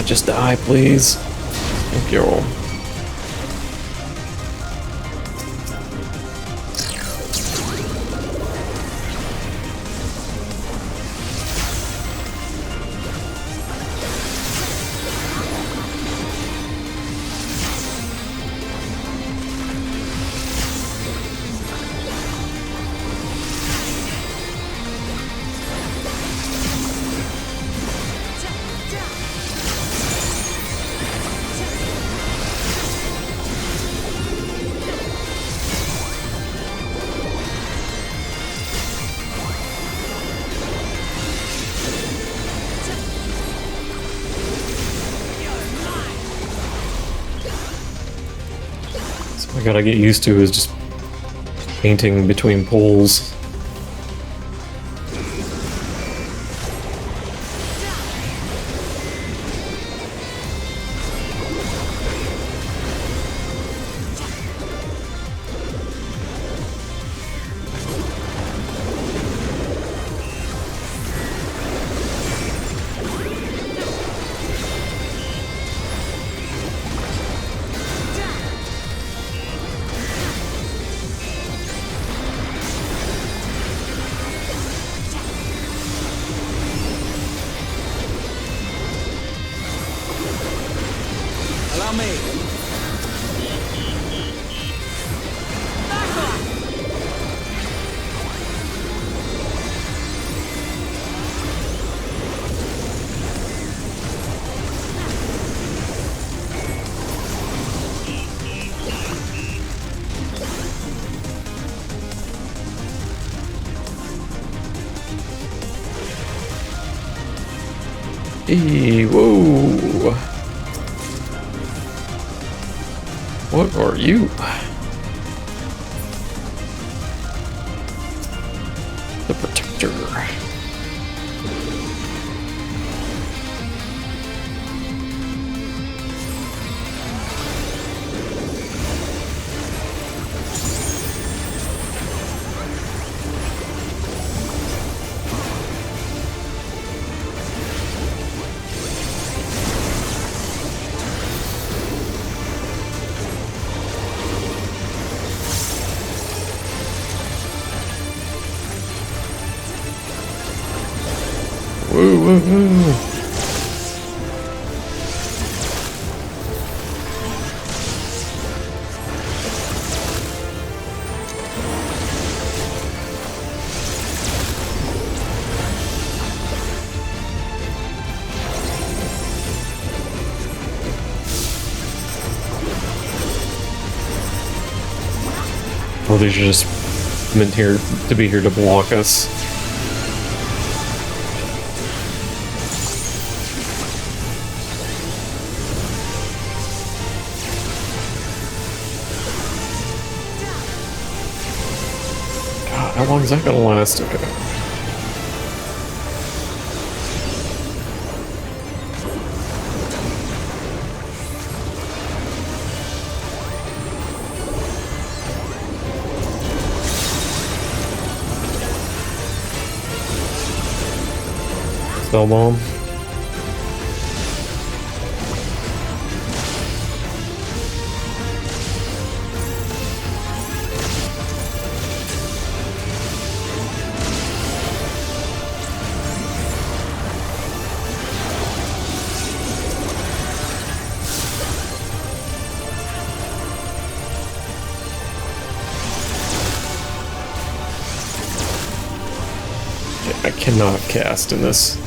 Just die, please. Thank you. I gotta get used to is just painting between poles. Hey, whoa! What are you? The Protector. Woo, woo, woo. Oh, these are just meant here to be here to block us. How long is that gonna last? Okay. Spell bomb. I cannot cast in this.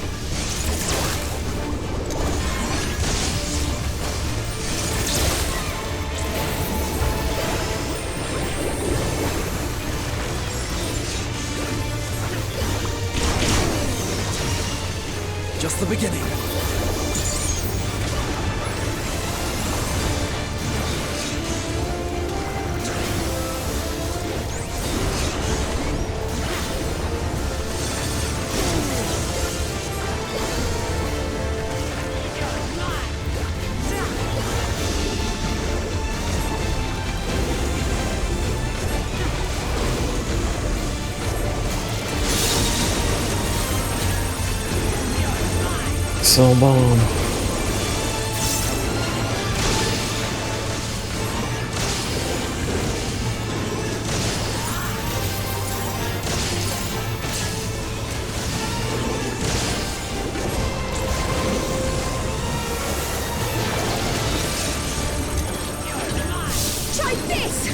Just the beginning. Cell bomb. Try this!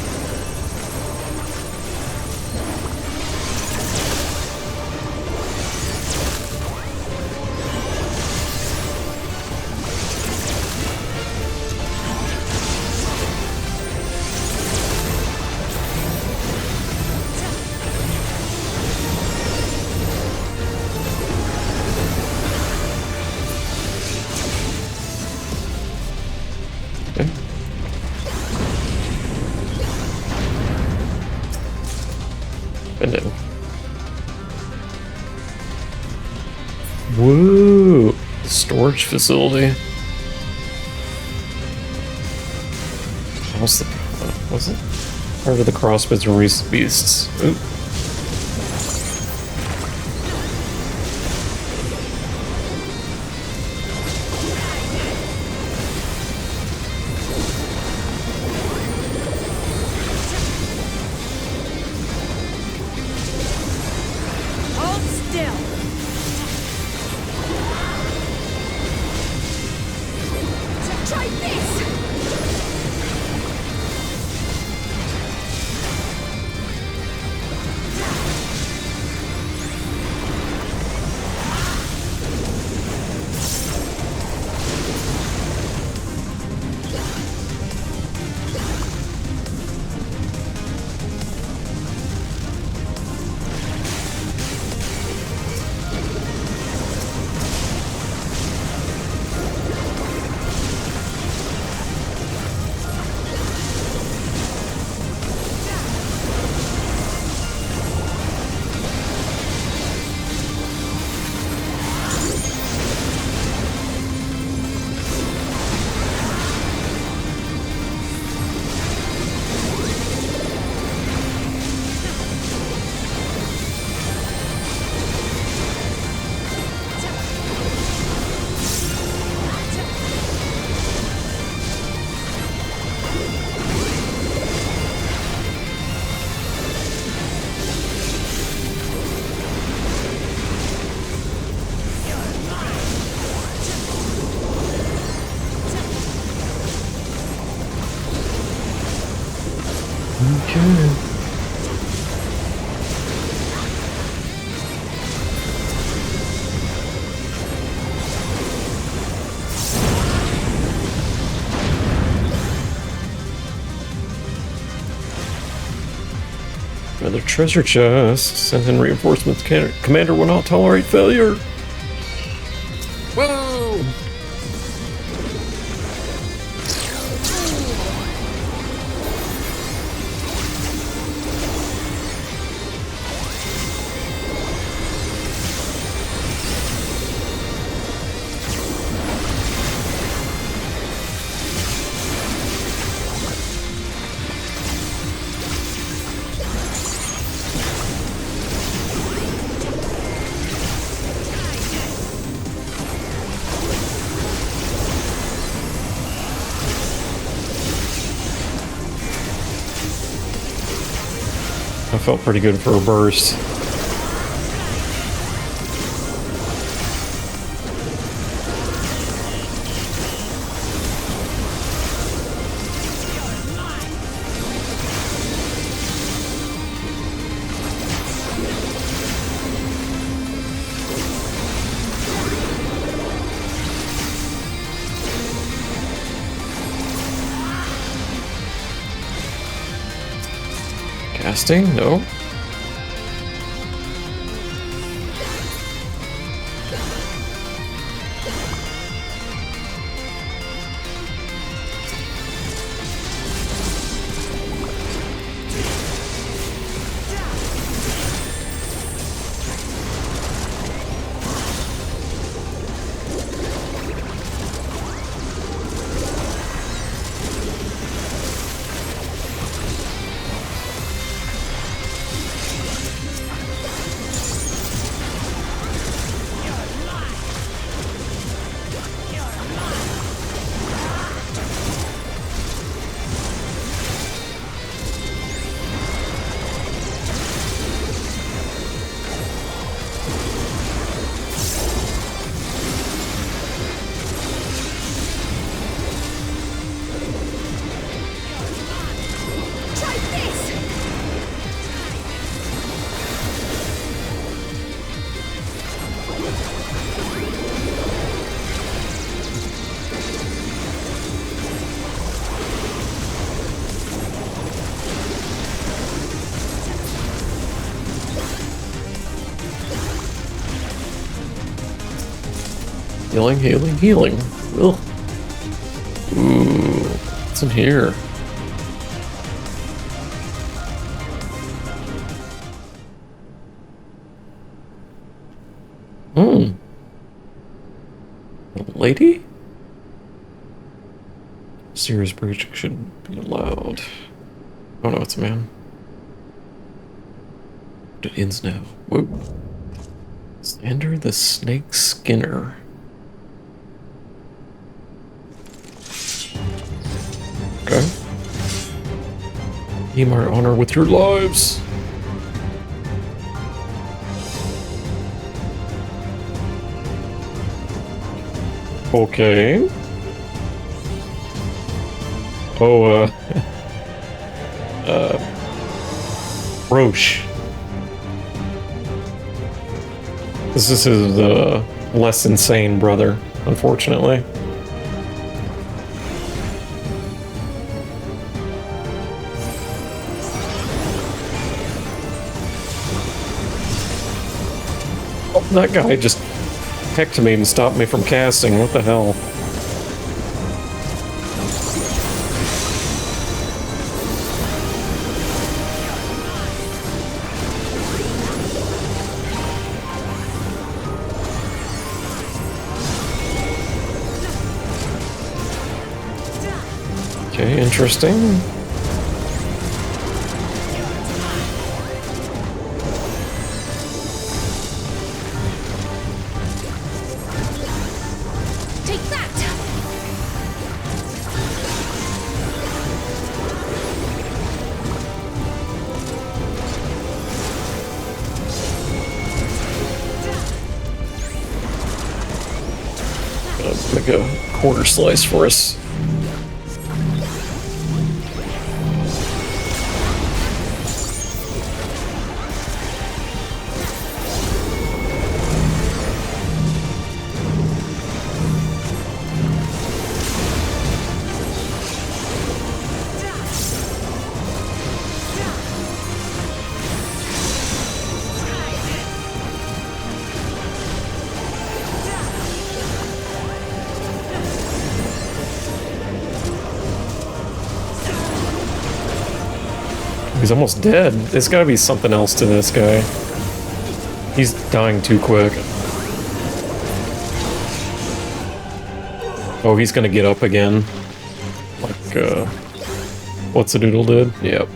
Window. Woo! The storage facility. Was it part of the crossbows and recent beasts? Ooh. Hold still! Try this! Okay. Another treasure chest. Sent in reinforcements. Commander will not tolerate failure. Whoa! felt pretty good for a burst. Casting? No. Healing, healing, healing. Ugh. Ooh, what's in here? A lady? Serious breach shouldn't be allowed. Oh no, it's a man. It ends now. Whoa. Sander the Snake Skinner. Okay. Redeem our honor with your lives. Okay. Oh, Roche. This is his, less insane brother, unfortunately. Oh, that guy just hecked me and stopped me from casting. What the hell? Okay, interesting. Take that! Make a quarter slice for us. He's almost dead. There's gotta be something else to this guy. He's dying too quick. Oh, he's gonna get up again. Like, what's the doodle did? Yep.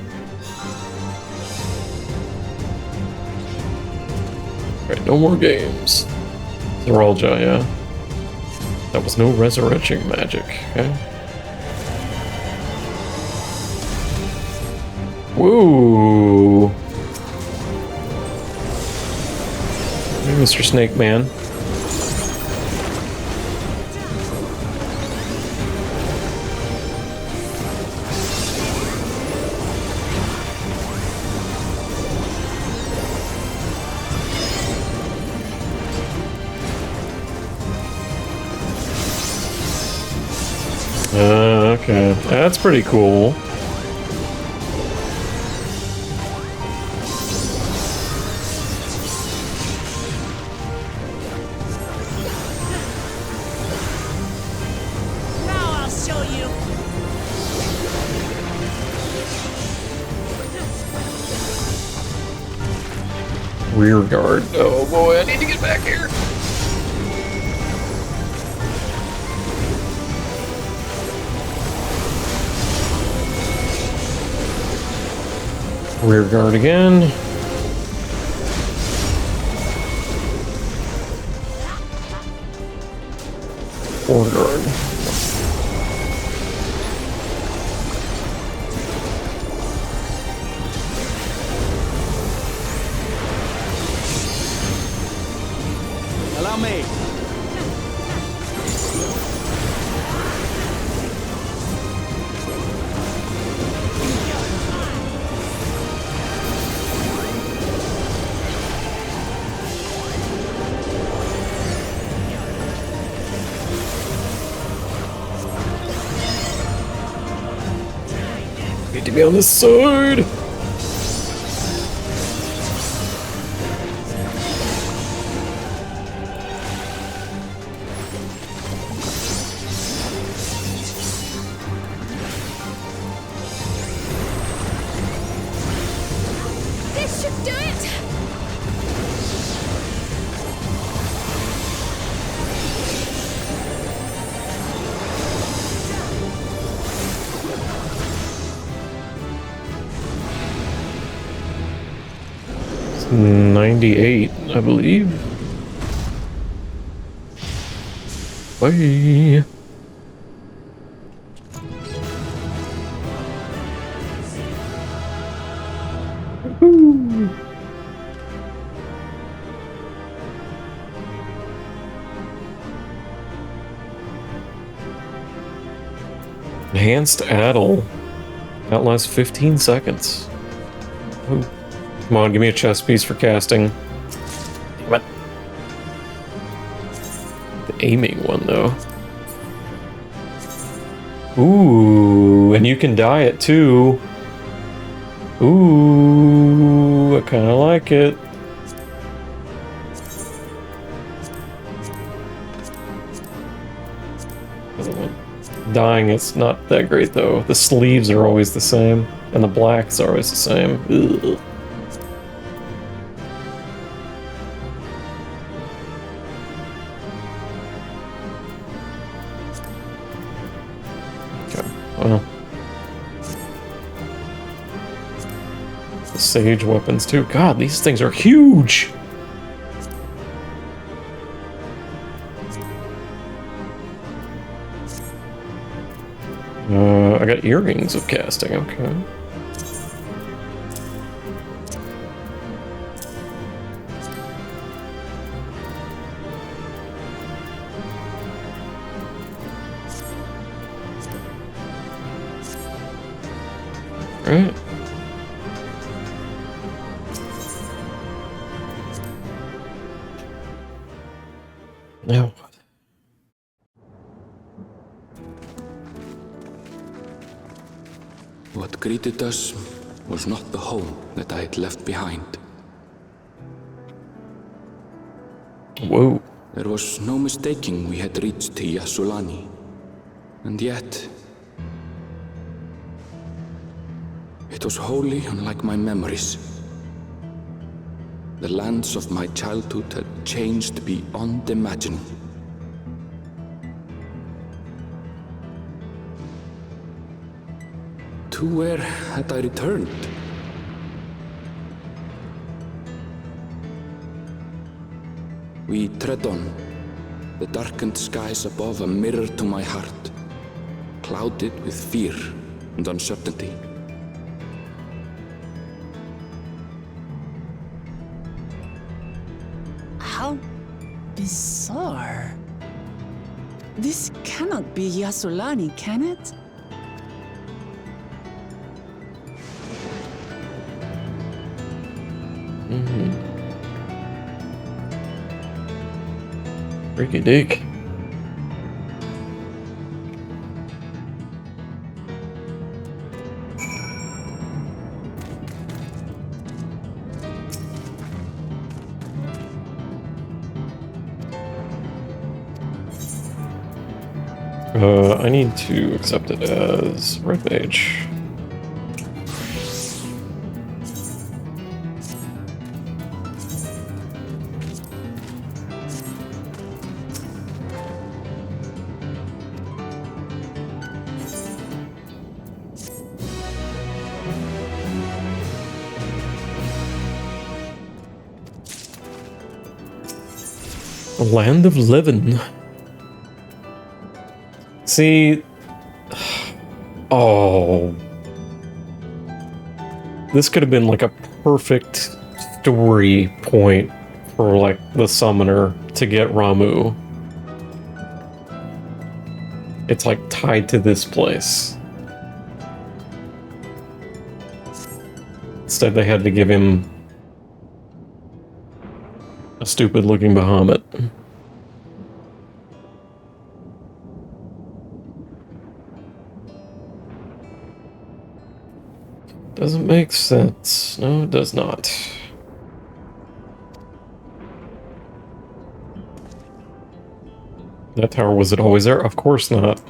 Alright, no more games. Zeralja, yeah. That was no resurrection magic, okay? Woo! Mr. Snake Man. Okay. That's pretty cool. Now I'll show you. Rear guard. Oh boy, I need to get back here. Rear guard again. Fore guard. Allow me. Need to be on this side. This should do it. It's 98, I believe. Bye. Woo. Enhanced Addle. Outlasts 15 seconds. Ooh. Come on, give me a chest piece for casting. Damn it. The aiming one, though. Ooh, and you can dye it, too. Ooh, I kind of like it. Dyeing it's not that great though. The sleeves are always the same, and the blacks are always the same. Ugh. Okay, well. The sage weapons too. God, these things are huge! I got earrings of casting, okay. Right. Now what? What greeted us was not the home that I had left behind. Whoa. There was no mistaking we had reached Yasulani. And yet, it was wholly unlike my memories. The lands of my childhood had changed beyond imagining. To where had I returned? We tread on, the darkened skies above a mirror to my heart, clouded with fear and uncertainty. Bizarre. This cannot be Yasulani, can it? Freaky dick. I need to accept it as Red Mage. Land of Levin. See, oh, this could have been like a perfect story point for like the summoner to get Ramu. It's like tied to this place. Instead, they had to give him a stupid looking Bahamut. Doesn't make sense. No, it does not. That tower, was it always there? Of course not.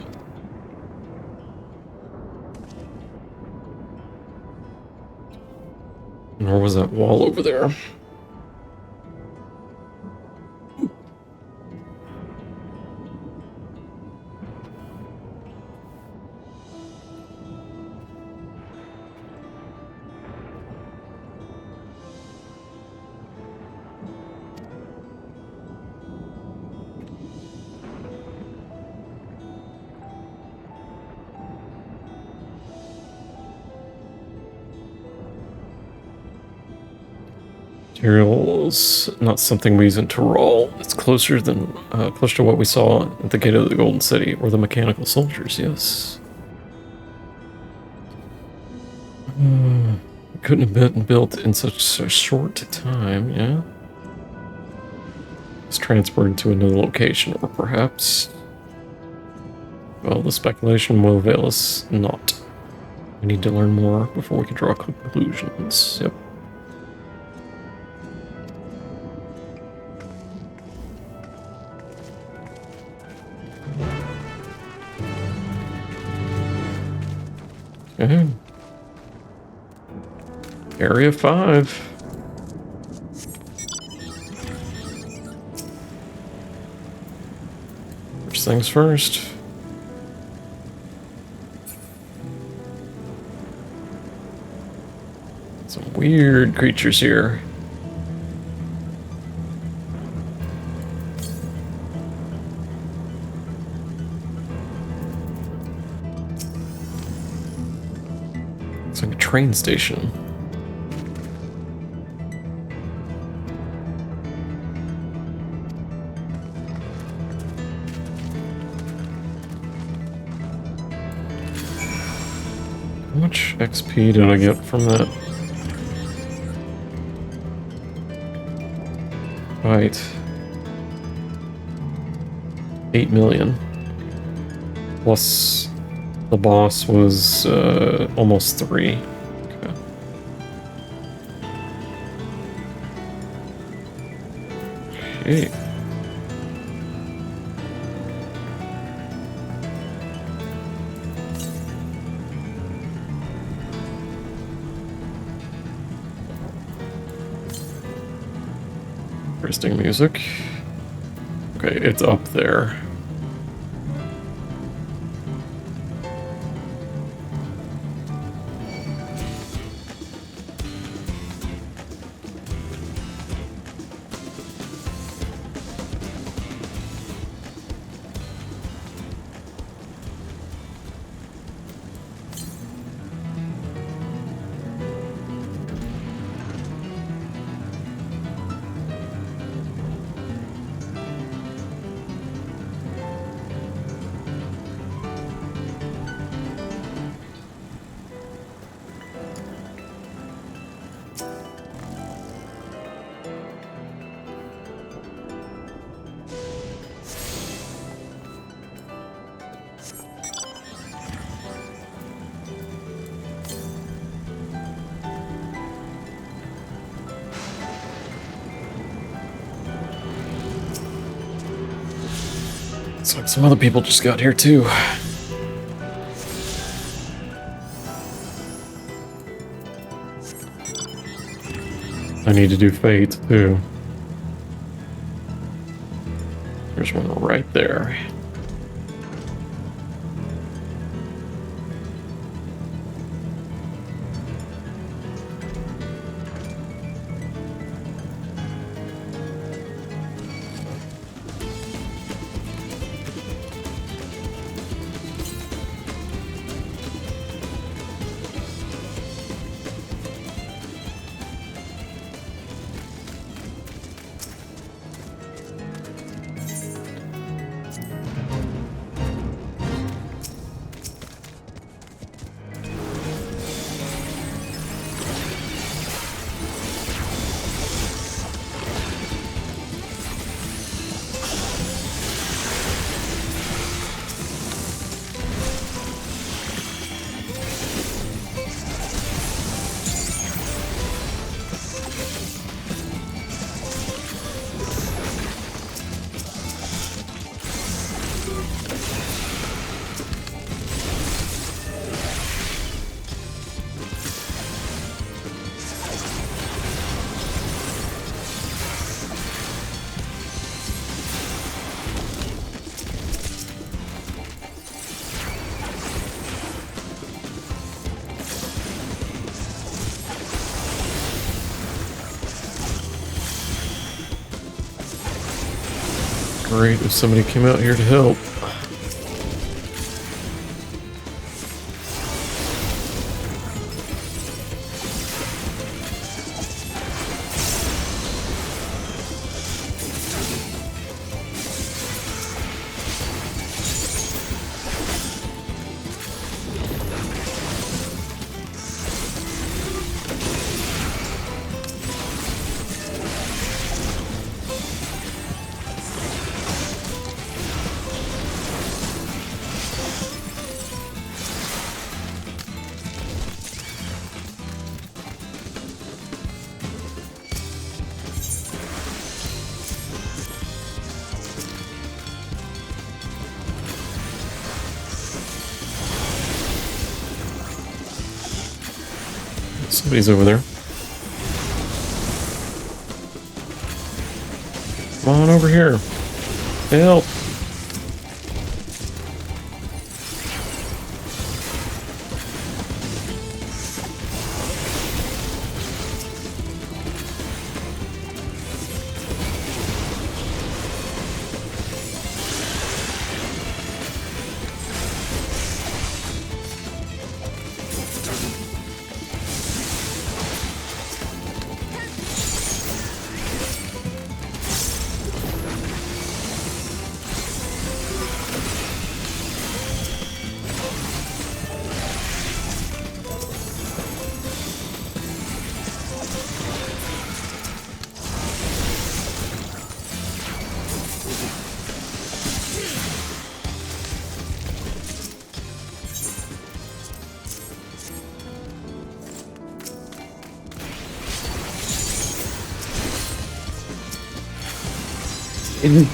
Nor was that wall over there. Materials, not something we use in Tural. It's closer to what we saw at the gate of the Golden City, or the mechanical soldiers, yes. It couldn't have been built in such a short time, yeah? It's transferred to another location, or perhaps... Well, the speculation will avail us not. We need to learn more before we can draw conclusions, yep. Okay. Area 5. First things first. Some weird creatures here. It's like a train station. How much XP did I get from that? Right. 8 million. Plus the boss was almost 3. Okay. Okay. Interesting music. Okay, it's up there. Looks like some other people just got here too. I need to do fate too. There's one right there. Great if somebody came out here to help. Somebody's over there. Come on over here. Help.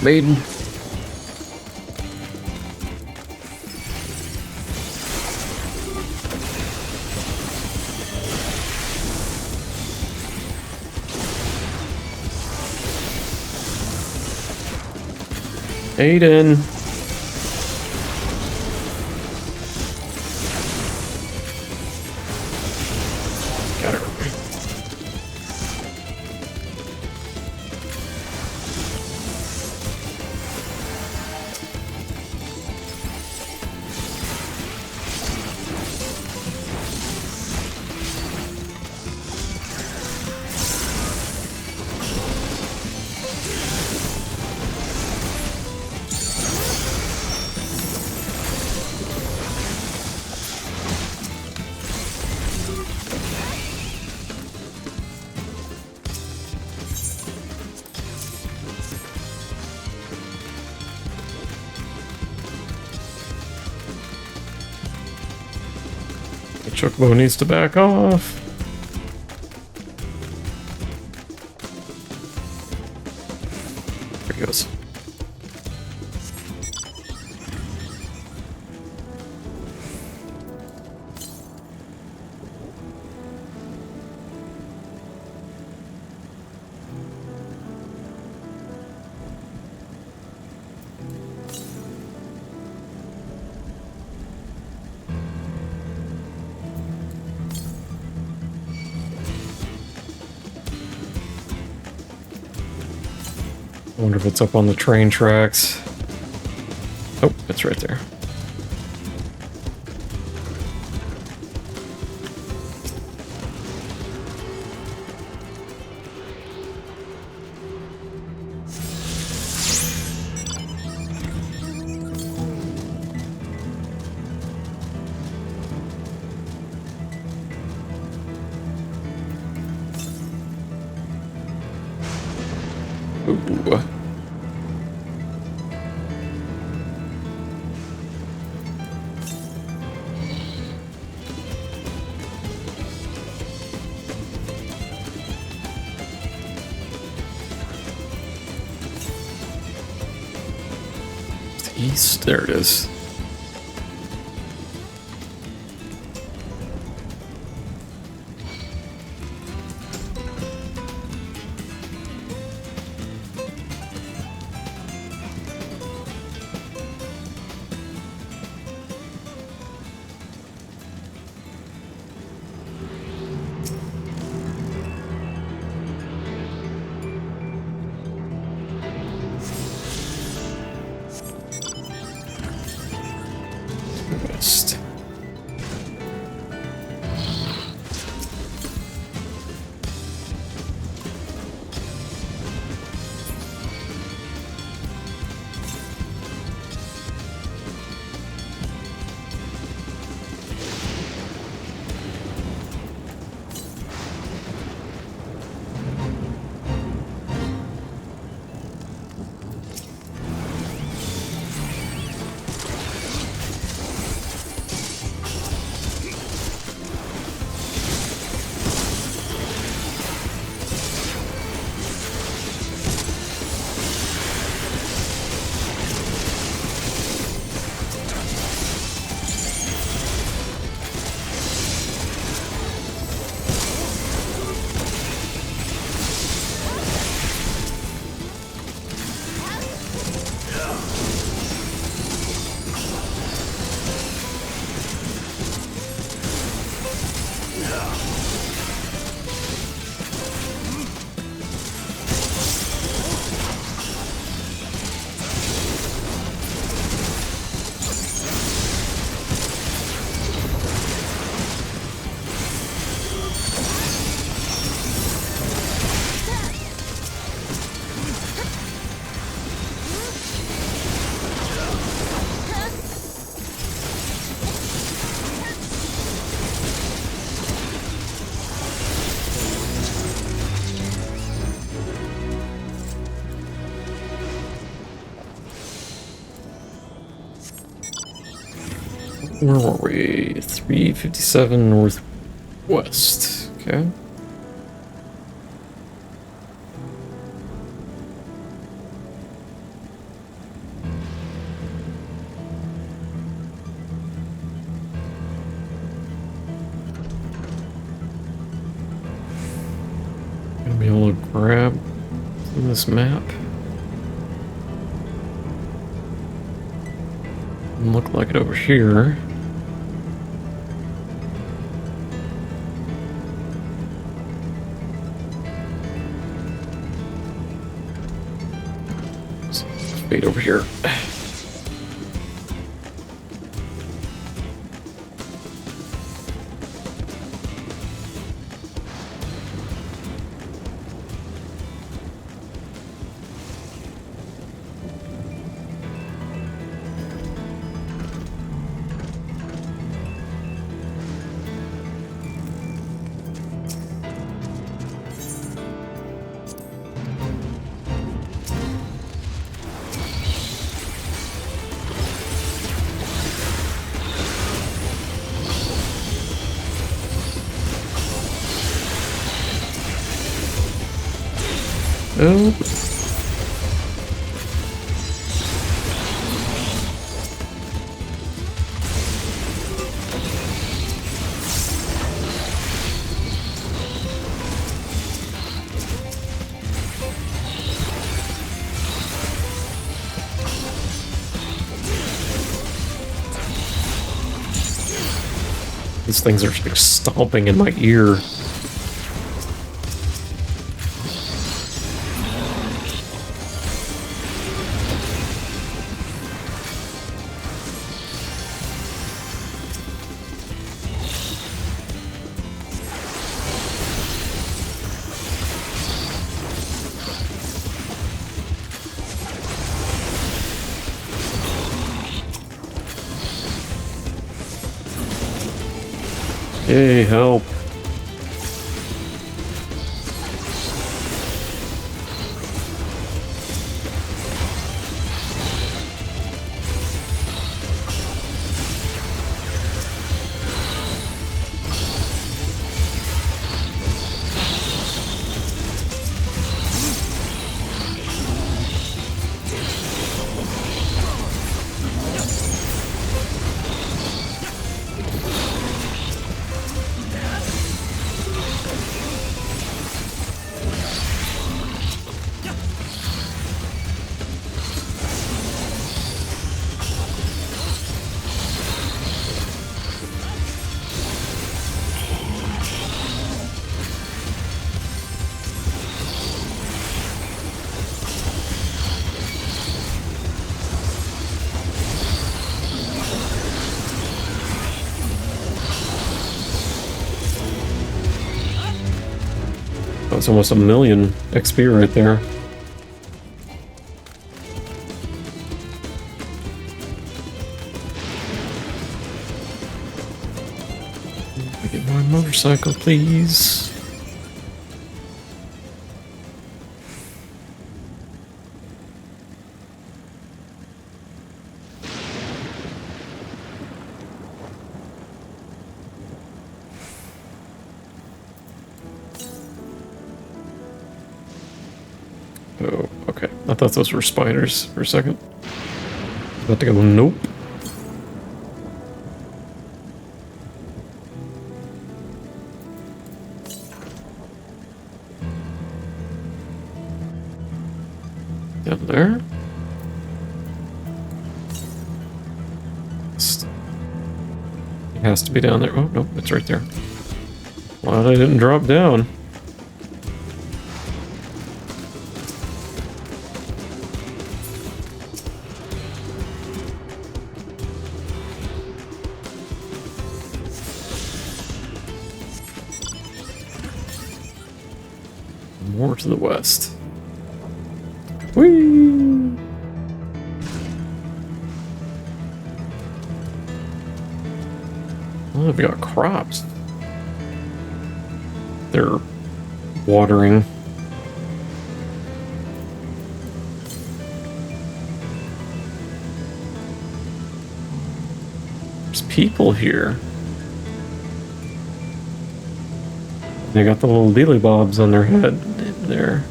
Maiden. Aiden. Got her. Chocobo needs to back off. There he goes. wonder if it's up on the train tracks. Oh, it's right there. Ooh. East, there it is. West. Where were we? 357 northwest. Okay. Gonna be able to grab this map. Doesn't look like it over here. Wait over here. Oh. These things are like stomping in my ear. Hey, help. That's almost 1,000,000 XP right there. Get my motorcycle, please. Oh, okay. I thought those were spiders for a second. About to go, nope. Down there. It has to be down there. Oh, no, it's right there. Well, I didn't drop down. More to the west. Whee! Well, they've got crops. They're watering. There's people here. They got the little dealy bobs on their head there.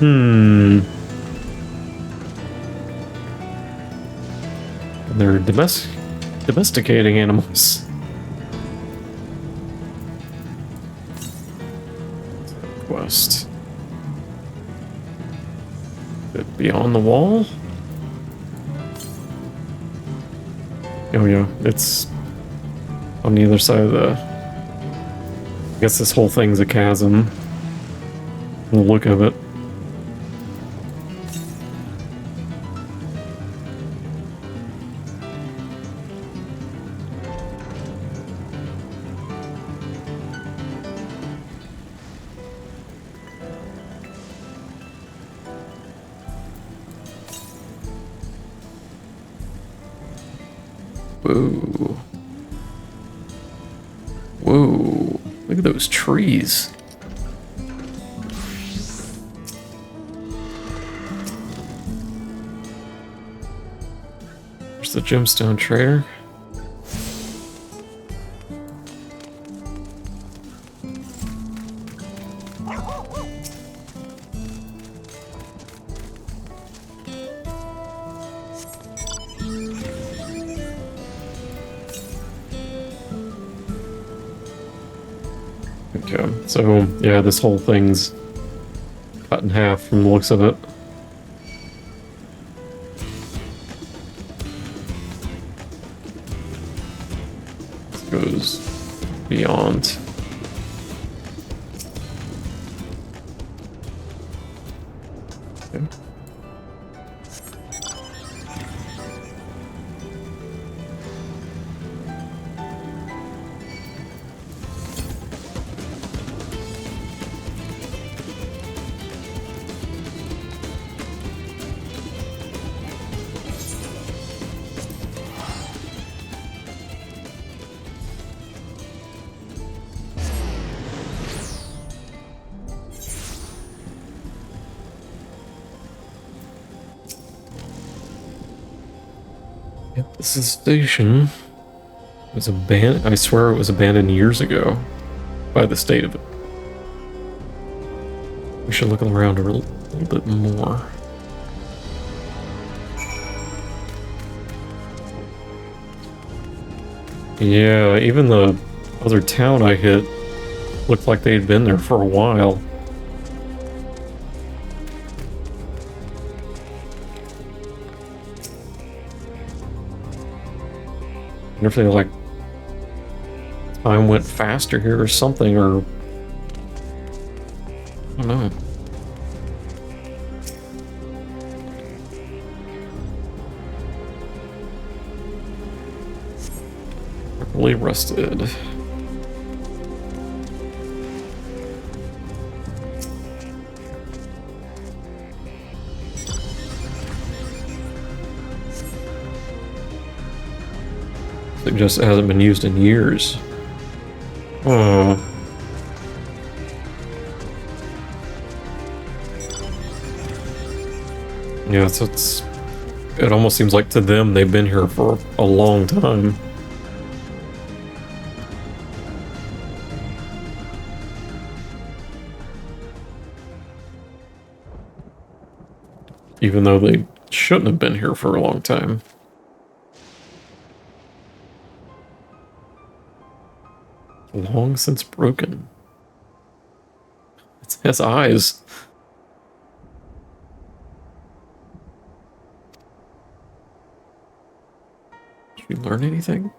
And they're domesticating animals. Quest. Bit beyond the wall. Oh yeah, it's on the other side of the... I guess this whole thing's a chasm. From the look of it. Whoa. Whoa. Look at those trees. There's the gemstone trader. Okay, so yeah, this whole thing's cut in half from the looks of it. This goes beyond. Okay. Yep, this is the station. It was abandoned. I swear it was abandoned years ago by the state of it. We should look around a little bit more. Yeah, even the other town I hit looked like they had been there for a while. I wonder if they, like, time went faster here or something, or I don't know. Really rusted. It just hasn't been used in years. Oh. Yeah, so it almost seems like to them they've been here for a long time. Even though they shouldn't have been here for a long time. Long since broken. It has eyes. Did you learn anything?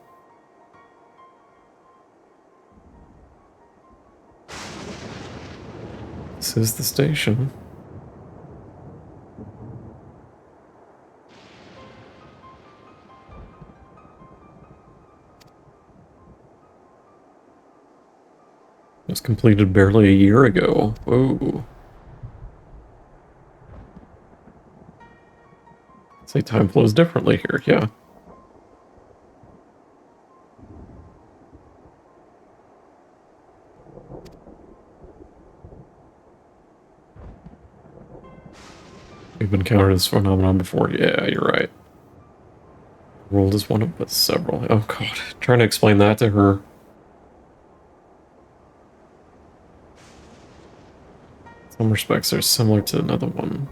This is the station. It was completed barely a year ago. Whoa. Say time flows differently here, yeah. We've encountered this phenomenon before. Yeah, you're right. The world is one of but several. Oh god, trying to explain that to her. In some respects, they're similar to another one.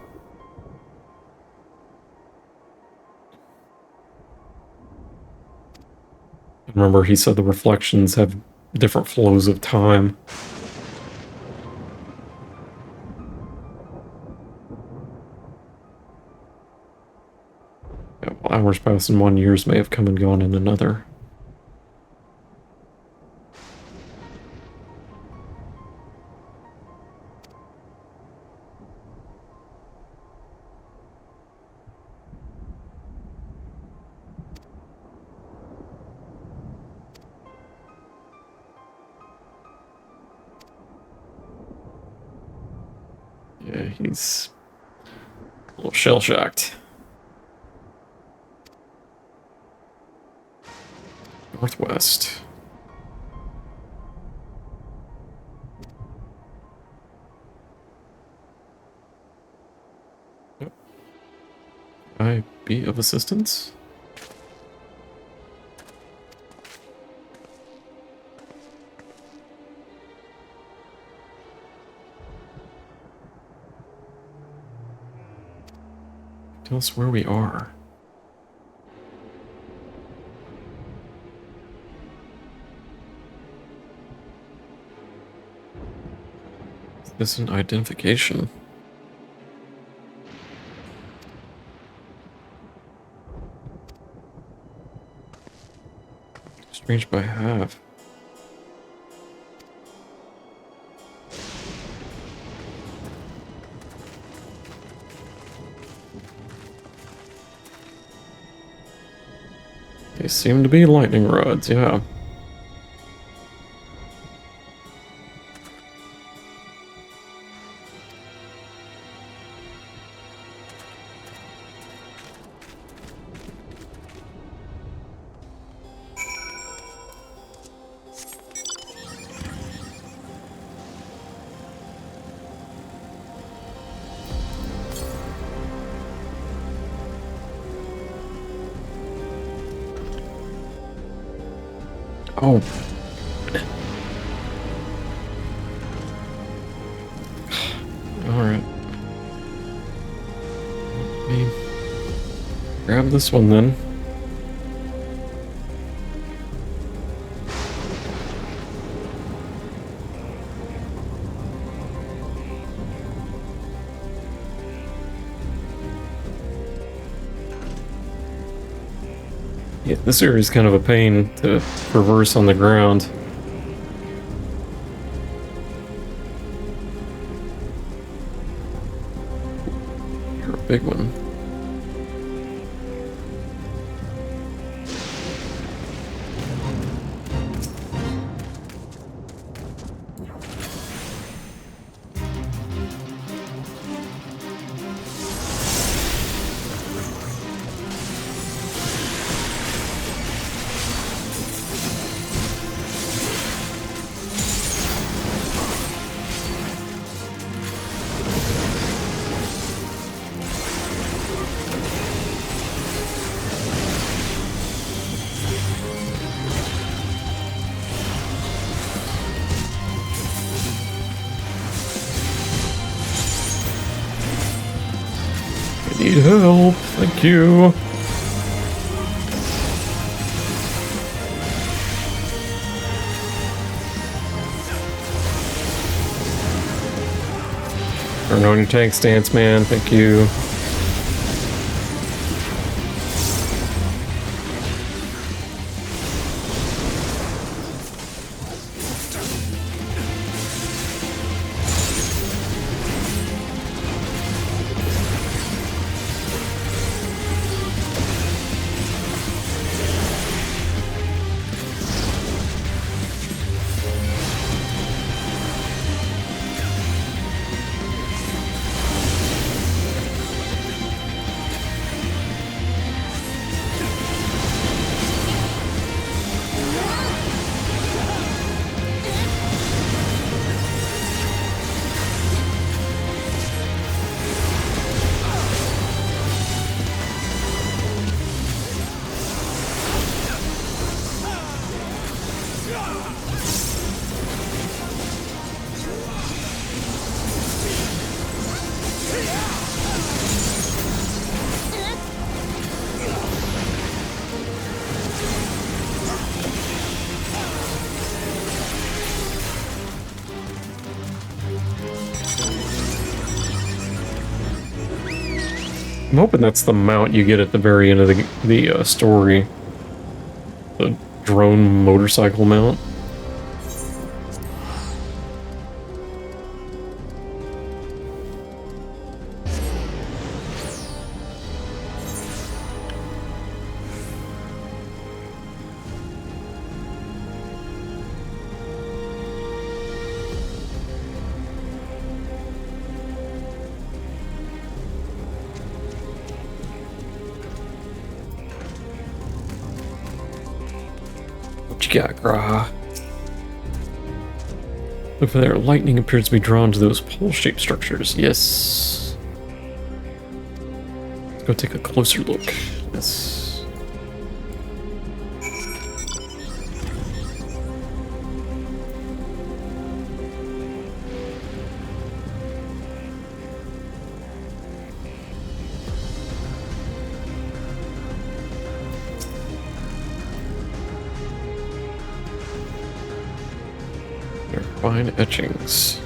Remember, he said the reflections have different flows of time. Yeah, well, hours passed in one, years may have come and gone in another. Yeah, he's a little shell-shocked. Northwest. Yep. Can I be of assistance? Tell us where we are. Is this an identification? Strange by half. They seem to be lightning rods, yeah. Oh. Alright. Let me grab this one then. Yeah, this area is kind of a pain to traverse on the ground. You're a big one. Need help, thank you. Turn on your tank stance, man, thank you. I'm hoping that's the mount you get at the very end of the story. The drone motorcycle mount. What you got, Graha? Look for there. Lightning appears to be drawn to those pole-shaped structures. Yes. Let's go take a closer look. Yes. Fine etchings.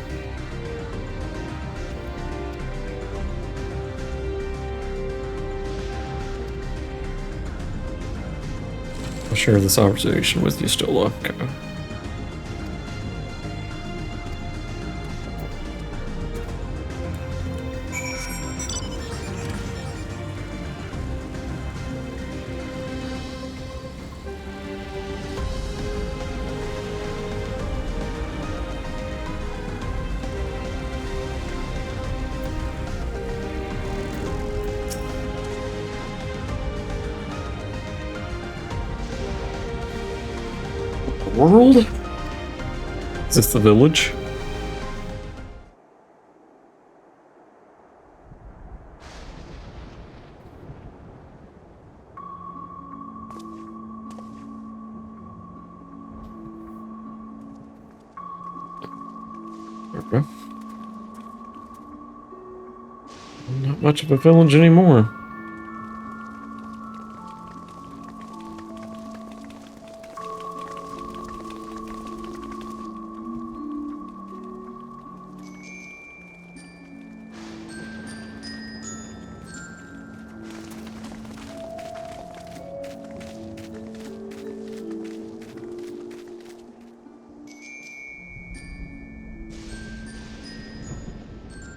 I'll share this observation with you, Stola. Okay. World? Is this the village? Well, not much of a village anymore.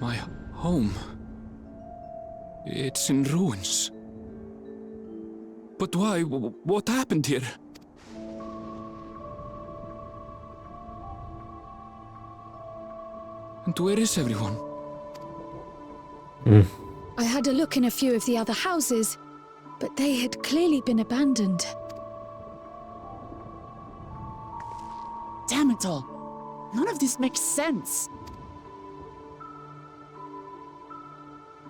My home. It's in ruins. But why? What happened here? And where is everyone? I had a look in a few of the other houses, but they had clearly been abandoned. Damn it all. None of this makes sense.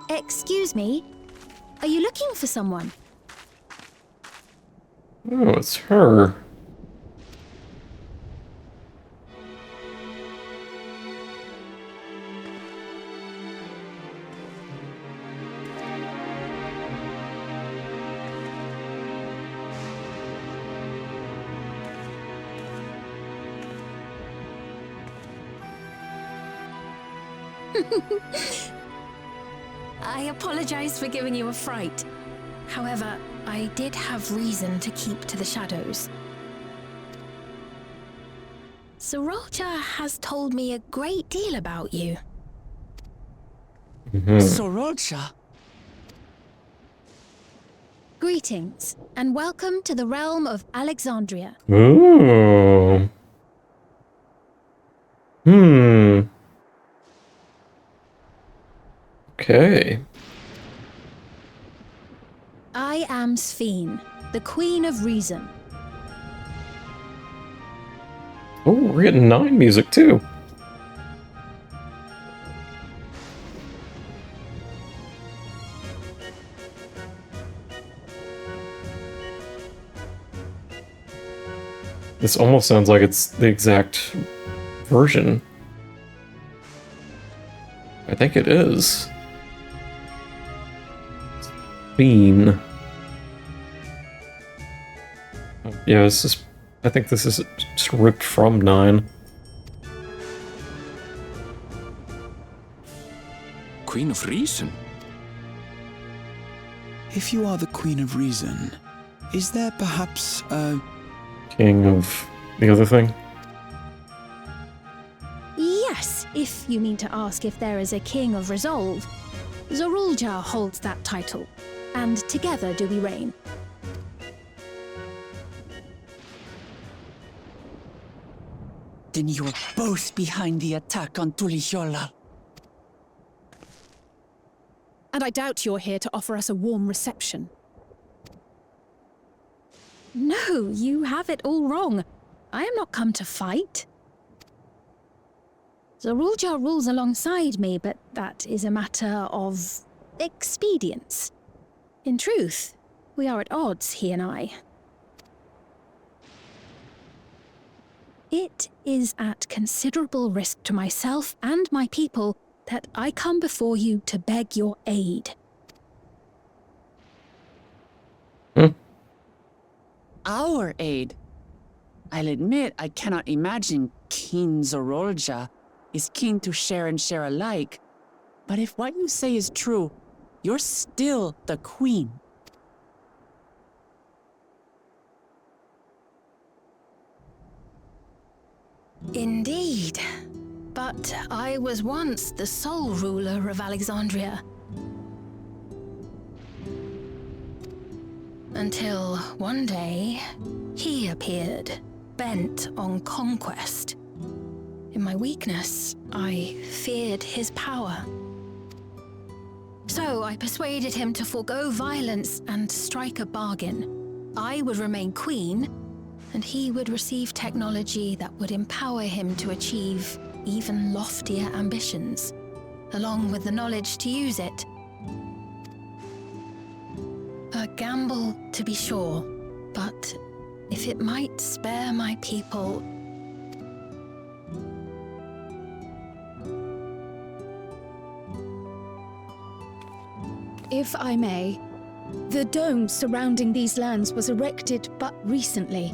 Excuse me? Are you looking for someone? Oh, it's her. I apologize for giving you a fright. However, I did have reason to keep to the shadows. Sorolcha has told me a great deal about you. Sorolcha? Greetings, and welcome to the realm of Alexandria. Ooh. Okay. I am Sphene, the Queen of Reason. Oh, we're getting 9 music too. This almost sounds like it's the exact version. I think it is. Bean. Yeah, this is. I think this is just ripped from 9. Queen of Reason? If you are the Queen of Reason, is there perhaps a... King of the other thing? Yes, if you mean to ask if there is a King of Resolve. Zorulja holds that title, and together do we reign. Then you are both behind the attack on Tulihiola. And I doubt you're here to offer us a warm reception. No, you have it all wrong. I am not come to fight. Zorulja rules alongside me, but that is a matter of expedience. In truth, we are at odds, he and I. It is at considerable risk to myself and my people that I come before you to beg your aid. Our aid? I'll admit I cannot imagine King Zorolja is keen to share and share alike. But if what you say is true, you're still the queen. Indeed. But I was once the sole ruler of Alexandria. Until one day, he appeared, bent on conquest. In my weakness, I feared his power. So I persuaded him to forego violence and strike a bargain. I would remain queen, and he would receive technology that would empower him to achieve even loftier ambitions, along with the knowledge to use it. A gamble, to be sure, but if it might spare my people... If I may, the dome surrounding these lands was erected but recently.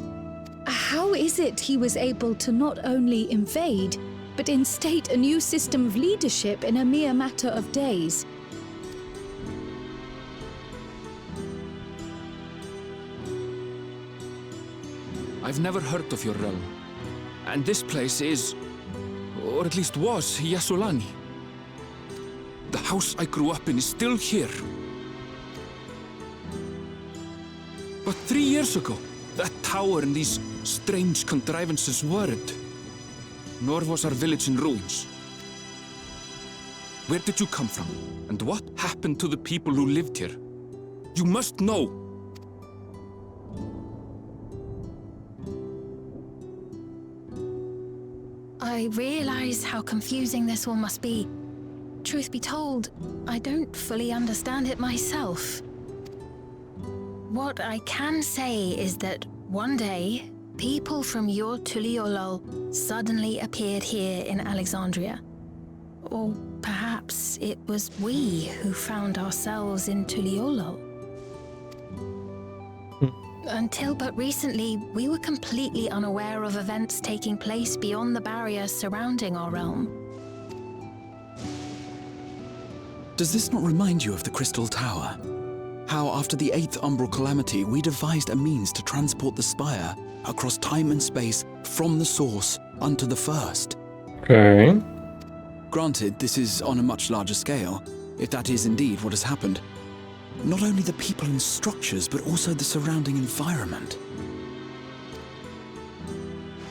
How is it he was able to not only invade, but instate a new system of leadership in a mere matter of days? I've never heard of your realm. And this place is, or at least was, Yassolani. The house I grew up in is still here. But 3 years ago, that tower and these strange contrivances weren't. Nor was our village in ruins. Where did you come from? And what happened to the people who lived here? You must know! I realize how confusing this all must be. Truth be told, I don't fully understand it myself. What I can say is that one day, people from your Tuliolol suddenly appeared here in Alexandria. Or perhaps it was we who found ourselves in Tuliolol. Until but recently, we were completely unaware of events taking place beyond the barriers surrounding our realm. Does this not remind you of the Crystal Tower? How after the 8th Umbral Calamity, we devised a means to transport the Spire across time and space from the source unto the first. Okay. Granted, this is on a much larger scale, if that is indeed what has happened. Not only the people and structures, but also the surrounding environment.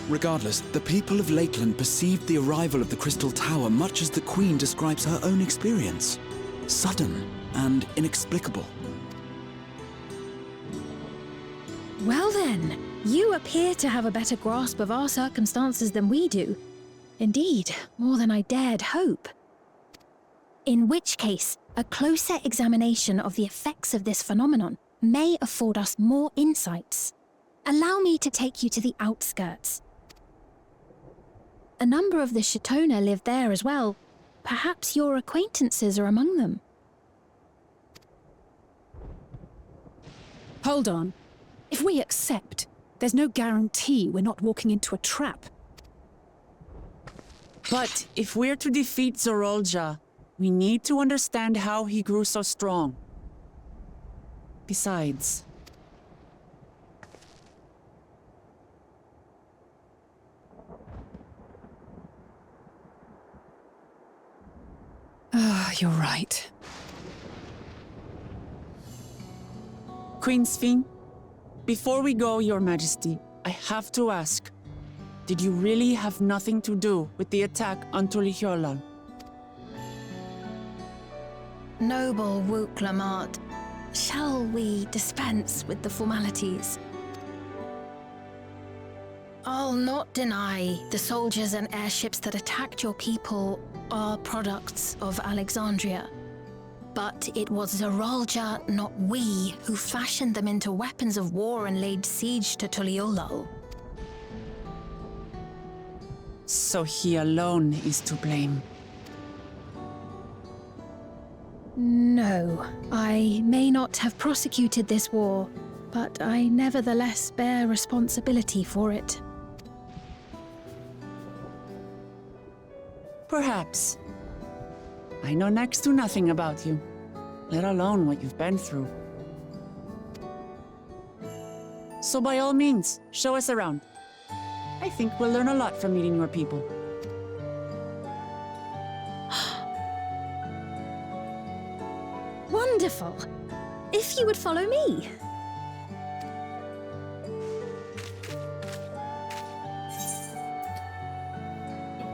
Regardless, the people of Lakeland perceived the arrival of the Crystal Tower much as the Queen describes her own experience. Sudden and inexplicable. Well then, you appear to have a better grasp of our circumstances than we do. Indeed, more than I dared hope. In which case, a closer examination of the effects of this phenomenon may afford us more insights. Allow me to take you to the outskirts. A number of the Shatona live there as well. Perhaps your acquaintances are among them. Hold on. If we accept, there's no guarantee we're not walking into a trap. But if we're to defeat Zorolja, we need to understand how he grew so strong. Besides... You're right. Queen Sphene, before we go, Your Majesty, I have to ask, did you really have nothing to do with the attack on Tuliolol? Noble Wook Lamart, shall we dispense with the formalities? I'll not deny the soldiers and airships that attacked your people are products of Alexandria. But it was Zorolja, not we, who fashioned them into weapons of war and laid siege to Tuliolol. So he alone is to blame. No, I may not have prosecuted this war, but I nevertheless bear responsibility for it. Perhaps. I know next to nothing about you, let alone what you've been through. So by all means, show us around. I think we'll learn a lot from meeting your people. Wonderful! If you would follow me.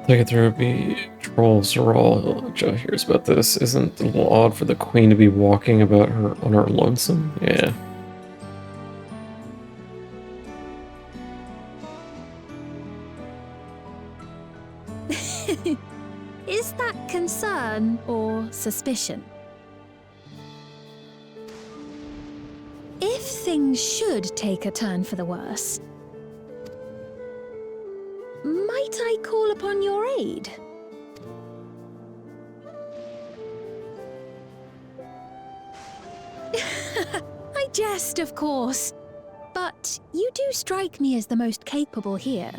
Take it through be troll Zorolja hears about this. Isn't it a little odd for the queen to be walking about her on her lonesome? Yeah. Is that concern or suspicion? If things should take a turn for the worse, might I call upon your aid? jest, of course. But you do strike me as the most capable here.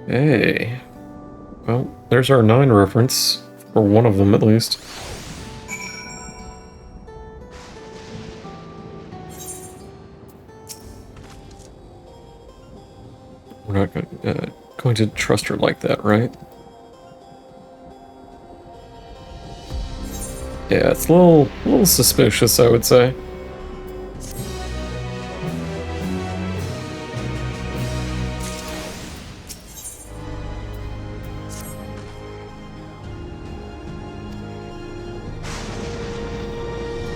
Hey. Well, there's our 9 reference. Or one of them, at least. We're not going to trust her like that, right? Yeah, it's a little suspicious, I would say.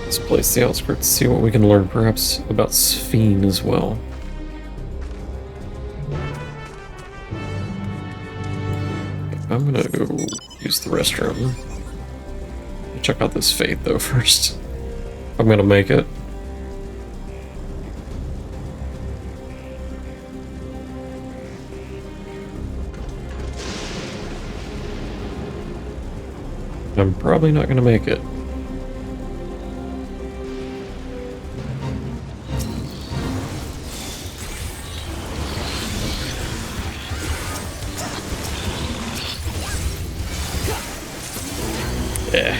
Let's place the outskirts, see what we can learn, perhaps about Sphene as well. I'm gonna go use the restroom. Check out this fate though first. I'm gonna make it. I'm probably not gonna make it. Yeah.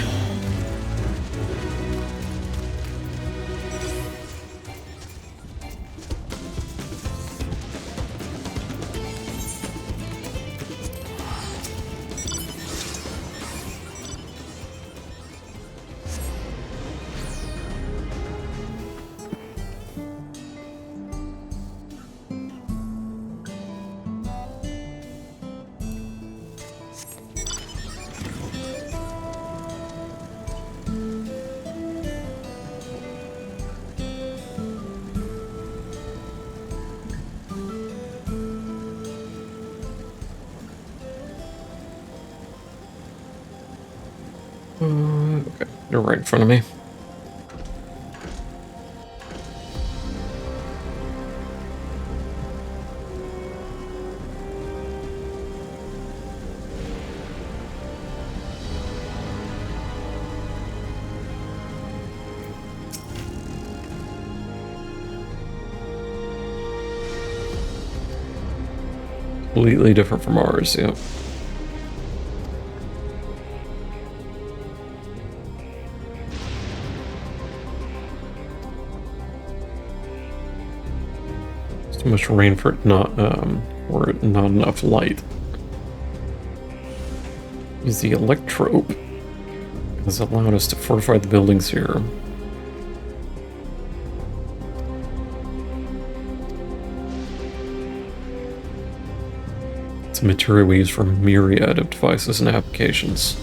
Okay, they're right in front of me. Completely different from ours, yep. Too much rain for not or not enough light. Use the electrope. Has allowed us to fortify the buildings here. It's a material we use for a myriad of devices and applications.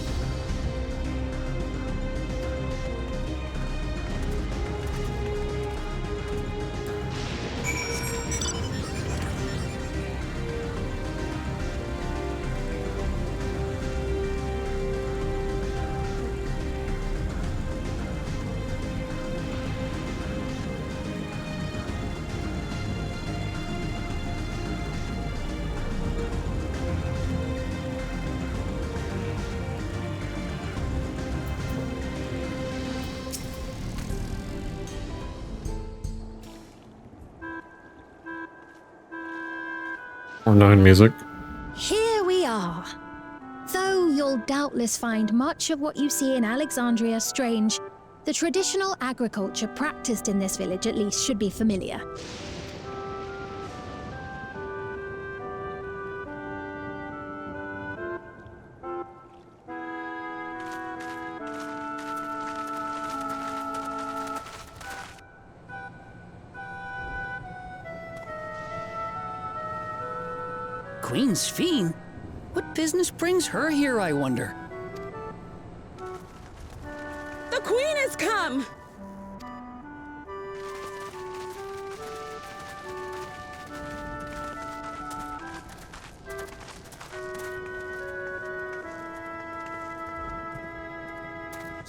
Or 9 music. Here we are. Though you'll doubtless find much of what you see in Alexandria strange, the traditional agriculture practiced in this village at least should be familiar. Queen Sphene? What business brings her here, I wonder? The Queen has come!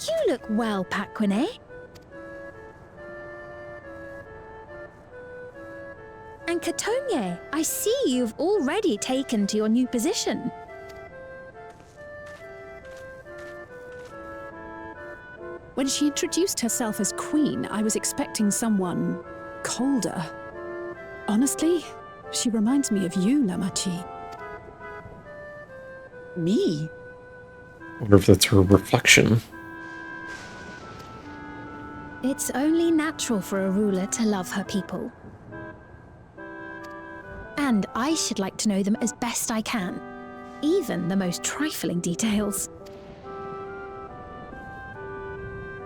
You look well, Paquine. and Katonye, I see you've already taken to your new position. When she introduced herself as queen, I was expecting someone colder. Honestly, she reminds me of you, Lamachi. Me? I wonder if that's her reflection. It's only natural for a ruler to love her people. And I should like to know them as best I can, even the most trifling details.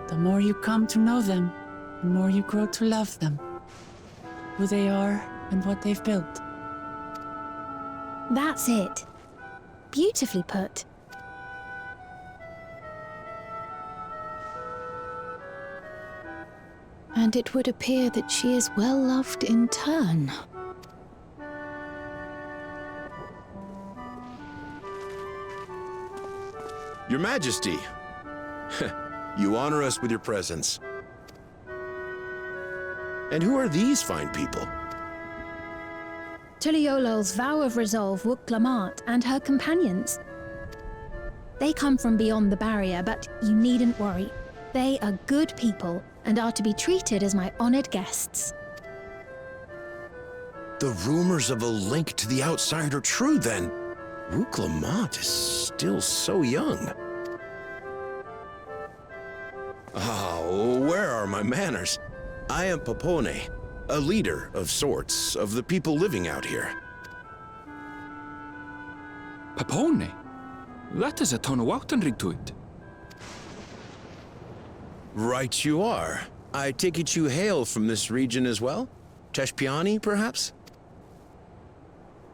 The more you come to know them, the more you grow to love them. Who they are and what they've built. That's it. Beautifully put. And it would appear that she is well loved in turn. Your Majesty, you honor us with your presence. And who are these fine people? Tuliolol's vow of resolve Wuk-Lamat and her companions. They come from beyond the barrier, but you needn't worry. They are good people and are to be treated as my honored guests. The rumors of a link to the outside are true, then. Wuk-Lamat is still so young. Oh, where are my manners? I am Papone, a leader of sorts of the people living out here. Papone? That is a Tonawautanrig to it. Right you are. I take it you hail from this region as well? Teshpiani, perhaps?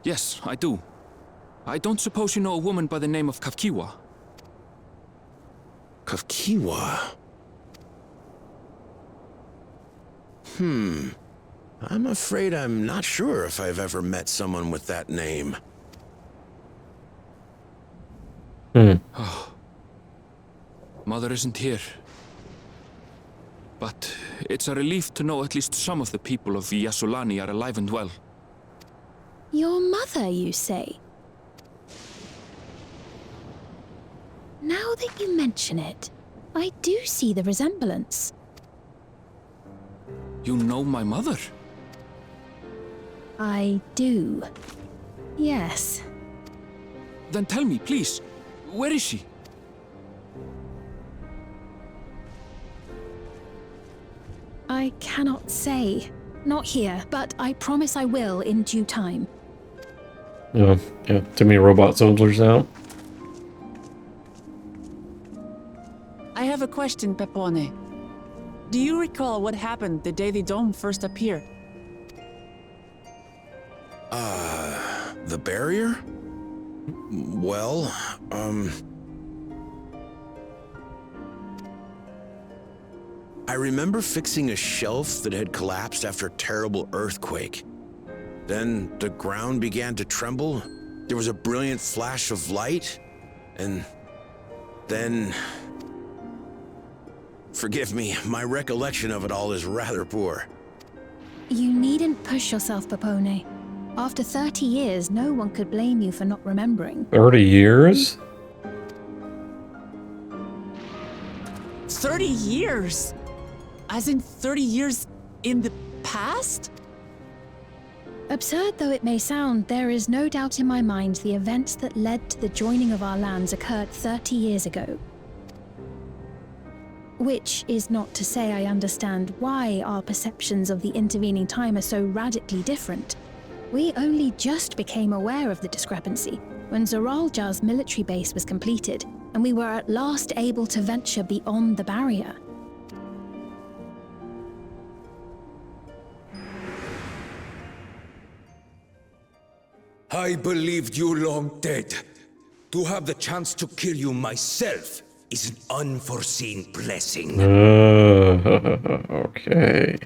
Yes, I do. I don't suppose you know a woman by the name of Kafkiwa? Kafkiwa? I'm afraid I'm not sure if I've ever met someone with that name. Oh. Mother isn't here. But it's a relief to know at least some of the people of Yasulani are alive and well. Your mother, you say? Now that you mention it, I do see the resemblance. You know my mother? I do. Yes. Then tell me, please, where is she? I cannot say. Not here, but I promise I will in due time. Yeah, too many robot soldiers out. I have a question, Pepone. Do you recall what happened the day the dome first appeared? The barrier? Well, I remember fixing a shelf that had collapsed after a terrible earthquake. Then the ground began to tremble. There was a brilliant flash of light, and then... Forgive me, my recollection of it all is rather poor. You needn't push yourself, Papone. After 30 years, no one could blame you for not remembering. 30 years? 30 years? As in 30 years in the past? Absurd though it may sound, there is no doubt in my mind the events that led to the joining of our lands occurred 30 years ago. Which is not to say I understand why our perceptions of the intervening time are so radically different. We only just became aware of the discrepancy when Zoraljar's military base was completed, and we were at last able to venture beyond the barrier. I believed you long dead. To have the chance to kill you myself is an unforeseen blessing. Okay.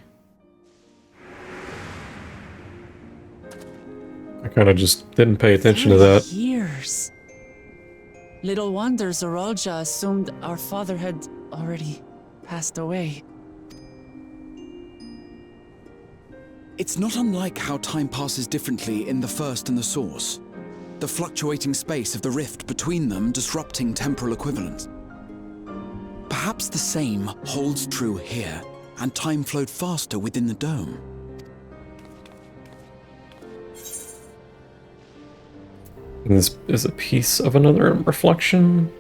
I kind of just didn't pay attention to that. Years. Little wonder Zoralja assumed our father had already passed away. It's not unlike how time passes differently in the First and the Source. The fluctuating space of the rift between them disrupting temporal equivalence. Perhaps the same holds true here, and time flowed faster within the dome. And this is a piece of another reflection.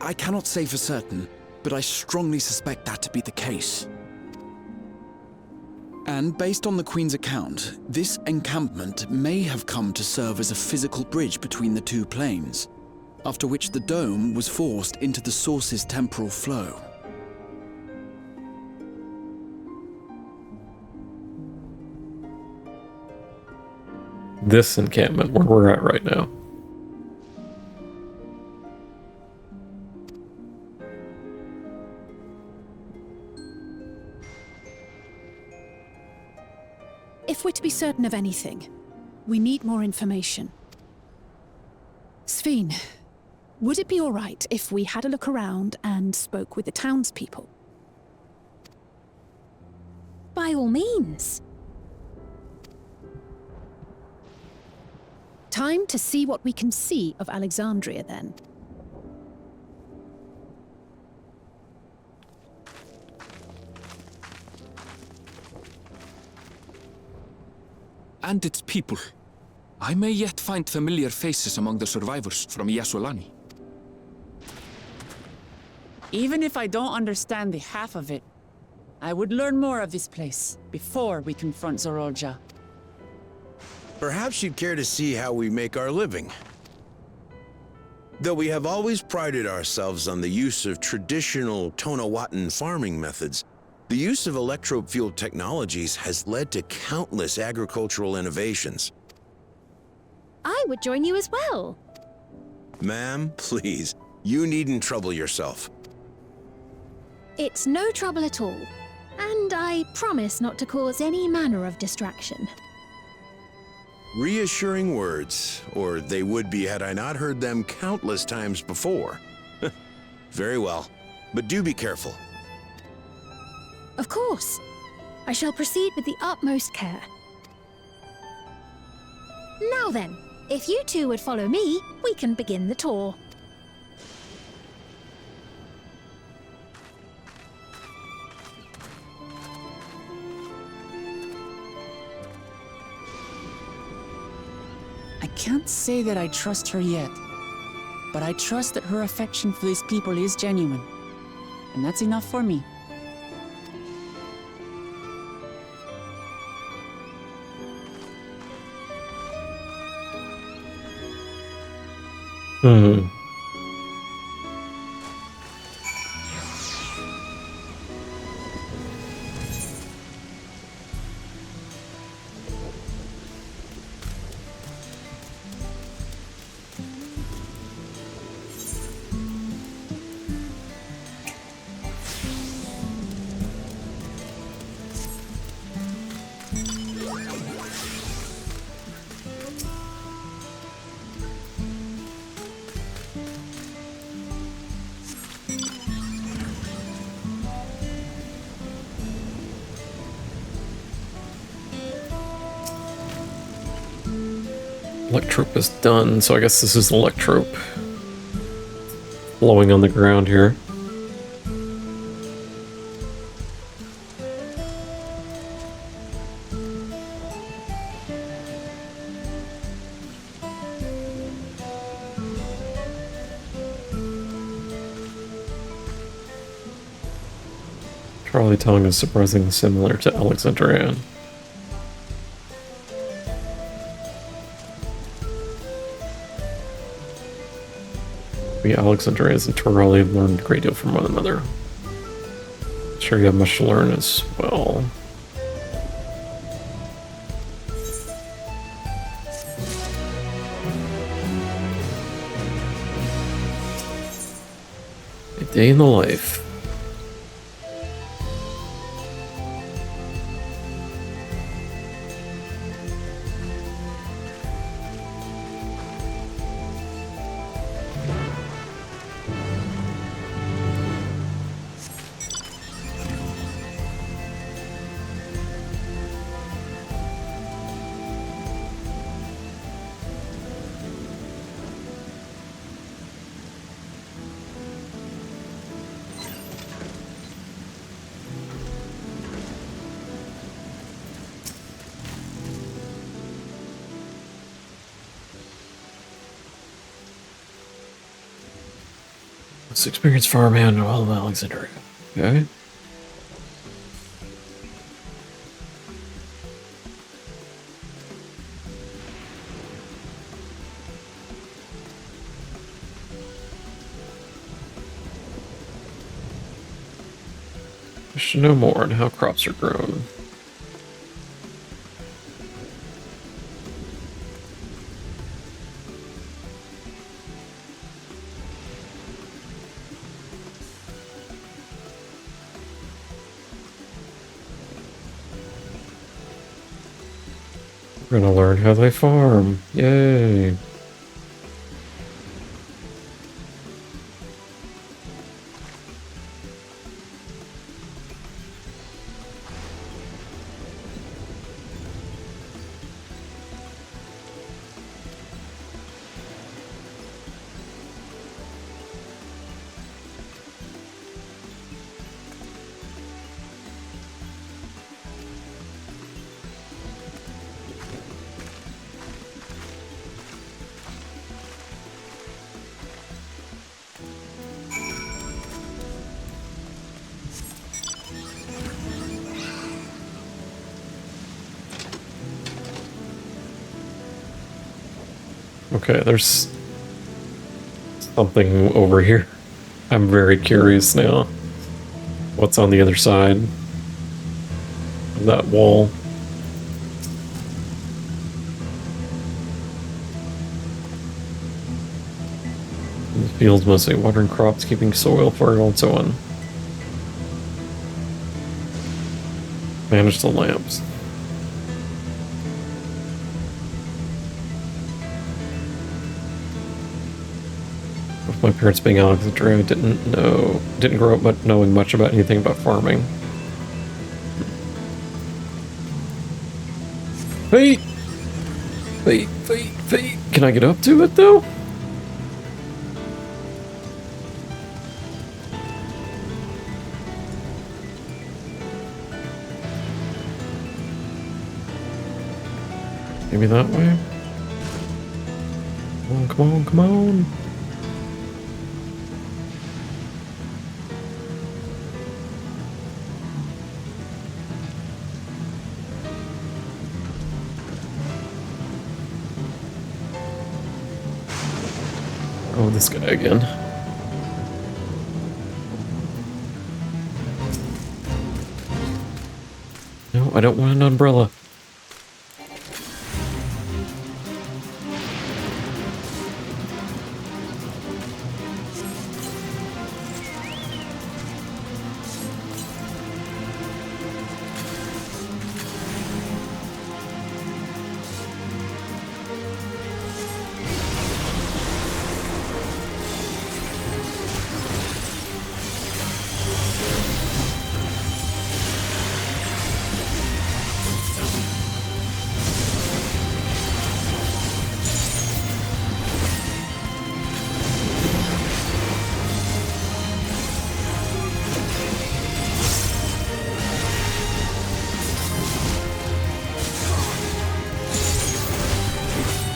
I cannot say for certain, but I strongly suspect that to be the case. And based on the Queen's account, this encampment may have come to serve as a physical bridge between the two planes, after which the dome was forced into the Source's temporal flow. This encampment where we're at right now. If we're to be certain of anything, we need more information. Sveen, would it be all right if we had a look around and spoke with the townspeople? By all means. Time to see what we can see of Alexandria, then. And its people. I may yet find familiar faces among the survivors from Yasolani. Even if I don't understand the half of it, I would learn more of this place before we confront Zorolja. Perhaps you'd care to see how we make our living. Though we have always prided ourselves on the use of traditional Tonawatan farming methods, the use of electro-fueled technologies has led to countless agricultural innovations. I would join you as well. Ma'am, please, you needn't trouble yourself. It's no trouble at all, and I promise not to cause any manner of distraction. Reassuring words, or they would be had I not heard them countless times before. Very well, but do be careful. Of course. I shall proceed with the utmost care. Now then, if you two would follow me, we can begin the tour. I can't say that I trust her yet, but I trust that her affection for these people is genuine, and that's enough for me. Electrope is done, so I guess this is Electrope. Blowing on the ground here. Charlie tongue is surprisingly similar to Alexandrian. We Alexandrians and Tural have learned a great deal from one another. Sure you have much to learn as well. A day in the life. Most experienced farmhand in all of Alexandria. Okay. Wish to know more on how crops are grown. We're gonna learn how they farm. Yay! Okay, there's something over here. I'm very curious now. What's on the other side of that wall? The fields mostly watering crops, keeping soil fertile, and so on. Manage the lamps. With my parents being Alexandria, I didn't grow up knowing much about anything about farming. Wait! Can I get up to it though? Maybe that way? Come on, come on. Oh, this guy again. No, I don't want an umbrella.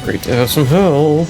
Great to have some help.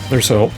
There's hope.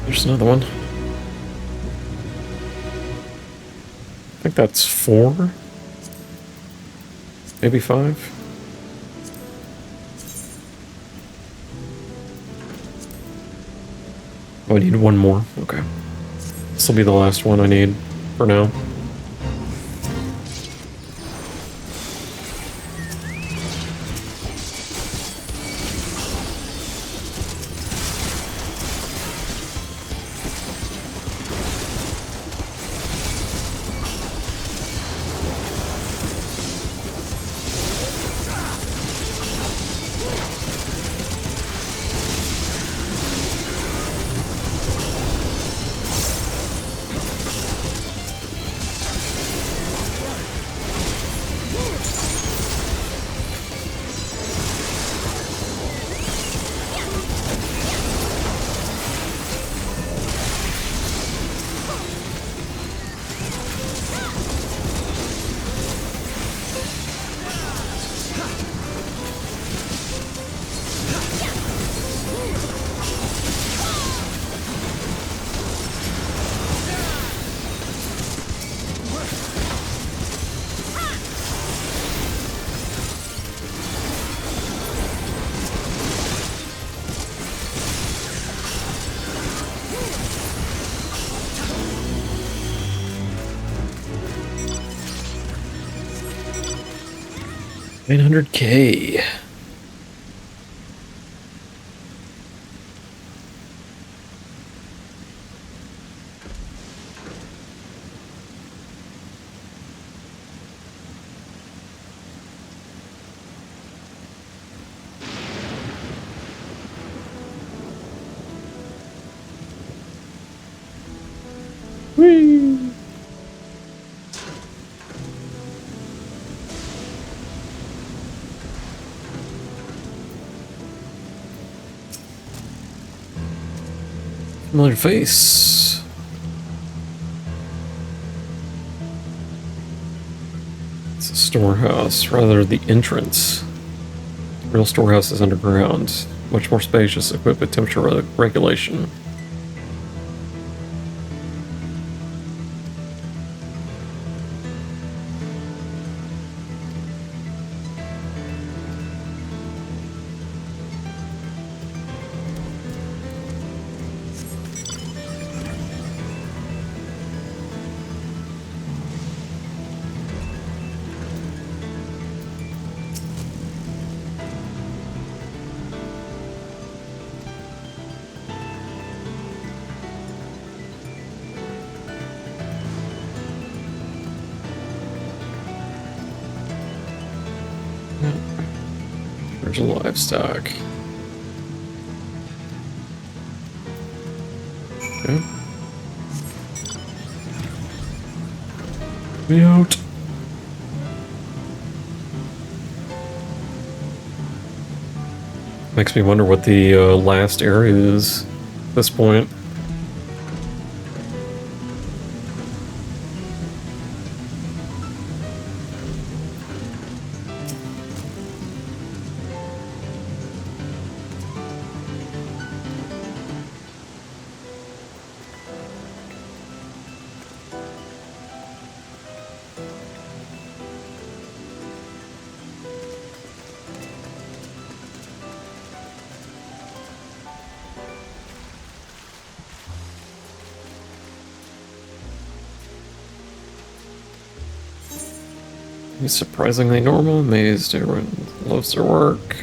There's another one. I think that's 4. Maybe 5. Oh, I need one more. Okay. This will be the last one I need for now. $900K. Whee! Familiar face. It's a storehouse, rather the entrance. The real storehouse is underground, much more spacious, equipped with temperature regulation. There's a livestock. Okay. Me out. Makes me wonder what the last area is at this point. He's surprisingly normal, amazed everyone loves their work.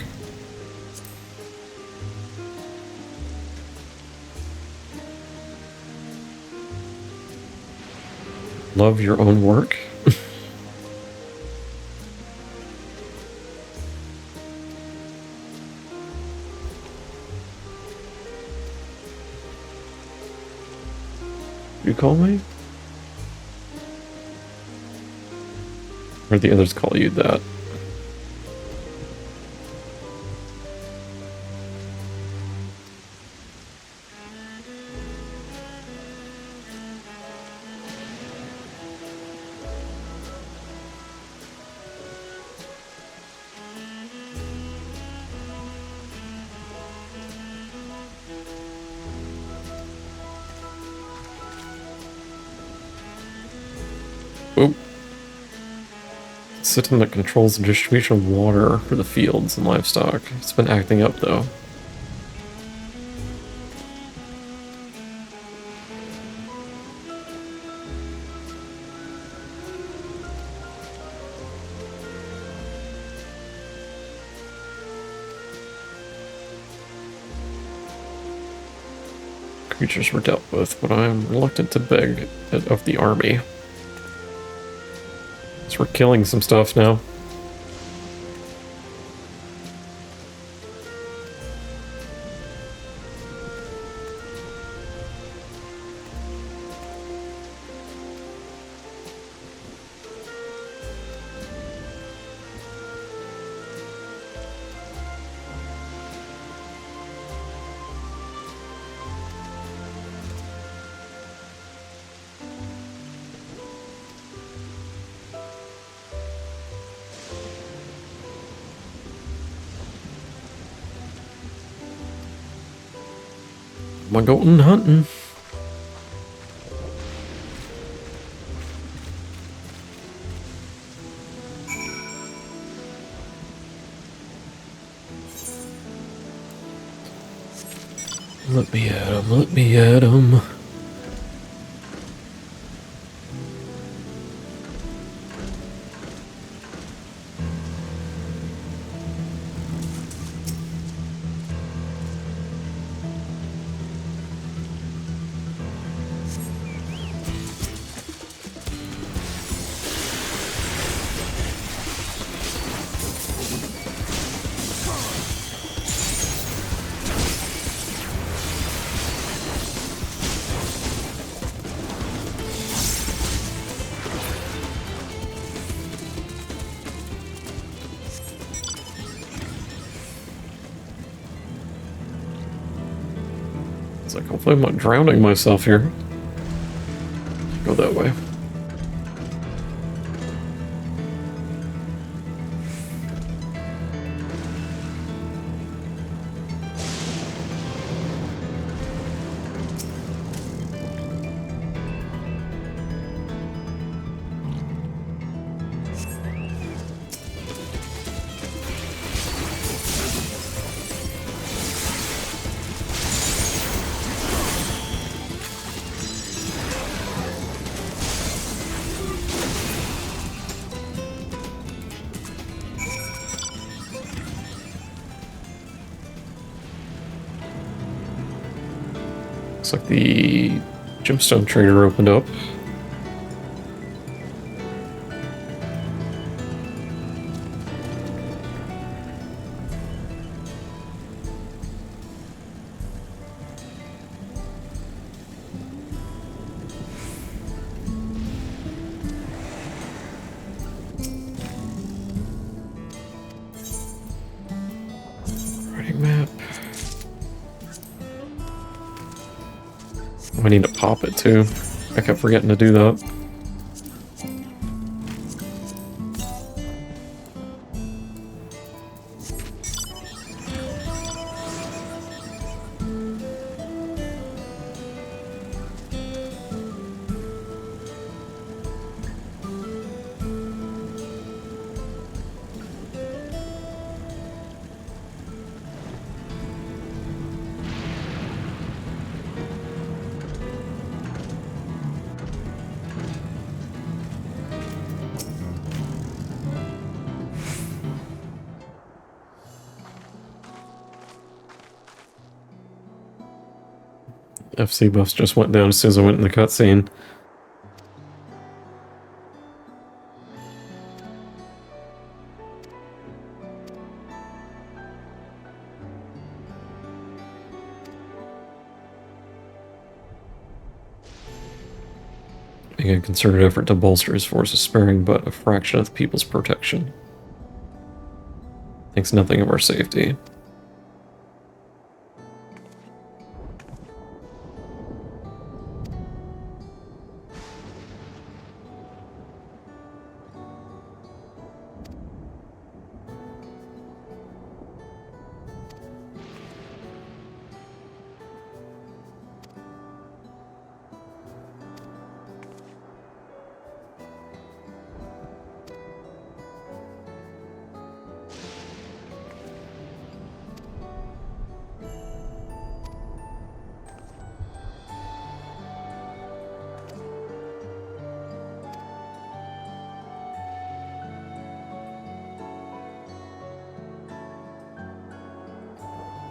Love your own work? You call me? Or the others call you that? Oop. System that controls the distribution of water for the fields and livestock. It's been acting up though. Creatures were dealt with, but I'm reluctant to beg of the army. So we're killing some stuff now. I'm going hunting. Let me at him, let me at him. It's like, hopefully I'm not drowning myself here. Go that way. Looks like the gemstone trader opened up. Writing map. I need to pop it too. I kept forgetting to do that. FC buffs just went down as soon as I went in the cutscene. Making a concerted effort to bolster his forces, sparing but a fraction of the people's protection. Thinks nothing of our safety.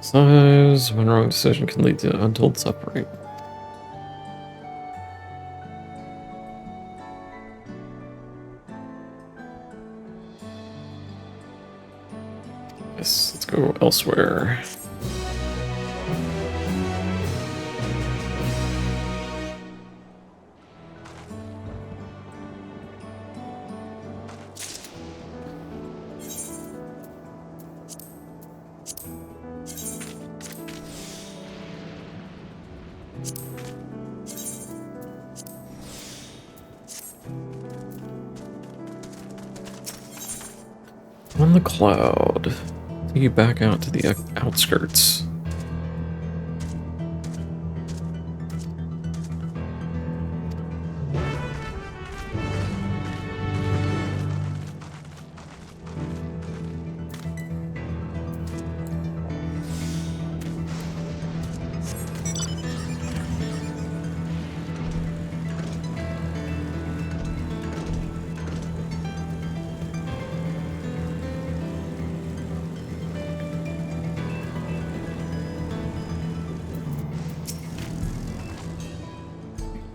Size, one wrong decision can lead to untold suffering. Yes, let's go elsewhere. On the cloud. Take you back out to the outskirts.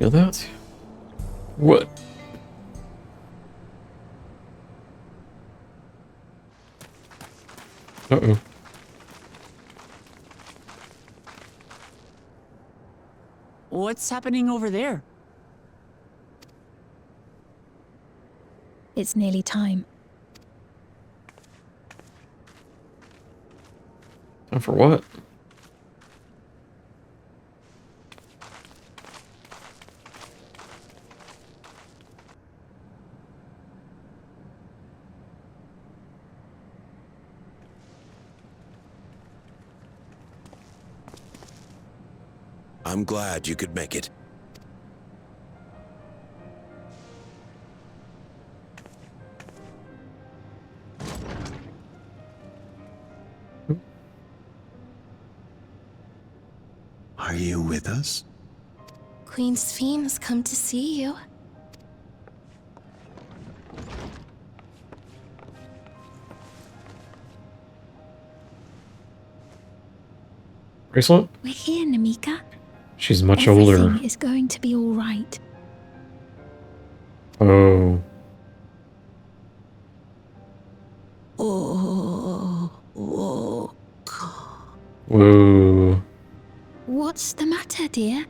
Feel that? What? Uh-oh. What's happening over there? It's nearly time. Time for what? I'm glad you could make it. Are you with us? Queen Sphene has come to see you. Bracelet? We're here, Namika. She's much Everything older. is going to be all right. Oh. Whoa. What's the matter, dear?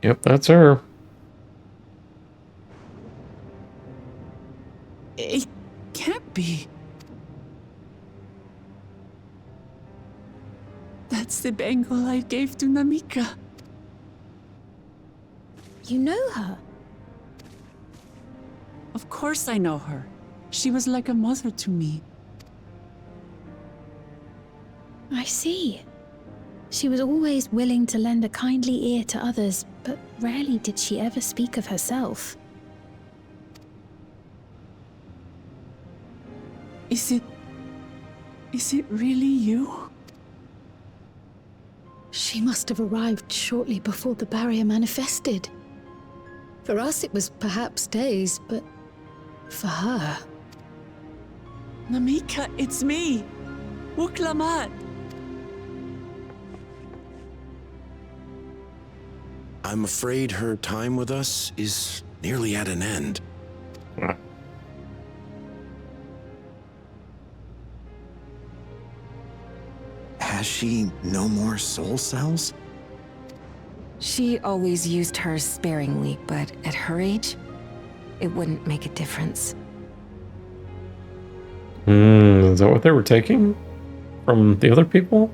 Yep, that's her. It can't be. That's the bangle I gave to Namika. You know her? Of course I know her. She was like a mother to me. I see. She was always willing to lend a kindly ear to others, but rarely did she ever speak of herself. Is it really you? She must have arrived shortly before the barrier manifested. For us, it was perhaps days, but for her... Namika, it's me. Wuklamat! I'm afraid her time with us is nearly at an end. Has she no more soul cells? She always used hers sparingly, but at her age, it wouldn't make a difference. Is that what they were taking from the other people?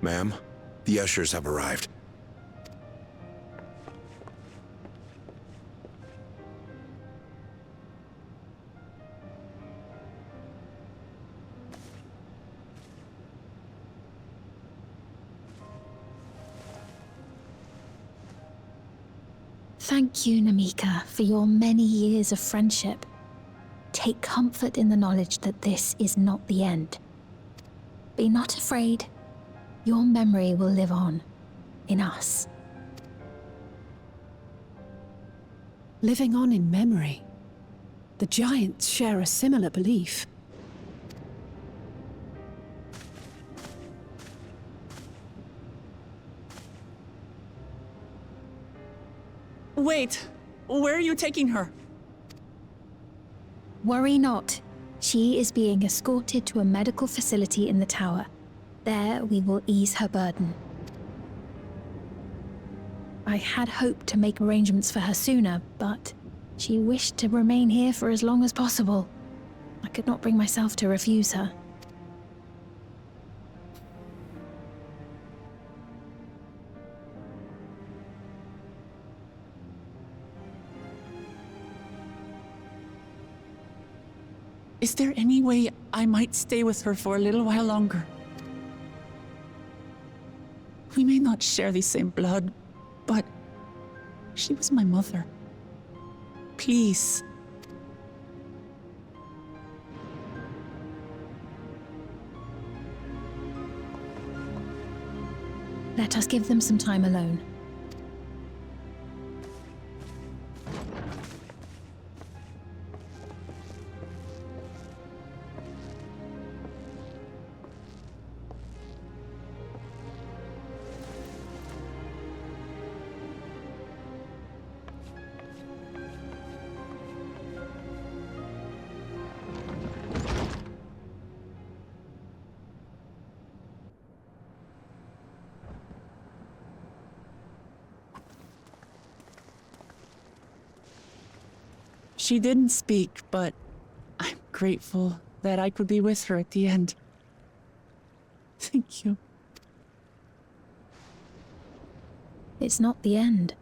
Ma'am, the ushers have arrived. Thank you, Namika, for your many years of friendship. Take comfort in the knowledge that this is not the end. Be not afraid. Your memory will live on, in us. Living on in memory. The giants share a similar belief. Wait, where are you taking her? Worry not. She is being escorted to a medical facility in the tower. There we will ease her burden. I had hoped to make arrangements for her sooner, but she wished to remain here for as long as possible. I could not bring myself to refuse her. Is there any way I might stay with her for a little while longer? We may not share the same blood, but she was my mother. Please. Let us give them some time alone. She didn't speak, but I'm grateful that I could be with her at the end. Thank you. It's not the end.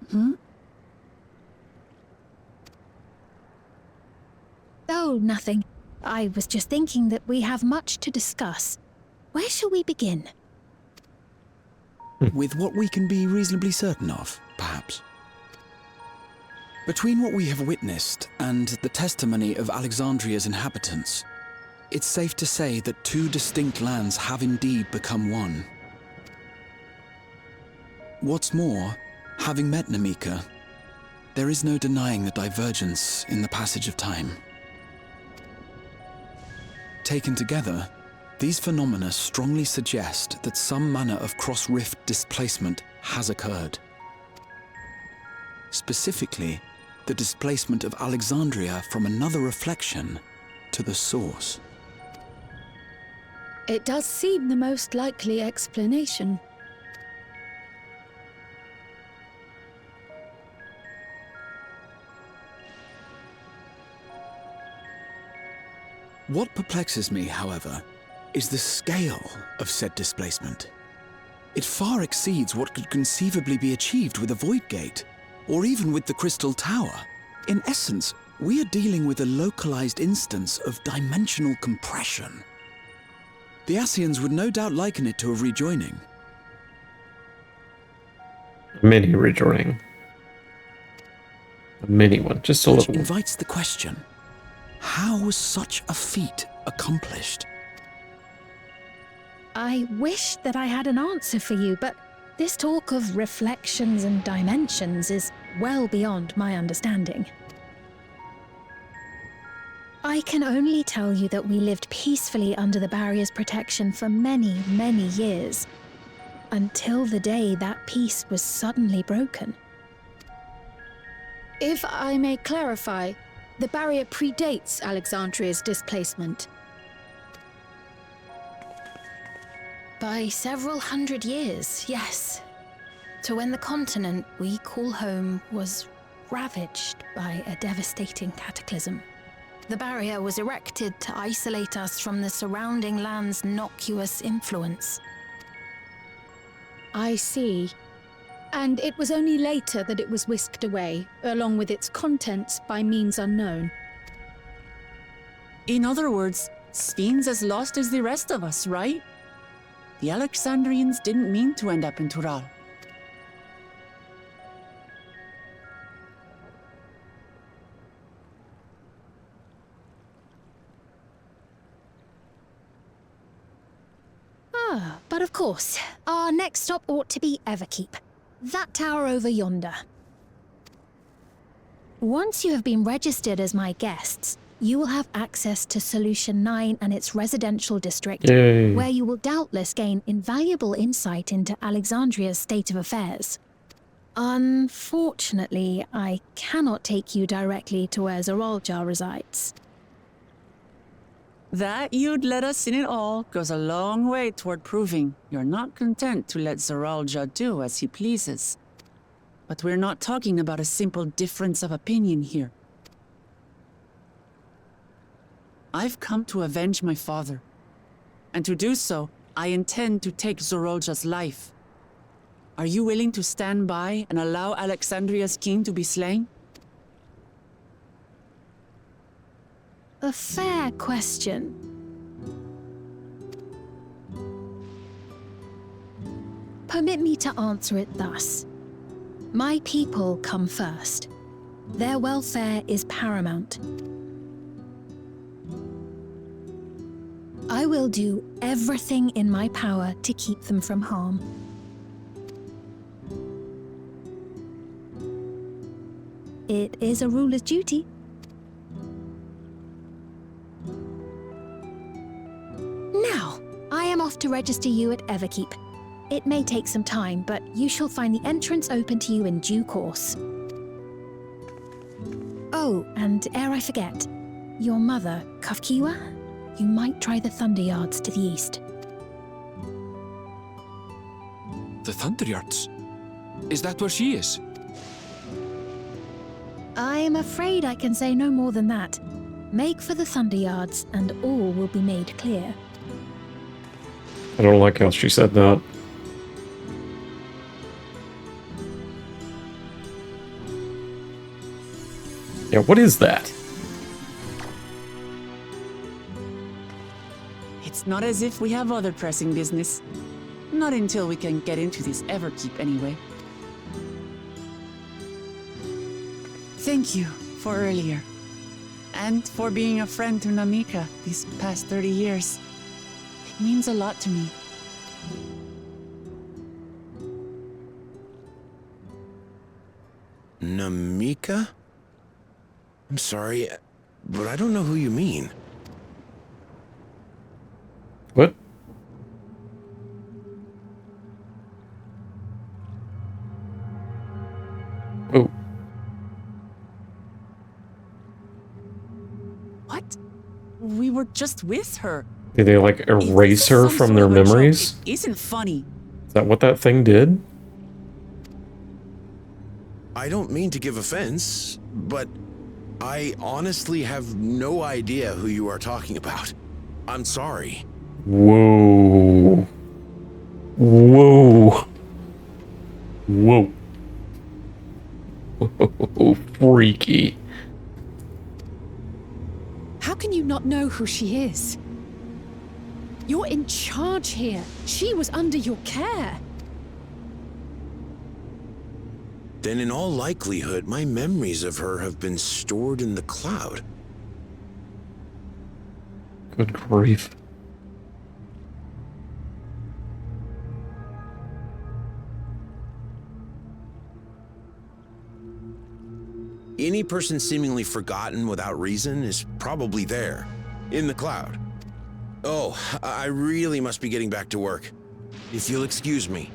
Hmm? Oh, nothing. I was just thinking that we have much to discuss. Where shall we begin? With what we can be reasonably certain of, perhaps. Between what we have witnessed and the testimony of Alexandria's inhabitants, it's safe to say that two distinct lands have indeed become one. What's more, having met Namika, there is no denying the divergence in the passage of time. Taken together, these phenomena strongly suggest that some manner of cross-rift displacement has occurred. Specifically, the displacement of Alexandria from another reflection to the source. It does seem the most likely explanation. What perplexes me, however, is the scale of said displacement. It far exceeds what could conceivably be achieved with a void gate, or even with the Crystal Tower. In essence, we are dealing with a localized instance of dimensional compression. The Ascians would no doubt liken it to a rejoining. Mini rejoining. A mini one, just a Which little one. invites the question, how was such a feat accomplished? I wish that I had an answer for you, but This talk of reflections and dimensions is well beyond my understanding. I can only tell you that we lived peacefully under the barrier's protection for many, many years, until the day that peace was suddenly broken. If I may clarify, the barrier predates Alexandria's displacement. By several hundred years, yes. To when the continent we call home was ravaged by a devastating cataclysm. The barrier was erected to isolate us from the surrounding land's noxious influence. I see. And it was only later that it was whisked away, along with its contents, by means unknown. In other words, Sphyn's as lost as the rest of us, right? The Alexandrians didn't mean to end up in Tural. But of course, our next stop ought to be Everkeep. That tower over yonder. Once you have been registered as my guests, you will have access to Solution 9 and its residential district, Yay. where you will doubtless gain invaluable insight into Alexandria's state of affairs. Unfortunately, I cannot take you directly to where Zoraljar resides. That you'd let us in it all goes a long way toward proving you're not content to let Zoraljar do as he pleases. But we're not talking about a simple difference of opinion here. I've come to avenge my father. And to do so, I intend to take Zoraljar's life. Are you willing to stand by and allow Alexandria's king to be slain? A fair question. Permit me to answer it thus. My people come first. Their welfare is paramount. I will do everything in my power to keep them from harm. It is a ruler's duty. Now, I am off to register you at Everkeep. It may take some time, but you shall find the entrance open to you in due course. Oh, and ere I forget, your mother, Kafkiwa, you might try the Thunder Yards to the east. The Thunder Yards? Is that where she is? I'm afraid I can say no more than that. Make for the Thunder Yards, and all will be made clear. I don't like how she said that. Yeah, what is that? It's not as if we have other pressing business. Not until we can get into this Everkeep anyway. Thank you for earlier. And for being a friend to Namika these past 30 years. It means a lot to me. Namika? I'm sorry, but I don't know who you mean. What? Oh. What? We were just with her. Did they, like, erase her from their memories? It isn't funny. Is that what that thing did? I don't mean to give offense, but I honestly have no idea who you are talking about. I'm sorry. Whoa. Whoa. Whoa. Whoa. Freaky. How can you not know who she is? You're in charge here. She was under your care. Then in all likelihood, my memories of her have been stored in the cloud. Good grief. any person seemingly forgotten without reason is probably there, in the cloud. Oh, I really must be getting back to work. If you'll excuse me.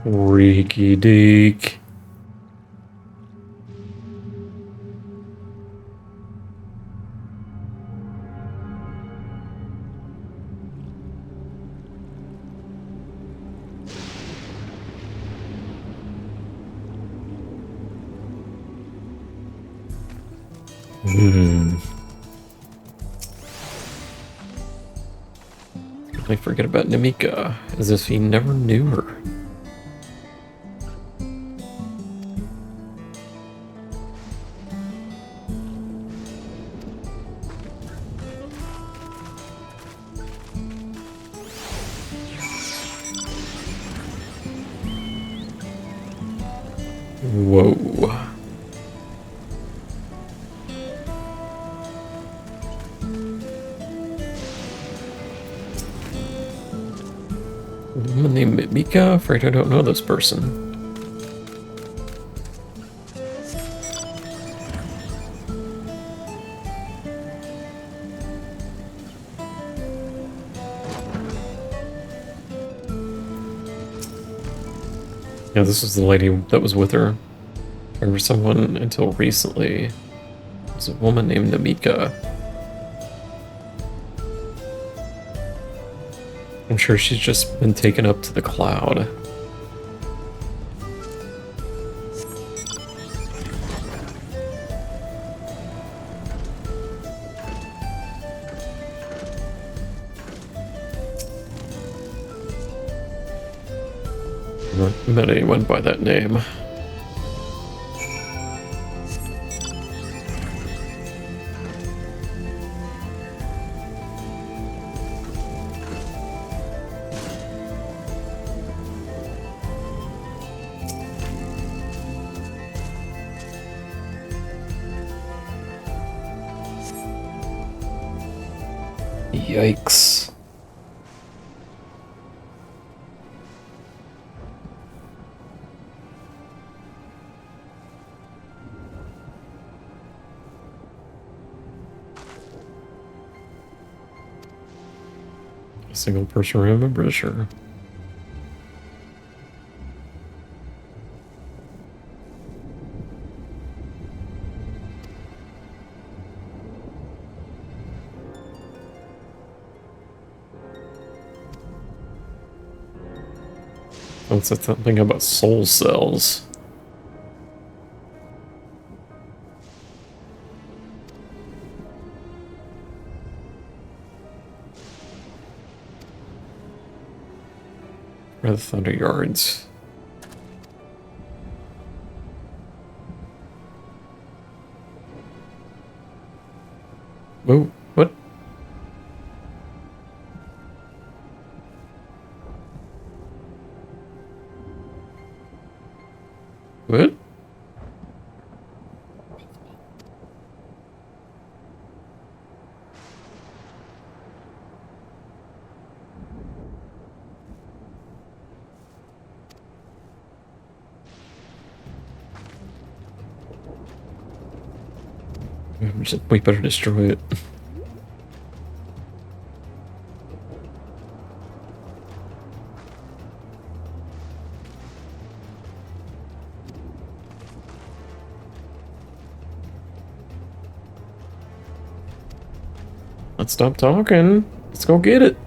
Reeky deek. I forget about Namika, as if he never knew her. Whoa. Woman named Mika? Afraid I don't know this person. Yeah, this was the lady that was with her. Or someone until recently. It was a woman named Namika. I'm sure she's just been taken up to the cloud. Not met anyone by that name. Yikes. A single person remembers her. What's that thing about soul cells? Where are the Thunder Yards? Whoa, what? What? We better destroy it. Let's stop talking. Let's go get it.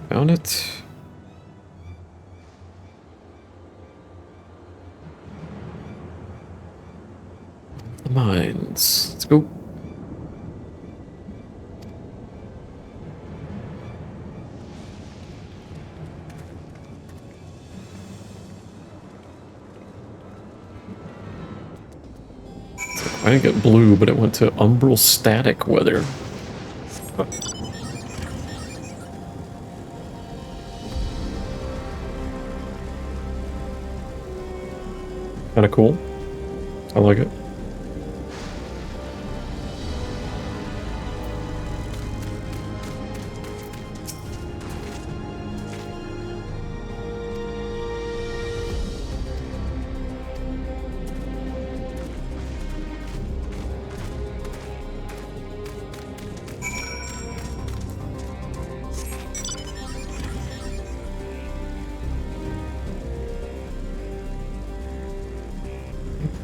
Found it. The mines. Let's go. I didn't get blue, but it went to umbral static weather. Huh. Kinda cool. I like it.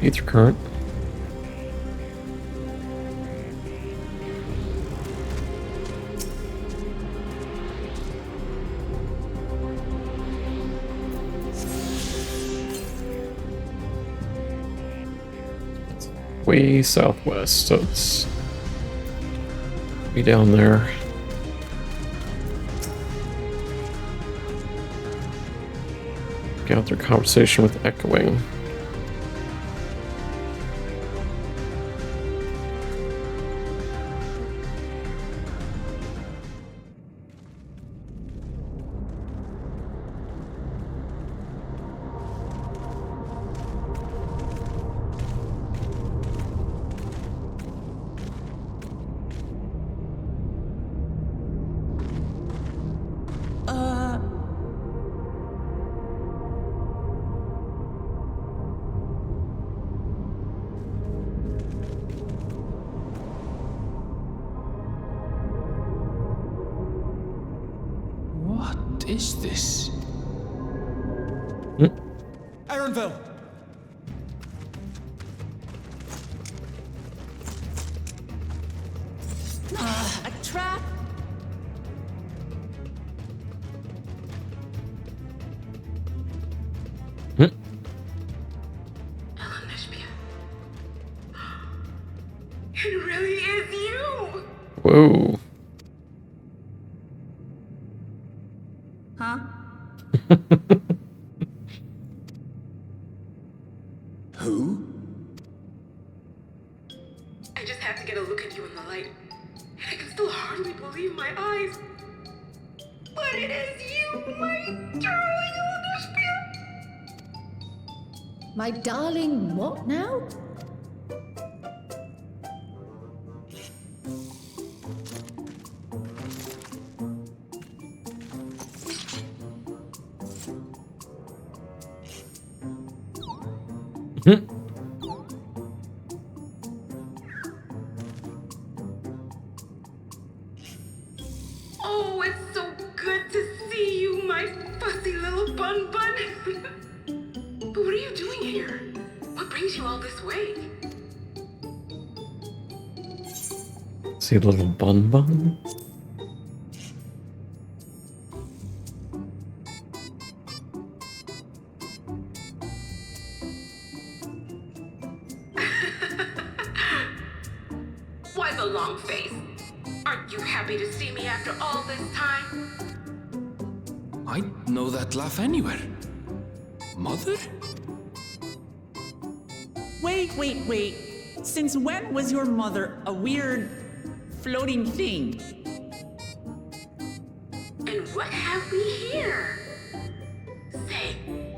Ether current. Way southwest, so it's way down there. Got their conversation with echoing. What is this? Aaronville! A trap? It really is you! Whoa. Huh? Who? I just have to get a look at you in the light. And I can still hardly believe my eyes. But it is you, my darling Eldersphere! My darling, what now? Oh, it's so good to see you, my fussy little bun bun. But what are you doing here? What brings you all this way? See a little bun bun? Why the long face? Aren't you happy to see me after all this time? I'd know that laugh anywhere. Mother? Wait. Since when was your mother a weird floating thing? And what have we here? Say,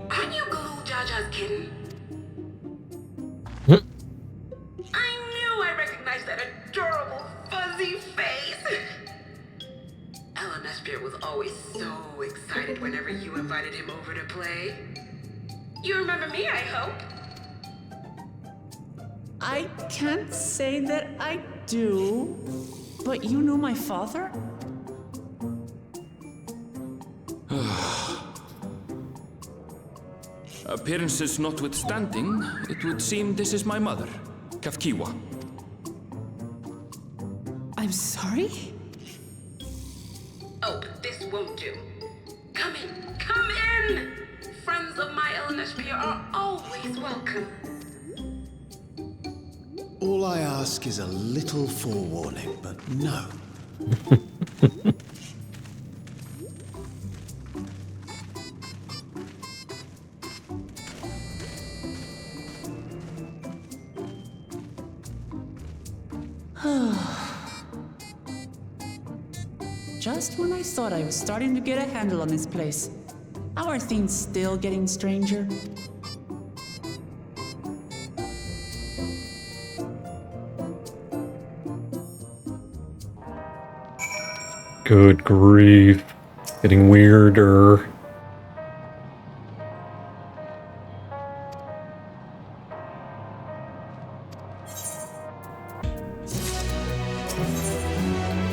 aren't you Glue Jaja's kitten? I knew I recognized that adorable fuzzy face. Eldersphere was always so excited whenever you invited him over to play. You remember me, I hope? I can't say that I do, but you know my father? Appearances notwithstanding, it would seem this is my mother, Kafkiwa. I'm sorry? won't do. Come in, come in! Friends of my Elneshpia are always welcome. All I ask is a little forewarning, but no. Just when I thought I was starting to get a handle on this place. How are things still getting stranger? Good grief. Getting weirder.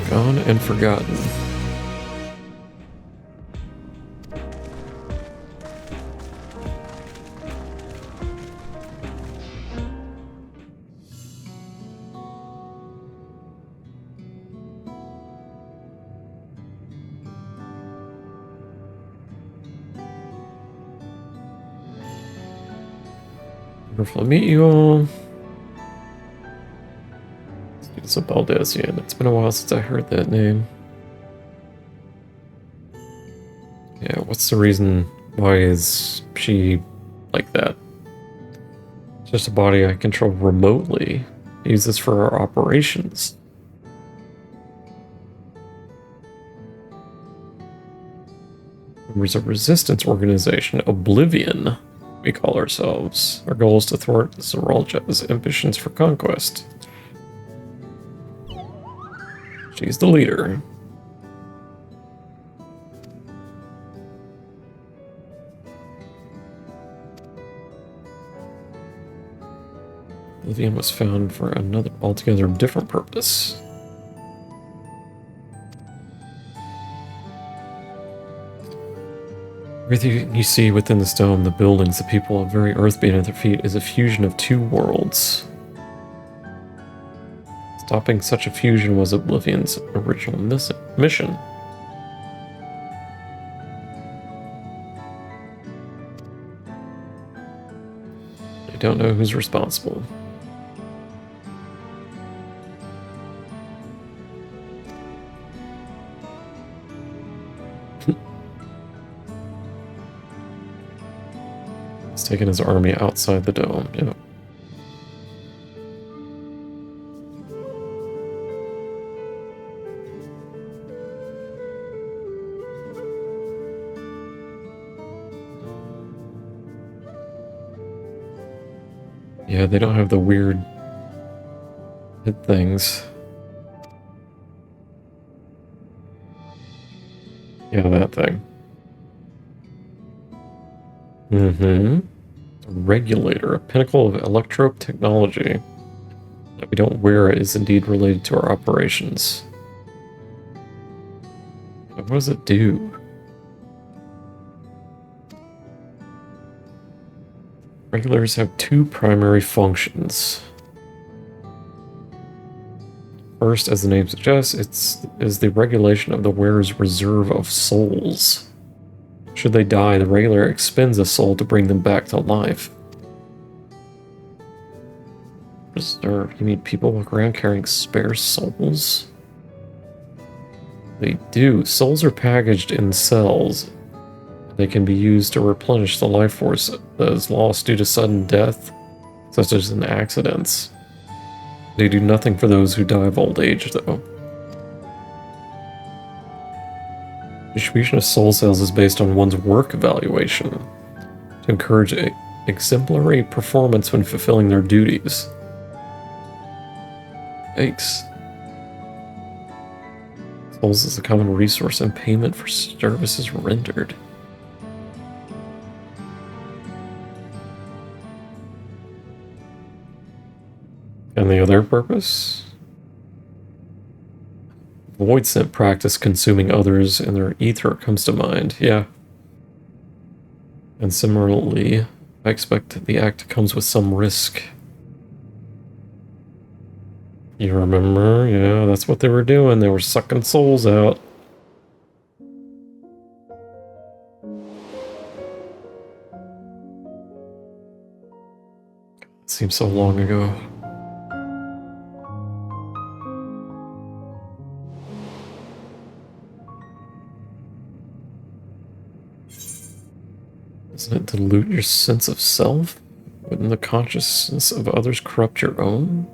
Gone and forgotten. Wonderful to meet you all. It's a Baldesion. It's been a while since I heard that name. Yeah, what's the reason? Why is she like that? It's just a body I control remotely. I use this for our operations. Members of Resistance Organization, Oblivion, we call ourselves. Our goal is to thwart Zeralja's ambitions for conquest. She's the leader. Levin was found for another altogether different purpose. Everything you see within this dome, the buildings, the people, the very earth beneath their feet, is a fusion of two worlds. Stopping such a fusion was Oblivion's original mission. They don't know who's responsible. He's taken his army outside the dome. Yep. Yeah, they don't have the weird hit things. Yeah, that thing. A regulator, a pinnacle of electrope technology. That we don't wear it is indeed related to our operations. But what does it do? Regulators have two primary functions. First, as the name suggests, it is the regulation of the wearer's reserve of souls. Should they die, the regulator expends a soul to bring them back to life. Reserve? You mean people walk around carrying spare souls? They do. Souls are packaged in cells. They can be used to replenish the life force that is lost due to sudden death, such as in accidents. They do nothing for those who die of old age, though. Distribution of soul cells is based on one's work evaluation to encourage exemplary performance when fulfilling their duties. Yikes. Souls is a common resource and payment for services rendered. And the other purpose? Void scent practice consuming others and their ether comes to mind, yeah. And similarly, I expect the act comes with some risk. You remember? Yeah, that's what they were doing. They were sucking souls out. Seems so long ago. Doesn't it dilute your sense of self? Wouldn't the consciousness of others corrupt your own?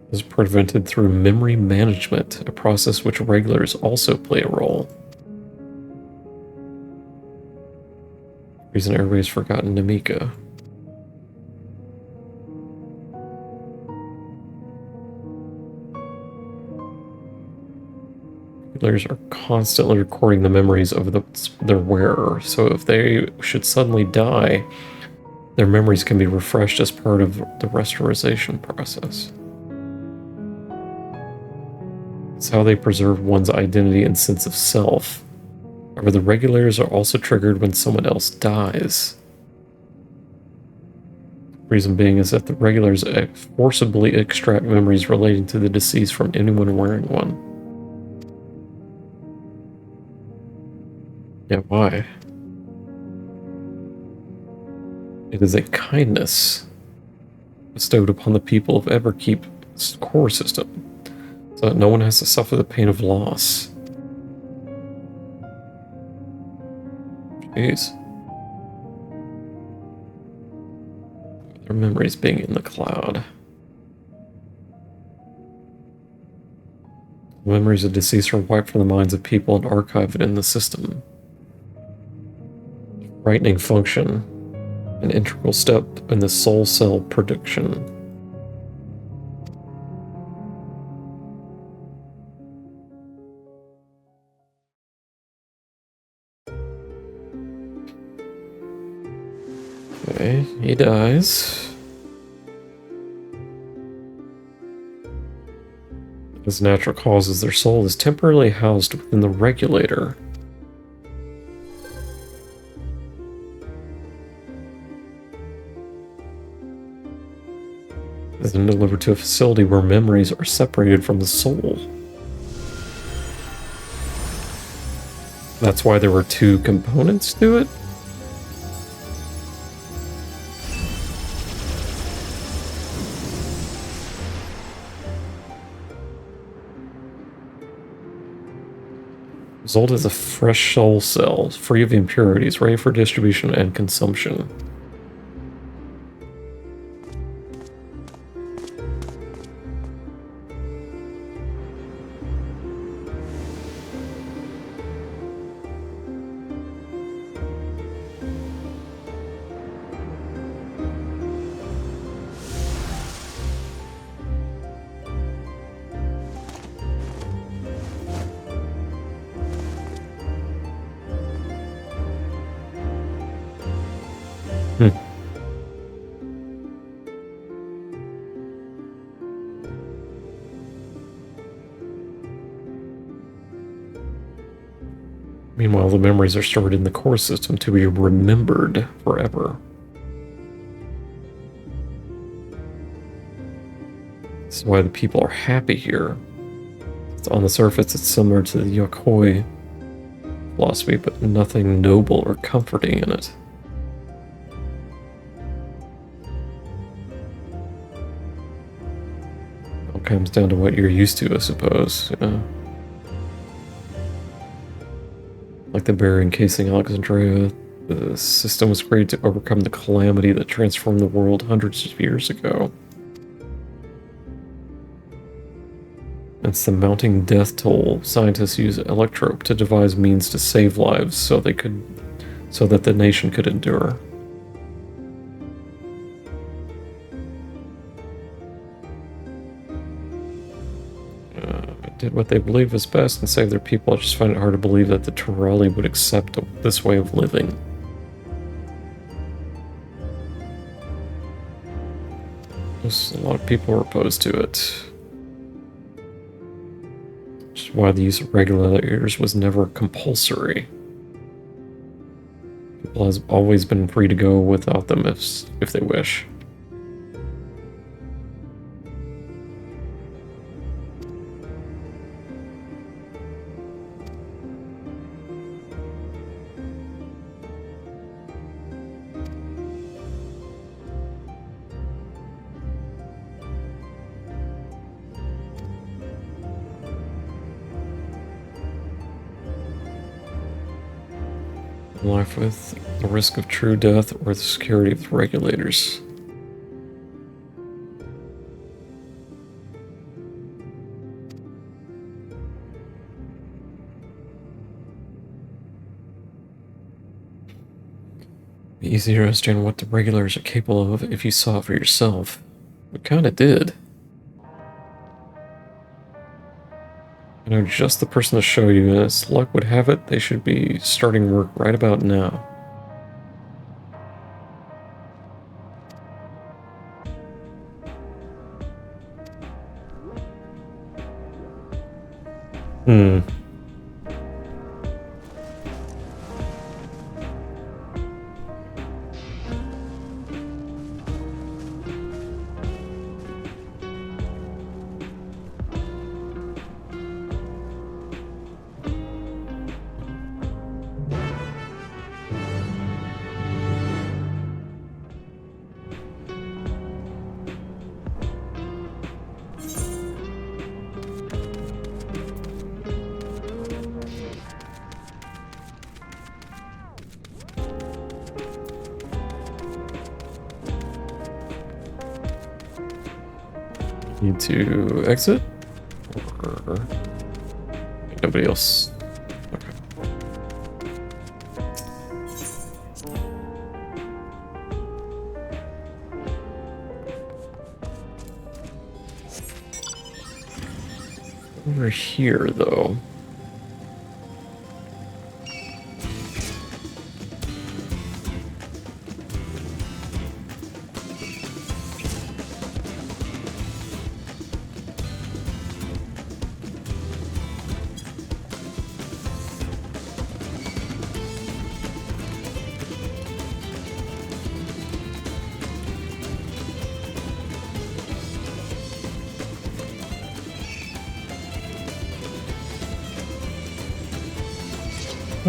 Is prevented through memory management, a process which regulars also play a role. Reason everybody's forgotten Namika. Regulars are constantly recording the memories of their wearer, so if they should suddenly die, their memories can be refreshed as part of the restoration process. It's how they preserve one's identity and sense of self. However, the regulators are also triggered when someone else dies. Reason being is that the regulars forcibly extract memories relating to the deceased from anyone wearing one. Yeah, why? It is a kindness bestowed upon the people of Everkeep's core system, so that no one has to suffer the pain of loss. Jeez. Their memories being in the cloud. The memories of deceased are wiped from the minds of people and archived in the system. Frightening function, an integral step in the soul cell production. Okay, he dies. As natural causes, their soul is temporarily housed within the regulator. Is then delivered to a facility where memories are separated from the soul. That's why there were two components to it? Result is a fresh soul cell, free of impurities, ready for distribution and consumption. Meanwhile, the memories are stored in the core system to be remembered forever. This is why the people are happy here. On the surface, it's similar to the Yokoi philosophy, but nothing noble or comforting in it. It all comes down to what you're used to, I suppose. Yeah. Like the barrier encasing Alexandria, the system was created to overcome the calamity that transformed the world hundreds of years ago. It's the mounting death toll. Scientists use Electrope to devise means to save lives so that the nation could endure. Did what they believe was best and saved their people. I just find it hard to believe that the Turali would accept this way of living. A lot of people are opposed to it. Which is why the use of regulators was never compulsory. People have always been free to go without them if they wish. Life with the risk of true death or the security of the regulators. Be easy to understand what the regulators are capable of if you saw it for yourself. We kinda did. I know just the person to show you, and as luck would have it, they should be starting work right about now. Hmm. Need to exit? Or nobody else? Okay. Over here, though.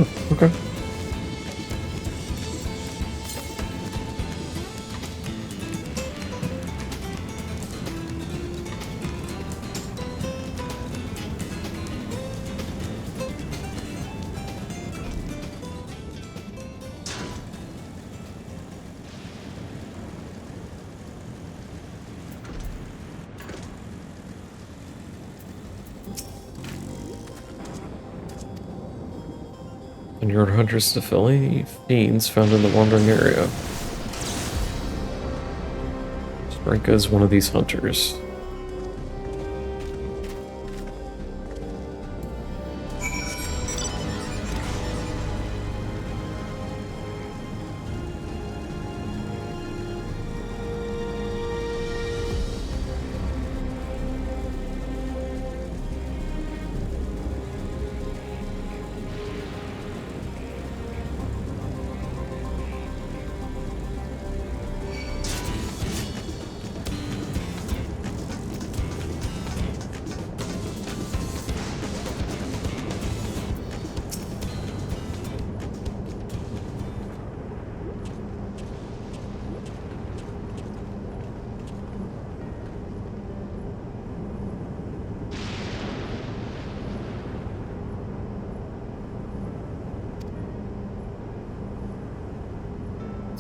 Oh, okay. And your hunters to fill any fiends found in the wandering area. Stranka is one of these hunters.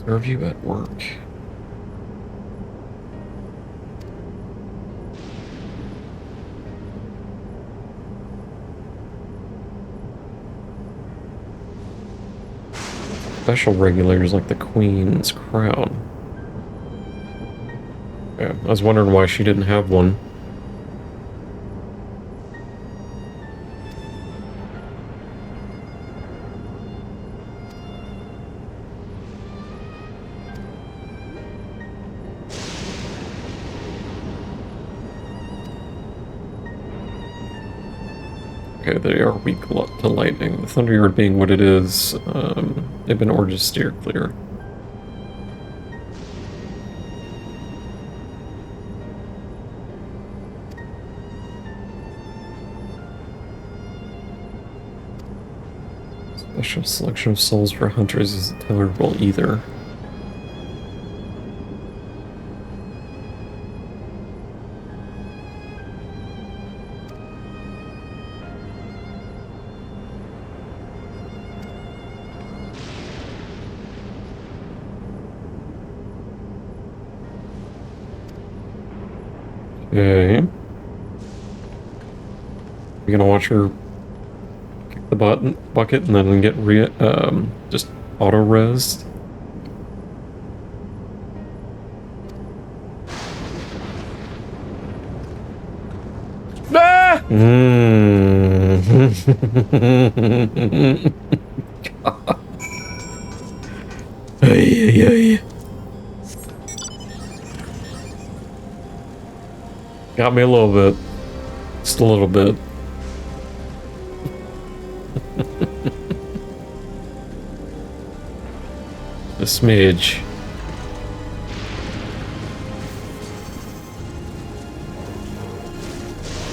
Serve you at work. Special regulators like the Queen's crown. Yeah, I was wondering why she didn't have one. Okay, they are weak to lightning. The Thunderyard being what it is, they've been ordered to steer clear. Special selection of souls for hunters isn't tolerable either. Okay. You're gonna watch her kick the bucket and then get just auto-resed. Ah! Ay. Got me a little bit. Just a little bit. A smidge.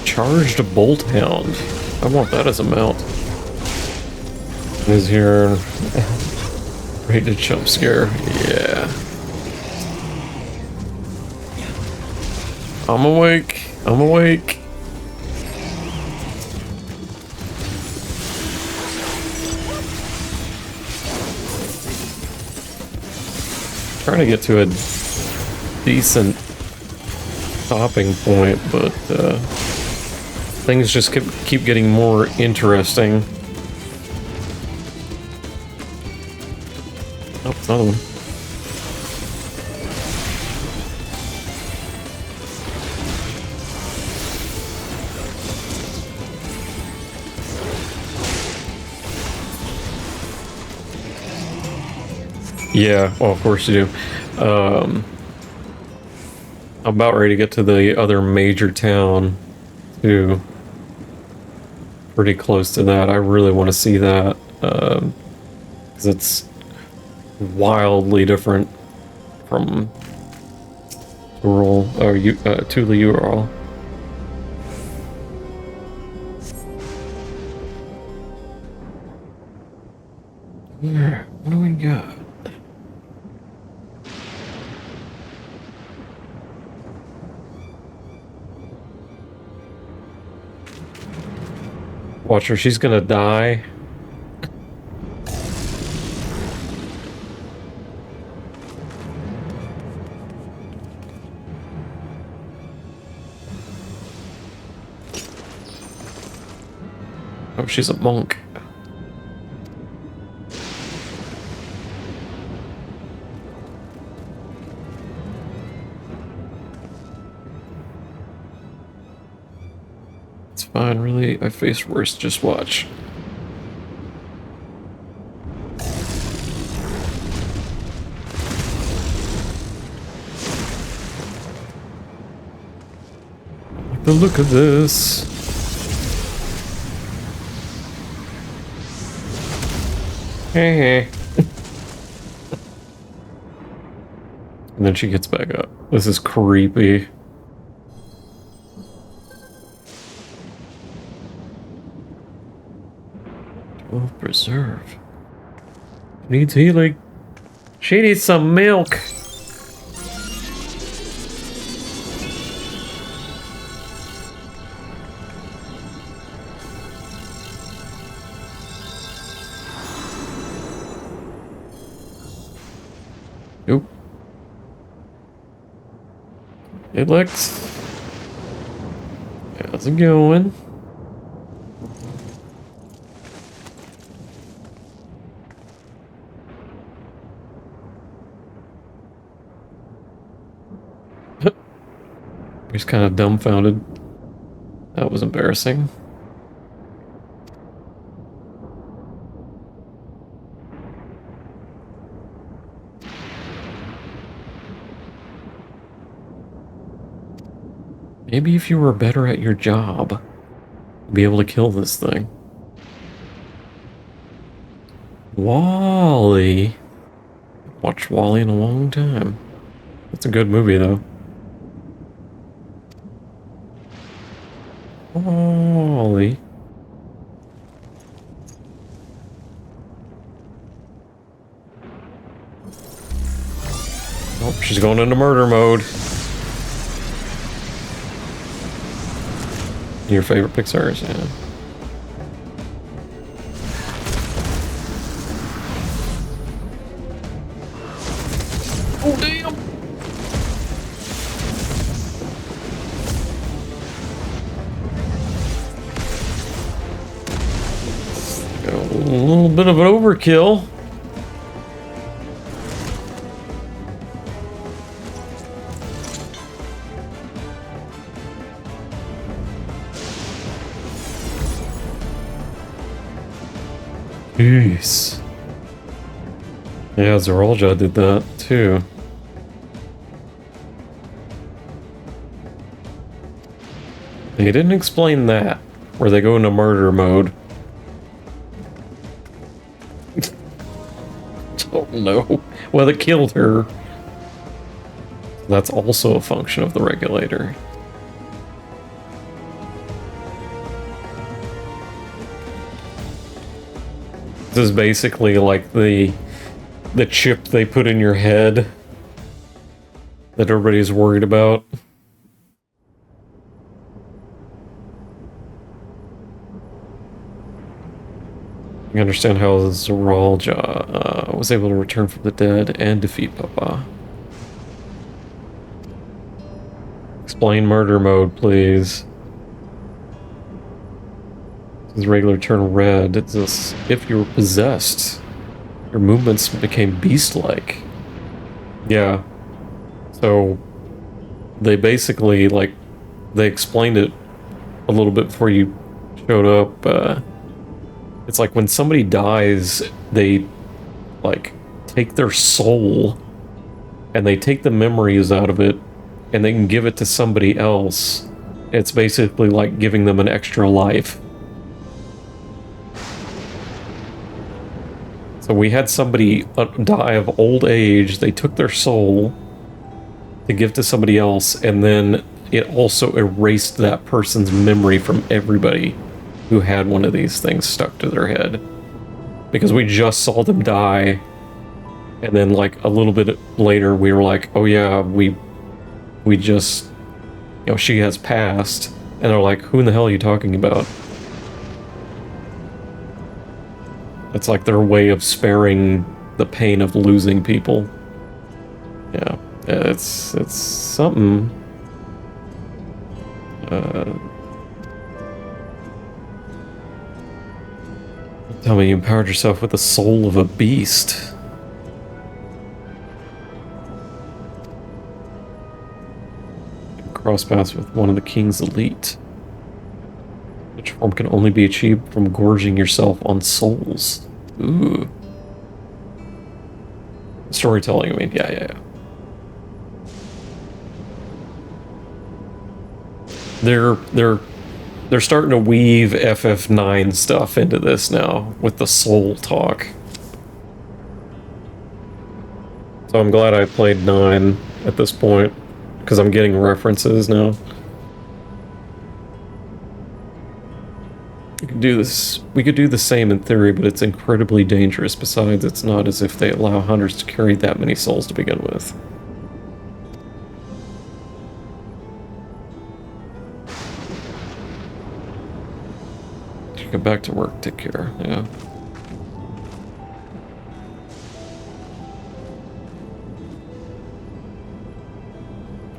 Charged bolt hound. I want that as a mount. Is here. Ready to jump scare. Yeah. I'm awake. I'm awake. Trying to get to a decent stopping point, but things just keep getting more interesting. Oh, another one. Yeah, well, of course you do. I'm about ready to get to the other major town, too. Pretty close to that. I really want to see that, because it's wildly different from Ural, or Tula Ural. Yeah, what do we got? Watch her, she's gonna die. Oh, she's a monk. It's fine, really. I face worse, just watch. Like the look of this. Hey. And then she gets back up. This is creepy. Oh, preserve. Needs healing. She needs some milk. Nope. It looks. How's it going? He's kind of dumbfounded. That was embarrassing. Maybe if you were better at your job, you'd be able to kill this thing. Wally. Watched Wally in a long time. That's a good movie, though. Wally. Oh, she's going into murder mode. Your favorite Pixar's, yeah. Oh, damn! little bit of an overkill. Jeez. Yeah, Zeralja did that too. They didn't explain that, where they go into murder mode. Don't know. Well, it killed her. That's also a function of the regulator. This is basically like the chip they put in your head that everybody's worried about. You understand how Zeralja was able to return from the dead and defeat Papa. Explain murder mode, please. This is regular turn red. It's this, if you were possessed, your movements became beast-like. Yeah. So they basically, like, they explained it a little bit before you showed up. It's like when somebody dies, they, like, take their soul and they take the memories out of it and they can give it to somebody else. It's basically like giving them an extra life. So we had somebody die of old age, they took their soul to give to somebody else, and then it also erased that person's memory from everybody who had one of these things stuck to their head. Because we just saw them die, and then like a little bit later we were like, oh yeah, we just, you know, she has passed, and they're like, who in the hell are you talking about? It's like their way of sparing the pain of losing people. Yeah, it's something. Tell me you empowered yourself with the soul of a beast. Cross paths with one of the king's elite. Which form can only be achieved from gorging yourself on souls. Ooh. Storytelling, I mean, yeah. They're starting to weave FF9 stuff into this now with the soul talk. So I'm glad I played 9 at this point, because I'm getting references now. We could do the same in theory, but it's incredibly dangerous. Besides, it's not as if they allow hunters to carry that many souls to begin with. Get back to work, take care, yeah.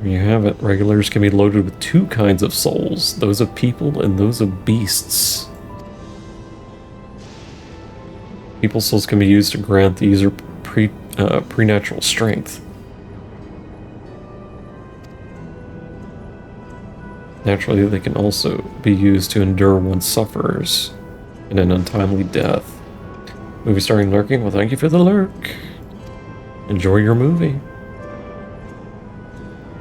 There you have it. Regulars can be loaded with 2 kinds of souls, those of people and those of beasts. People souls can be used to grant the user preternatural strength. Naturally, they can also be used to endure one's sufferers in an untimely death. Movie starring lurking? Well, thank you for the lurk. Enjoy your movie.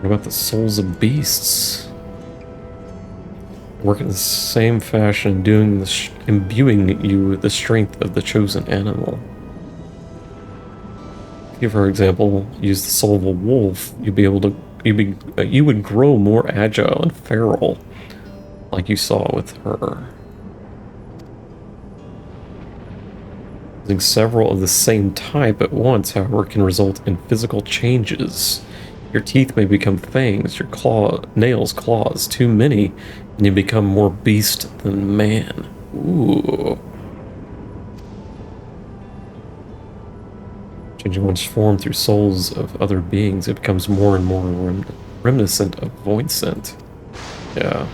What about the souls of beasts? Work in the same fashion, imbuing you with the strength of the chosen animal. If you, for example, use the soul of a wolf, you would grow more agile and feral, like you saw with her. Using several of the same type at once, however, can result in physical changes. Your teeth may become fangs, your nails claws, too many, and you become more beast than man. Ooh. Changing one's form through souls of other beings, it becomes more and more reminiscent of void scent. Yeah.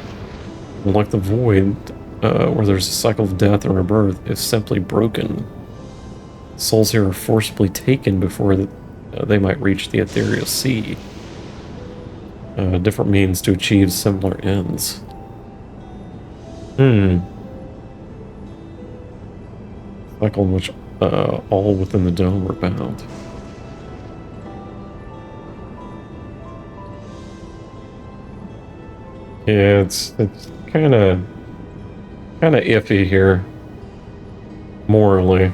Like the void, where there's a cycle of death and rebirth, is simply broken Souls here are forcibly taken before they might reach the ethereal sea. Different means to achieve similar ends. Cycle in which all within the dome are bound. Yeah, it's kind of iffy here, morally.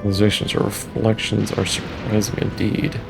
Civilizations or reflections are surprising indeed.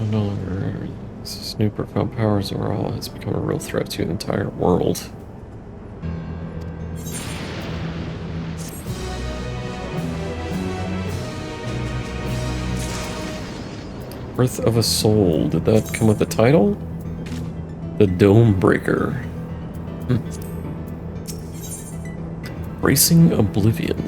No longer. This new profound powers overall has become a real threat to the entire world. Birth of a Soul. Did that come with the title? The Dome Breaker. Bracing Oblivion.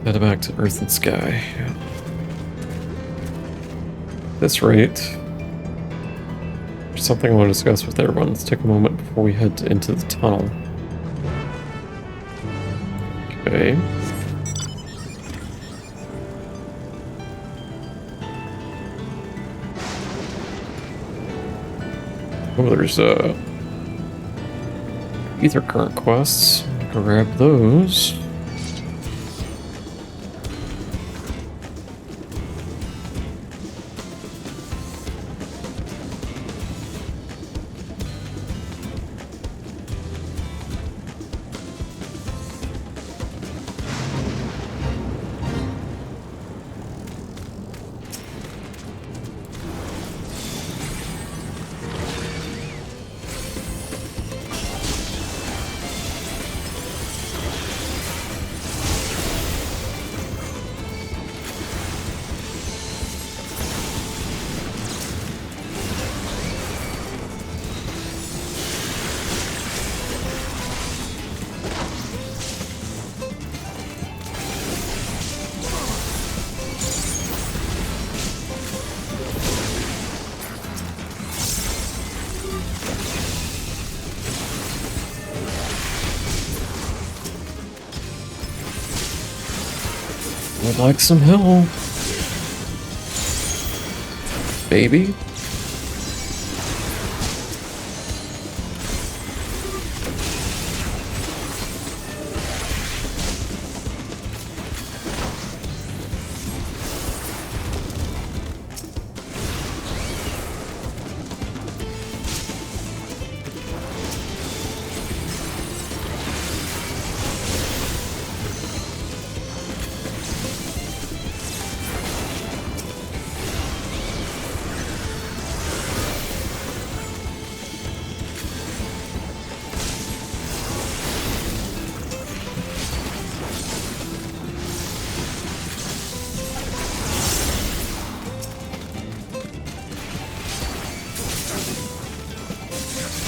Head back to Earth and Sky. Yeah. That's right. There's something I want to discuss with everyone. Let's take a moment before we head into the tunnel. Okay. Oh, there's ether current quests. Grab those. Would like some help, baby.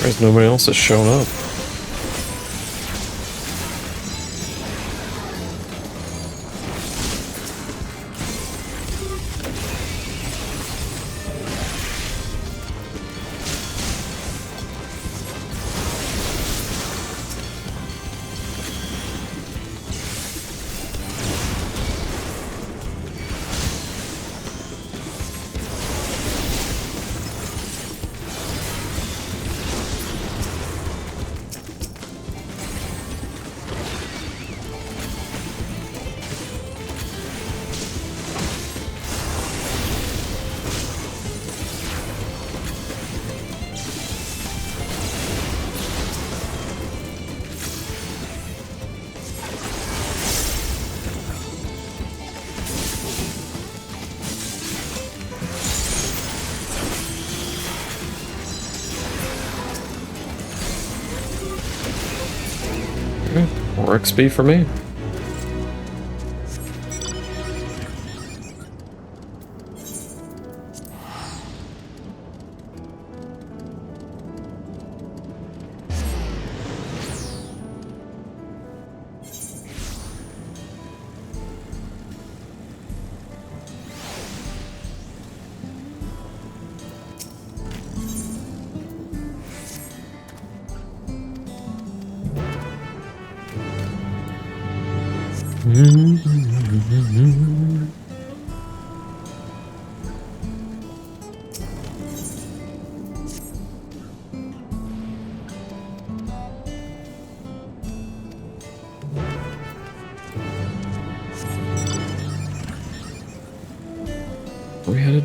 Surprised nobody else has shown up. More XP for me. Where we headed?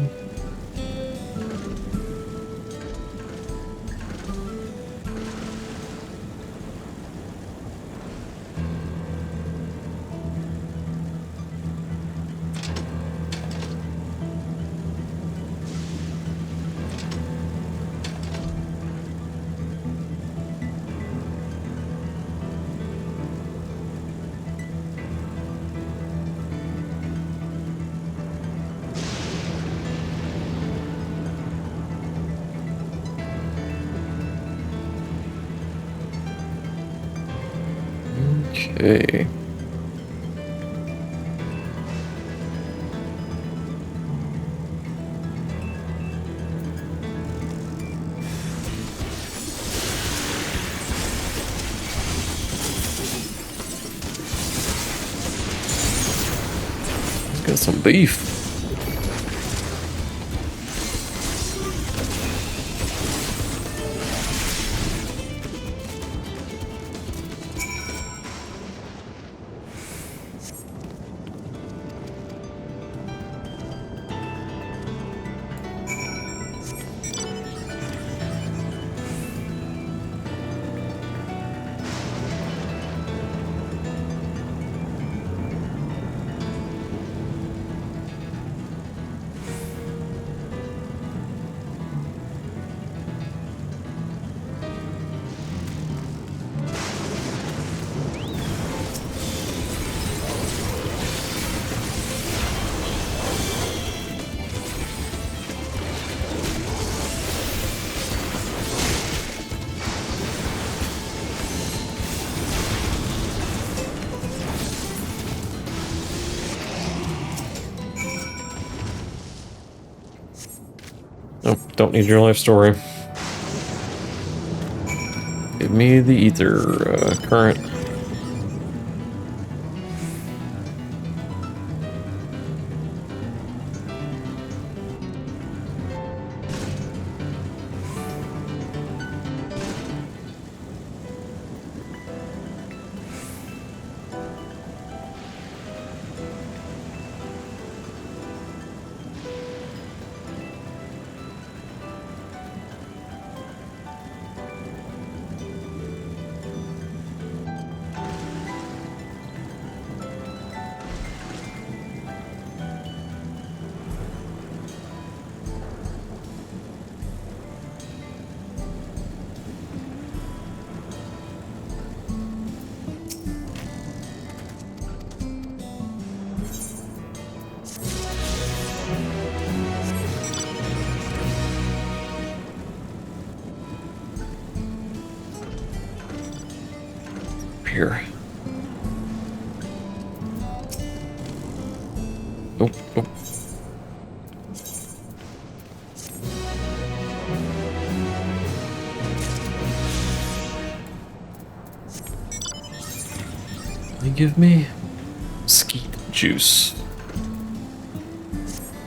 Okay. Let's get some beef. Nope, don't need your life story. Give me the ether current. Here. Oh, oh. They give me skeet juice.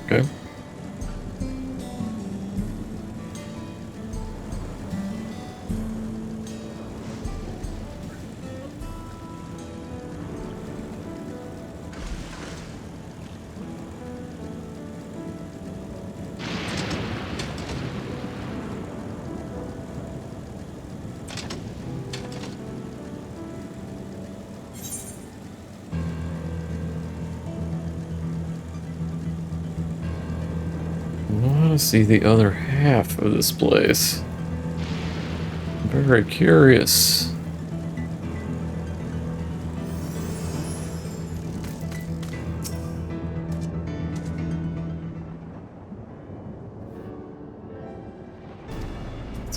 Okay. I want to see the other half of this place. I'm very curious.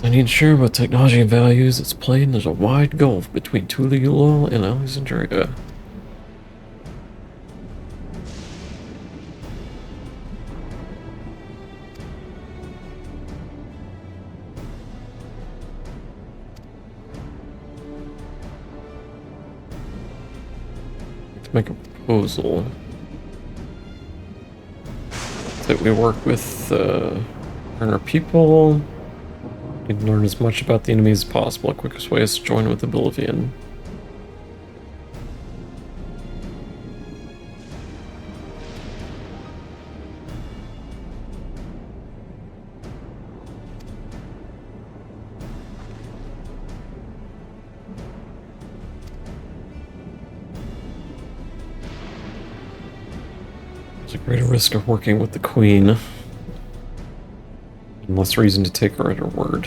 I need to share about technology and values. It's plain there's a wide gulf between Tulalul and Alexandria. Make a proposal that we work with our people. Need to learn as much about the enemy as possible. The quickest way is to join with the Levin. There's a greater risk of working with the Queen. And less reason to take her at her word.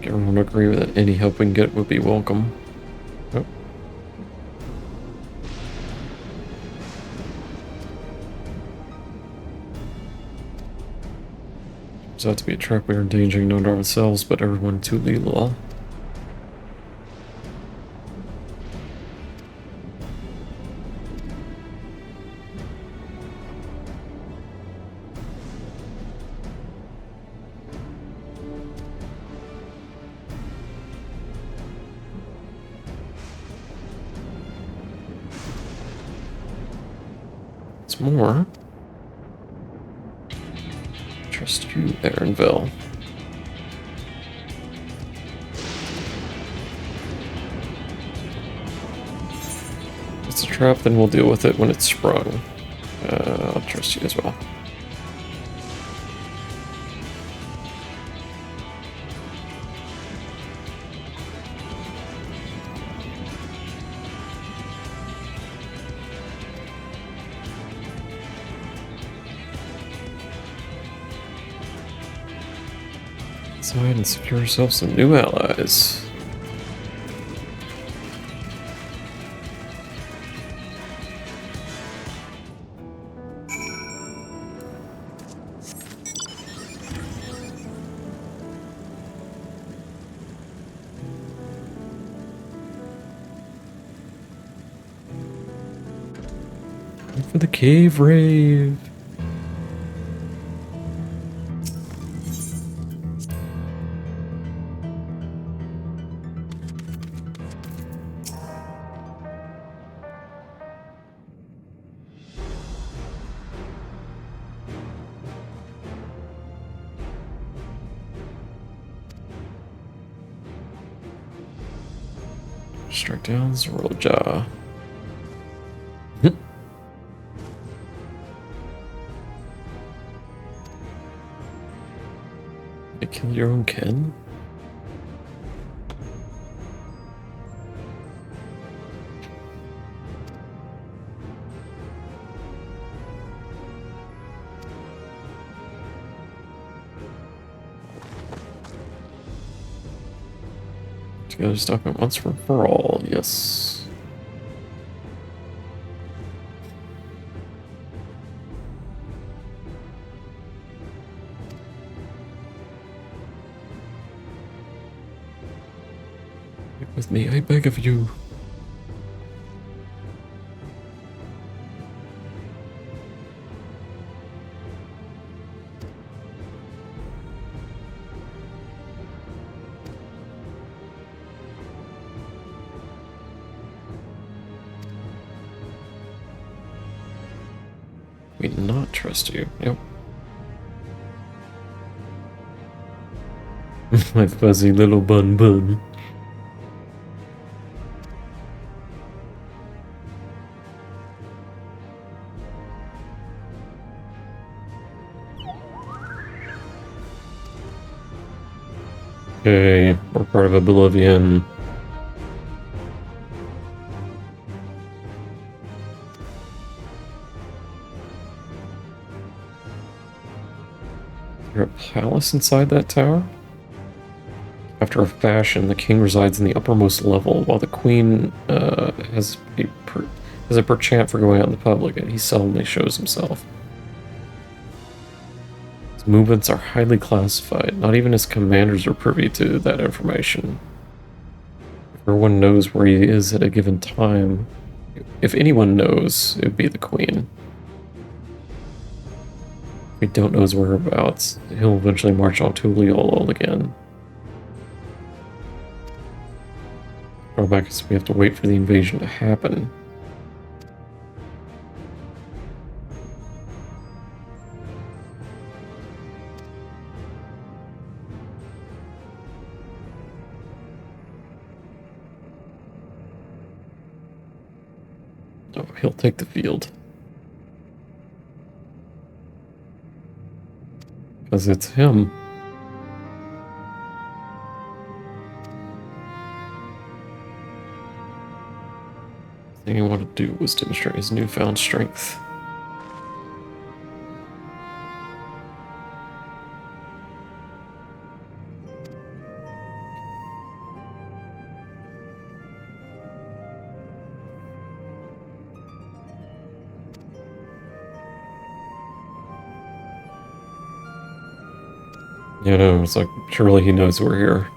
Everyone would agree that any help we can get would be welcome. Yep. Turns out to be a trap we are endangering not ourselves, but everyone to Lila. More. Trust you, Aaronville. If it's a trap, then we'll deal with it when it's sprung. I'll trust you as well. Inside and secure yourself some new allies. Wait for the cave rave. Strike down Roja. You kill your own kin? Together stop it once for all, yes. Stick with me, I beg of you. We not trust you. Yep. My fuzzy little bun. Okay, we're part of Oblivion. Is there a palace inside that tower? After a fashion, the king resides in the uppermost level, while the queen has a perchance for going out in the public, and he seldomly shows himself. His movements are highly classified. Not even his commanders are privy to that information. If everyone knows where he is at a given time, if anyone knows, it would be the queen. If we don't know his whereabouts, he'll eventually march on Tuliol again. Drawback is we have to wait for the invasion to happen. Oh, he'll take the field. Because it's him. The thing he wanted to do was demonstrate his newfound strength. You know, it's like, surely he knows we're here.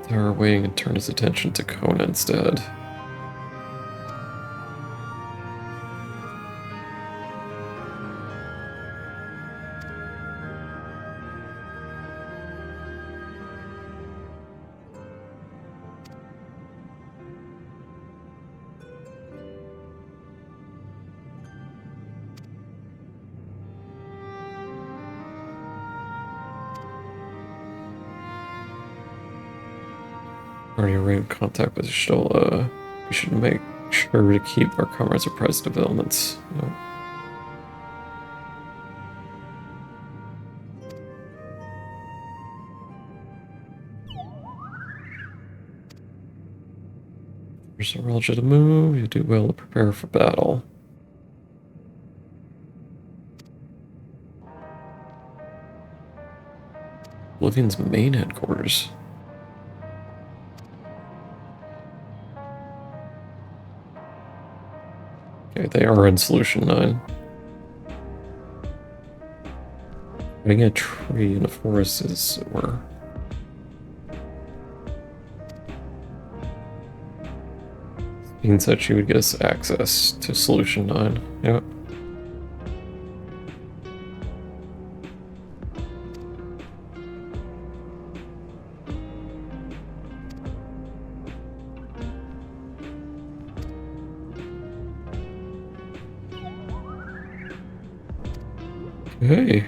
They were waiting and turned his attention to Kona instead. Already in contact with Stola. We should make sure to keep our comrades apprised of developments. Yep. There's a relative to move. You do well to prepare for battle. Levin's main headquarters. Okay, they are in Solution 9. Putting a tree in a forest is where. Being said she would get us access to Solution 9. Yep. Hey.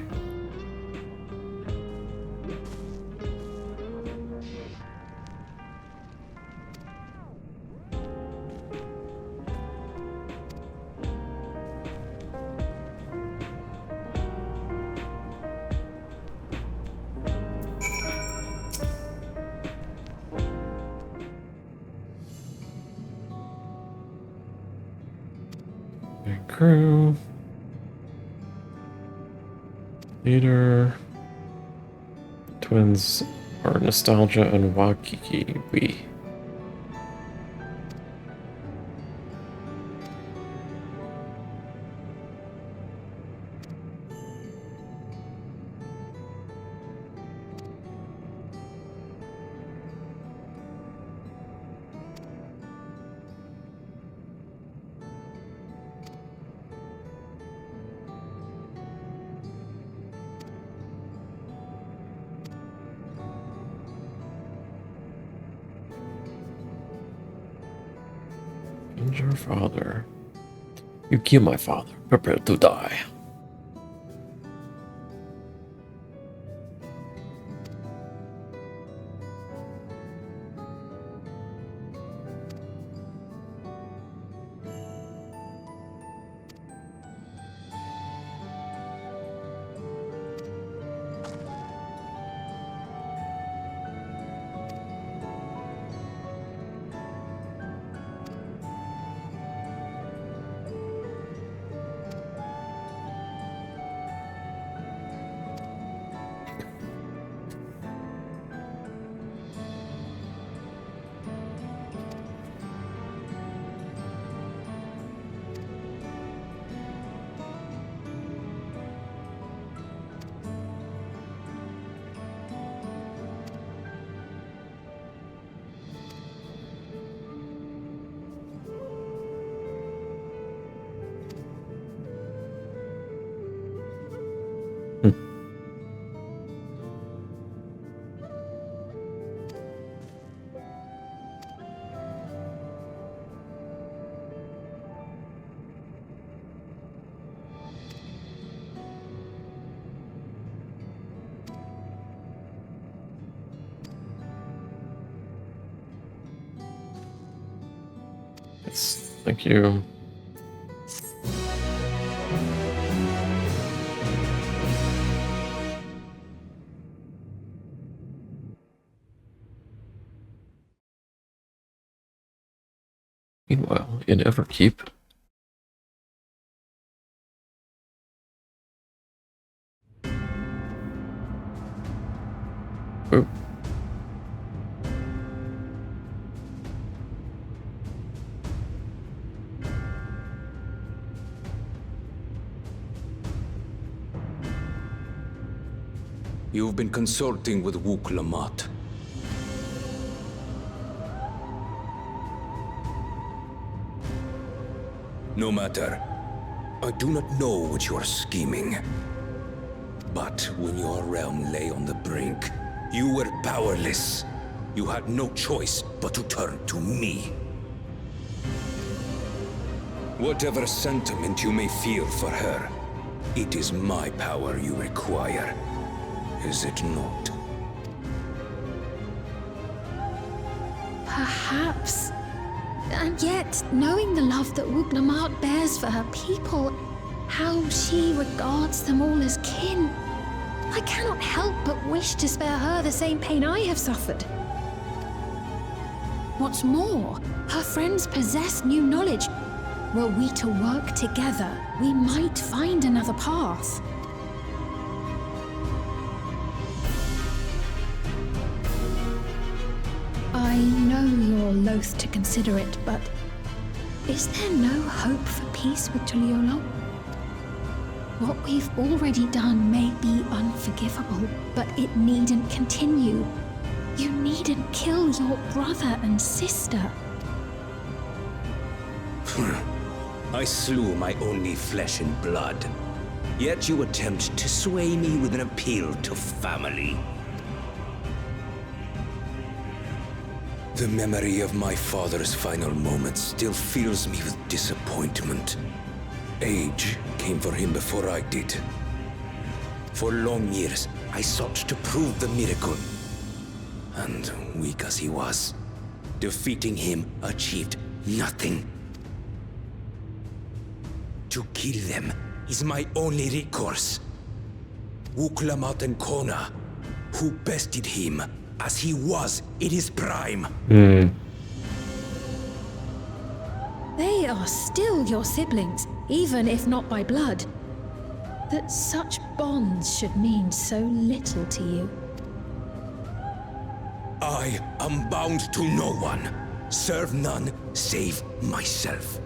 Big crew. Leader. Twins are Nostalgia and Wakiki. And your father. You kill my father. Prepare to die. Thank you. Meanwhile, in Everkeep, oh. You've been consulting with Wook Lamont. No matter. I do not know what you are scheming. But when your realm lay on the brink, you were powerless. You had no choice but to turn to me. Whatever sentiment you may feel for her, it is my power you require. Is it not? Perhaps. And yet, knowing the love that Wook Lamont bears for her people, how she regards them all as kin, I cannot help but wish to spare her the same pain I have suffered. What's more, her friends possess new knowledge. Were we to work together, we might find another path. I know you're loath to consider it, but is there no hope for peace with Tuliolo? What we've already done may be unforgivable, but it needn't continue. You needn't kill your brother and sister. I slew my only flesh and blood. Yet you attempt to sway me with an appeal to family. The memory of my father's final moments still fills me with disappointment. Age came for him before I did. For long years, I sought to prove the miracle. And weak as he was, defeating him achieved nothing. To kill them is my only recourse. Wook Lamont and Kona, who bested him as he was in his prime. They are still your siblings, even if not by blood. That such bonds should mean so little to you. I am bound to no one. Serve none save myself.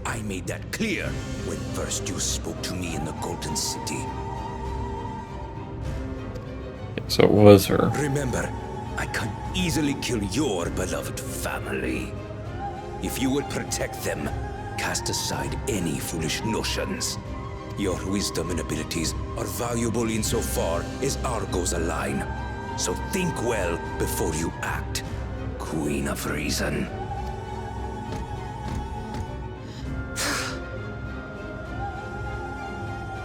I made that clear when first you spoke to me in the Golden City. So it was her. Remember, I can easily kill your beloved family. If you would protect them, cast aside any foolish notions. Your wisdom and abilities are valuable insofar as our goals align. So think well before you act, Queen of Reason.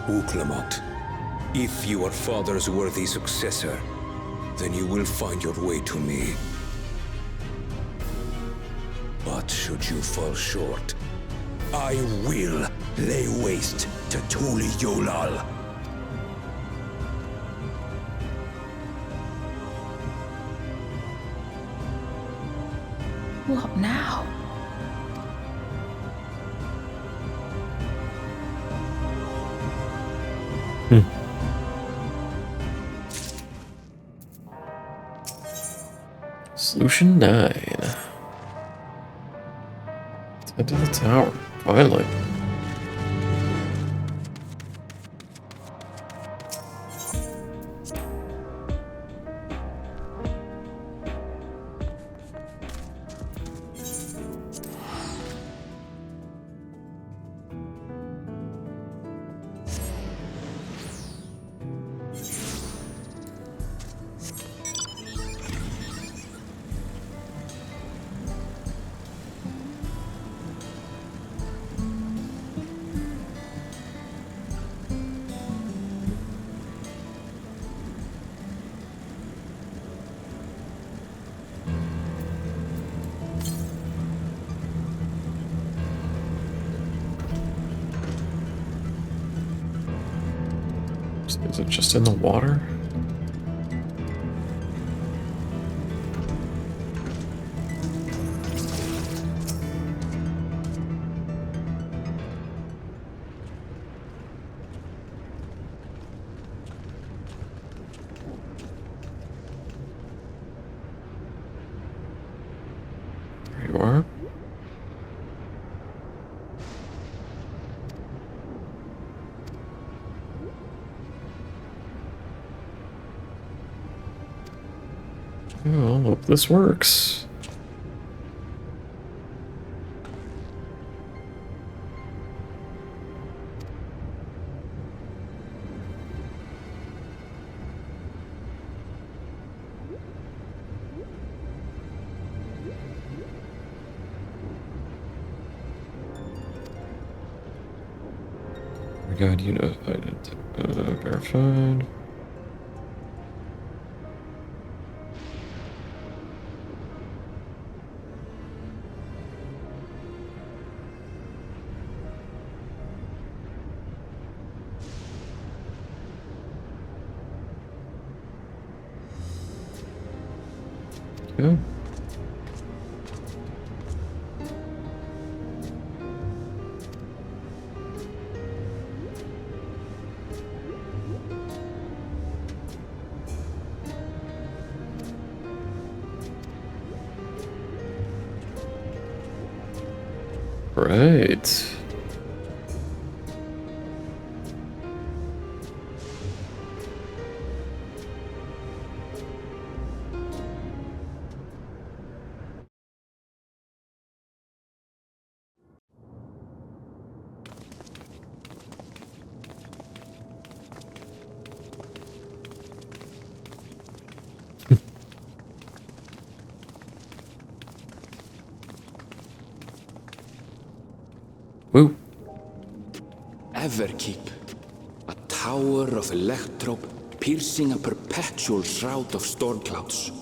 Wook Lamont, if you are father's worthy successor, then you will find your way to me. But should you fall short, I will lay waste to Tuliolal. What now? Solution 9. Head to the tower. Finally. Is it just in the water? There you are. Well, hope this works. God, unified, verified. Good. Right. Woo. Everkeep, a tower of electrope piercing a perpetual shroud of storm clouds.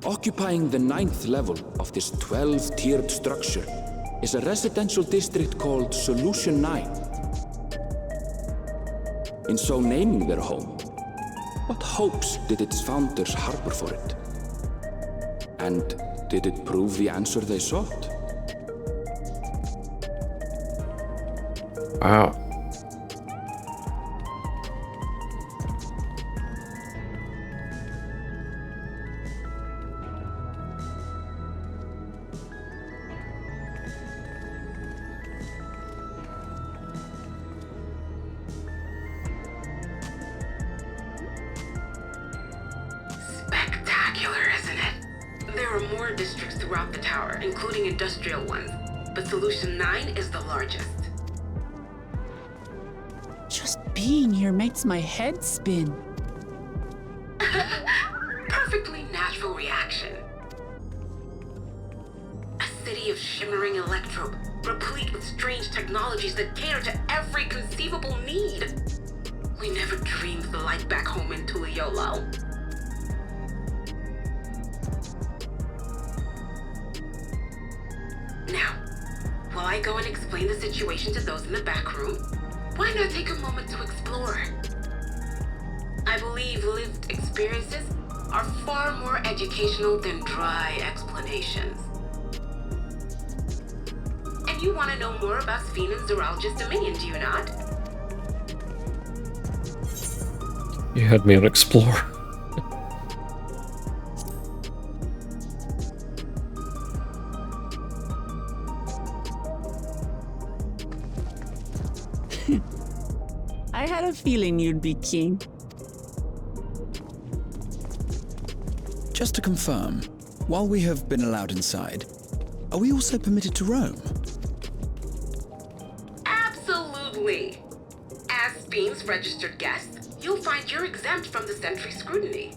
Occupying the 9th level of this 12-tiered structure is a residential district called Solution 9. In so naming their home, what hopes did its founders harbor for it? And did it prove the answer they sought? Wow. Spectacular, isn't it? There are more districts throughout the tower, including industrial ones, but Solution 9 is the largest. Just being here makes my head spin. Perfectly natural reaction. A city of shimmering electrope, replete with strange technologies that cater to every conceivable need. We never dreamed of the light back home in Tuliolo. Now, while I go and explain the situation to those in the back room, why not take a moment to explore? I believe lived experiences are far more educational than dry explanations. And you want to know more about Sphene and Zoralja's dominion, do you not? You had me on explore. I had a feeling you'd be keen. Just to confirm, while we have been allowed inside, are we also permitted to roam? Absolutely. As Sphene's registered guest, you'll find you're exempt from the sentry scrutiny.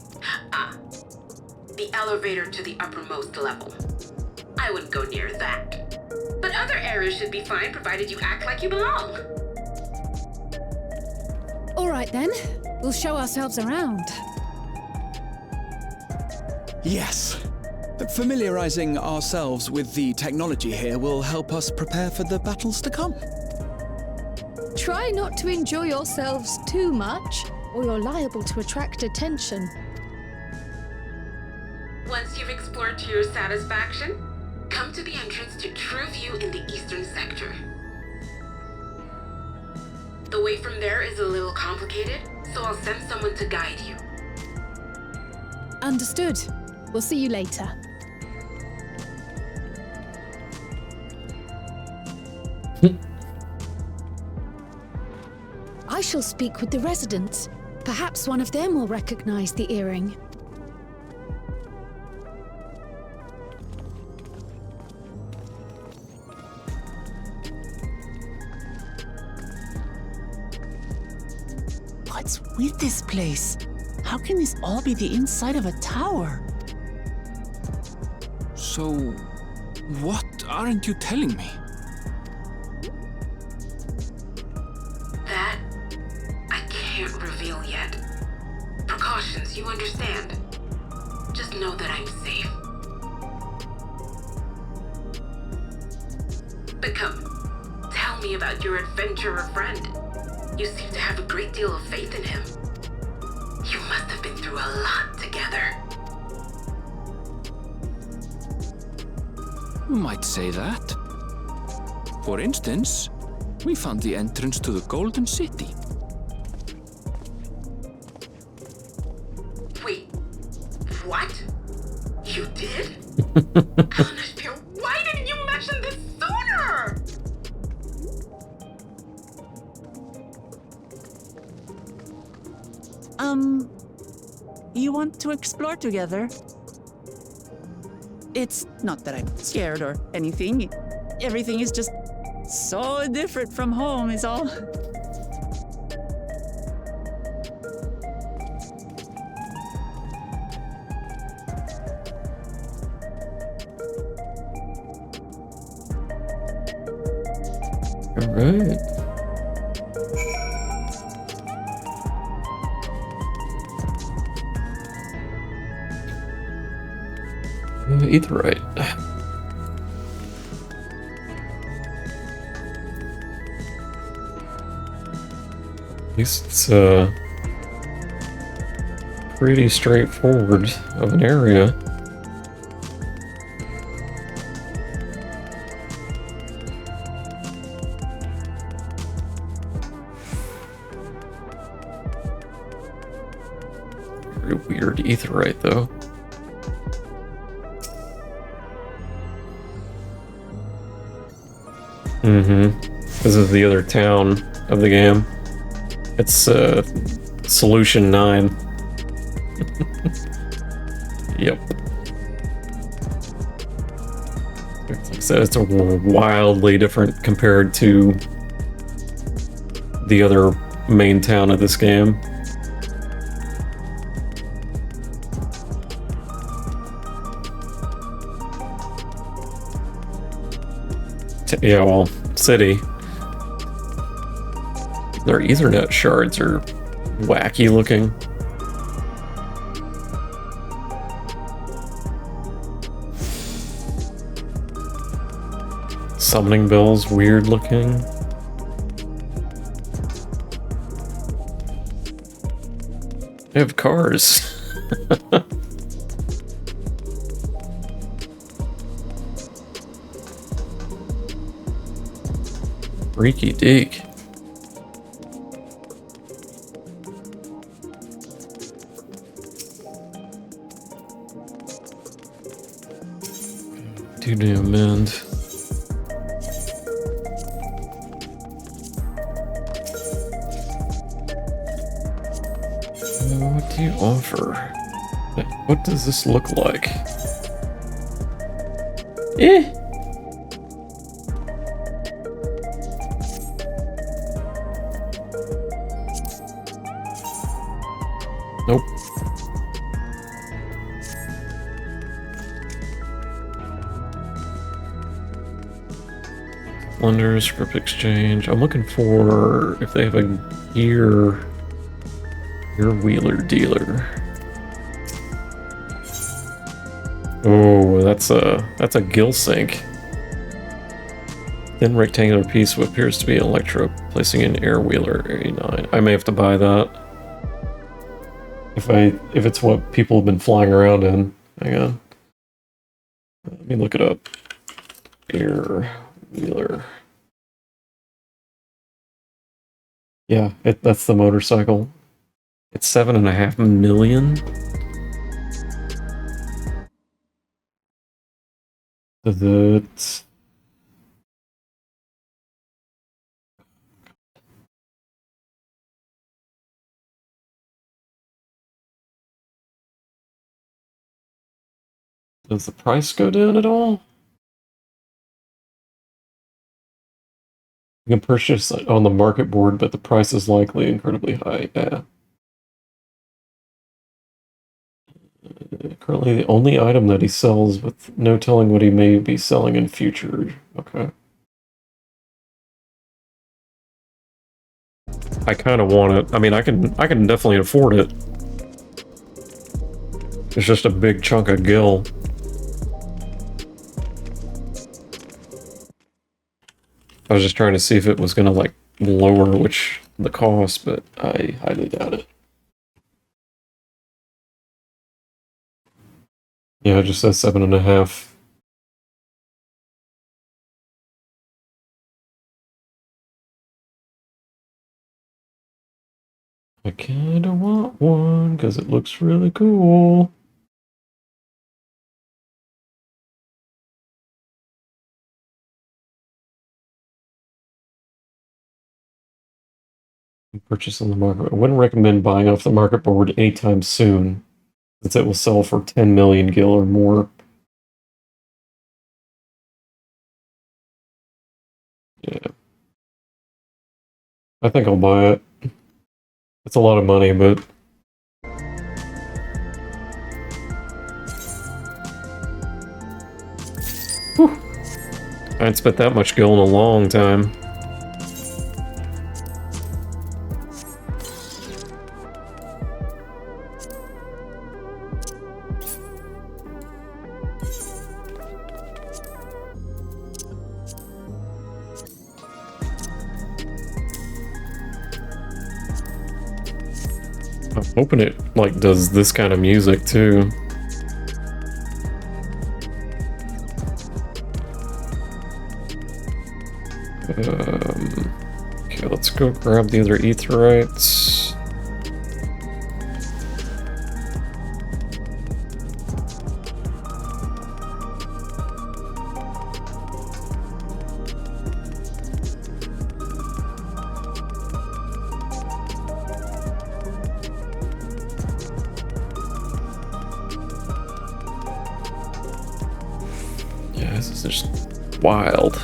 The elevator to the uppermost level. I wouldn't go near that. But other areas should be fine provided you act like you belong. All right then, we'll show ourselves around. Yes. Familiarizing ourselves with the technology here will help us prepare for the battles to come. Try not to enjoy yourselves too much, or you're liable to attract attention. Once you've explored to your satisfaction, come to the entrance to True View in the eastern sector. The way from there is a little complicated, so I'll send someone to guide you. Understood. We'll see you later. I shall speak with the residents. Perhaps one of them will recognize the earring. What's with this place? How can this all be the inside of a tower? So, what aren't you telling me? That, I can't reveal yet. Precautions, you understand. Just know that I'm safe. But come, tell me about your adventurer friend. You seem to have a great deal of faith in him. You must have been through a lot together. You might say that. For instance, we found the entrance to the Golden City. Wait, what? You did? Anastasia, why didn't you mention this sooner? You want to explore together? It's not that I'm scared or anything. Everything is just so different from home is all. All right. Aetheryte. At least it's pretty straightforward of an area. Very weird Aetheryte though. This is the other town of the game. It's Solution 9. Yep. Like I said, it's a wildly different compared to the other main town of this game. Yeah, well, city. Their Ethernet shards are wacky looking. Summoning bells, weird looking. They have cars. Freaky deek. Do the amend. What do you offer? What does this look like? Eh? Nope. Lender, script exchange. I'm looking for if they have a gear wheeler dealer. Oh, that's a gill sink. Thin rectangular piece of what appears to be an electro Placing an air wheeler A9. I may have to buy that. If it's what people have been flying around in. Hang on. Let me look it up. Air wheeler. Yeah, that's the motorcycle. It's 7.5 million. That. Does the price go down at all? You can purchase it on the market board, but the price is likely incredibly high. Yeah. Currently the only item that he sells, with no telling what he may be selling in future. Okay. I kind of want it. I mean, I can definitely afford it. It's just a big chunk of gil. I was just trying to see if it was going to, like, lower the cost, but I highly doubt it. Yeah, it just says 7.5. I kinda want one, because it looks really cool. Purchase on the market. I wouldn't recommend buying off the market board anytime soon, since it will sell for 10 million gil or more. Yeah. I think I'll buy it. It's a lot of money, but... Whew. I hadn't spent that much gil in a long time. I'm hoping it, like, does this kind of music, too. Okay, let's go grab the other Aetherites. Yeah, this is just wild.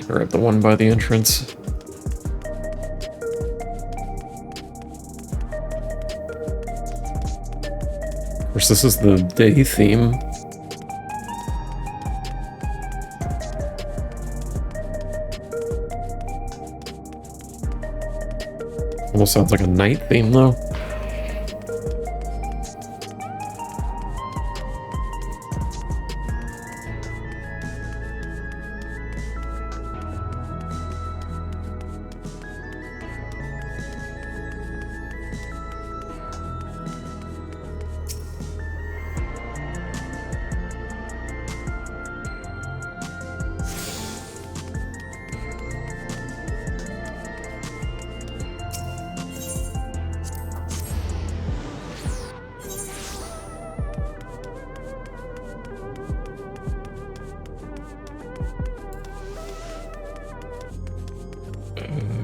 Grab the one by the entrance. Of course, this is the day theme. Almost sounds like a night theme, though.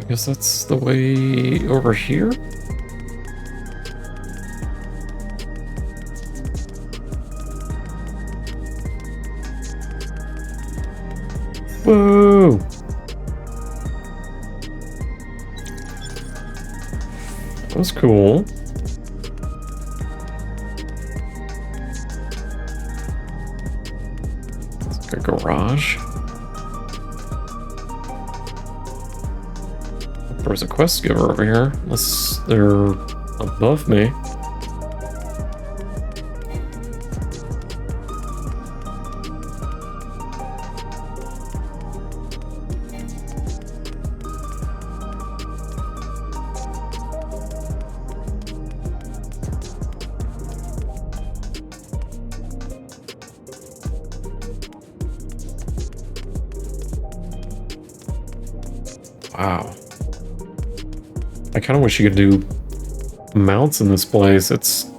I guess that's the way over here? Whoa! That was cool. It's like a garage. There was a quest giver over here, unless they're above me. Wow. I kind of wish you could do mounts in this place. It's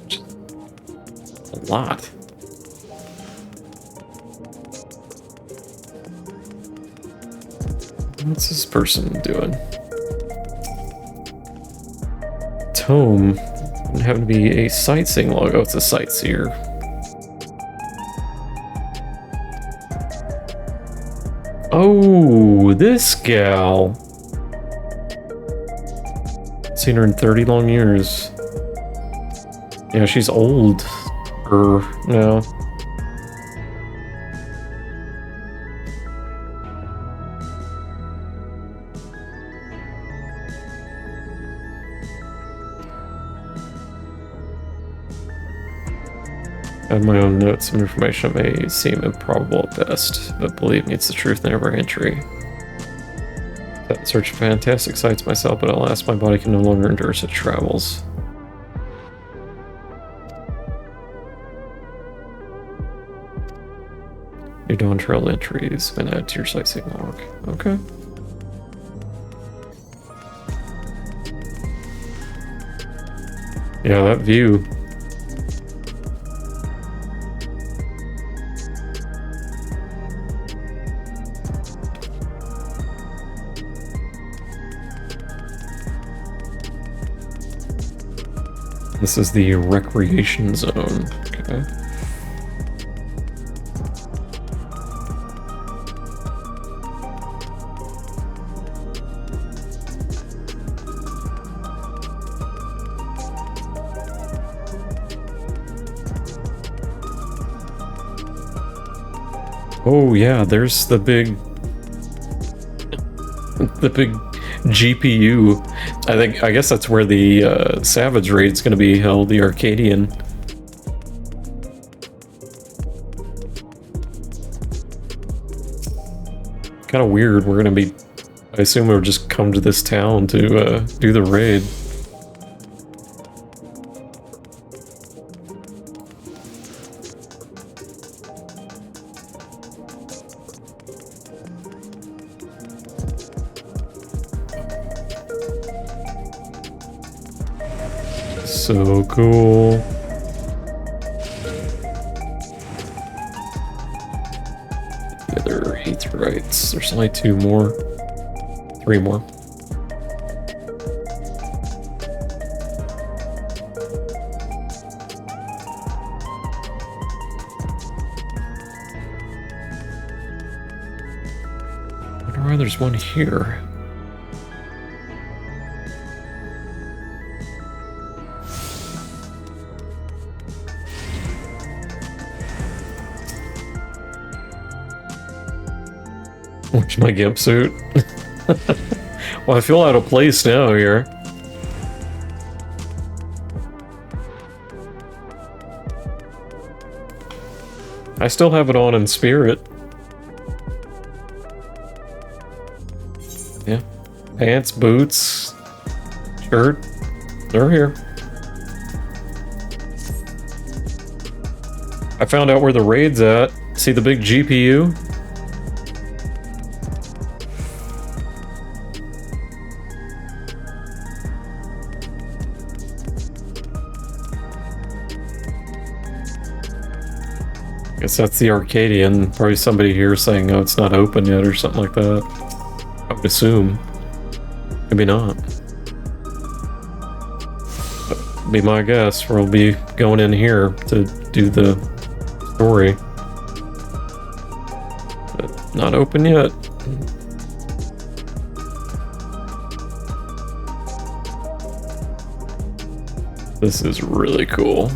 just a lot. What's this person doing? Tome would have to be a sightseeing logo. It's a sightseer. Oh, this gal. Seen her in 30 long years. Yeah, she's old. No. I have my own notes. Some information may seem improbable at best, but believe me, it's the truth in every entry. I've searched fantastic sites myself, but alas, my body can no longer endure such travels. New Dawntrail entries been added to your sightseeing log. Okay. Yeah, that view. This is the recreation zone. Okay. Oh yeah, there's the big GPU. I guess that's where the Savage Raid's gonna be held, the Arcadian. Kind of weird. We're gonna be. I assume we'll just come to this town to do the raid. So cool. The other rites. There's only 2 more. 3 more. I wonder why there's one here. Where's my gimp suit? Well, I feel out of place now here. I still have it on in spirit. Yeah. Pants, boots, shirt. They're here. I found out where the raid's at. See the big GPU? Guess that's the Arcadian. Probably somebody here saying, oh, it's not open yet or something like that. I would assume. Maybe not. But be my guess. We'll be going in here to do the story. But not open yet. This is really cool.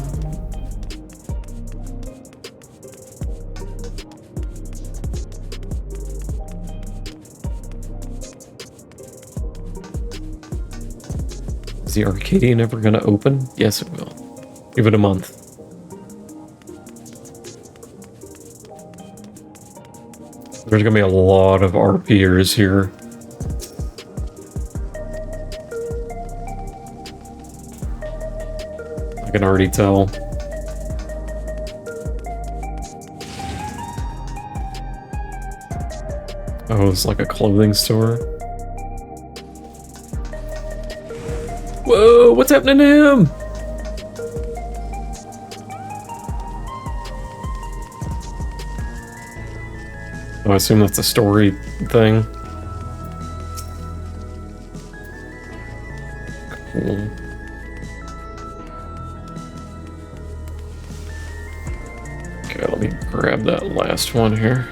Is the Arcadian ever gonna open? Yes, it will. Give it a month. There's gonna be a lot of RPers here. I can already tell. Oh, it's like a clothing store. Whoa, what's happening to him? Oh, I assume that's a story thing. Cool. Okay, let me grab that last one here.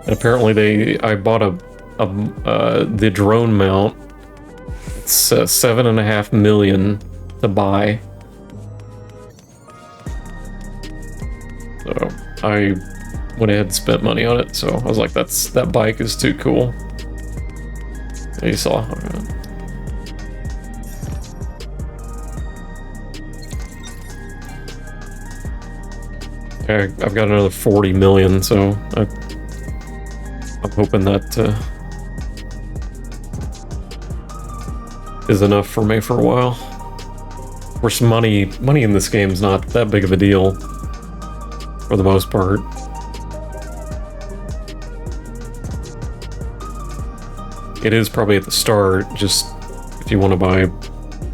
And apparently I bought the drone mount. It's 7.5 million to buy. So I went ahead and spent money on it. So I was like, that bike is too cool. You saw. Okay, I've got another 40 million, so I'm hoping that is enough for me for a while. Of course, money in this game is not that big of a deal for the most part. It is probably at the start, just if you want to buy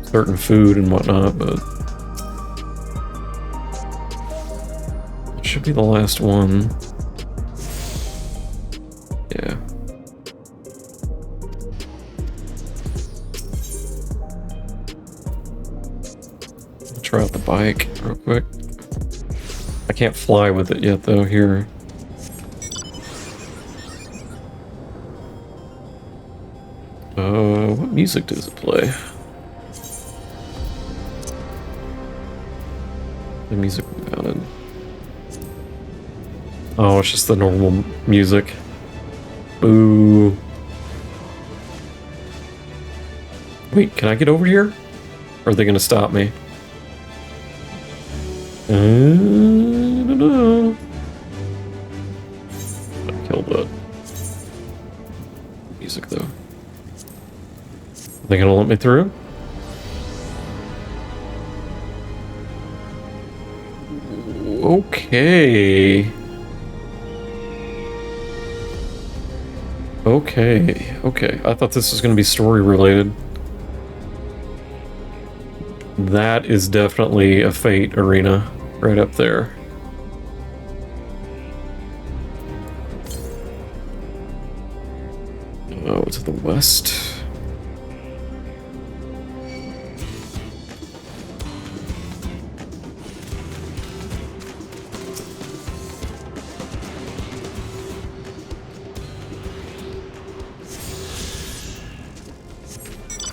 certain food and whatnot, but it should be the last one. Yeah. Try out the bike real quick. I can't fly with it yet though here. What music does it play? The music mounted. Oh, it's just the normal music. Boo. Wait, can I get over here? Or are they gonna stop me? I don't know. I killed that. Music though. Are they gonna let me through? Okay. Okay. I thought this was gonna be story related. That is definitely a Fate arena right up there. Oh, to the west.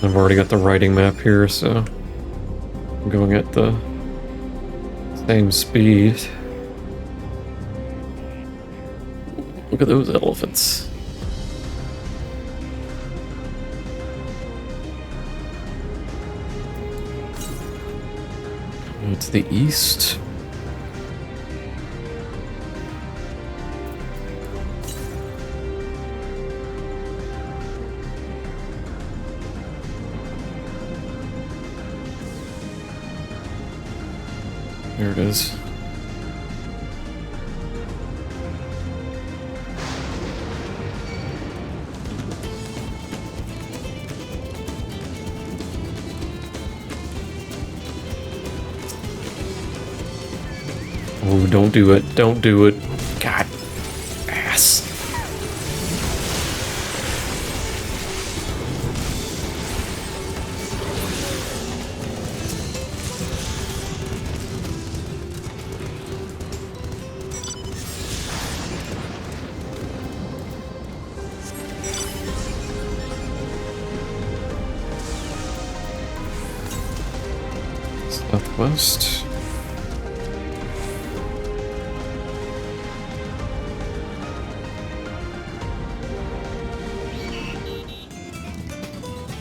I've already got the writing map here, so I'm going at the same speed. Look at those elephants. To the east. There it is. Oh, don't do it. Don't do it. God. Ass. Southwest.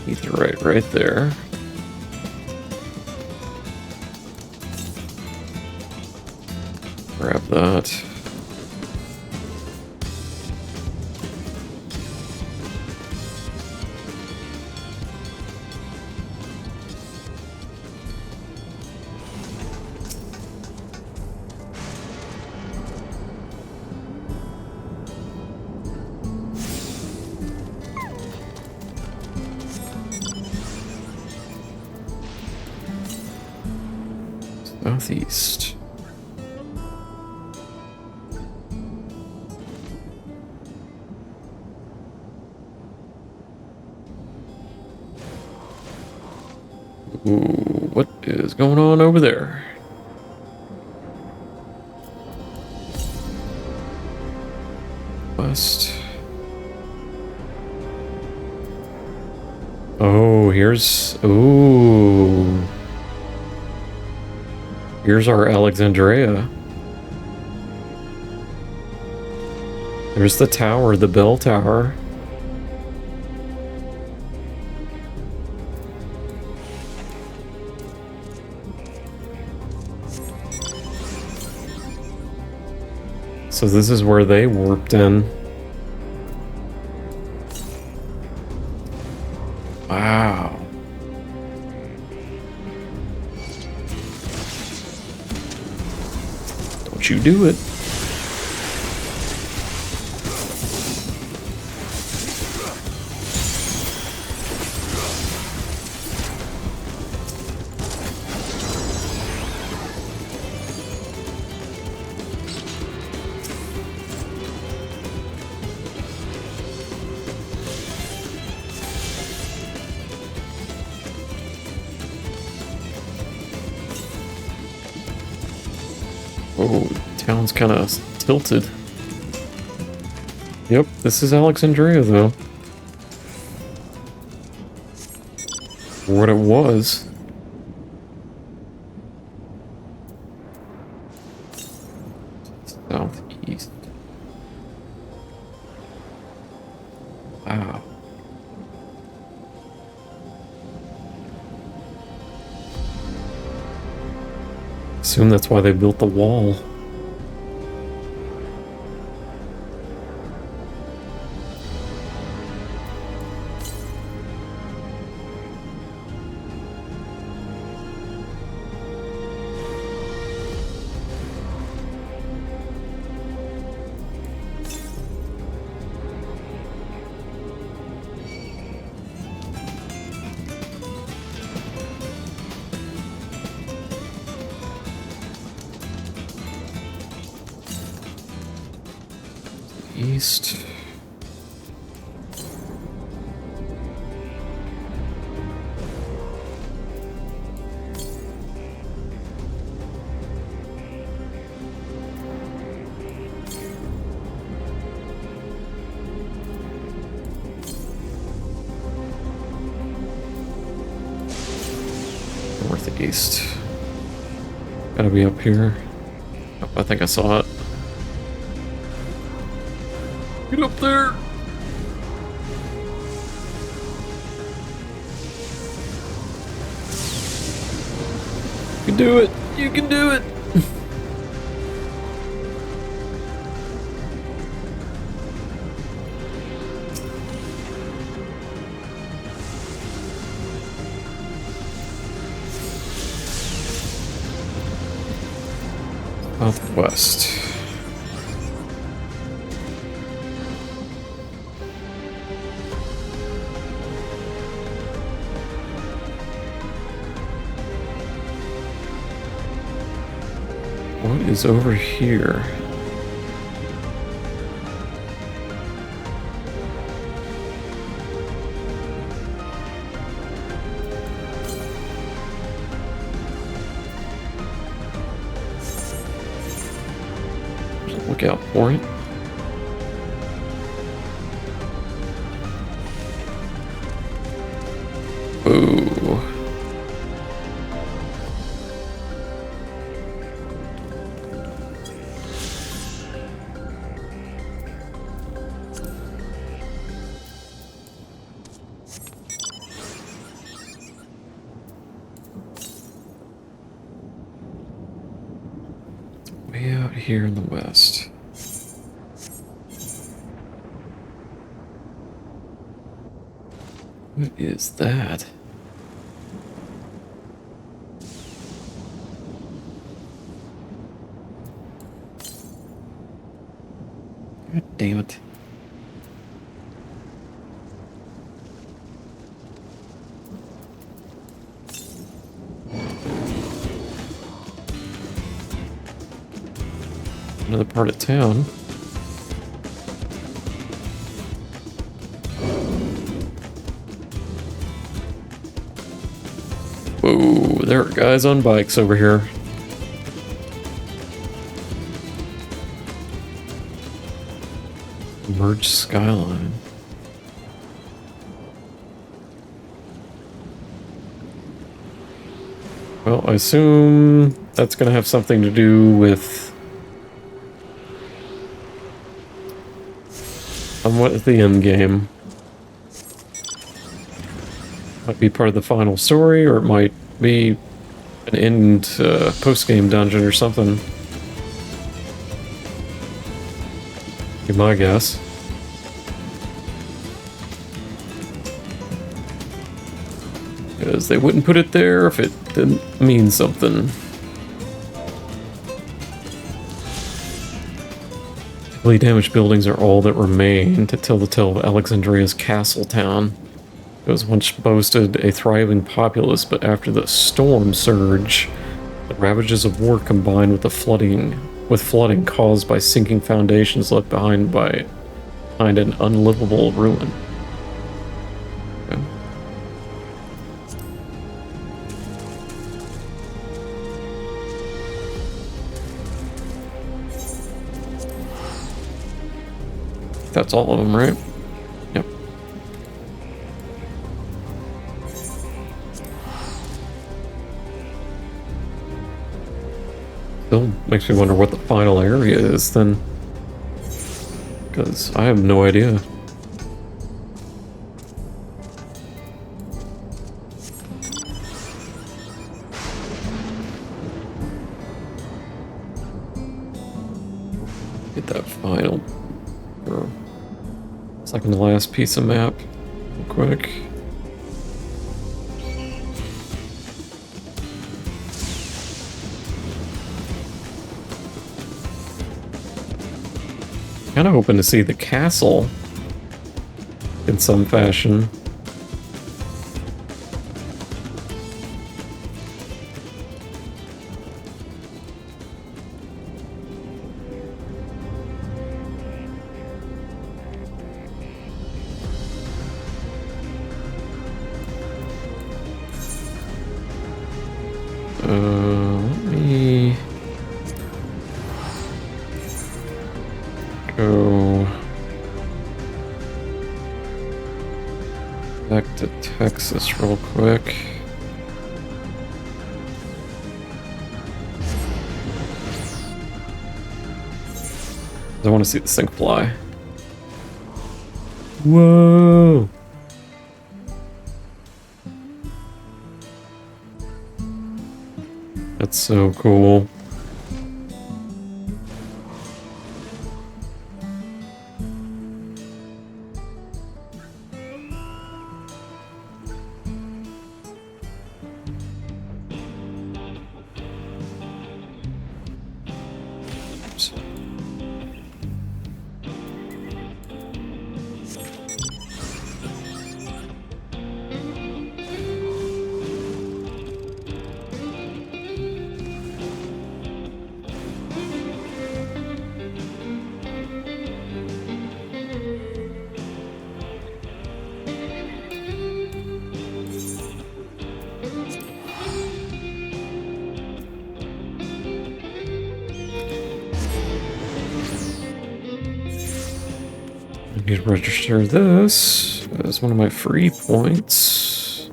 Etherite right there. Grab that. Southeast. Ooh, what is going on over there? West. Oh, here's... Ooh. Here's our Alexandria. There's the tower, the bell tower. So this is where they warped in. Wow. Don't you do it. Oh, town's kind of tilted. Yep, this is Alexandria, though. What it was. Southeast. Wow. Assume that's why they built the wall. East. Northeast. Gotta be up here. Oh, I think I saw it. Get up there! You can do it! You can do it! Southwest. What is over here? Look out for it. Ooh. Way out here in the west. What is that? God damn it. Another part of town. Whoa, there are guys on bikes over here. Merge skyline. Well, I assume that's gonna have something to do with what is the end game. Might be part of the final story, or it might be an end post-game dungeon or something. Be my guess. Because they wouldn't put it there if it didn't mean something. Heavily damaged buildings are all that remain to tell the tale of Alexandria's castle town. It was once boasted a thriving populace, but after the storm surge, the ravages of war combined with flooding caused by sinking foundations left behind an unlivable ruin. Okay. That's all of them, right? Yep. Still makes me wonder what the final area is then. Because I have no idea. Get that final. Second to last piece of map, real quick. Kind of hoping to see the castle in some fashion. Let me go back to Texas real quick. I want to see this thing fly. Whoa! That's so cool. I need to register this as one of my free points.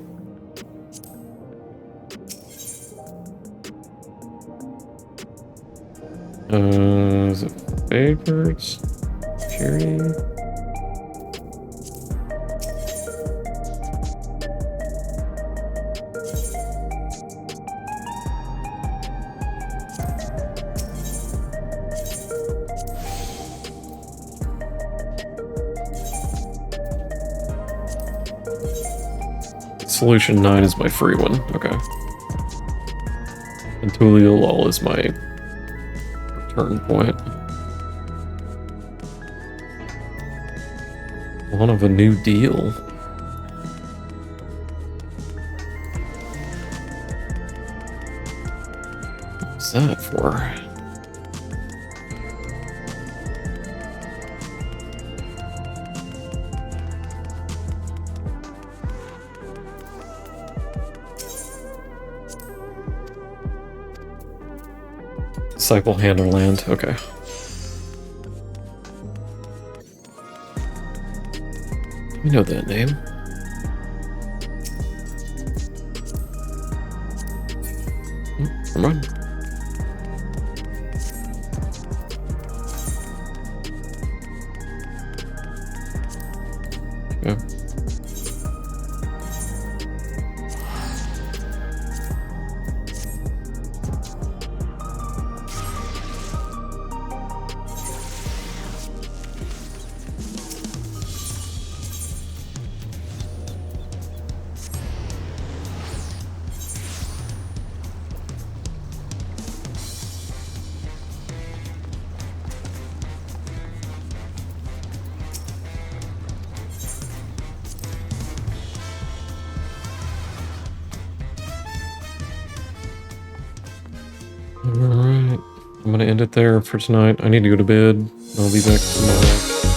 Is it favorites? Security? Solution 9 is my free one. Okay. And Tuliolol is my return point. One of a new deal. What's that for? Disciple Handler Land, okay. We know that name. Oh, come on. Okay. Alright, I'm gonna end it there for tonight. I need to go to bed. I'll be back tomorrow.